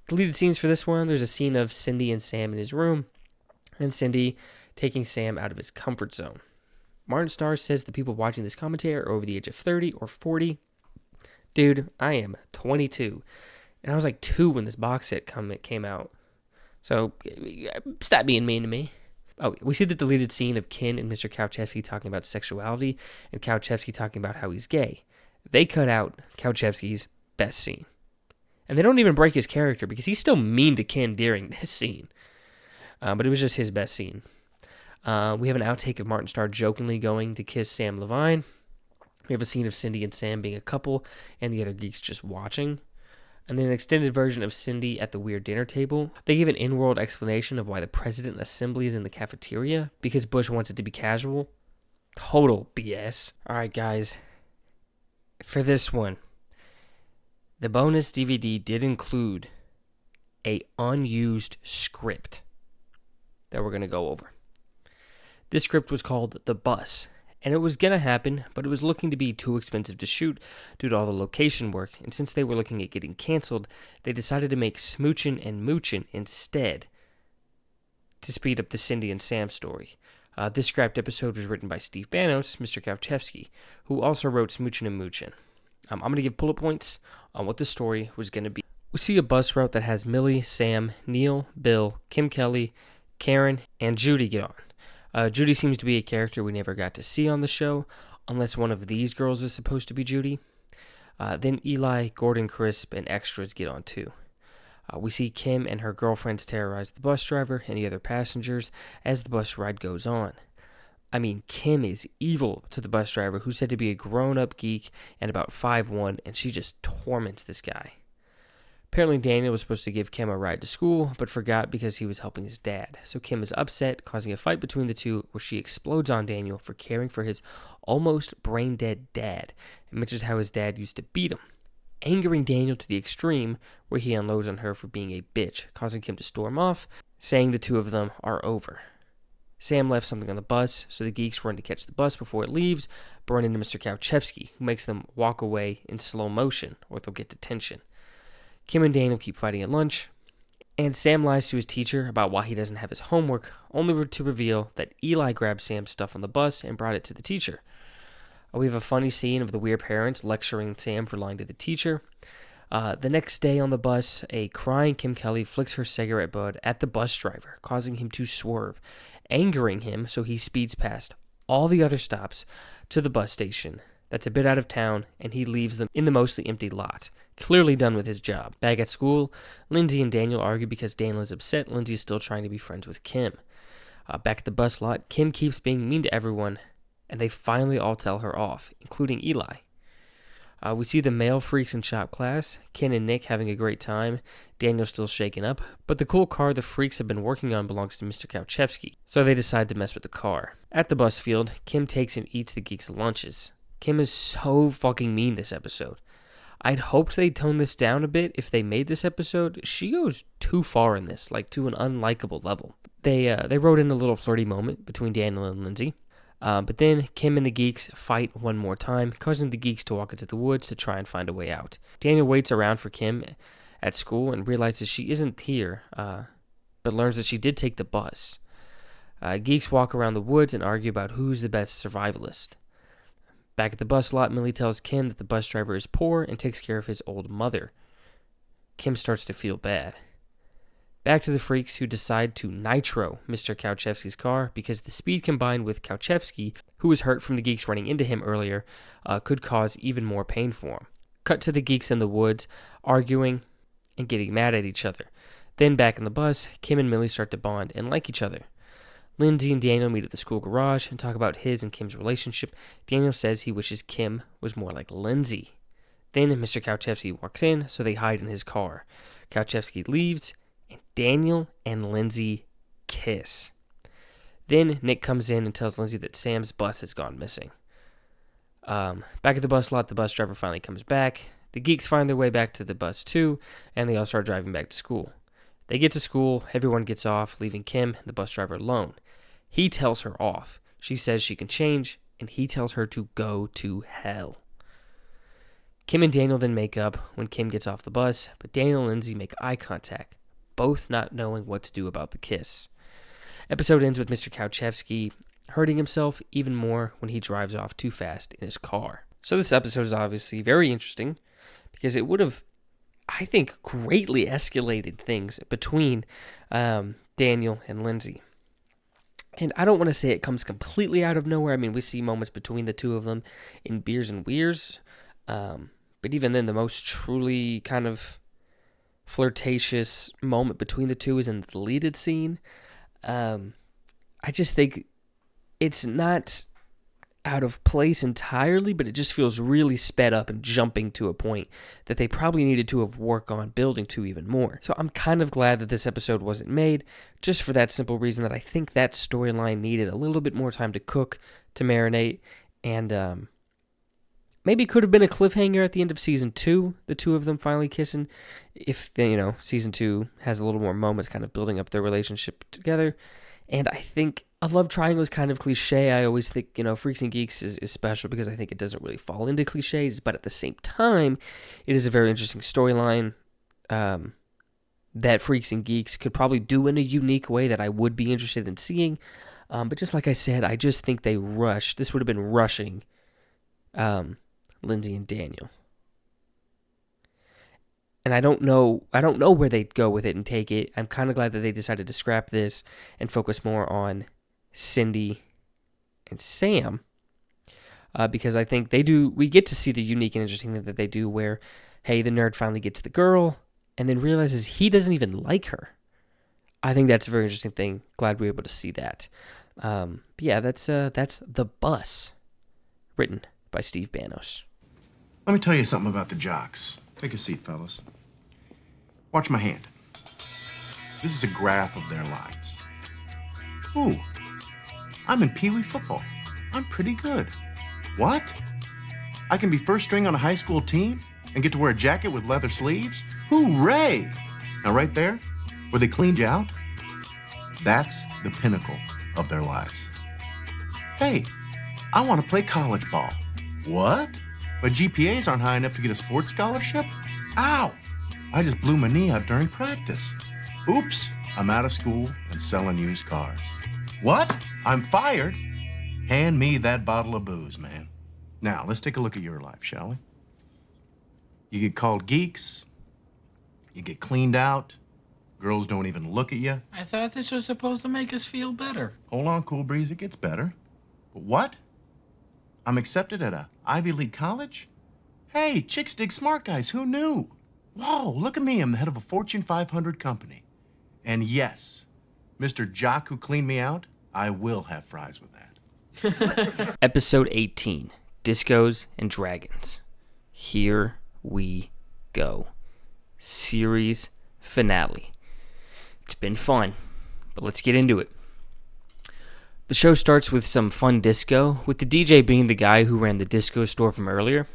Deleted scenes for this one, there's a scene of Cindy and Sam in his room, and Cindy taking Sam out of his comfort zone. Martin Starr says the people watching this commentary are over the age of 30 or 40. Dude, I am 22, and I was like 2 when this box set came out. So, stop being mean to me. Oh, we see the deleted scene of Ken and Mr. Kowchevsky talking about sexuality and Kowchevsky talking about how he's gay. They cut out Kowchevsky's best scene. And they don't even break his character because he's still mean to Ken during this scene. But it was just his best scene. We have an outtake of Martin Starr jokingly going to kiss Sam Levine. We have a scene of Cindy and Sam being a couple and the other geeks just watching. And then an extended version of Cindy at the weird dinner table. They give an in-world explanation of why the president assembly is in the cafeteria, because Bush wants it to be casual. Total BS. Alright guys, for this one, the bonus DVD did include a unused script that we're going to go over. This script was called The Bus, and it was going to happen, but it was looking to be too expensive to shoot due to all the location work, and since they were looking at getting canceled, they decided to make Smoochin' and Moochin' instead to speed up the Cindy and Sam story. This scrapped episode was written by Steve Banos, Mr. Kowchevsky, who also wrote Smoochin' and Moochin'. I'm going to give bullet points on what the story was going to be. We see a bus route that has Millie, Sam, Neil, Bill, Kim Kelly, Karen, and Judy get on. Judy seems to be a character we never got to see on the show, unless one of these girls is supposed to be Judy. Then Eli, Gordon Crisp, and extras get on too. We see Kim and her girlfriends terrorize the bus driver and the other passengers as the bus ride goes on. I mean, Kim is evil to the bus driver, who's said to be a grown-up geek and about 5'1", and she just torments this guy. Apparently Daniel was supposed to give Kim a ride to school, but forgot because he was helping his dad. So Kim is upset, causing a fight between the two where she explodes on Daniel for caring for his almost brain-dead dad, and mentions how his dad used to beat him, angering Daniel to the extreme where he unloads on her for being a bitch, causing Kim to storm off, saying the two of them are over. Sam left something on the bus, so the geeks run to catch the bus before it leaves, but run into Mr. Kowchevsky, who makes them walk away in slow motion, or they'll get detention. Kim and Daniel keep fighting at lunch, and Sam lies to his teacher about why he doesn't have his homework, only to reveal that Eli grabbed Sam's stuff on the bus and brought it to the teacher. We have a funny scene of the weird parents lecturing Sam for lying to the teacher. The next day on the bus, a crying Kim Kelly flicks her cigarette butt at the bus driver, causing him to swerve, angering him, so he speeds past all the other stops to the bus station that's a bit out of town, and he leaves them in the mostly empty lot, clearly done with his job. Back at school, Lindsay and Daniel argue because Daniel is upset Lindsay's still trying to be friends with Kim. Back at the bus lot, Kim keeps being mean to everyone, and they finally all tell her off, including Eli. We see the male freaks in shop class, Ken and Nick having a great time, Daniel still shaken up, but the cool car the freaks have been working on belongs to Mr. Kowchevsky, so they decide to mess with the car. At the bus field, Kim takes and eats the geeks' lunches. Kim is so fucking mean this episode. I'd hoped they'd tone this down a bit if they made this episode. She goes too far in this, like to an unlikable level. They wrote in a little flirty moment between Daniel and Lindsay. But then Kim and the geeks fight one more time, causing the geeks to walk into the woods to try and find a way out. Daniel waits around for Kim at school and realizes she isn't here, but learns that she did take the bus. Geeks walk around the woods and argue about who's the best survivalist. Back at the bus lot, Millie tells Kim that the bus driver is poor and takes care of his old mother. Kim starts to feel bad. Back to the Freaks, who decide to nitro Mr. Kauchevsky's car because the speed combined with Kauchevsky, who was hurt from the Geeks running into him earlier, could cause even more pain for him. Cut to the Geeks in the woods, arguing and getting mad at each other. Then back in the bus, Kim and Millie start to bond and like each other. Lindsay and Daniel meet at the school garage and talk about his and Kim's relationship. Daniel says he wishes Kim was more like Lindsay. Then Mr. Kauchevsky walks in, so they hide in his car. Kauchevsky leaves, and Daniel and Lindsay kiss. Then Nick comes in and tells Lindsay that Sam's bus has gone missing. Back at the bus lot, the bus driver finally comes back. The Geeks find their way back to the bus too, and they all start driving back to school. They get to school, everyone gets off, leaving Kim and the bus driver alone. He tells her off. She says she can change, and he tells her to go to hell. Kim and Daniel then make up when Kim gets off the bus, but Daniel and Lindsay make eye contact, both not knowing what to do about the kiss. Episode ends with Mr. Kauchevsky hurting himself even more when he drives off too fast in his car. So this episode is obviously very interesting because it would have, I think, greatly escalated things between Daniel and Lindsay. And I don't want to say it comes completely out of nowhere. I mean, we see moments between the two of them in Beers and Weirs. But even then, the most truly kind of flirtatious moment between the two is in the deleted scene. I just think it's not out of place entirely, but it just feels really sped up and jumping to a point that they probably needed to have worked on building to even more. So I'm kind of glad that this episode wasn't made, just for that simple reason that I think that storyline needed a little bit more time to cook, to marinate, and maybe it could have been a cliffhanger at the end of season 2, the two of them finally kissing, if season 2 has a little more moments kind of building up their relationship together. And I think a love triangle is kind of cliche. I always think, Freaks and Geeks is special because I think it doesn't really fall into cliches, but at the same time, it is a very interesting storyline that Freaks and Geeks could probably do in a unique way that I would be interested in seeing. But just like I said, I just think they rushed. This would have been rushing Lindsay and Daniel. And I don't know where they'd go with it and take it. I'm kind of glad that they decided to scrap this and focus more on Cindy and Sam. Because I think we get to see the unique and interesting thing that they do where, hey, the nerd finally gets the girl and then realizes he doesn't even like her. I think that's a very interesting thing. Glad we were able to see that. But yeah, that's The Bus, written by Steve Banos. Let me tell you something about the jocks. Take a seat, fellas. Watch my hand. This is a graph of their lives. Ooh, I'm in Pee Wee football. I'm pretty good. What? I can be first string on a high school team and get to wear a jacket with leather sleeves? Hooray! Now right there, where they cleaned you out, that's the pinnacle of their lives. Hey, I want to play college ball. What? But GPAs aren't high enough to get a sports scholarship? Ow! I just blew my knee out during practice. Oops, I'm out of school and selling used cars. What? I'm fired? Hand me that bottle of booze, man. Now, let's take a look at your life, shall we? You get called geeks. You get cleaned out. Girls don't even look at you. I thought this was supposed to make us feel better. Hold on, Cool Breeze, it gets better. But what? I'm accepted at a Ivy League college? Hey, chicks dig smart guys, who knew? Whoa, look at me, I'm the head of a Fortune 500 company. And yes, Mr. Jock who cleaned me out, I will have fries with that. Episode 18, Discos and Dragons. Here we go. Series finale. It's been fun, but let's get into it. The show starts with some fun disco, with the DJ being the guy who ran the disco store from earlier.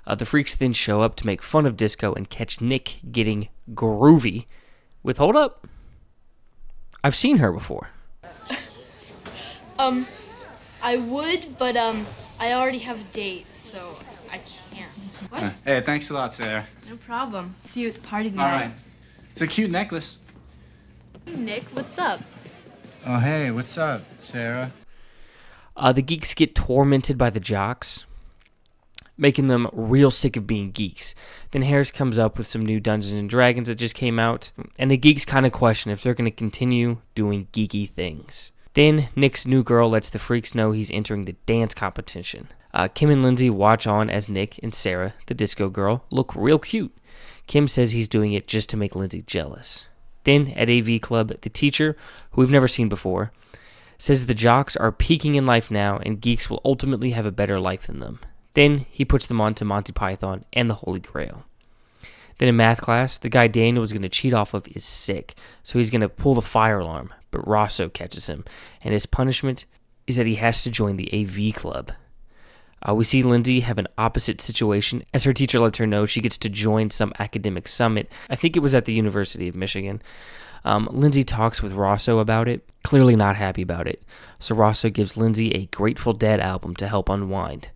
The Freaks then show up to make fun of disco and catch Nick getting groovy with, hold up, I've seen her before. I would, but I already have a date, so I can't. What? Hey, thanks a lot, Sarah. No problem. See you at the party All tonight. right. It's a cute necklace. Nick, what's up? Oh, hey, what's up, Sarah? The geeks get tormented by the jocks, making them real sick of being geeks. Then Harris comes up with some new Dungeons & Dragons that just came out, and the geeks kind of question if they're going to continue doing geeky things. Then Nick's new girl lets the freaks know he's entering the dance competition. Kim and Lindsay watch on as Nick and Sarah, the disco girl, look real cute. Kim says he's doing it just to make Lindsay jealous. Then at AV Club, the teacher, who we've never seen before, says the jocks are peaking in life now and geeks will ultimately have a better life than them. Then he puts them on to Monty Python and the Holy Grail. Then in math class, the guy Daniel was going to cheat off of is sick, so he's going to pull the fire alarm, but Rosso catches him, and his punishment is that he has to join the AV Club. We see Lindsay have an opposite situation as her teacher lets her know she gets to join some academic summit. I think it was at the University of Michigan. Lindsay talks with Rosso about it, clearly not happy about it, so Rosso gives Lindsay a Grateful Dead album to help unwind.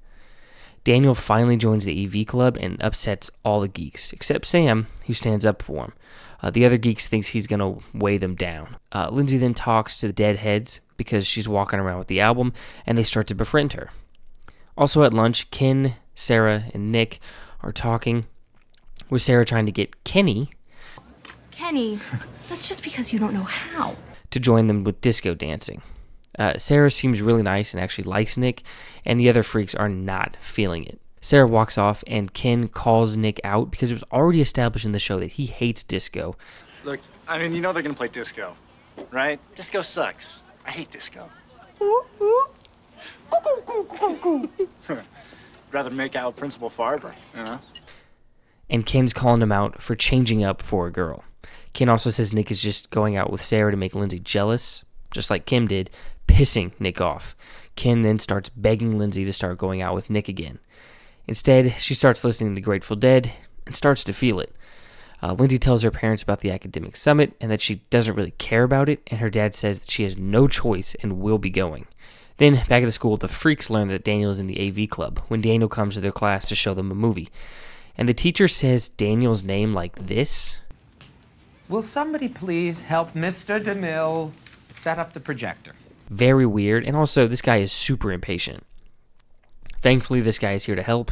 Daniel finally joins the AV Club and upsets all the geeks, except Sam, who stands up for him. The other geeks thinks he's going to weigh them down. Lindsay then talks to the Deadheads because she's walking around with the album, and they start to befriend her. Also at lunch, Ken, Sarah, and Nick are talking, with Sarah trying to get Kenny That's just because you don't know how. to join them with disco dancing. Sarah seems really nice and actually likes Nick, and the other freaks are not feeling it. Sarah walks off, and Ken calls Nick out because it was already established in the show that he hates disco. Look, I mean, you know they're gonna play disco, right? Disco sucks. I hate disco. Rather make out with Principal Farber, you know? And Ken's calling him out for changing up for a girl. Ken also says Nick is just going out with Sarah to make Lindsay jealous, just like Kim did, pissing Nick off. Ken then starts begging Lindsay to start going out with Nick again. Instead, she starts listening to Grateful Dead and starts to feel it. Lindsay tells her parents about the academic summit and that she doesn't really care about it, and her dad says that she has no choice and will be going. Then, back at the school, the freaks learn that Daniel is in the AV Club when Daniel comes to their class to show them a movie. And the teacher says Daniel's name like this. Will somebody please help Mr. DeMille set up the projector? Very weird, and also this guy is super impatient. Thankfully, this guy is here to help.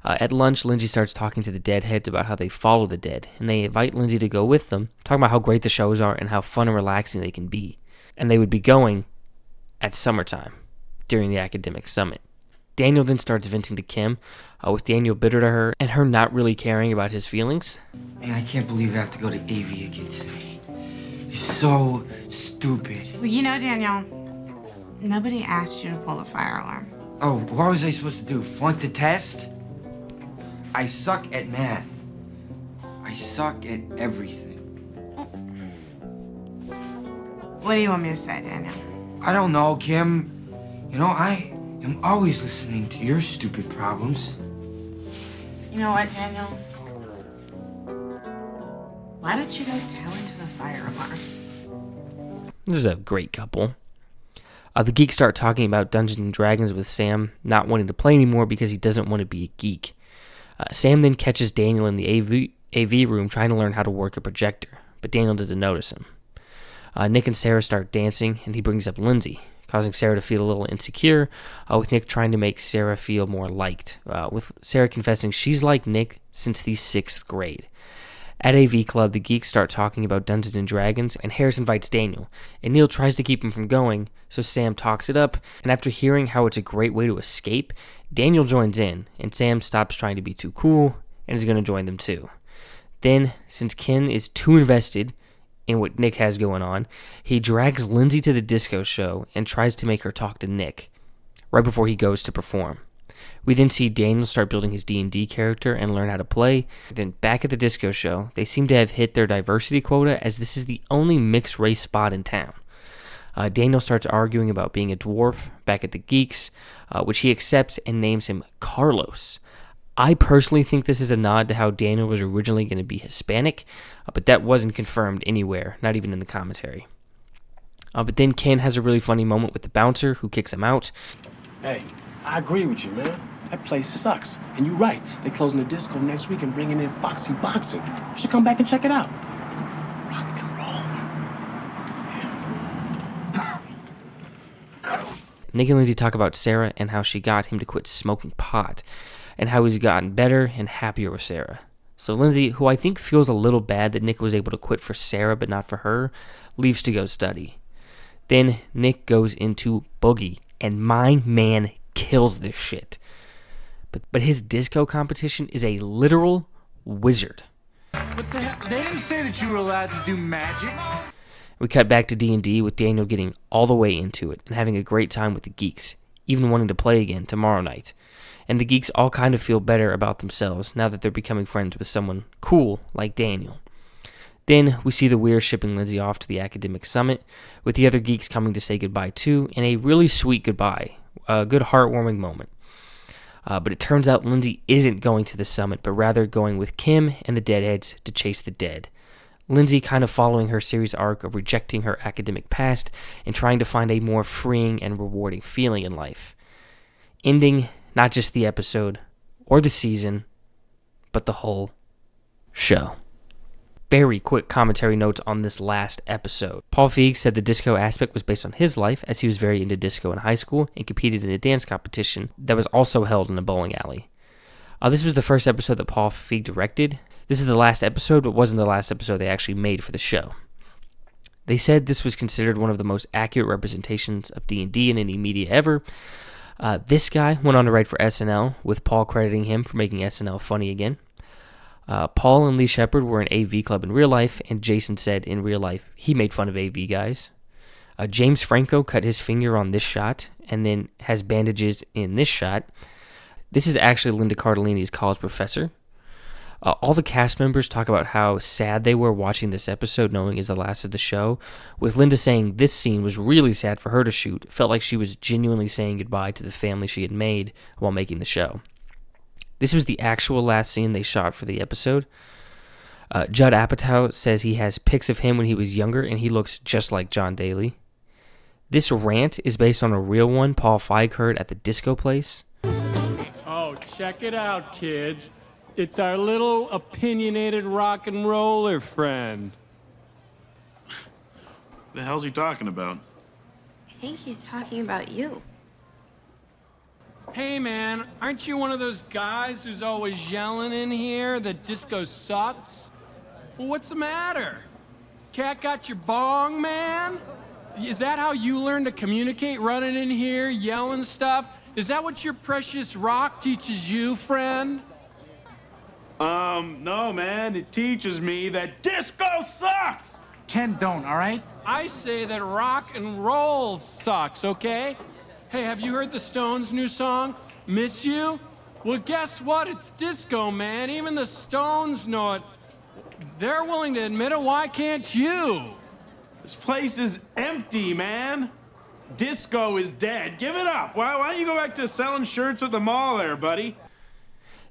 At lunch, Lindsay starts talking to the Deadheads about how they follow the dead, and they invite Lindsay to go with them, talking about how great the shows are and how fun and relaxing they can be. And they would be going at summertime during the academic summit. Daniel then starts venting to Kim, with Daniel bitter to her and her not really caring about his feelings. Man, I can't believe I have to go to AV again today. You're so stupid. Well, you know, Daniel, nobody asked you to pull the fire alarm. Oh, what was I supposed to do? Flunk the test? I suck at math. I suck at everything. What do you want me to say, Daniel? I don't know, Kim. You know, I am always listening to your stupid problems. You know what, Daniel? Why don't you go tell it to the fire alarm? This is a great couple. The geeks start talking about Dungeons & Dragons with Sam not wanting to play anymore because he doesn't want to be a geek. Sam then catches Daniel in the AV room trying to learn how to work a projector, but Daniel doesn't notice him. Nick and Sarah start dancing, and he brings up Lindsay, causing Sarah to feel a little insecure, with Nick trying to make Sarah feel more liked, with Sarah confessing she's liked Nick since the 6th grade. At AV Club, the geeks start talking about Dungeons & Dragons, and Harris invites Daniel, and Neil tries to keep him from going, so Sam talks it up, and after hearing how it's a great way to escape, Daniel joins in, and Sam stops trying to be too cool, and is going to join them too. Then, since Ken is too invested in what Nick has going on, he drags Lindsay to the disco show and tries to make her talk to Nick, right before he goes to perform. We then see Daniel start building his D&D character and learn how to play. Then back at the disco show, they seem to have hit their diversity quota as this is the only mixed race spot in town. Daniel starts arguing about being a dwarf back at the Geeks, which he accepts and names him Carlos. I personally think this is a nod to how Daniel was originally going to be Hispanic, but that wasn't confirmed anywhere, not even in the commentary. But then Ken has a really funny moment with the bouncer who kicks him out. Hey, I agree with you, man. That place sucks. And you're right. They're closing the disco next week and bringing in Foxy Boxing. You should come back and check it out. Rock and roll. Yeah. Nick and Lindsay talk about Sarah and how she got him to quit smoking pot, and how he's gotten better and happier with Sarah. So Lindsay, who I think feels a little bad that Nick was able to quit for Sarah but not for her, leaves to go study. Then Nick goes into Boogie, and my man kills this shit. But his disco competition is a literal wizard. What the hell? They didn't say that you were allowed to do magic. We cut back to D&D with Daniel getting all the way into it and having a great time with the geeks, even wanting to play again tomorrow night. And the geeks all kind of feel better about themselves now that they're becoming friends with someone cool like Daniel. Then we see the Weir shipping Lindsay off to the academic summit, with the other geeks coming to say goodbye too, and a really sweet goodbye, a good heartwarming moment. But it turns out Lindsay isn't going to the summit, but rather going with Kim and the Deadheads to chase the dead. Lindsay kind of following her series arc of rejecting her academic past and trying to find a more freeing and rewarding feeling in life. Ending not just the episode or the season, but the whole show. Very quick commentary notes on this last episode. Paul Feig said the disco aspect was based on his life, as he was very into disco in high school and competed in a dance competition that was also held in a bowling alley. This was the first episode that Paul Feig directed. This is the last episode, but wasn't the last episode they actually made for the show. They said this was considered one of the most accurate representations of D&D in any media ever. This guy went on to write for SNL, with Paul crediting him for making SNL funny again. Paul and Lee Shepard were in AV Club in real life, and Jason said in real life he made fun of AV guys. James Franco cut his finger on this shot, and then has bandages in this shot. This is actually Linda Cardellini's college professor. All the cast members talk about how sad they were watching this episode, knowing it's the last of the show, with Linda saying this scene was really sad for her to shoot. It felt like she was genuinely saying goodbye to the family she had made while making the show. This was the actual last scene they shot for the episode. Judd Apatow says he has pics of him when he was younger, and he looks just like John Daly. This rant is based on a real one Paul Feig heard at the disco place. Oh, check it out, kids. It's our little opinionated rock and roller friend. The hell's he talking about? I think he's talking about you. Hey, man, aren't you one of those guys who's always yelling in here that disco sucks? Well, what's the matter? Cat got your bong, man? Is that how you learn to communicate, running in here, yelling stuff? Is that what your precious rock teaches you, friend? No, man. It teaches me that disco sucks! Ken, don't, all right? I say that rock and roll sucks, okay? Hey, have you heard the Stones' new song, Miss You? Well, guess what? It's disco, man. Even the Stones know it. They're willing to admit it. Why can't you? This place is empty, man. Disco is dead. Give it up. Why don't you go back to selling shirts at the mall there, buddy?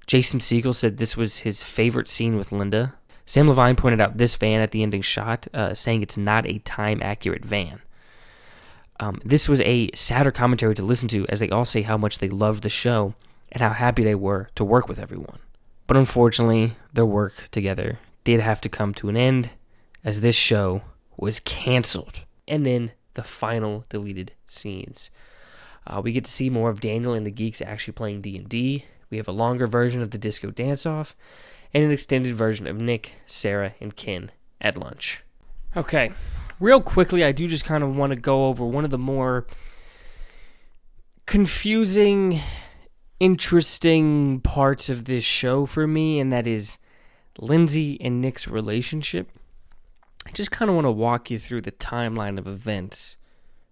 Jason Segel said this was his favorite scene with Linda. Sam Levine pointed out this van at the ending shot, saying it's not a time-accurate van. This was a sadder commentary to listen to, as they all say how much they loved the show and how happy they were to work with everyone. But unfortunately, their work together did have to come to an end, as this show was canceled. And then the final deleted scenes. We get to see more of Daniel and the Geeks actually playing D&D. We have a longer version of the disco dance-off, and an extended version of Nick, Sarah, and Ken at lunch. Okay, real quickly, I do just kind of want to go over one of the more confusing, interesting parts of this show for me, and that is Lindsay and Nick's relationship. I just kind of want to walk you through the timeline of events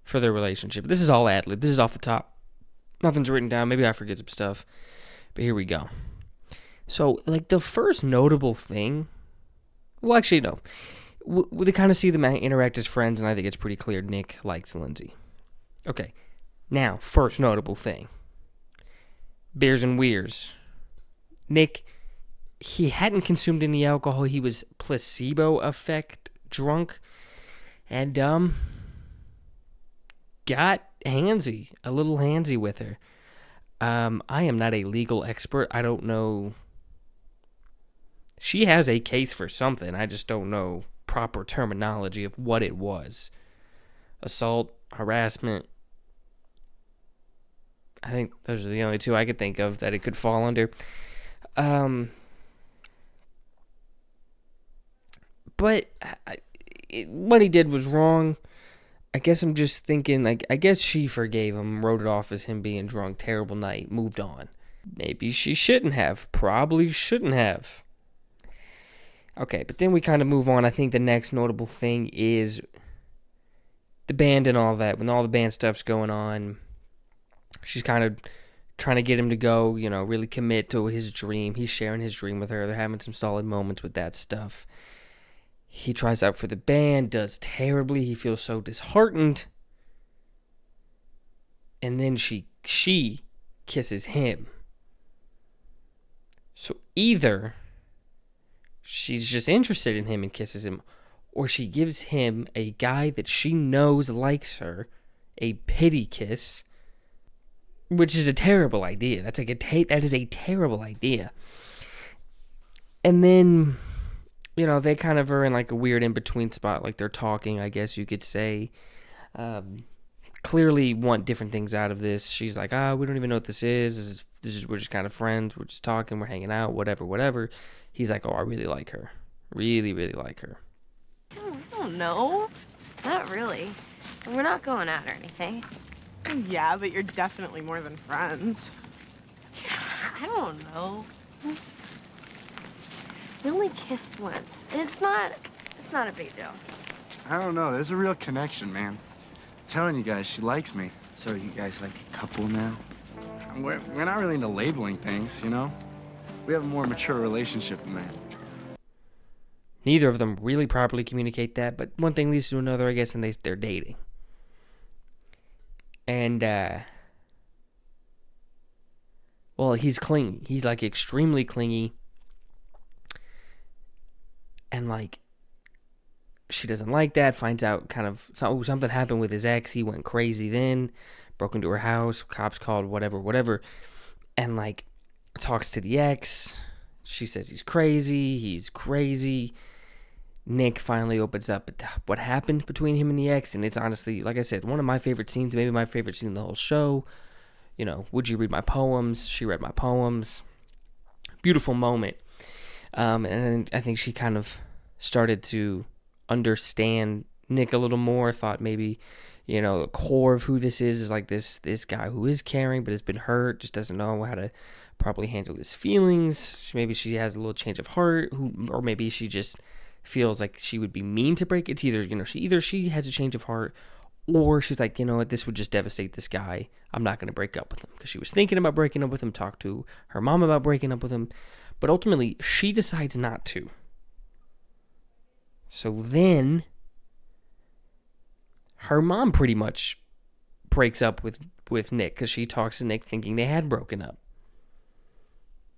for their relationship. This is all ad-lib. This is off the top. Nothing's written down. Maybe I forget some stuff. But here we go. So, like, the first notable thing... Well, actually, no. We kind of see them interact as friends, and I think it's pretty clear Nick likes Lindsay. Okay. Now, first notable thing. Beers and Weirs. Nick, he hadn't consumed any alcohol. He was placebo effect drunk. And, got handsy. A little handsy with her. I am not a legal expert. I don't know. She has a case for something. I just don't know proper terminology of what it was. Assault, harassment, I think those are the only two I could think of that it could fall under. But what he did was wrong. I guess I'm just thinking, I guess she forgave him, wrote it off as him being drunk, terrible night, moved on. Maybe she shouldn't have. Probably shouldn't have. Okay, but then we kind of move on. I think the next notable thing is the band and all that. When all the band stuff's going on, she's kind of trying to get him to go, really commit to his dream. He's sharing his dream with her. They're having some solid moments with that stuff. He tries out for the band, does terribly. He feels so disheartened. And then she kisses him. So either she's just interested in him and kisses him, or she gives him, a guy that she knows likes her, a pity kiss, which is a terrible idea. That is a terrible idea. And then, they kind of are in like a weird in-between spot, like they're talking, I guess you could say. Clearly want different things out of this. She's like, we don't even know what this is. We're just kind of friends. We're just talking. We're hanging out. Whatever. He's like, I really like her. Really, really like her. I don't know. Not really. We're not going out or anything. Yeah, but you're definitely more than friends. I don't know. We only kissed once, and it's not a big deal. I don't know. There's a real connection, man. I'm telling you guys, she likes me. So are you guys like a couple now? We're not really into labeling things, We have a more mature relationship than that. Neither of them really properly communicate that, but one thing leads to another, I guess, and they're dating. And, he's clingy. He's, like, extremely clingy. And, like, she doesn't like that, finds out kind of something happened with his ex. He went crazy then, broke into her house, cops called, whatever. And, like, talks to the ex. She says he's crazy. Nick finally opens up what happened between him and the ex, and it's honestly, like I said, one of my favorite scenes, maybe my favorite scene in the whole show. Would you read my poems? She read my poems. Beautiful moment. And I think she kind of started to understand Nick a little more, thought maybe, the core of who this is like this guy who is caring but has been hurt, just doesn't know how to properly handle his feelings. Maybe she has a little change of heart, or maybe she just feels like she would be mean to break it. It's either she has a change of heart, or she's like, what, this would just devastate this guy. I'm not going to break up with him, because she was thinking about breaking up with him, talked to her mom about breaking up with him, but ultimately she decides not to. So then her mom pretty much breaks up with Nick, because she talks to Nick thinking they had broken up.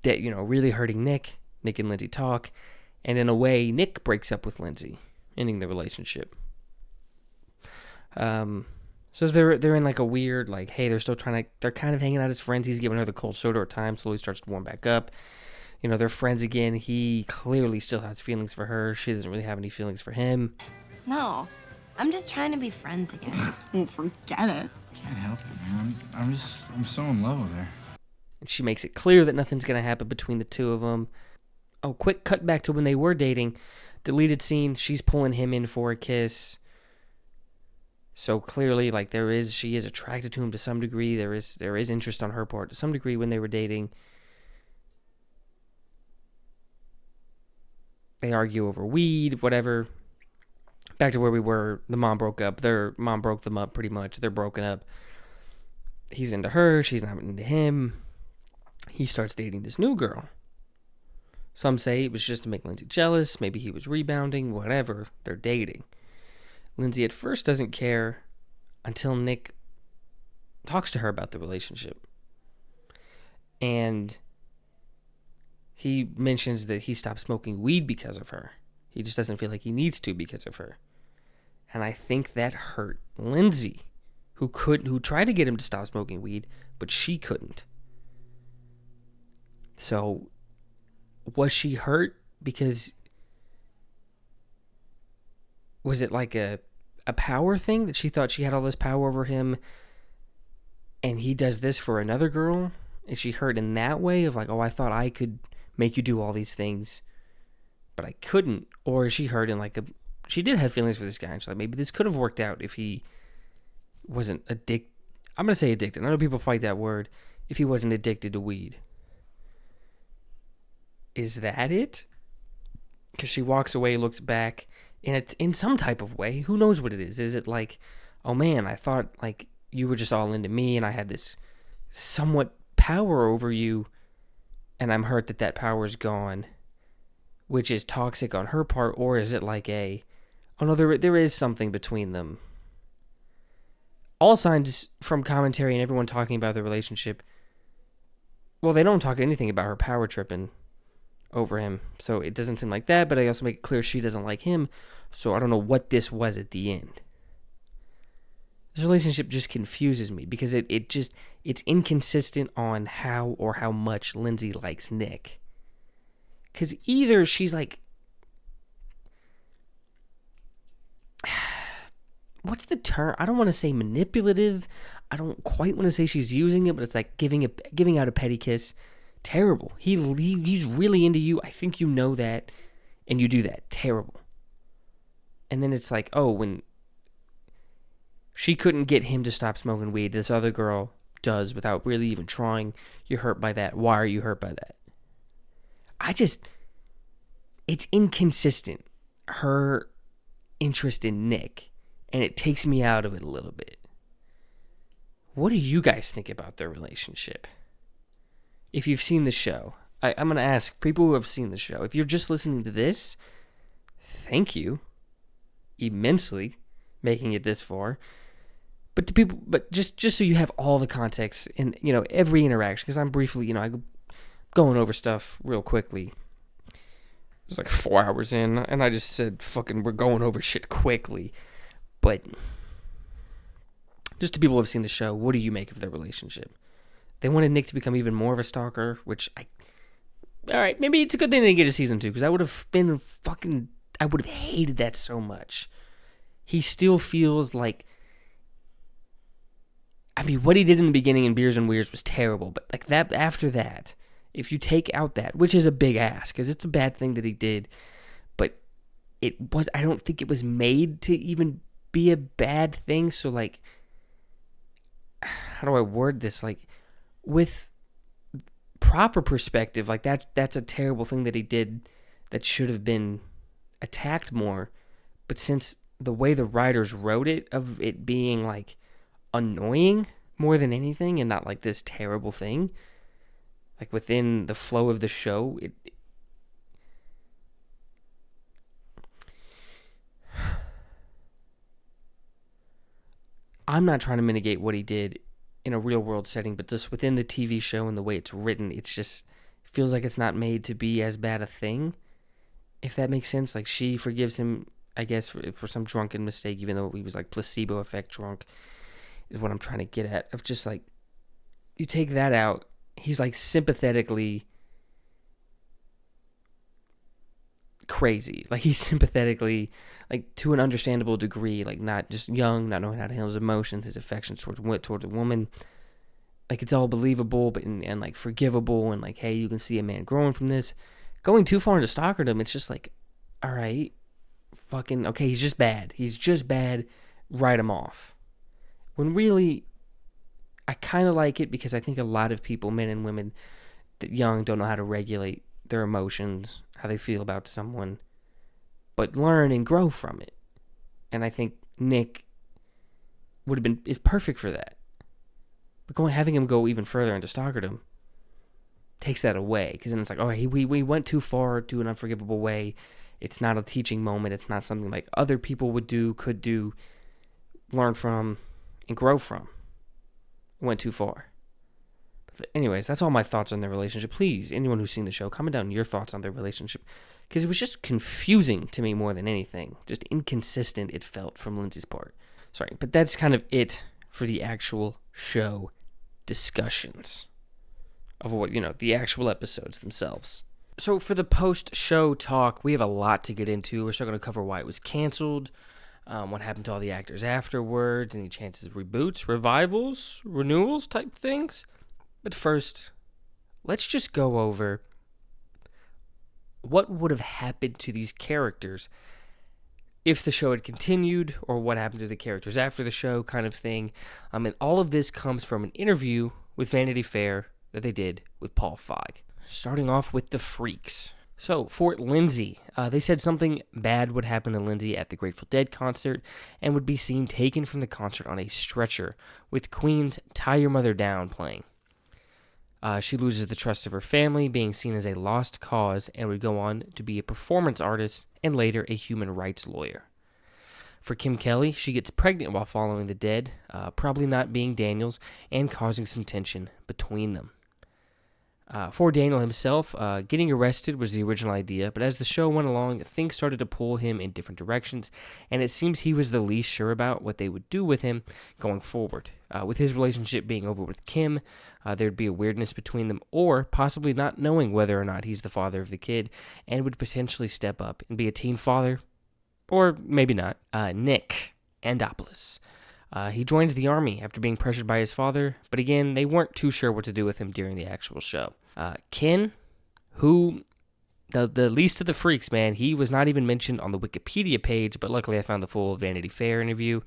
That, really hurting Nick. Nick and Lindsay talk. And in a way, Nick breaks up with Lindsay, ending the relationship. So they're in like a weird, like, hey, they're kind of hanging out as friends. He's giving her the cold shoulder at times, slowly starts to warm back up. They're friends again. He clearly still has feelings for her. She doesn't really have any feelings for him. No, I'm just trying to be friends again. Well, forget it. Can't help it, man. I'm so in love with her. And she makes it clear that nothing's going to happen between the two of them. Oh, quick cut back to when they were dating. Deleted scene. She's pulling him in for a kiss. So clearly, like, she is attracted to him to some degree. There is interest on her part to some degree when they were dating. They argue over weed, whatever. Back to where we were. The mom broke up. Their mom broke them up pretty much. They're broken up. He's into her. She's not into him. He starts dating this new girl. Some say it was just to make Lindsay jealous. Maybe he was rebounding. Whatever. They're dating. Lindsay at first doesn't care until Nick talks to her about the relationship. And he mentions that he stopped smoking weed because of her. He just doesn't feel like he needs to because of her. And I think that hurt Lindsay, who tried to get him to stop smoking weed, but she couldn't. So, was she hurt because, was it like a power thing that she thought she had all this power over him, and he does this for another girl, is she hurt in that way of like, oh, I thought I could make you do all these things, but I couldn't? Or is she hurt in like she did have feelings for this guy, and she's like, maybe this could have worked out if he wasn't addicted. I'm going to say addicted. I know people fight that word. If he wasn't addicted to weed. Is that it? Because she walks away, looks back, and it's in some type of way. Who knows what it is? Is it like, oh man, I thought like you were just all into me and I had this somewhat power over you, and I'm hurt that that power is gone, which is toxic on her part? Or is it like oh no, there is something between them? All signs from commentary and everyone talking about their relationship, well, they don't talk anything about her power tripping over him, so it doesn't seem like that, but I also make it clear she doesn't like him, so I don't know what this was at the end. This relationship just confuses me because it's inconsistent on how or how much Lindsay likes Nick. Because either she's like, what's the term? I don't want to say manipulative. I don't quite want to say she's using it, but it's like giving out a petty kiss. Terrible. He's really into you. I think you know that, and you do that. Terrible. And then it's like, oh, when she couldn't get him to stop smoking weed, this other girl does without really even trying. You're hurt by that. Why are you hurt by that? It's inconsistent, her interest in Nick, and it takes me out of it a little bit. What do you guys think about their relationship? If you've seen the show, I'm going to ask people who have seen the show. If you're just listening to this, thank you immensely making it this far. But to people, but just so you have all the context in, every interaction, because I'm briefly, I'm going over stuff real quickly. It was like 4 hours in, and I just said, fucking, we're going over shit quickly. But just to people who have seen the show, what do you make of their relationship? They wanted Nick to become even more of a stalker, which all right, maybe it's a good thing they didn't get a season 2, because I would have hated that so much. He still feels like, what he did in the beginning in Beers and Weirs was terrible, but like that, after that, if you take out that, which is a big ask, because it's a bad thing that he did, but I don't think it was made to even be a bad thing. So like, how do I word this? Like, with proper perspective, like that's a terrible thing that he did that should have been attacked more. But since the way the writers wrote it, of it being like annoying more than anything and not like this terrible thing, like within the flow of the show, I'm not trying to mitigate what he did in a real world setting, but just within the TV show and the way it's written, it feels like it's not made to be as bad a thing, if that makes sense. Like, she forgives him, I guess, for some drunken mistake, even though he was like placebo effect drunk, is what I'm trying to get at. Of just like, you take that out, he's like sympathetically crazy. Like, he's sympathetically, like, to an understandable degree, like, not just young, not knowing how to handle his emotions, his affections towards a woman. Like, it's all believable, but and like forgivable, and like, hey, you can see a man growing from this. Going too far into stalkerdom, it's just like, all right, fucking, okay, he's just bad. He's just bad. Write him off. When really, I kind of like it, because I think a lot of people, men and women, that young, don't know how to regulate their emotions, how they feel about someone, but learn and grow from it. And I think Nick is perfect for that. But having him go even further into stalkerdom takes that away, because then it's like, oh, we went too far to an unforgivable way. It's not a teaching moment. It's not something like other people could do, learn from, and grow from. It went too far. But anyways, that's all my thoughts on their relationship. Please, anyone who's seen the show, comment down your thoughts on their relationship, because it was just confusing to me more than anything. Just inconsistent, it felt, from Lindsay's part. Sorry, but that's kind of it for the actual show discussions of what, the actual episodes themselves. So for the post-show talk, we have a lot to get into. We're still going to cover why it was canceled. what happened to all the actors afterwards, any chances of reboots, revivals, renewals type things. But first, let's just go over what would have happened to these characters if the show had continued, or what happened to the characters after the show kind of thing. And all of this comes from an interview with Vanity Fair that they did with Paul Feig. Starting off with the Freaks. So, for Lindsay, they said something bad would happen to Lindsay at the Grateful Dead concert and would be seen taken from the concert on a stretcher with Queen's Tie Your Mother Down playing. She loses the trust of her family, being seen as a lost cause, and would go on to be a performance artist and later a human rights lawyer. For Kim Kelly, she gets pregnant while following the Dead, probably not being Daniel's, and causing some tension between them. For Daniel himself, getting arrested was the original idea, but as the show went along, things started to pull him in different directions, and it seems he was the least sure about what they would do with him going forward. With his relationship being over with Kim, there'd be a weirdness between them, or possibly not knowing whether or not he's the father of the kid, and would potentially step up and be a teen father, or maybe not. Nick Andopoulos. He joins the army after being pressured by his father, but again, they weren't too sure what to do with him during the actual show. Ken, who, the least of the freaks, man, he was not even mentioned on the Wikipedia page, but luckily I found the full Vanity Fair interview.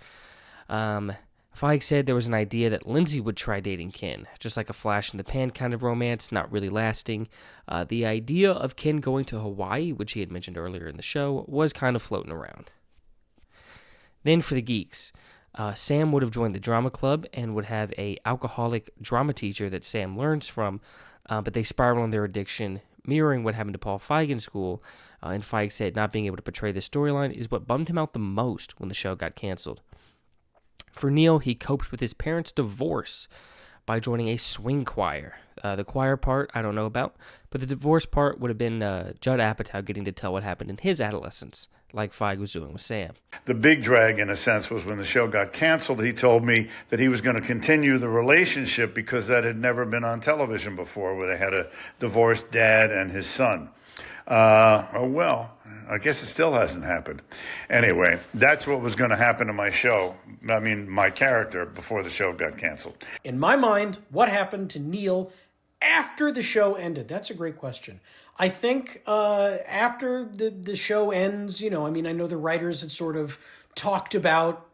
Feig said there was an idea that Lindsay would try dating Ken, just like a flash-in-the-pan kind of romance, not really lasting. The idea of Ken going to Hawaii, which he had mentioned earlier in the show, was kind of floating around. Then for the geeks, Sam would have joined the drama club and would have a alcoholic drama teacher that Sam learns from, but they spiral in their addiction, mirroring what happened to Paul Feig in school. And Feig said not being able to portray this storyline is what bummed him out the most when the show got canceled. For Neil, he coped with his parents' divorce by joining a swing choir. The choir part, I don't know about, but the divorce part would have been Judd Apatow getting to tell what happened in his adolescence, like Feig was doing with Sam. The big drag, in a sense, was when the show got canceled. He told me that he was going to continue the relationship because that had never been on television before, where they had a divorced dad and his son. Well, I guess it still hasn't happened. Anyway, that's what was going to happen to my show. I mean, my character before the show got canceled. In my mind, what happened to Neil after the show ended? That's a great question. I think after the show ends, I know the writers had sort of talked about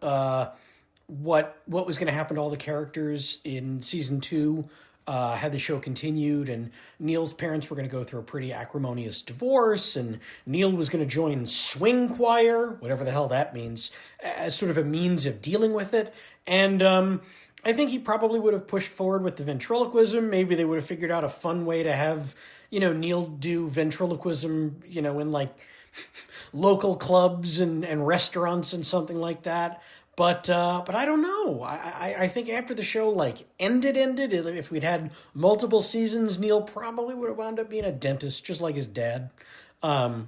what was going to happen to all the characters in season 2. Had the show continued, and Neil's parents were going to go through a pretty acrimonious divorce, and Neil was going to join swing choir, whatever the hell that means, as sort of a means of dealing with it. And I think he probably would have pushed forward with the ventriloquism. Maybe they would have figured out a fun way to have, Neil do ventriloquism, in like local clubs and restaurants and something like that. But I don't know. I think after the show ended, if we'd had multiple seasons, Neil probably would have wound up being a dentist, just like his dad,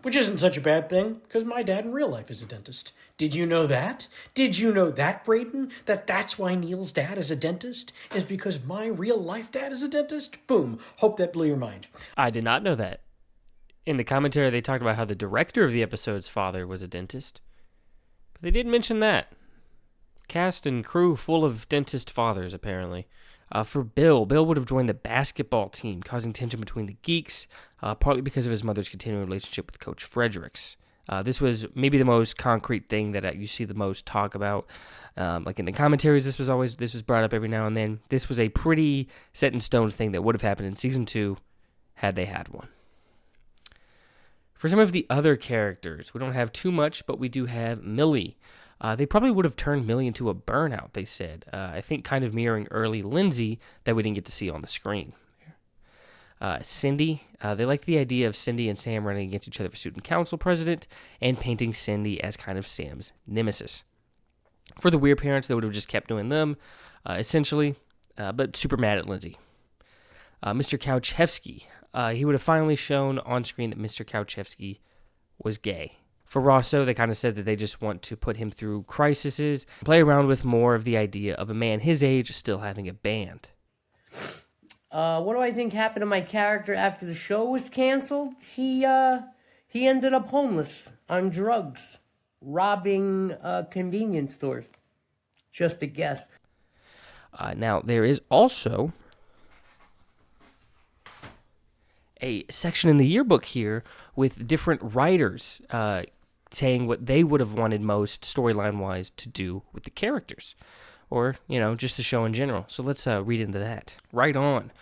which isn't such a bad thing because my dad in real life is a dentist. Did you know that? Did you know that, Brayden? That's why Neil's dad is a dentist? Is because my real life dad is a dentist? Boom. Hope that blew your mind. I did not know that. In the commentary, they talked about how the director of the episode's father was a dentist, but they didn't mention that. Cast and crew full of dentist fathers, apparently. For Bill would have joined the basketball team, causing tension between the geeks, partly because of his mother's continuing relationship with Coach Fredericks. This was maybe the most concrete thing that you see the most talk about. Like in the commentaries, this was brought up every now and then. This was a pretty set in stone thing that would have happened in season 2 had they had one. For some of the other characters, we don't have too much, but we do have Millie. They probably would have turned Millie into a burnout, they said. I think kind of mirroring early Lindsay that we didn't get to see on the screen. Cindy, they liked the idea of Cindy and Sam running against each other for student council president and painting Cindy as kind of Sam's nemesis. For the weird parents, they would have just kept doing them, essentially, but super mad at Lindsay. Mr. Kauchevsky, he would have finally shown on screen that Mr. Kauchevsky was gay. For Rosso, they kind of said that they just want to put him through crises, play around with more of the idea of a man his age still having a band. What do I think happened to my character after the show was canceled? He ended up homeless on drugs. robbing convenience stores. Just a guess. Now, there is also a section in the yearbook here with different writers saying what they would have wanted most, storyline-wise, to do with the characters. Or, just the show in general. So let's read into that. Right on.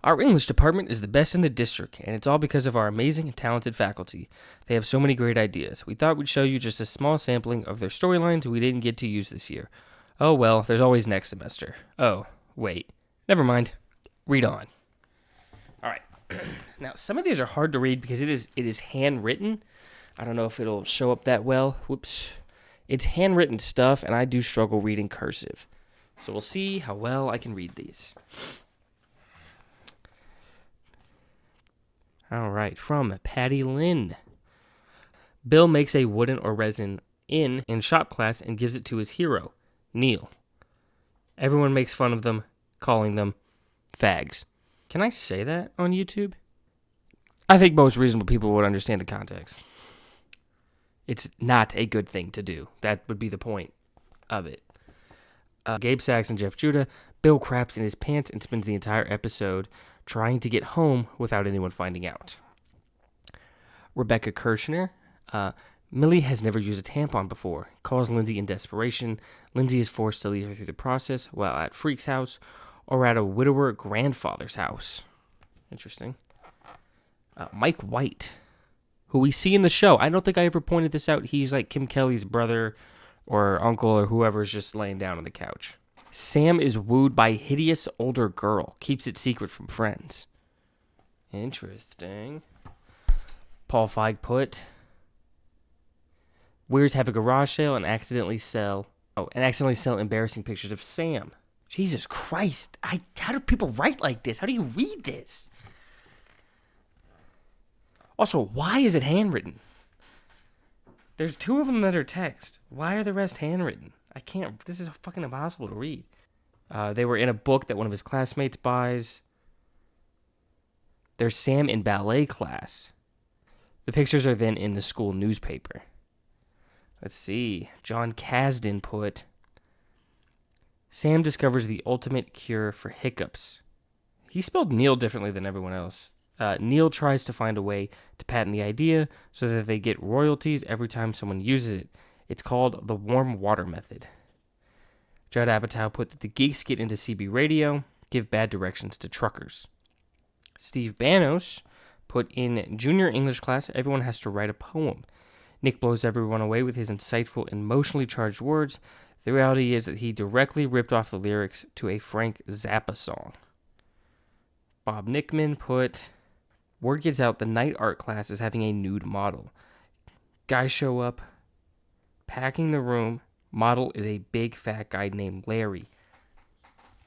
Our English department is the best in the district, and it's all because of our amazing and talented faculty. They have so many great ideas. We thought we'd show you just a small sampling of their storylines we didn't get to use this year. Oh well, there's always next semester. Oh, wait. Never mind. Read on. Alright. Now, some of these are hard to read because it is handwritten. I don't know if it'll show up that well. Whoops. It's handwritten stuff, and I do struggle reading cursive. So we'll see how well I can read these. All right, from Patty Lynn. Bill makes a wooden or resin in shop class and gives it to his hero, Neil. Everyone makes fun of them, calling them fags. Can I say that on YouTube? I think most reasonable people would understand the context. It's not a good thing to do. That would be the point of it. Gabe Sachs and Jeff Judah. Bill craps in his pants and spends the entire episode trying to get home without anyone finding out. Rebecca Kirchner. Millie has never used a tampon before. Calls Lindsay in desperation. Lindsay is forced to lead her through the process while at Freak's house or at a widower grandfather's house. Interesting. Mike White, who we see in the show. I don't think I ever pointed this out. He's like Kim Kelly's brother or uncle or whoever's just laying down on the couch. Sam is wooed by hideous older girl. Keeps it secret from friends. Interesting. Paul Feig put, Weirds have a garage sale and accidentally sell embarrassing pictures of Sam. Jesus Christ. How do people write like this? How do you read this? Also, why is it handwritten? There's 2 of them that are text. Why are the rest handwritten? I can't. This is fucking impossible to read. They were in a book that one of his classmates buys. There's Sam in ballet class. The pictures are then in the school newspaper. Let's see. John Kasdan put, Sam discovers the ultimate cure for hiccups. He spelled Neil differently than everyone else. Neil tries to find a way to patent the idea so that they get royalties every time someone uses it. It's called the warm water method. Judd Apatow put that the geeks get into CB radio, give bad directions to truckers. Steve Banos put in junior English class, everyone has to write a poem. Nick blows everyone away with his insightful, emotionally charged words. The reality is that he directly ripped off the lyrics to a Frank Zappa song. Bob Nickman put, word gets out the night art class is having a nude model. Guys show up, packing the room. Model is a big fat guy named Larry.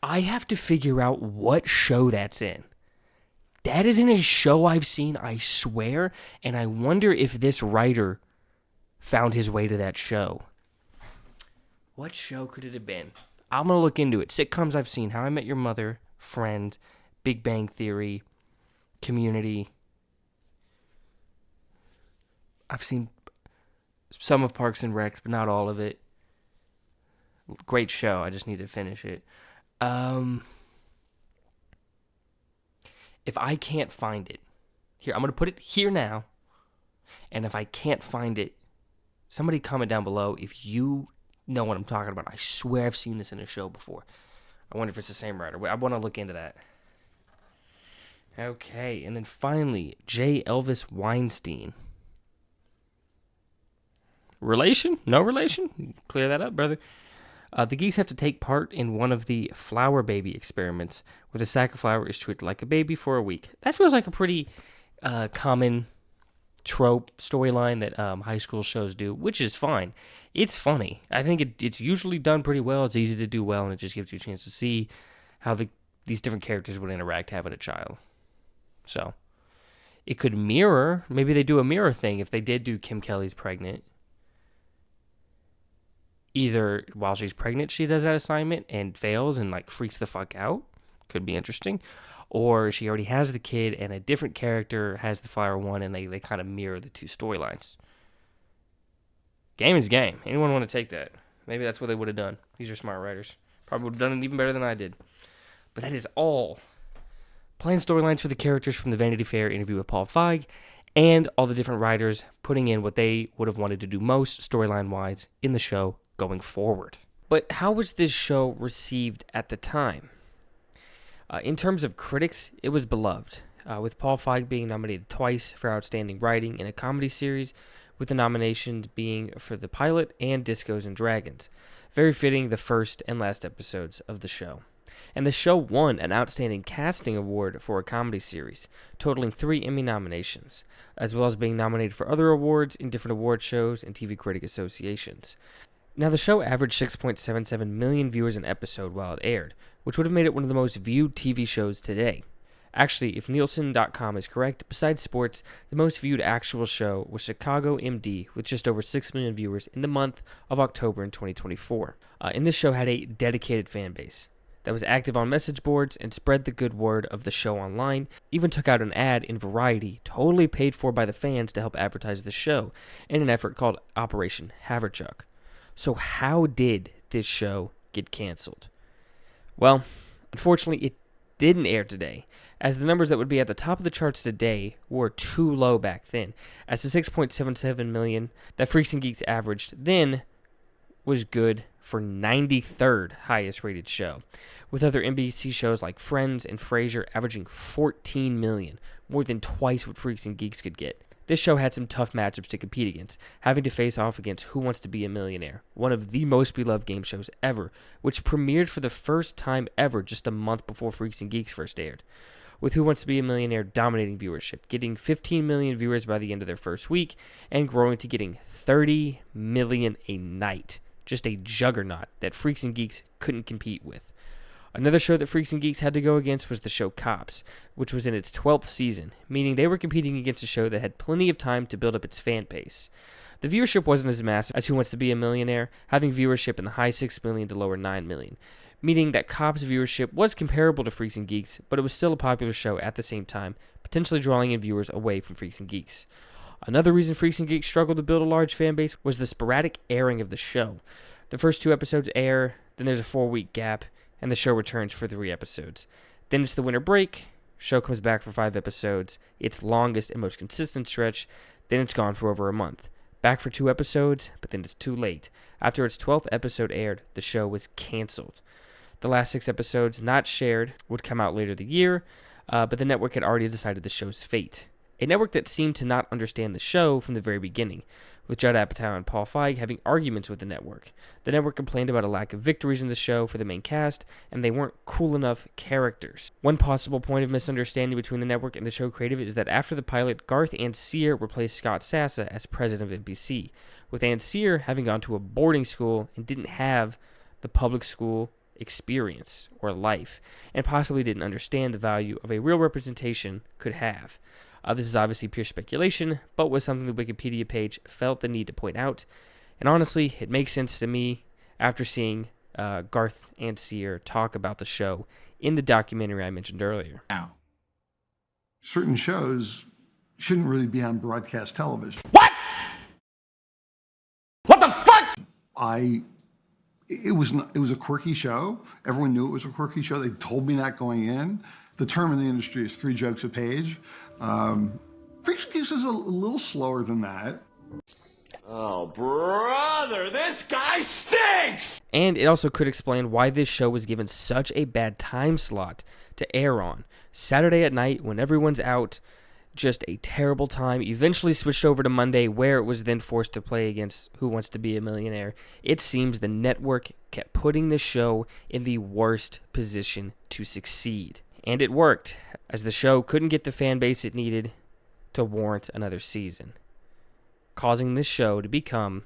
I have to figure out what show that's in. That isn't a show I've seen, I swear, and I wonder if this writer found his way to that show. What show could it have been? I'm going to look into it. Sitcoms I've seen, How I Met Your Mother, Friends, Big Bang Theory, Community. I've seen some of Parks and Recs, but not all of it. Great show. I just need to finish it. If I can't find it, here, I'm going to put it here now. And if I can't find it, somebody comment down below if you know what I'm talking about. I swear I've seen this in a show before. I wonder if it's the same writer. I want to look into that. Okay, and then finally, J. Elvis Weinstein. Relation? No relation? Clear that up, brother. The geeks have to take part in one of the flower baby experiments, where the sack of flour is treated like a baby for a week. That feels like a pretty common trope storyline that high school shows do, which is fine. It's funny. I think it's usually done pretty well. It's easy to do well, and it just gives you a chance to see how these different characters would interact having a child. So, it could mirror, maybe they do a mirror thing if they did do Kim Kelly's pregnant. Either while she's pregnant, she does that assignment and fails and like freaks the fuck out. Could be interesting. Or she already has the kid and a different character has the flower one and they kind of mirror the two storylines. Game is game. Anyone want to take that? Maybe that's what they would have done. These are smart writers. Probably would have done it even better than I did. But that is all. Planned storylines for the characters from the Vanity Fair interview with Paul Feig, and all the different writers putting in what they would have wanted to do most storyline-wise in the show going forward. But how was this show received at the time? In terms of critics, it was beloved, with Paul Feig being nominated twice for Outstanding Writing in a Comedy Series, with the nominations being for the pilot and Discos and Dragons. Very fitting the first and last episodes of the show. And the show won an Outstanding Casting Award for a comedy series, totaling 3 Emmy nominations, as well as being nominated for other awards in different award shows and TV critic associations. Now, the show averaged 6.77 million viewers an episode while it aired, which would have made it one of the most viewed TV shows today. Actually, if Nielsen.com is correct, besides sports, the most viewed actual show was Chicago MD, with just over 6 million viewers in the month of October in 2024. And this show had a dedicated fan base that was active on message boards and spread the good word of the show online, even took out an ad in Variety, totally paid for by the fans to help advertise the show, in an effort called Operation Haverchuck. So how did this show get canceled? Well, unfortunately, it didn't air today, as the numbers that would be at the top of the charts today were too low back then, as the 6.77 million that Freaks and Geeks averaged then was good for 93rd highest rated show, with other NBC shows like Friends and Frasier averaging 14 million, more than twice what Freaks and Geeks could get. This show had some tough matchups to compete against, having to face off against Who Wants to Be a Millionaire, one of the most beloved game shows ever, which premiered for the first time ever just a month before Freaks and Geeks first aired, with Who Wants to Be a Millionaire dominating viewership, getting 15 million viewers by the end of their first week, and growing to getting 30 million a night. Just a juggernaut that Freaks and Geeks couldn't compete with. Another show that Freaks and Geeks had to go against was the show Cops, which was in its 12th season, meaning they were competing against a show that had plenty of time to build up its fan base. The viewership wasn't as massive as Who Wants to Be a Millionaire, having viewership in the high 6 million to lower 9 million, meaning that Cops' viewership was comparable to Freaks and Geeks, but it was still a popular show at the same time, potentially drawing in viewers away from Freaks and Geeks. Another reason Freaks and Geeks struggled to build a large fan base was the sporadic airing of the show. The first 2 episodes air, then there's a 4-week gap, and the show returns for 3 episodes. Then it's the winter break, show comes back for 5 episodes, its longest and most consistent stretch, then it's gone for over a month. Back for 2 episodes, but then it's too late. After its 12th episode aired, the show was canceled. The last 6 episodes, not shared, would come out later the year, but the network had already decided the show's fate. A network that seemed to not understand the show from the very beginning, with Judd Apatow and Paul Feig having arguments with the network. The network complained about a lack of victories in the show for the main cast, and they weren't cool enough characters. One possible point of misunderstanding between the network and the show creative is that after the pilot, Garth Ancier replaced Scott Sassa as president of NBC, with Ancier having gone to a boarding school and didn't have the public school experience or life, and possibly didn't understand the value of a real representation could have. This is obviously pure speculation, but was something the Wikipedia page felt the need to point out. And honestly, it makes sense to me after seeing Garth Ancier talk about the show in the documentary I mentioned earlier. Now, certain shows shouldn't really be on broadcast television. What? What the fuck? It was a quirky show. Everyone knew it was a quirky show. They told me that going in. The term in the industry is 3 jokes a page. Freaks and Geeks is a little slower than that. Oh, brother, this guy stinks! And it also could explain why this show was given such a bad time slot to air on. Saturday at night when everyone's out, just a terrible time. Eventually switched over to Monday, where it was then forced to play against Who Wants to Be a Millionaire. It seems the network kept putting the show in the worst position to succeed. And it worked, as the show couldn't get the fan base it needed to warrant another season, causing this show to become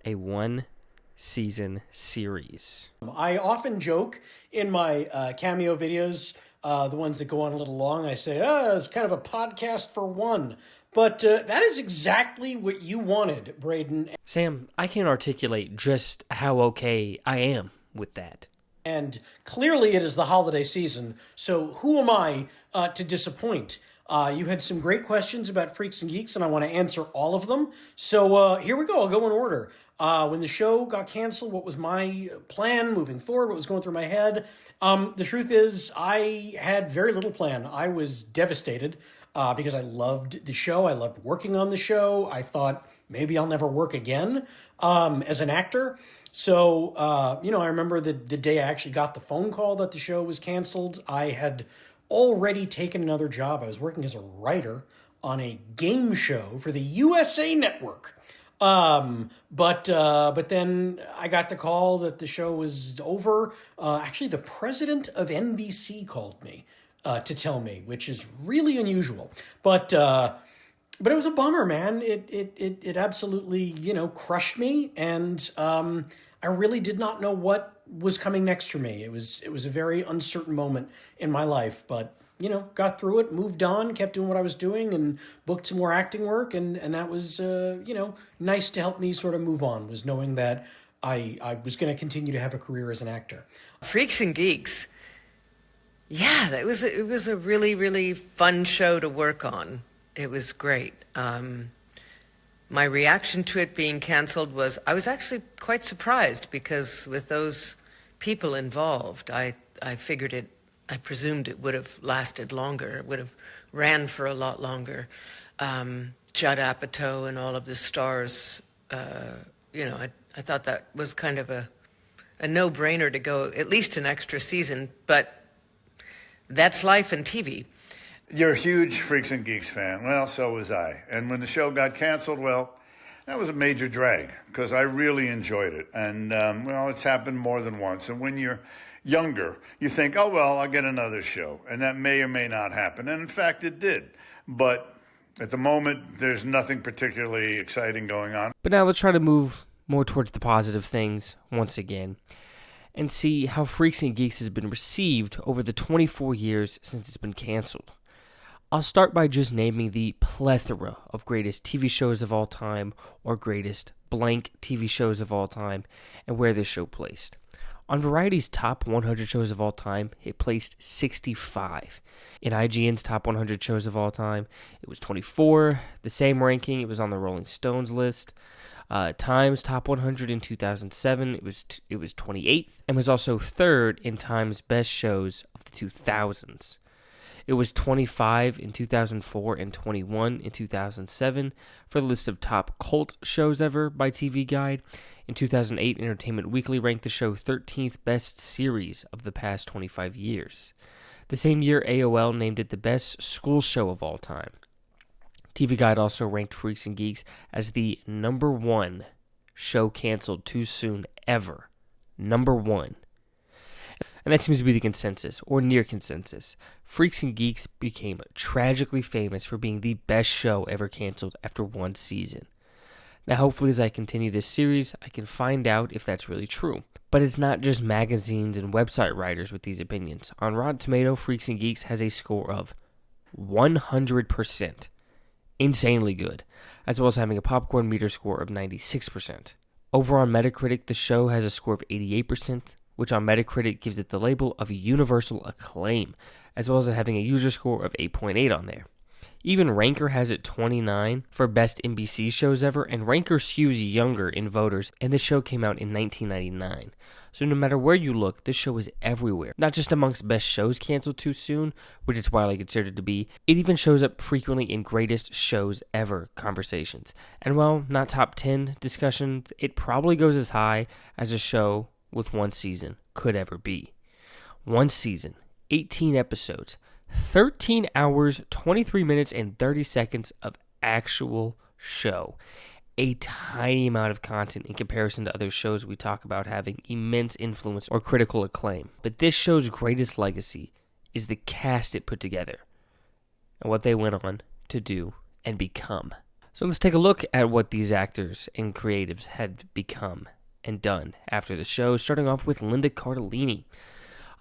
a 1-season series. I often joke in my cameo videos, the ones that go on a little long, I say, it's kind of a podcast for one. But that is exactly what you wanted, Braden. Sam, I can't articulate just how okay I am with that. And clearly it is the holiday season, so who am I to disappoint? You had some great questions about Freaks and Geeks, and I want to answer all of them. So here we go. I'll go in order. When the show got canceled, what was my plan moving forward? What was going through my head? The truth is, I had very little plan. I was devastated because I loved the show. I loved working on the show. I thought maybe I'll never work again as an actor. So, I remember the day I actually got the phone call that the show was canceled. I had already taken another job. I was working as a writer on a game show for the USA Network. But then I got the call that the show was over. Actually, the president of NBC called me to tell me, which is really unusual. But it was a bummer, man. It absolutely, crushed me, and I really did not know what was coming next for me. It was a very uncertain moment in my life, but got through it, moved on, kept doing what I was doing, and booked some more acting work, and that was nice to help me sort of move on, was knowing that I was going to continue to have a career as an actor. Freaks and Geeks. Yeah, it was a really, really fun show to work on. It was great. My reaction to it being canceled was I was actually quite surprised, because with those people involved, I figured I presumed it would have lasted longer. It would have ran for a lot longer. Judd Apatow and all of the stars, I thought that was kind of a no-brainer to go at least an extra season, but that's life in TV. You're a huge Freaks and Geeks fan. Well, so was I. And when the show got canceled, well, that was a major drag, because I really enjoyed it. And, it's happened more than once. And when you're younger, you think, oh, well, I'll get another show. And that may or may not happen. And in fact, it did. But at the moment, there's nothing particularly exciting going on. But now let's try to move more towards the positive things once again, and see how Freaks and Geeks has been received over the 24 years since it's been canceled. I'll start by just naming the plethora of greatest TV shows of all time, or greatest blank TV shows of all time, and where this show placed. On Variety's top 100 shows of all time, it placed 65. In IGN's top 100 shows of all time, it was 24. The same ranking, it was on the Rolling Stones list. Time's top 100 in 2007, it was 28th, and was also third in Time's best shows of the 2000s. It was 25 in 2004 and 21 in 2007 for the list of top cult shows ever by TV Guide. In 2008, Entertainment Weekly ranked the show 13th best series of the past 25 years. The same year, AOL named it the best school show of all time. TV Guide also ranked Freaks and Geeks as the number one show canceled too soon ever. Number one. And that seems to be the consensus, or near consensus. Freaks and Geeks became tragically famous for being the best show ever canceled after one season. Now, hopefully, as I continue this series, I can find out if that's really true. But it's not just magazines and website writers with these opinions. On Rotten Tomato, Freaks and Geeks has a score of 100%. Insanely good, as well as having a popcorn meter score of 96%. Over on Metacritic, the show has a score of 88%, which on Metacritic gives it the label of universal acclaim, as well as it having a user score of 8.8 on there. Even Ranker has it 29 for best NBC shows ever, and Ranker skews younger in voters, and this show came out in 1999. So no matter where you look, this show is everywhere. Not just amongst best shows canceled too soon, which it's widely considered to be, it even shows up frequently in greatest shows ever conversations. And while not top 10 discussions, it probably goes as high as a show with one season could ever be. One season, 18 episodes, 13 hours, 23 minutes, and 30 seconds of actual show. A tiny amount of content in comparison to other shows we talk about having immense influence or critical acclaim. But this show's greatest legacy is the cast it put together and what they went on to do and become. So let's take a look at what these actors and creatives had become and done after the show, starting off with Linda Cardellini.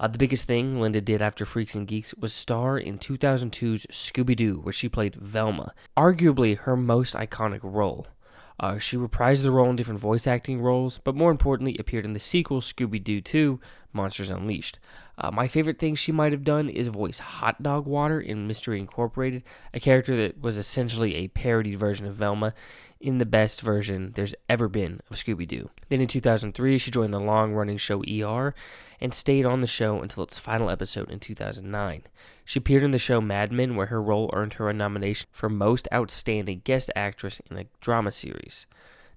The biggest thing Linda did after Freaks and Geeks was star in 2002's Scooby-Doo, where she played Velma, arguably her most iconic role. She reprised the role in different voice acting roles, but more importantly appeared in the sequel Scooby-Doo 2, Monsters Unleashed. My favorite thing she might have done is voice Hot Dog Water in Mystery Incorporated, a character that was essentially a parodied version of Velma in the best version there's ever been of Scooby-Doo. Then in 2003, she joined the long-running show ER and stayed on the show until its final episode in 2009. She appeared in the show Mad Men, where her role earned her a nomination for Most Outstanding Guest Actress in a Drama Series.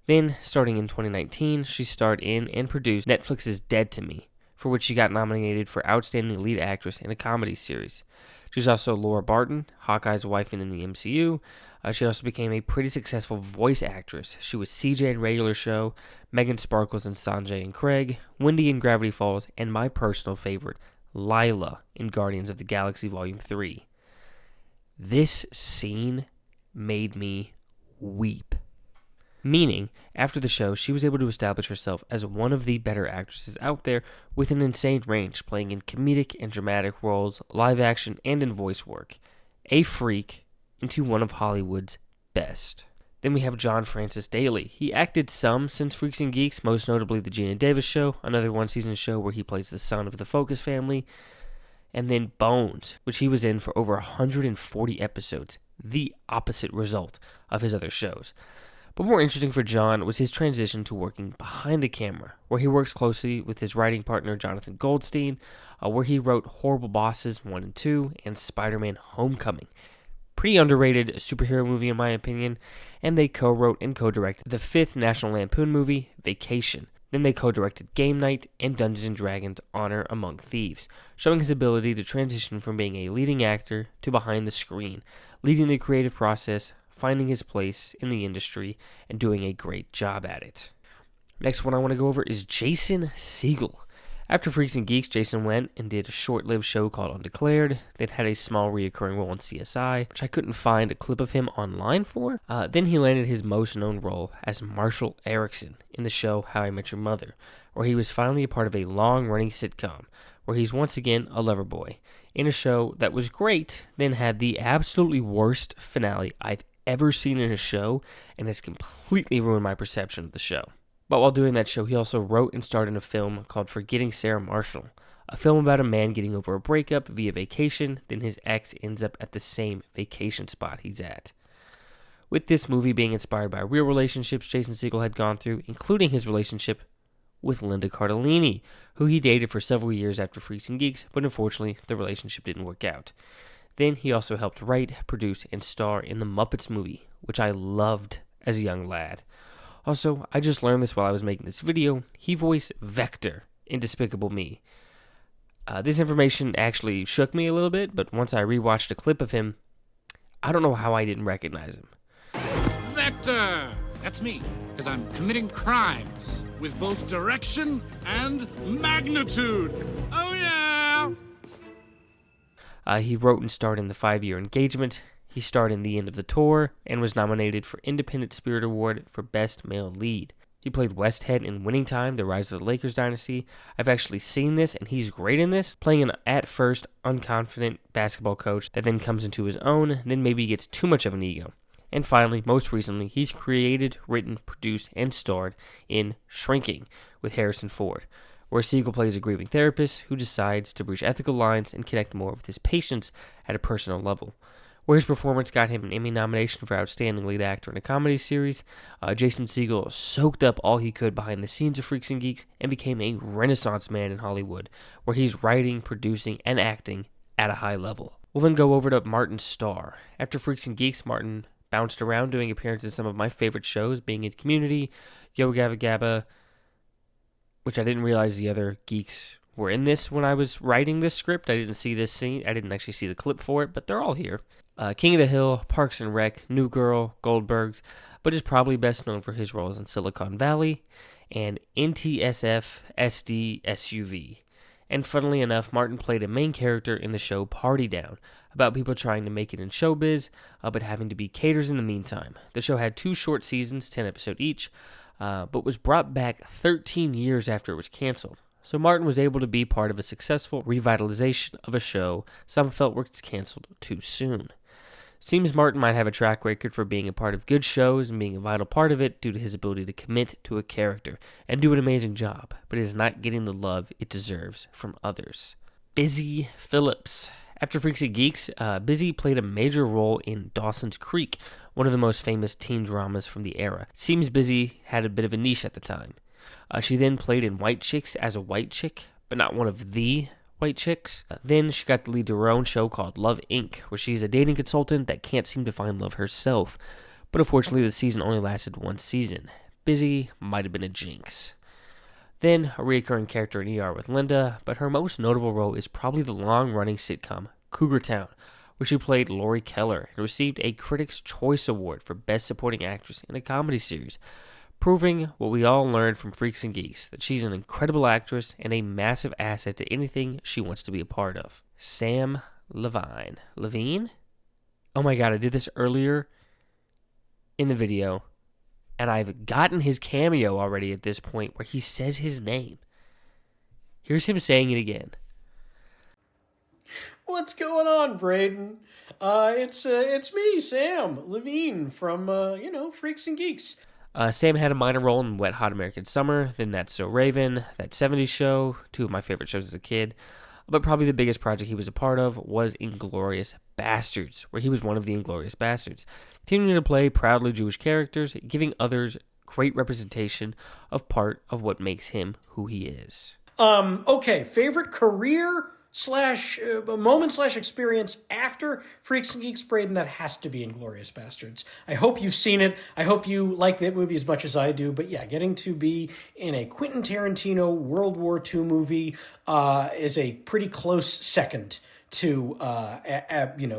Then, starting in 2019, she starred in and produced Netflix's Dead to Me, for which she got nominated for Outstanding Lead Actress in a Comedy Series. She's also Laura Barton, Hawkeye's wife in the MCU. She also became a pretty successful voice actress. She was CJ in Regular Show, Megan Sparkles in Sanjay and Craig, Wendy in Gravity Falls, and my personal favorite, Lila in Guardians of the Galaxy Volume 3. This scene made me weep. Meaning, after the show, she was able to establish herself as one of the better actresses out there with an insane range, playing in comedic and dramatic roles, live action, and in voice work. A freak into one of Hollywood's best. Then we have John Francis Daly. He acted some since Freaks and Geeks, most notably The Gina Davis Show, another one-season show where he plays the son of the Focus family, and then Bones, which he was in for over 140 episodes, the opposite result of his other shows. But more interesting for John was his transition to working behind the camera, where he works closely with his writing partner Jonathan Goldstein, where he wrote Horrible Bosses 1 and 2 and Spider-Man Homecoming. Pretty underrated superhero movie in my opinion, and they co-wrote and co-directed the 5th National Lampoon movie, Vacation. Then they co-directed Game Night and Dungeons & Dragons Honor Among Thieves, showing his ability to transition from being a leading actor to behind the screen, leading the creative process, finding his place in the industry, and doing a great job at it. Next one I want to go over is Jason Segel. After Freaks and Geeks, Jason went and did a short-lived show called Undeclared that had a small reoccurring role in CSI, which I couldn't find a clip of him online for. Then he landed his most known role as Marshall Erickson in the show How I Met Your Mother, where he was finally a part of a long-running sitcom, where he's once again a lover boy, in a show that was great, then had the absolutely worst finale I've ever seen in a show, and has completely ruined my perception of the show. But while doing that show, he also wrote and starred in a film called Forgetting Sarah Marshall, a film about a man getting over a breakup via vacation, then his ex ends up at the same vacation spot he's at. With this movie being inspired by real relationships Jason Segel had gone through, including his relationship with Linda Cardellini, who he dated for several years after Freaks and Geeks, but unfortunately the relationship didn't work out. Then he also helped write, produce, and star in the Muppets movie, which I loved as a young lad. Also, I just learned this while I was making this video, he voiced Vector in Despicable Me. This information actually shook me a little bit, but once I rewatched a clip of him, I don't know how I didn't recognize him. Vector! That's me, because I'm committing crimes with both direction and magnitude. Oh yeah! He wrote and starred in The 5-Year Engagement. He starred in The End of the Tour and was nominated for Independent Spirit Award for Best Male Lead. He played Westhead in Winning Time, The Rise of the Lakers Dynasty. I've actually seen this, and he's great in this, playing an at-first unconfident basketball coach that then comes into his own, then maybe gets too much of an ego. And finally, most recently, he's created, written, produced, and starred in Shrinking with Harrison Ford, where Segel plays a grieving therapist who decides to breach ethical lines and connect more with his patients at a personal level. Where his performance got him an Emmy nomination for Outstanding Lead Actor in a Comedy Series, Jason Segel soaked up all he could behind the scenes of Freaks and Geeks and became a renaissance man in Hollywood, where he's writing, producing, and acting at a high level. We'll then go over to Martin Starr. After Freaks and Geeks, Martin bounced around doing appearances in some of my favorite shows, being in Community, Yo Gabba Gabba, which I didn't realize the other geeks were in this when I was writing this script. I didn't see this scene. I didn't actually see the clip for it, but they're all here. King of the Hill, Parks and Rec, New Girl, Goldbergs, but is probably best known for his roles in Silicon Valley and NTSF SD SUV. And funnily enough, Martin played a main character in the show Party Down, about people trying to make it in showbiz, but having to be caterers in the meantime. The show had 2 short seasons, 10 episodes each, but was brought back 13 years after it was canceled. So Martin was able to be part of a successful revitalization of a show some felt was canceled too soon. Seems Martin might have a track record for being a part of good shows and being a vital part of it due to his ability to commit to a character and do an amazing job, but is not getting the love it deserves from others. Busy Phillips. After Freaks and Geeks, Busy played a major role in Dawson's Creek, one of the most famous teen dramas from the era. Seems Busy had a bit of a niche at the time. She then played in White Chicks as a white chick, but not one of the white chicks. Then she got to lead her own show called Love Inc., where she's a dating consultant that can't seem to find love herself. But unfortunately, the season only lasted one season. Busy might have been a jinx. Then, a recurring character in ER with Linda, but her most notable role is probably the long-running sitcom Cougar Town, where she played Lori Keller and received a Critics' Choice Award for Best Supporting Actress in a Comedy Series, proving what we all learned from Freaks and Geeks, that she's an incredible actress and a massive asset to anything she wants to be a part of. Sam Levine. Levine? Oh my god, I did this earlier in the video, and I've gotten his cameo already at this point where he says his name. Here's him saying it again. What's going on, Braden? It's me, Sam Levine from Freaks and Geeks. Sam had a minor role in Wet Hot American Summer, then That's So Raven, That 70s Show, two of my favorite shows as a kid. But probably the biggest project he was a part of was Inglourious Bastards, where he was one of the Inglourious Bastards, continuing to play proudly Jewish characters, giving others great representation of part of what makes him who he is. Okay, favorite career moment / experience after Freaks and Geeks, Braden, that has to be Inglourious Bastards. I hope you've seen it. I hope you like that movie as much as I do. But yeah, getting to be in a Quentin Tarantino World War II movie is a pretty close second to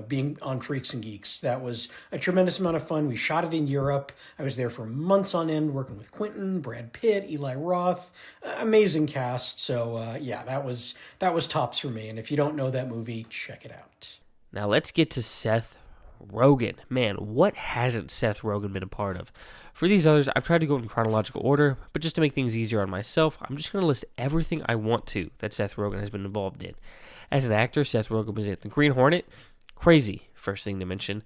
being on Freaks and Geeks. That was a tremendous amount of fun. We shot it in Europe. I was there for months on end working with Quentin, Brad Pitt, Eli Roth, amazing cast. So that was tops for me. And if you don't know that movie, check it out. Now let's get to Seth Rogen. Man, what hasn't Seth Rogen been a part of? For these others, I've tried to go in chronological order, but just to make things easier on myself, I'm just going to list everything I want to that Seth Rogen has been involved in. As an actor, Seth Rogen was in The Green Hornet, crazy, first thing to mention,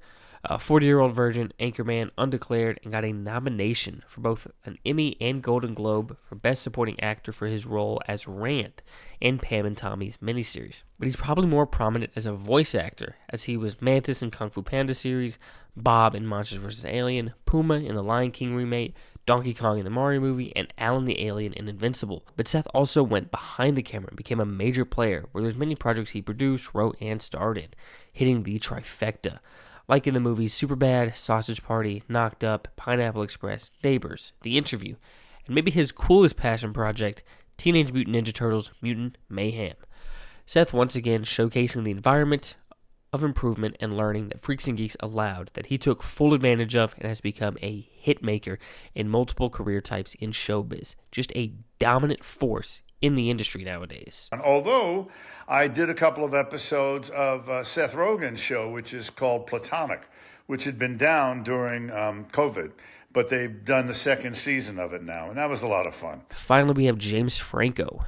40-Year-Old Virgin, Anchorman, Undeclared, and got a nomination for both an Emmy and Golden Globe for Best Supporting Actor for his role as Rand in Pam and Tommy's miniseries. But he's probably more prominent as a voice actor, as he was Mantis in Kung Fu Panda series, Bob in Monsters vs. Alien, Puma in the Lion King remake, Donkey Kong in the Mario movie, and Alan the Alien in Invincible. But Seth also went behind the camera and became a major player, where there's many projects he produced, wrote, and starred in, hitting the trifecta, like in the movies Superbad, Sausage Party, Knocked Up, Pineapple Express, Neighbors, The Interview, and maybe his coolest passion project, Teenage Mutant Ninja Turtles Mutant Mayhem. Seth once again showcasing the environment of improvement and learning that Freaks and Geeks allowed, that he took full advantage of and has become a hit maker in multiple career types in showbiz. Just a dominant force in the industry nowadays. And although I did a couple of episodes of Seth Rogen's show, which is called Platonic, which had been down during COVID, but they've done the second season of it now, and that was a lot of fun. Finally, we have James Franco.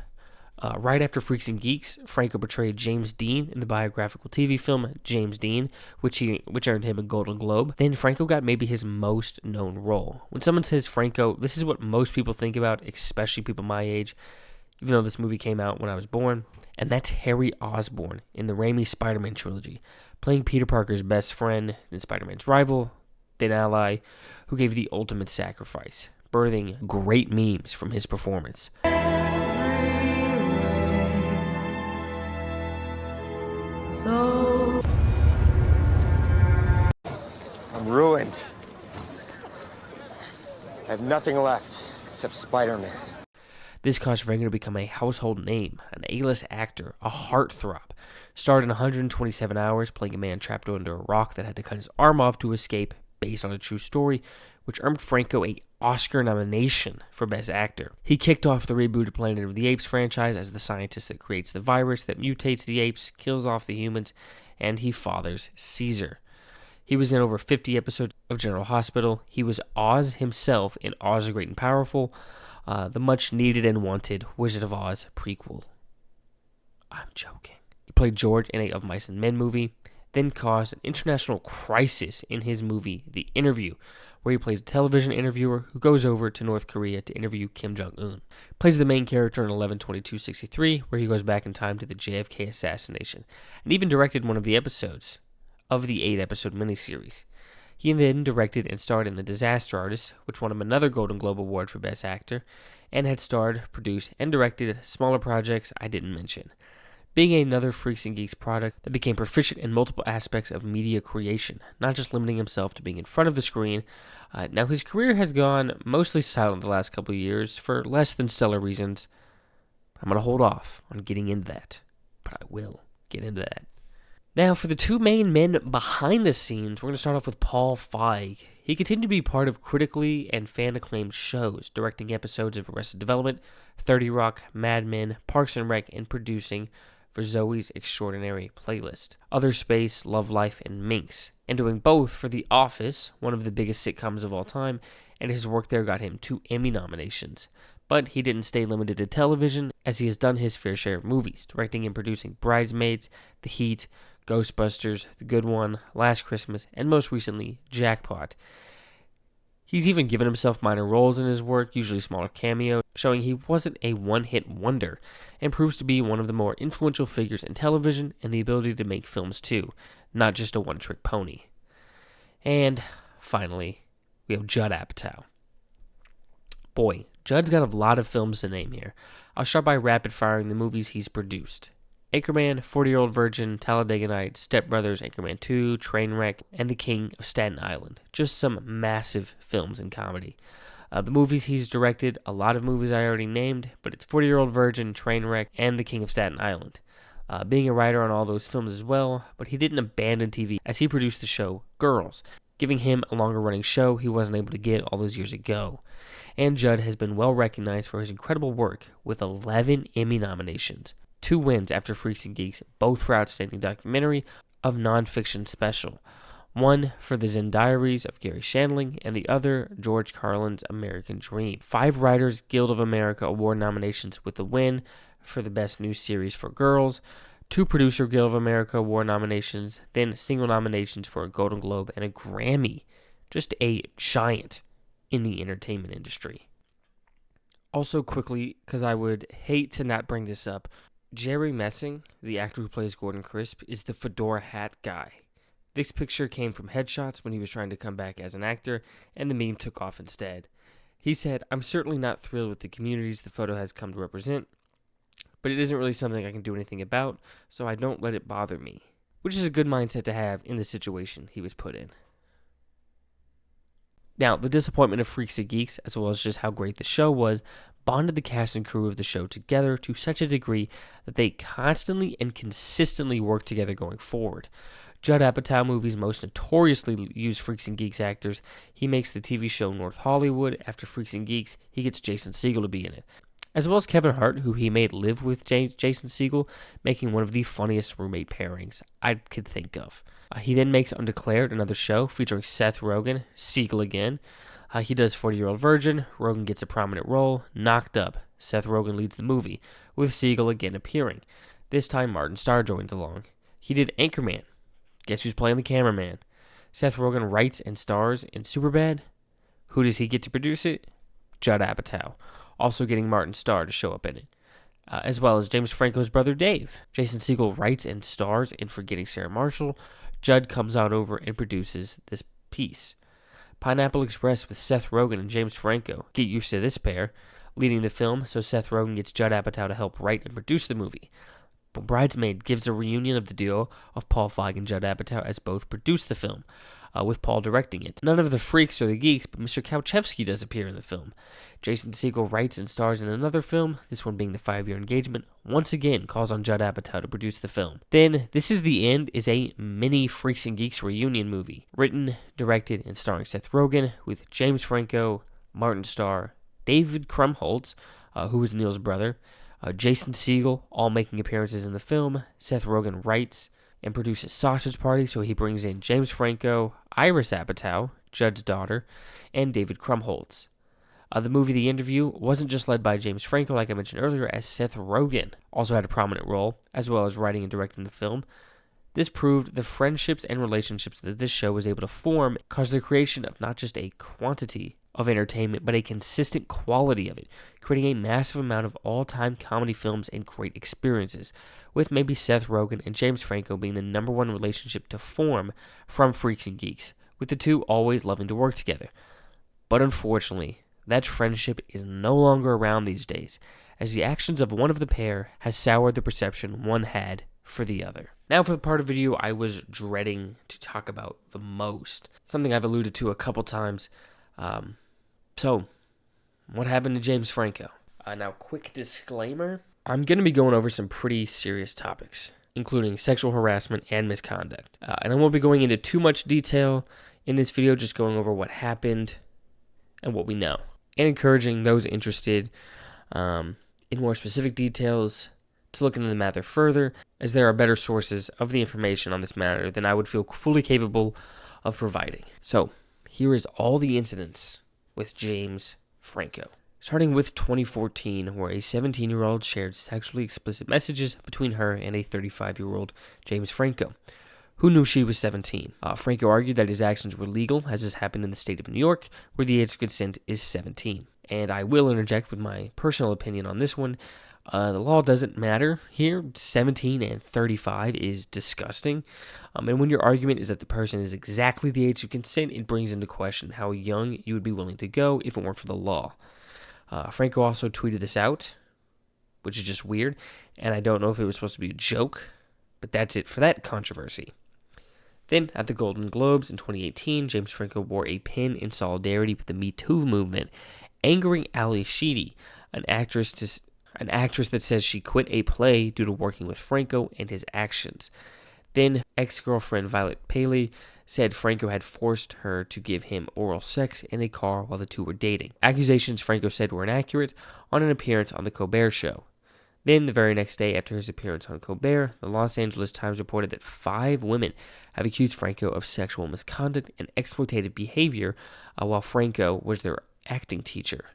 Right after Freaks and Geeks, Franco portrayed James Dean in the biographical TV film James Dean, which earned him a Golden Globe. Then Franco got maybe his most known role. When someone says Franco, this is what most people think about, especially people my age, even though this movie came out when I was born, and that's Harry Osborn in the Raimi Spider-Man trilogy, playing Peter Parker's best friend, then Spider-Man's rival, then ally, who gave the ultimate sacrifice, birthing great memes from his performance. So I'm ruined. I have nothing left except Spider-Man. This caused Franco to become a household name, an A-list actor, a heartthrob. Starred in 127 Hours, playing a man trapped under a rock that had to cut his arm off to escape, based on a true story, which earned Franco an Oscar nomination for Best Actor. He kicked off the rebooted Planet of the Apes franchise as the scientist that creates the virus that mutates the apes, kills off the humans, and he fathers Caesar. He was in over 50 episodes of General Hospital. He was Oz himself in Oz the Great and Powerful, the much-needed and wanted Wizard of Oz prequel. I'm joking. He played George in a Of Mice and Men movie, then caused an international crisis in his movie The Interview, where he plays a television interviewer who goes over to North Korea to interview Kim Jong-un. Plays the main character in 11/22/63, where he goes back in time to the JFK assassination, and even directed one of the episodes of the 8-episode miniseries. He then directed and starred in The Disaster Artist, which won him another Golden Globe Award for Best Actor, and had starred, produced, and directed smaller projects I didn't mention. Being another Freaks and Geeks product that became proficient in multiple aspects of media creation, not just limiting himself to being in front of the screen. Now his career has gone mostly silent the last couple of years for less than stellar reasons. I'm going to hold off on getting into that, but I will get into that. Now, for the two main men behind the scenes, we're going to start off with Paul Feig. He continued to be part of critically and fan-acclaimed shows, directing episodes of Arrested Development, 30 Rock, Mad Men, Parks and Rec, and producing for Zoe's Extraordinary Playlist, Other Space, Love Life, and Minx, and doing both for The Office, one of the biggest sitcoms of all time, and his work there got him 2 Emmy nominations. But he didn't stay limited to television, as he has done his fair share of movies, directing and producing Bridesmaids, The Heat, Ghostbusters, The Good One, Last Christmas, and most recently, Jackpot. He's even given himself minor roles in his work, usually smaller cameos, showing he wasn't a one-hit wonder, and proves to be one of the more influential figures in television and the ability to make films too, not just a one-trick pony. And finally, we have Judd Apatow. Boy, Judd's got a lot of films to name here. I'll start by rapid-firing the movies he's produced. Anchorman, 40-Year-Old Virgin, Talladega Nights, Step Brothers, Anchorman 2, Trainwreck, and The King of Staten Island. Just some massive films in comedy. The movies he's directed, a lot of movies I already named, but it's 40-Year-Old Virgin, Trainwreck, and The King of Staten Island. Being a writer on all those films as well, but he didn't abandon TV as he produced the show Girls, giving him a longer-running show he wasn't able to get all those years ago. And Judd has been well recognized for his incredible work with 11 Emmy nominations. 2 wins after Freaks and Geeks, both for Outstanding Documentary of Nonfiction Special. One for The Zen Diaries of Gary Shandling, and the other, George Carlin's American Dream. 5 Writers Guild of America Award nominations with the win for the Best New Series for Girls. 2 Producer Guild of America Award nominations, then single nominations for a Golden Globe and a Grammy. Just a giant in the entertainment industry. Also quickly, because I would hate to not bring this up, Jerry Messing, the actor who plays Gordon Crisp, is the fedora hat guy. This picture came from headshots when he was trying to come back as an actor, and the meme took off instead. He said, "I'm certainly not thrilled with the communities the photo has come to represent, but it isn't really something I can do anything about, so I don't let it bother me." Which is a good mindset to have in the situation he was put in. Now, the disappointment of Freaks and Geeks, as well as just how great the show was, bonded the cast and crew of the show together to such a degree that they constantly and consistently worked together going forward. Judd Apatow movies most notoriously use Freaks and Geeks actors. He makes the TV show North Hollywood. After Freaks and Geeks, he gets Jason Segel to be in it, as well as Kevin Hart, who he made live with Jason Segel, making one of the funniest roommate pairings I could think of. He then makes Undeclared, another show featuring Seth Rogen, Segel again. He does 40-Year-Old Virgin, Rogen gets a prominent role. Knocked Up, Seth Rogen leads the movie, with Segel again appearing. This time Martin Starr joins along. He did Anchorman. Guess who's playing the cameraman? Seth Rogen writes and stars in Superbad. Who does he get to produce it? Judd Apatow, also getting Martin Starr to show up in it, as well as James Franco's brother Dave. Jason Segel writes and stars in Forgetting Sarah Marshall. Judd comes out over and produces this piece. Pineapple Express with Seth Rogen and James Franco. Get used to this pair leading the film, so Seth Rogen gets Judd Apatow to help write and produce the movie. Bridesmaid gives a reunion of the duo of Paul Feig and Judd Apatow as both produce the film, with Paul directing it. None of the freaks or the geeks, but Mr. Kauchevsky does appear in the film. Jason Segel writes and stars in another film, this one being The 5-Year Engagement, once again calls on Judd Apatow to produce the film. Then, This Is the End is a mini Freaks and Geeks reunion movie, written, directed, and starring Seth Rogen, with James Franco, Martin Starr, David Krumholtz, who was Neil's brother, Jason Segel, all making appearances in the film. Seth Rogen writes and produces Sausage Party, so he brings in James Franco, Iris Apatow, Judd's daughter, and David Krumholtz. The movie The Interview wasn't just led by James Franco, like I mentioned earlier, as Seth Rogen also had a prominent role, as well as writing and directing the film. This proved the friendships and relationships that this show was able to form caused the creation of not just a quantity of entertainment, but a consistent quality of it, creating a massive amount of all-time comedy films and great experiences, with maybe Seth Rogen and James Franco being the number one relationship to form from Freaks and Geeks, with the two always loving to work together. But unfortunately, that friendship is no longer around these days, as the actions of one of the pair has soured the perception one had for the other. Now for the part of the video I was dreading to talk about the most, something I've alluded to a couple times. So, what happened to James Franco? Now, quick disclaimer, I'm going to be going over some pretty serious topics, including sexual harassment and misconduct. And I won't be going into too much detail in this video, just going over what happened and what we know, and encouraging those interested in more specific details to look into the matter further, as there are better sources of the information on this matter than I would feel fully capable of providing. So, here is all the incidents with James Franco. Starting with 2014, where a 17-year-old shared sexually explicit messages between her and a 35-year-old James Franco, who knew she was 17. Franco argued that his actions were legal, as this happened in the state of New York, where the age of consent is 17. And I will interject with my personal opinion on this one. The law doesn't matter here. 17 and 35 is disgusting. And when your argument is that the person is exactly the age of consent, it brings into question how young you would be willing to go if it weren't for the law. Franco also tweeted this out, which is just weird, and I don't know if it was supposed to be a joke, but that's it for that controversy. Then, at the Golden Globes in 2018, James Franco wore a pin in solidarity with the Me Too movement, angering Ali Sheedy, an actress that says she quit a play due to working with Franco and his actions. Then, ex-girlfriend Violet Paley said Franco had forced her to give him oral sex in a car while the two were dating. Accusations Franco said were inaccurate on an appearance on The Colbert Show. Then, the very next day after his appearance on Colbert, the Los Angeles Times reported that 5 women have accused Franco of sexual misconduct and exploitative behavior while Franco was their acting teacher.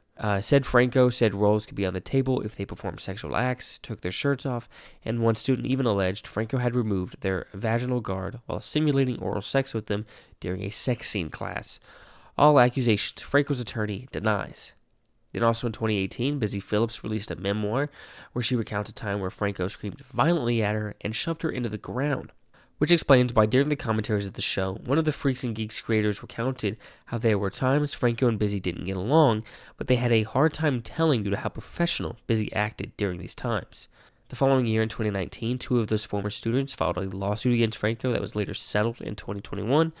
Franco said roles could be on the table if they performed sexual acts, took their shirts off, and one student even alleged Franco had removed their vaginal guard while simulating oral sex with them during a sex scene class. All accusations Franco's attorney denies. Then also in 2018, Busy Phillips released a memoir where she recounts a time where Franco screamed violently at her and shoved her into the ground, which explains why during the commentaries of the show, one of the Freaks and Geeks creators recounted how there were times Franco and Busy didn't get along, but they had a hard time telling due to how professional Busy acted during these times. The following year, in 2019, 2 of those former students filed a lawsuit against Franco that was later settled in 2021.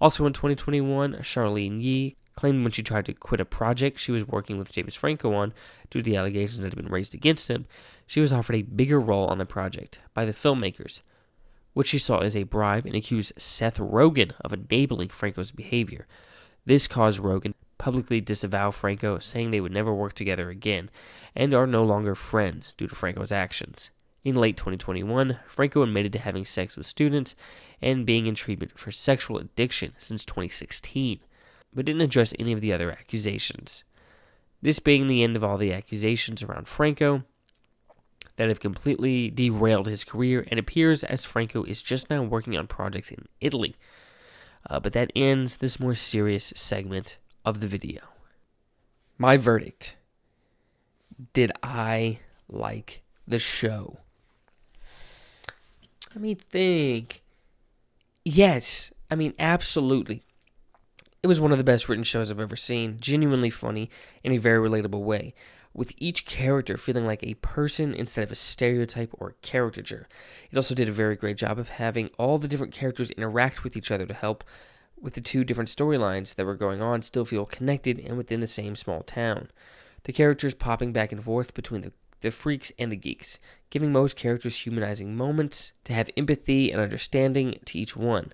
Also in 2021, Charlene Yee claimed when she tried to quit a project she was working with James Franco on due to the allegations that had been raised against him, she was offered a bigger role on the project by the filmmakers, which she saw as a bribe, and accused Seth Rogen of enabling Franco's behavior. This caused Rogen to publicly disavow Franco, saying they would never work together again, and are no longer friends due to Franco's actions. In late 2021, Franco admitted to having sex with students and being in treatment for sexual addiction since 2016, but didn't address any of the other accusations. This being the end of all the accusations around Franco that have completely derailed his career, and appears as Franco is just now working on projects in Italy. But that ends this more serious segment of the video. My verdict. Did I like the show? Let me think. Yes, absolutely. It was one of the best written shows I've ever seen, genuinely funny in a very relatable way, with each character feeling like a person instead of a stereotype or a caricature. It also did a very great job of having all the different characters interact with each other to help with the 2 different storylines that were going on still feel connected and within the same small town. The characters popping back and forth between the freaks and the geeks, giving most characters humanizing moments to have empathy and understanding to each one,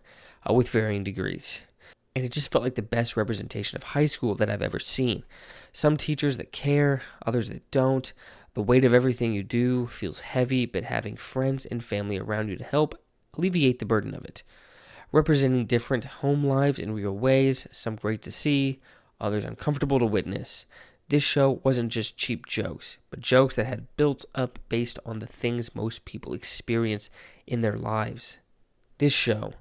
with varying degrees. And it just felt like the best representation of high school that I've ever seen. Some teachers that care, others that don't. The weight of everything you do feels heavy, but having friends and family around you to help alleviate the burden of it. Representing different home lives in real ways, some great to see, others uncomfortable to witness. This show wasn't just cheap jokes, but jokes that had built up based on the things most people experience in their lives. This show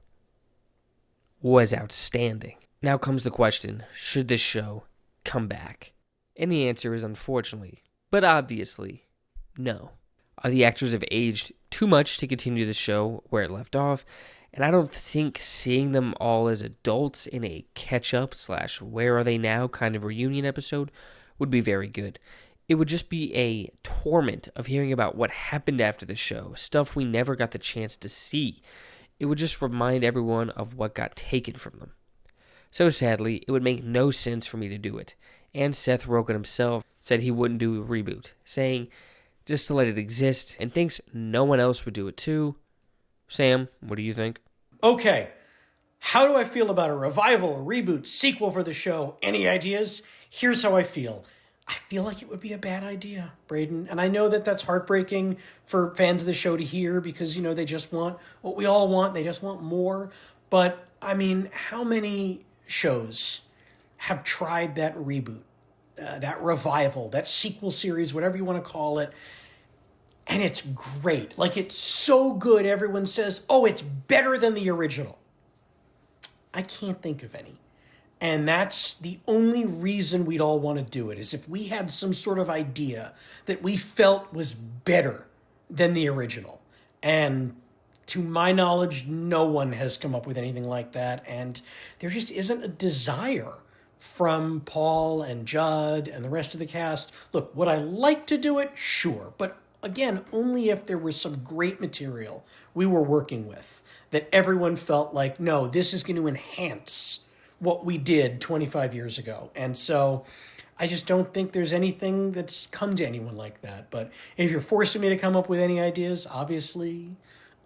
was outstanding. Now comes the question, should this show come back? And the answer is unfortunately, but obviously, no. The actors have aged too much to continue the show where it left off, and I don't think seeing them all as adults in a catch-up / where are they now kind of reunion episode would be very good. It would just be a torment of hearing about what happened after the show, stuff we never got the chance to see. It would just remind everyone of what got taken from them. So sadly, it would make no sense for me to do it. And Seth Rogen himself said he wouldn't do a reboot, saying just to let it exist, and thinks no one else would do it too. Sam, what do you think? Okay, how do I feel about a revival, a reboot, sequel for the show? Any ideas? Here's how I feel. I feel like it would be a bad idea, Braden. And I know that that's heartbreaking for fans of the show to hear because, you know, they just want what we all want. They just want more. But, I mean, how many shows have tried that reboot, that revival, that sequel series, whatever you want to call it, and it's great. Like, it's so good, everyone says, oh, it's better than the original. I can't think of any. And that's the only reason we'd all want to do it, is if we had some sort of idea that we felt was better than the original. And to my knowledge, no one has come up with anything like that. And there just isn't a desire from Paul and Judd and the rest of the cast. Look, would I like to do it? Sure. But again, only if there was some great material we were working with that everyone felt like, no, this is going to enhance what we did 25 years ago. And so I just don't think there's anything that's come to anyone like that. But if you're forcing me to come up with any ideas, obviously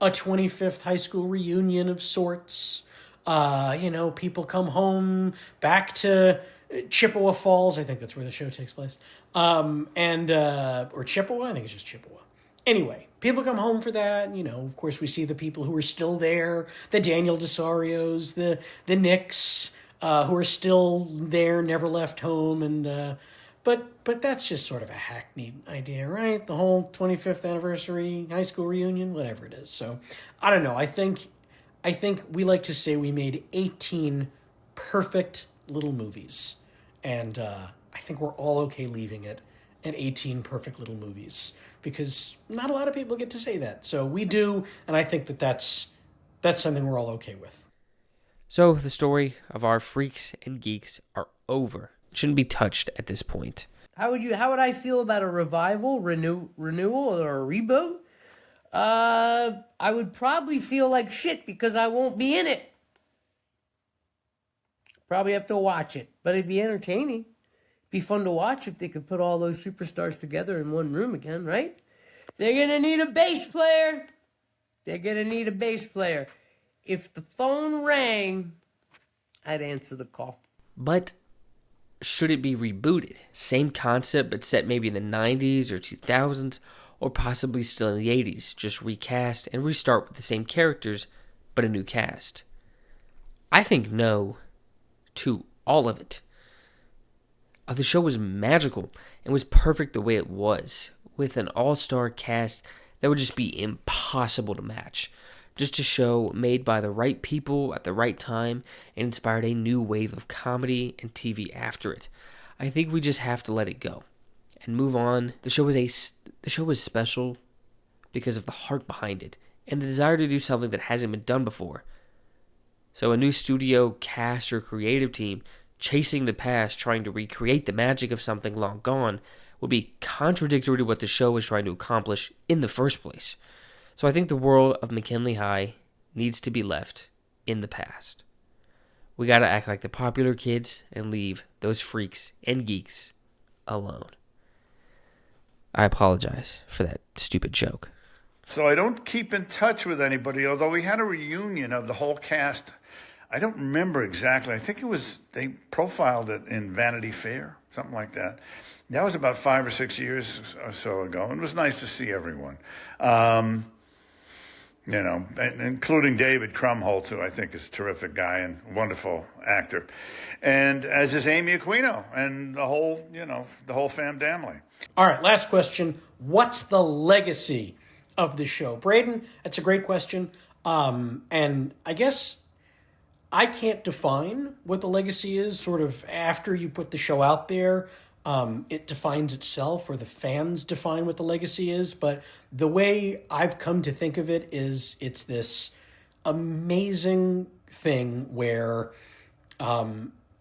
a 25th high school reunion of sorts. People come home back to Chippewa Falls. I think that's where the show takes place. Or Chippewa? I think it's just Chippewa. Anyway, people come home for that. Of course, we see the people who are still there, the Daniel DeSarios, the Nicks, who are still there, never left home. And but that's just sort of a hackneyed idea, right? The whole 25th anniversary high school reunion, whatever it is. So I don't know. I think we like to say we made 18 perfect little movies. And I think we're all okay leaving it at 18 perfect little movies, because not a lot of people get to say that. So we do, and I think that's something we're all okay with. So the story of our Freaks and Geeks are over. It shouldn't be touched at this point. How would I feel about a revival, renewal, or a reboot? I would probably feel like shit because I won't be in it. Probably have to watch it, but it'd be entertaining. It'd be fun to watch if they could put all those superstars together in one room again, right? They're gonna need a bass player. If the phone rang, I'd answer the call. But should it be rebooted? Same concept, but set maybe in the 90s or 2000s, or possibly still in the 80s. Just recast and restart with the same characters, but a new cast. I think no to all of it. The show was magical and was perfect the way it was, with an all-star cast that would just be impossible to match. Just a show made by the right people at the right time and inspired a new wave of comedy and TV after it. I think we just have to let it go and move on. The show was special because of the heart behind it and the desire to do something that hasn't been done before. So a new studio, cast, or creative team chasing the past, trying to recreate the magic of something long gone, would be contradictory to what the show was trying to accomplish in the first place. So I think the world of McKinley High needs to be left in the past. We gotta act like the popular kids and leave those freaks and geeks alone. I apologize for that stupid joke. So I don't keep in touch with anybody, although we had a reunion of the whole cast. I don't remember exactly. I think they profiled it in Vanity Fair, something like that. That was about 5 or 6 years or so ago. And it was nice to see everyone. Including David Krumholtz, who I think is a terrific guy and wonderful actor. And as is Amy Aquino and the whole family. All right, last question. What's the legacy of the show? Braden, that's a great question. And I guess I can't define what the legacy is. Sort of after you put the show out there, it defines itself, or the fans define what the legacy is. But the way I've come to think of it is it's this amazing thing where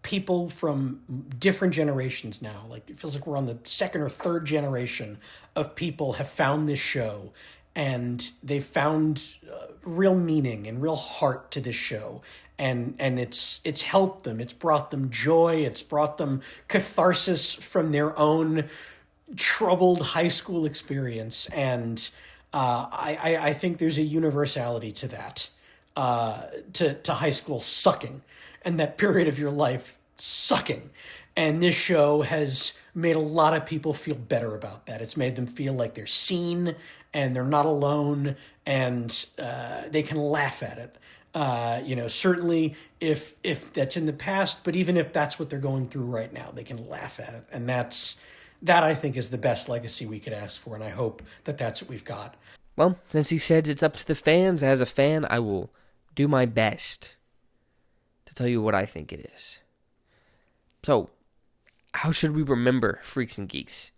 people from different generations now, like it feels like we're on the second or third generation of people, have found this show, and they've found real meaning and real heart to this show. And it's helped them. It's brought them joy. It's brought them catharsis from their own troubled high school experience. And I think there's a universality to that, to high school sucking and that period of your life sucking. And this show has made a lot of people feel better about that. It's made them feel like they're seen and they're not alone, and they can laugh at it. Certainly if that's in the past, but even if that's what they're going through right now, they can laugh at it. And that I think is the best legacy we could ask for. And I hope that that's what we've got. Well, since he says it's up to the fans, as a fan, I will do my best to tell you what I think it is. So, how should we remember Freaks and Geeks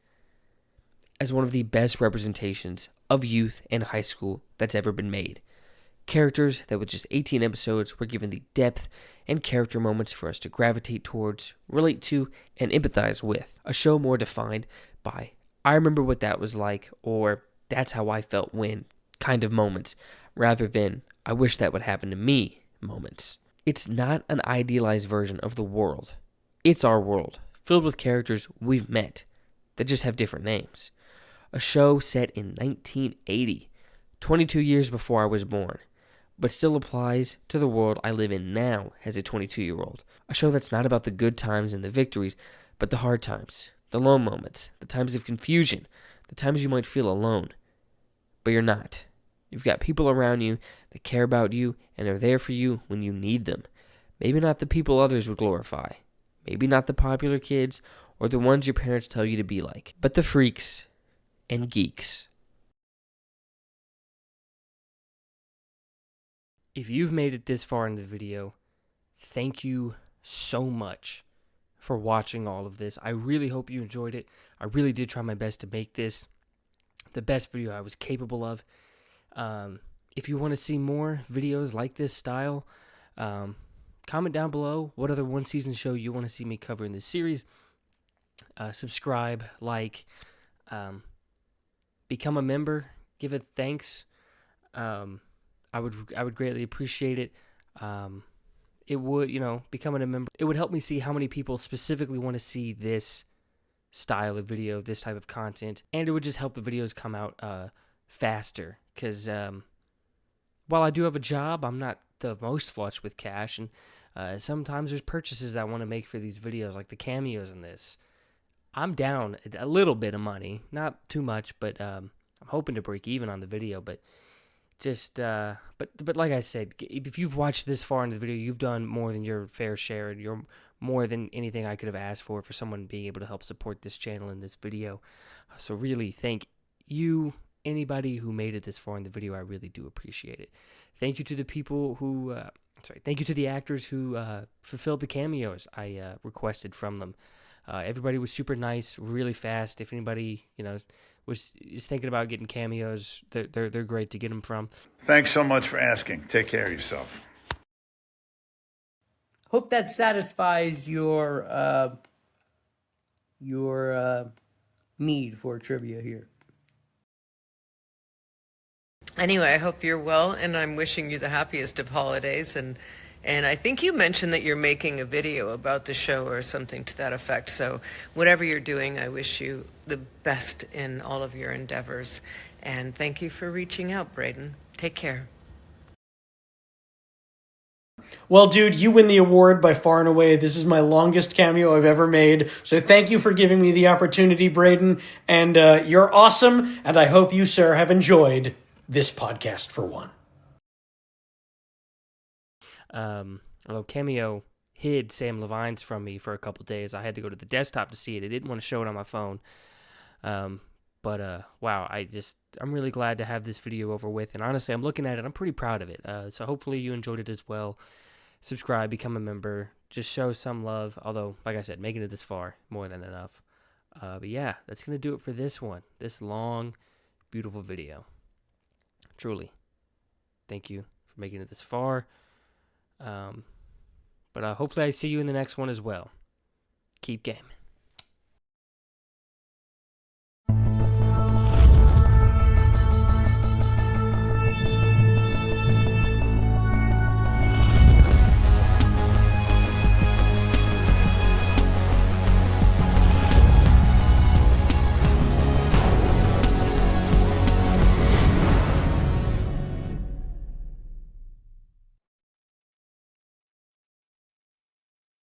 as one of the best representations of youth and high school that's ever been made? Characters that with just 18 episodes were given the depth and character moments for us to gravitate towards, relate to, and empathize with. A show more defined by, I remember what that was like, or that's how I felt when kind of moments, rather than, I wish that would happen to me moments. It's not an idealized version of the world. It's our world, filled with characters we've met that just have different names. A show set in 1980, 22 years before I was born, but still applies to the world I live in now as a 22-year-old. A show that's not about the good times and the victories, but the hard times, the low moments, the times of confusion, the times you might feel alone, but you're not. You've got people around you that care about you and are there for you when you need them. Maybe not the people others would glorify. Maybe not the popular kids or the ones your parents tell you to be like, but the freaks and geeks. If you've made it this far in the video, thank you so much for watching all of this. I really hope you enjoyed it. I really did try my best to make this the best video I was capable of. If you want to see more videos like this style, comment down below what other one-season show you want to see me cover in this series. Subscribe, like, become a member, give it thanks. I would greatly appreciate it. It would, becoming a member, it would help me see how many people specifically want to see this style of video, this type of content, and it would just help the videos come out faster. Because while I do have a job, I'm not the most flush with cash, and sometimes there's purchases I want to make for these videos, like the cameos in this. I'm down a little bit of money, not too much, but I'm hoping to break even on the video. But just, but like I said, if you've watched this far in the video, you've done more than your fair share, and you're more than anything I could have asked for someone being able to help support this channel in this video. So really, thank you, anybody who made it this far in the video. I really do appreciate it. Thank you to the people who, thank you to the actors who fulfilled the cameos I requested from them. Everybody was super nice, really fast. If anybody, is thinking about getting cameos, they're great to get them from. Thanks so much for asking. Take care of yourself. Hope that satisfies your need for trivia here. Anyway, I hope you're well, and I'm wishing you the happiest of holidays. And I think you mentioned that you're making a video about the show or something to that effect. So whatever you're doing, I wish you the best in all of your endeavors. And thank you for reaching out, Braden. Take care. Well, dude, you win the award by far and away. This is my longest cameo I've ever made. So thank you for giving me the opportunity, Braden. And you're awesome. And I hope you, sir, have enjoyed this podcast for one. Although Cameo hid Sam Levine's from me for a couple days, I had to go to the desktop to see it. I didn't want to show it on my phone. But wow, I'm really glad to have this video over with. And honestly, I'm looking at it, I'm pretty proud of it. So hopefully you enjoyed it as well. Subscribe, become a member, just show some love. Although, like I said, making it this far, more than enough. But yeah, that's going to do it for this one. This long, beautiful video. Truly. Thank you for making it this far. But hopefully I see you in the next one as well. Keep gaming.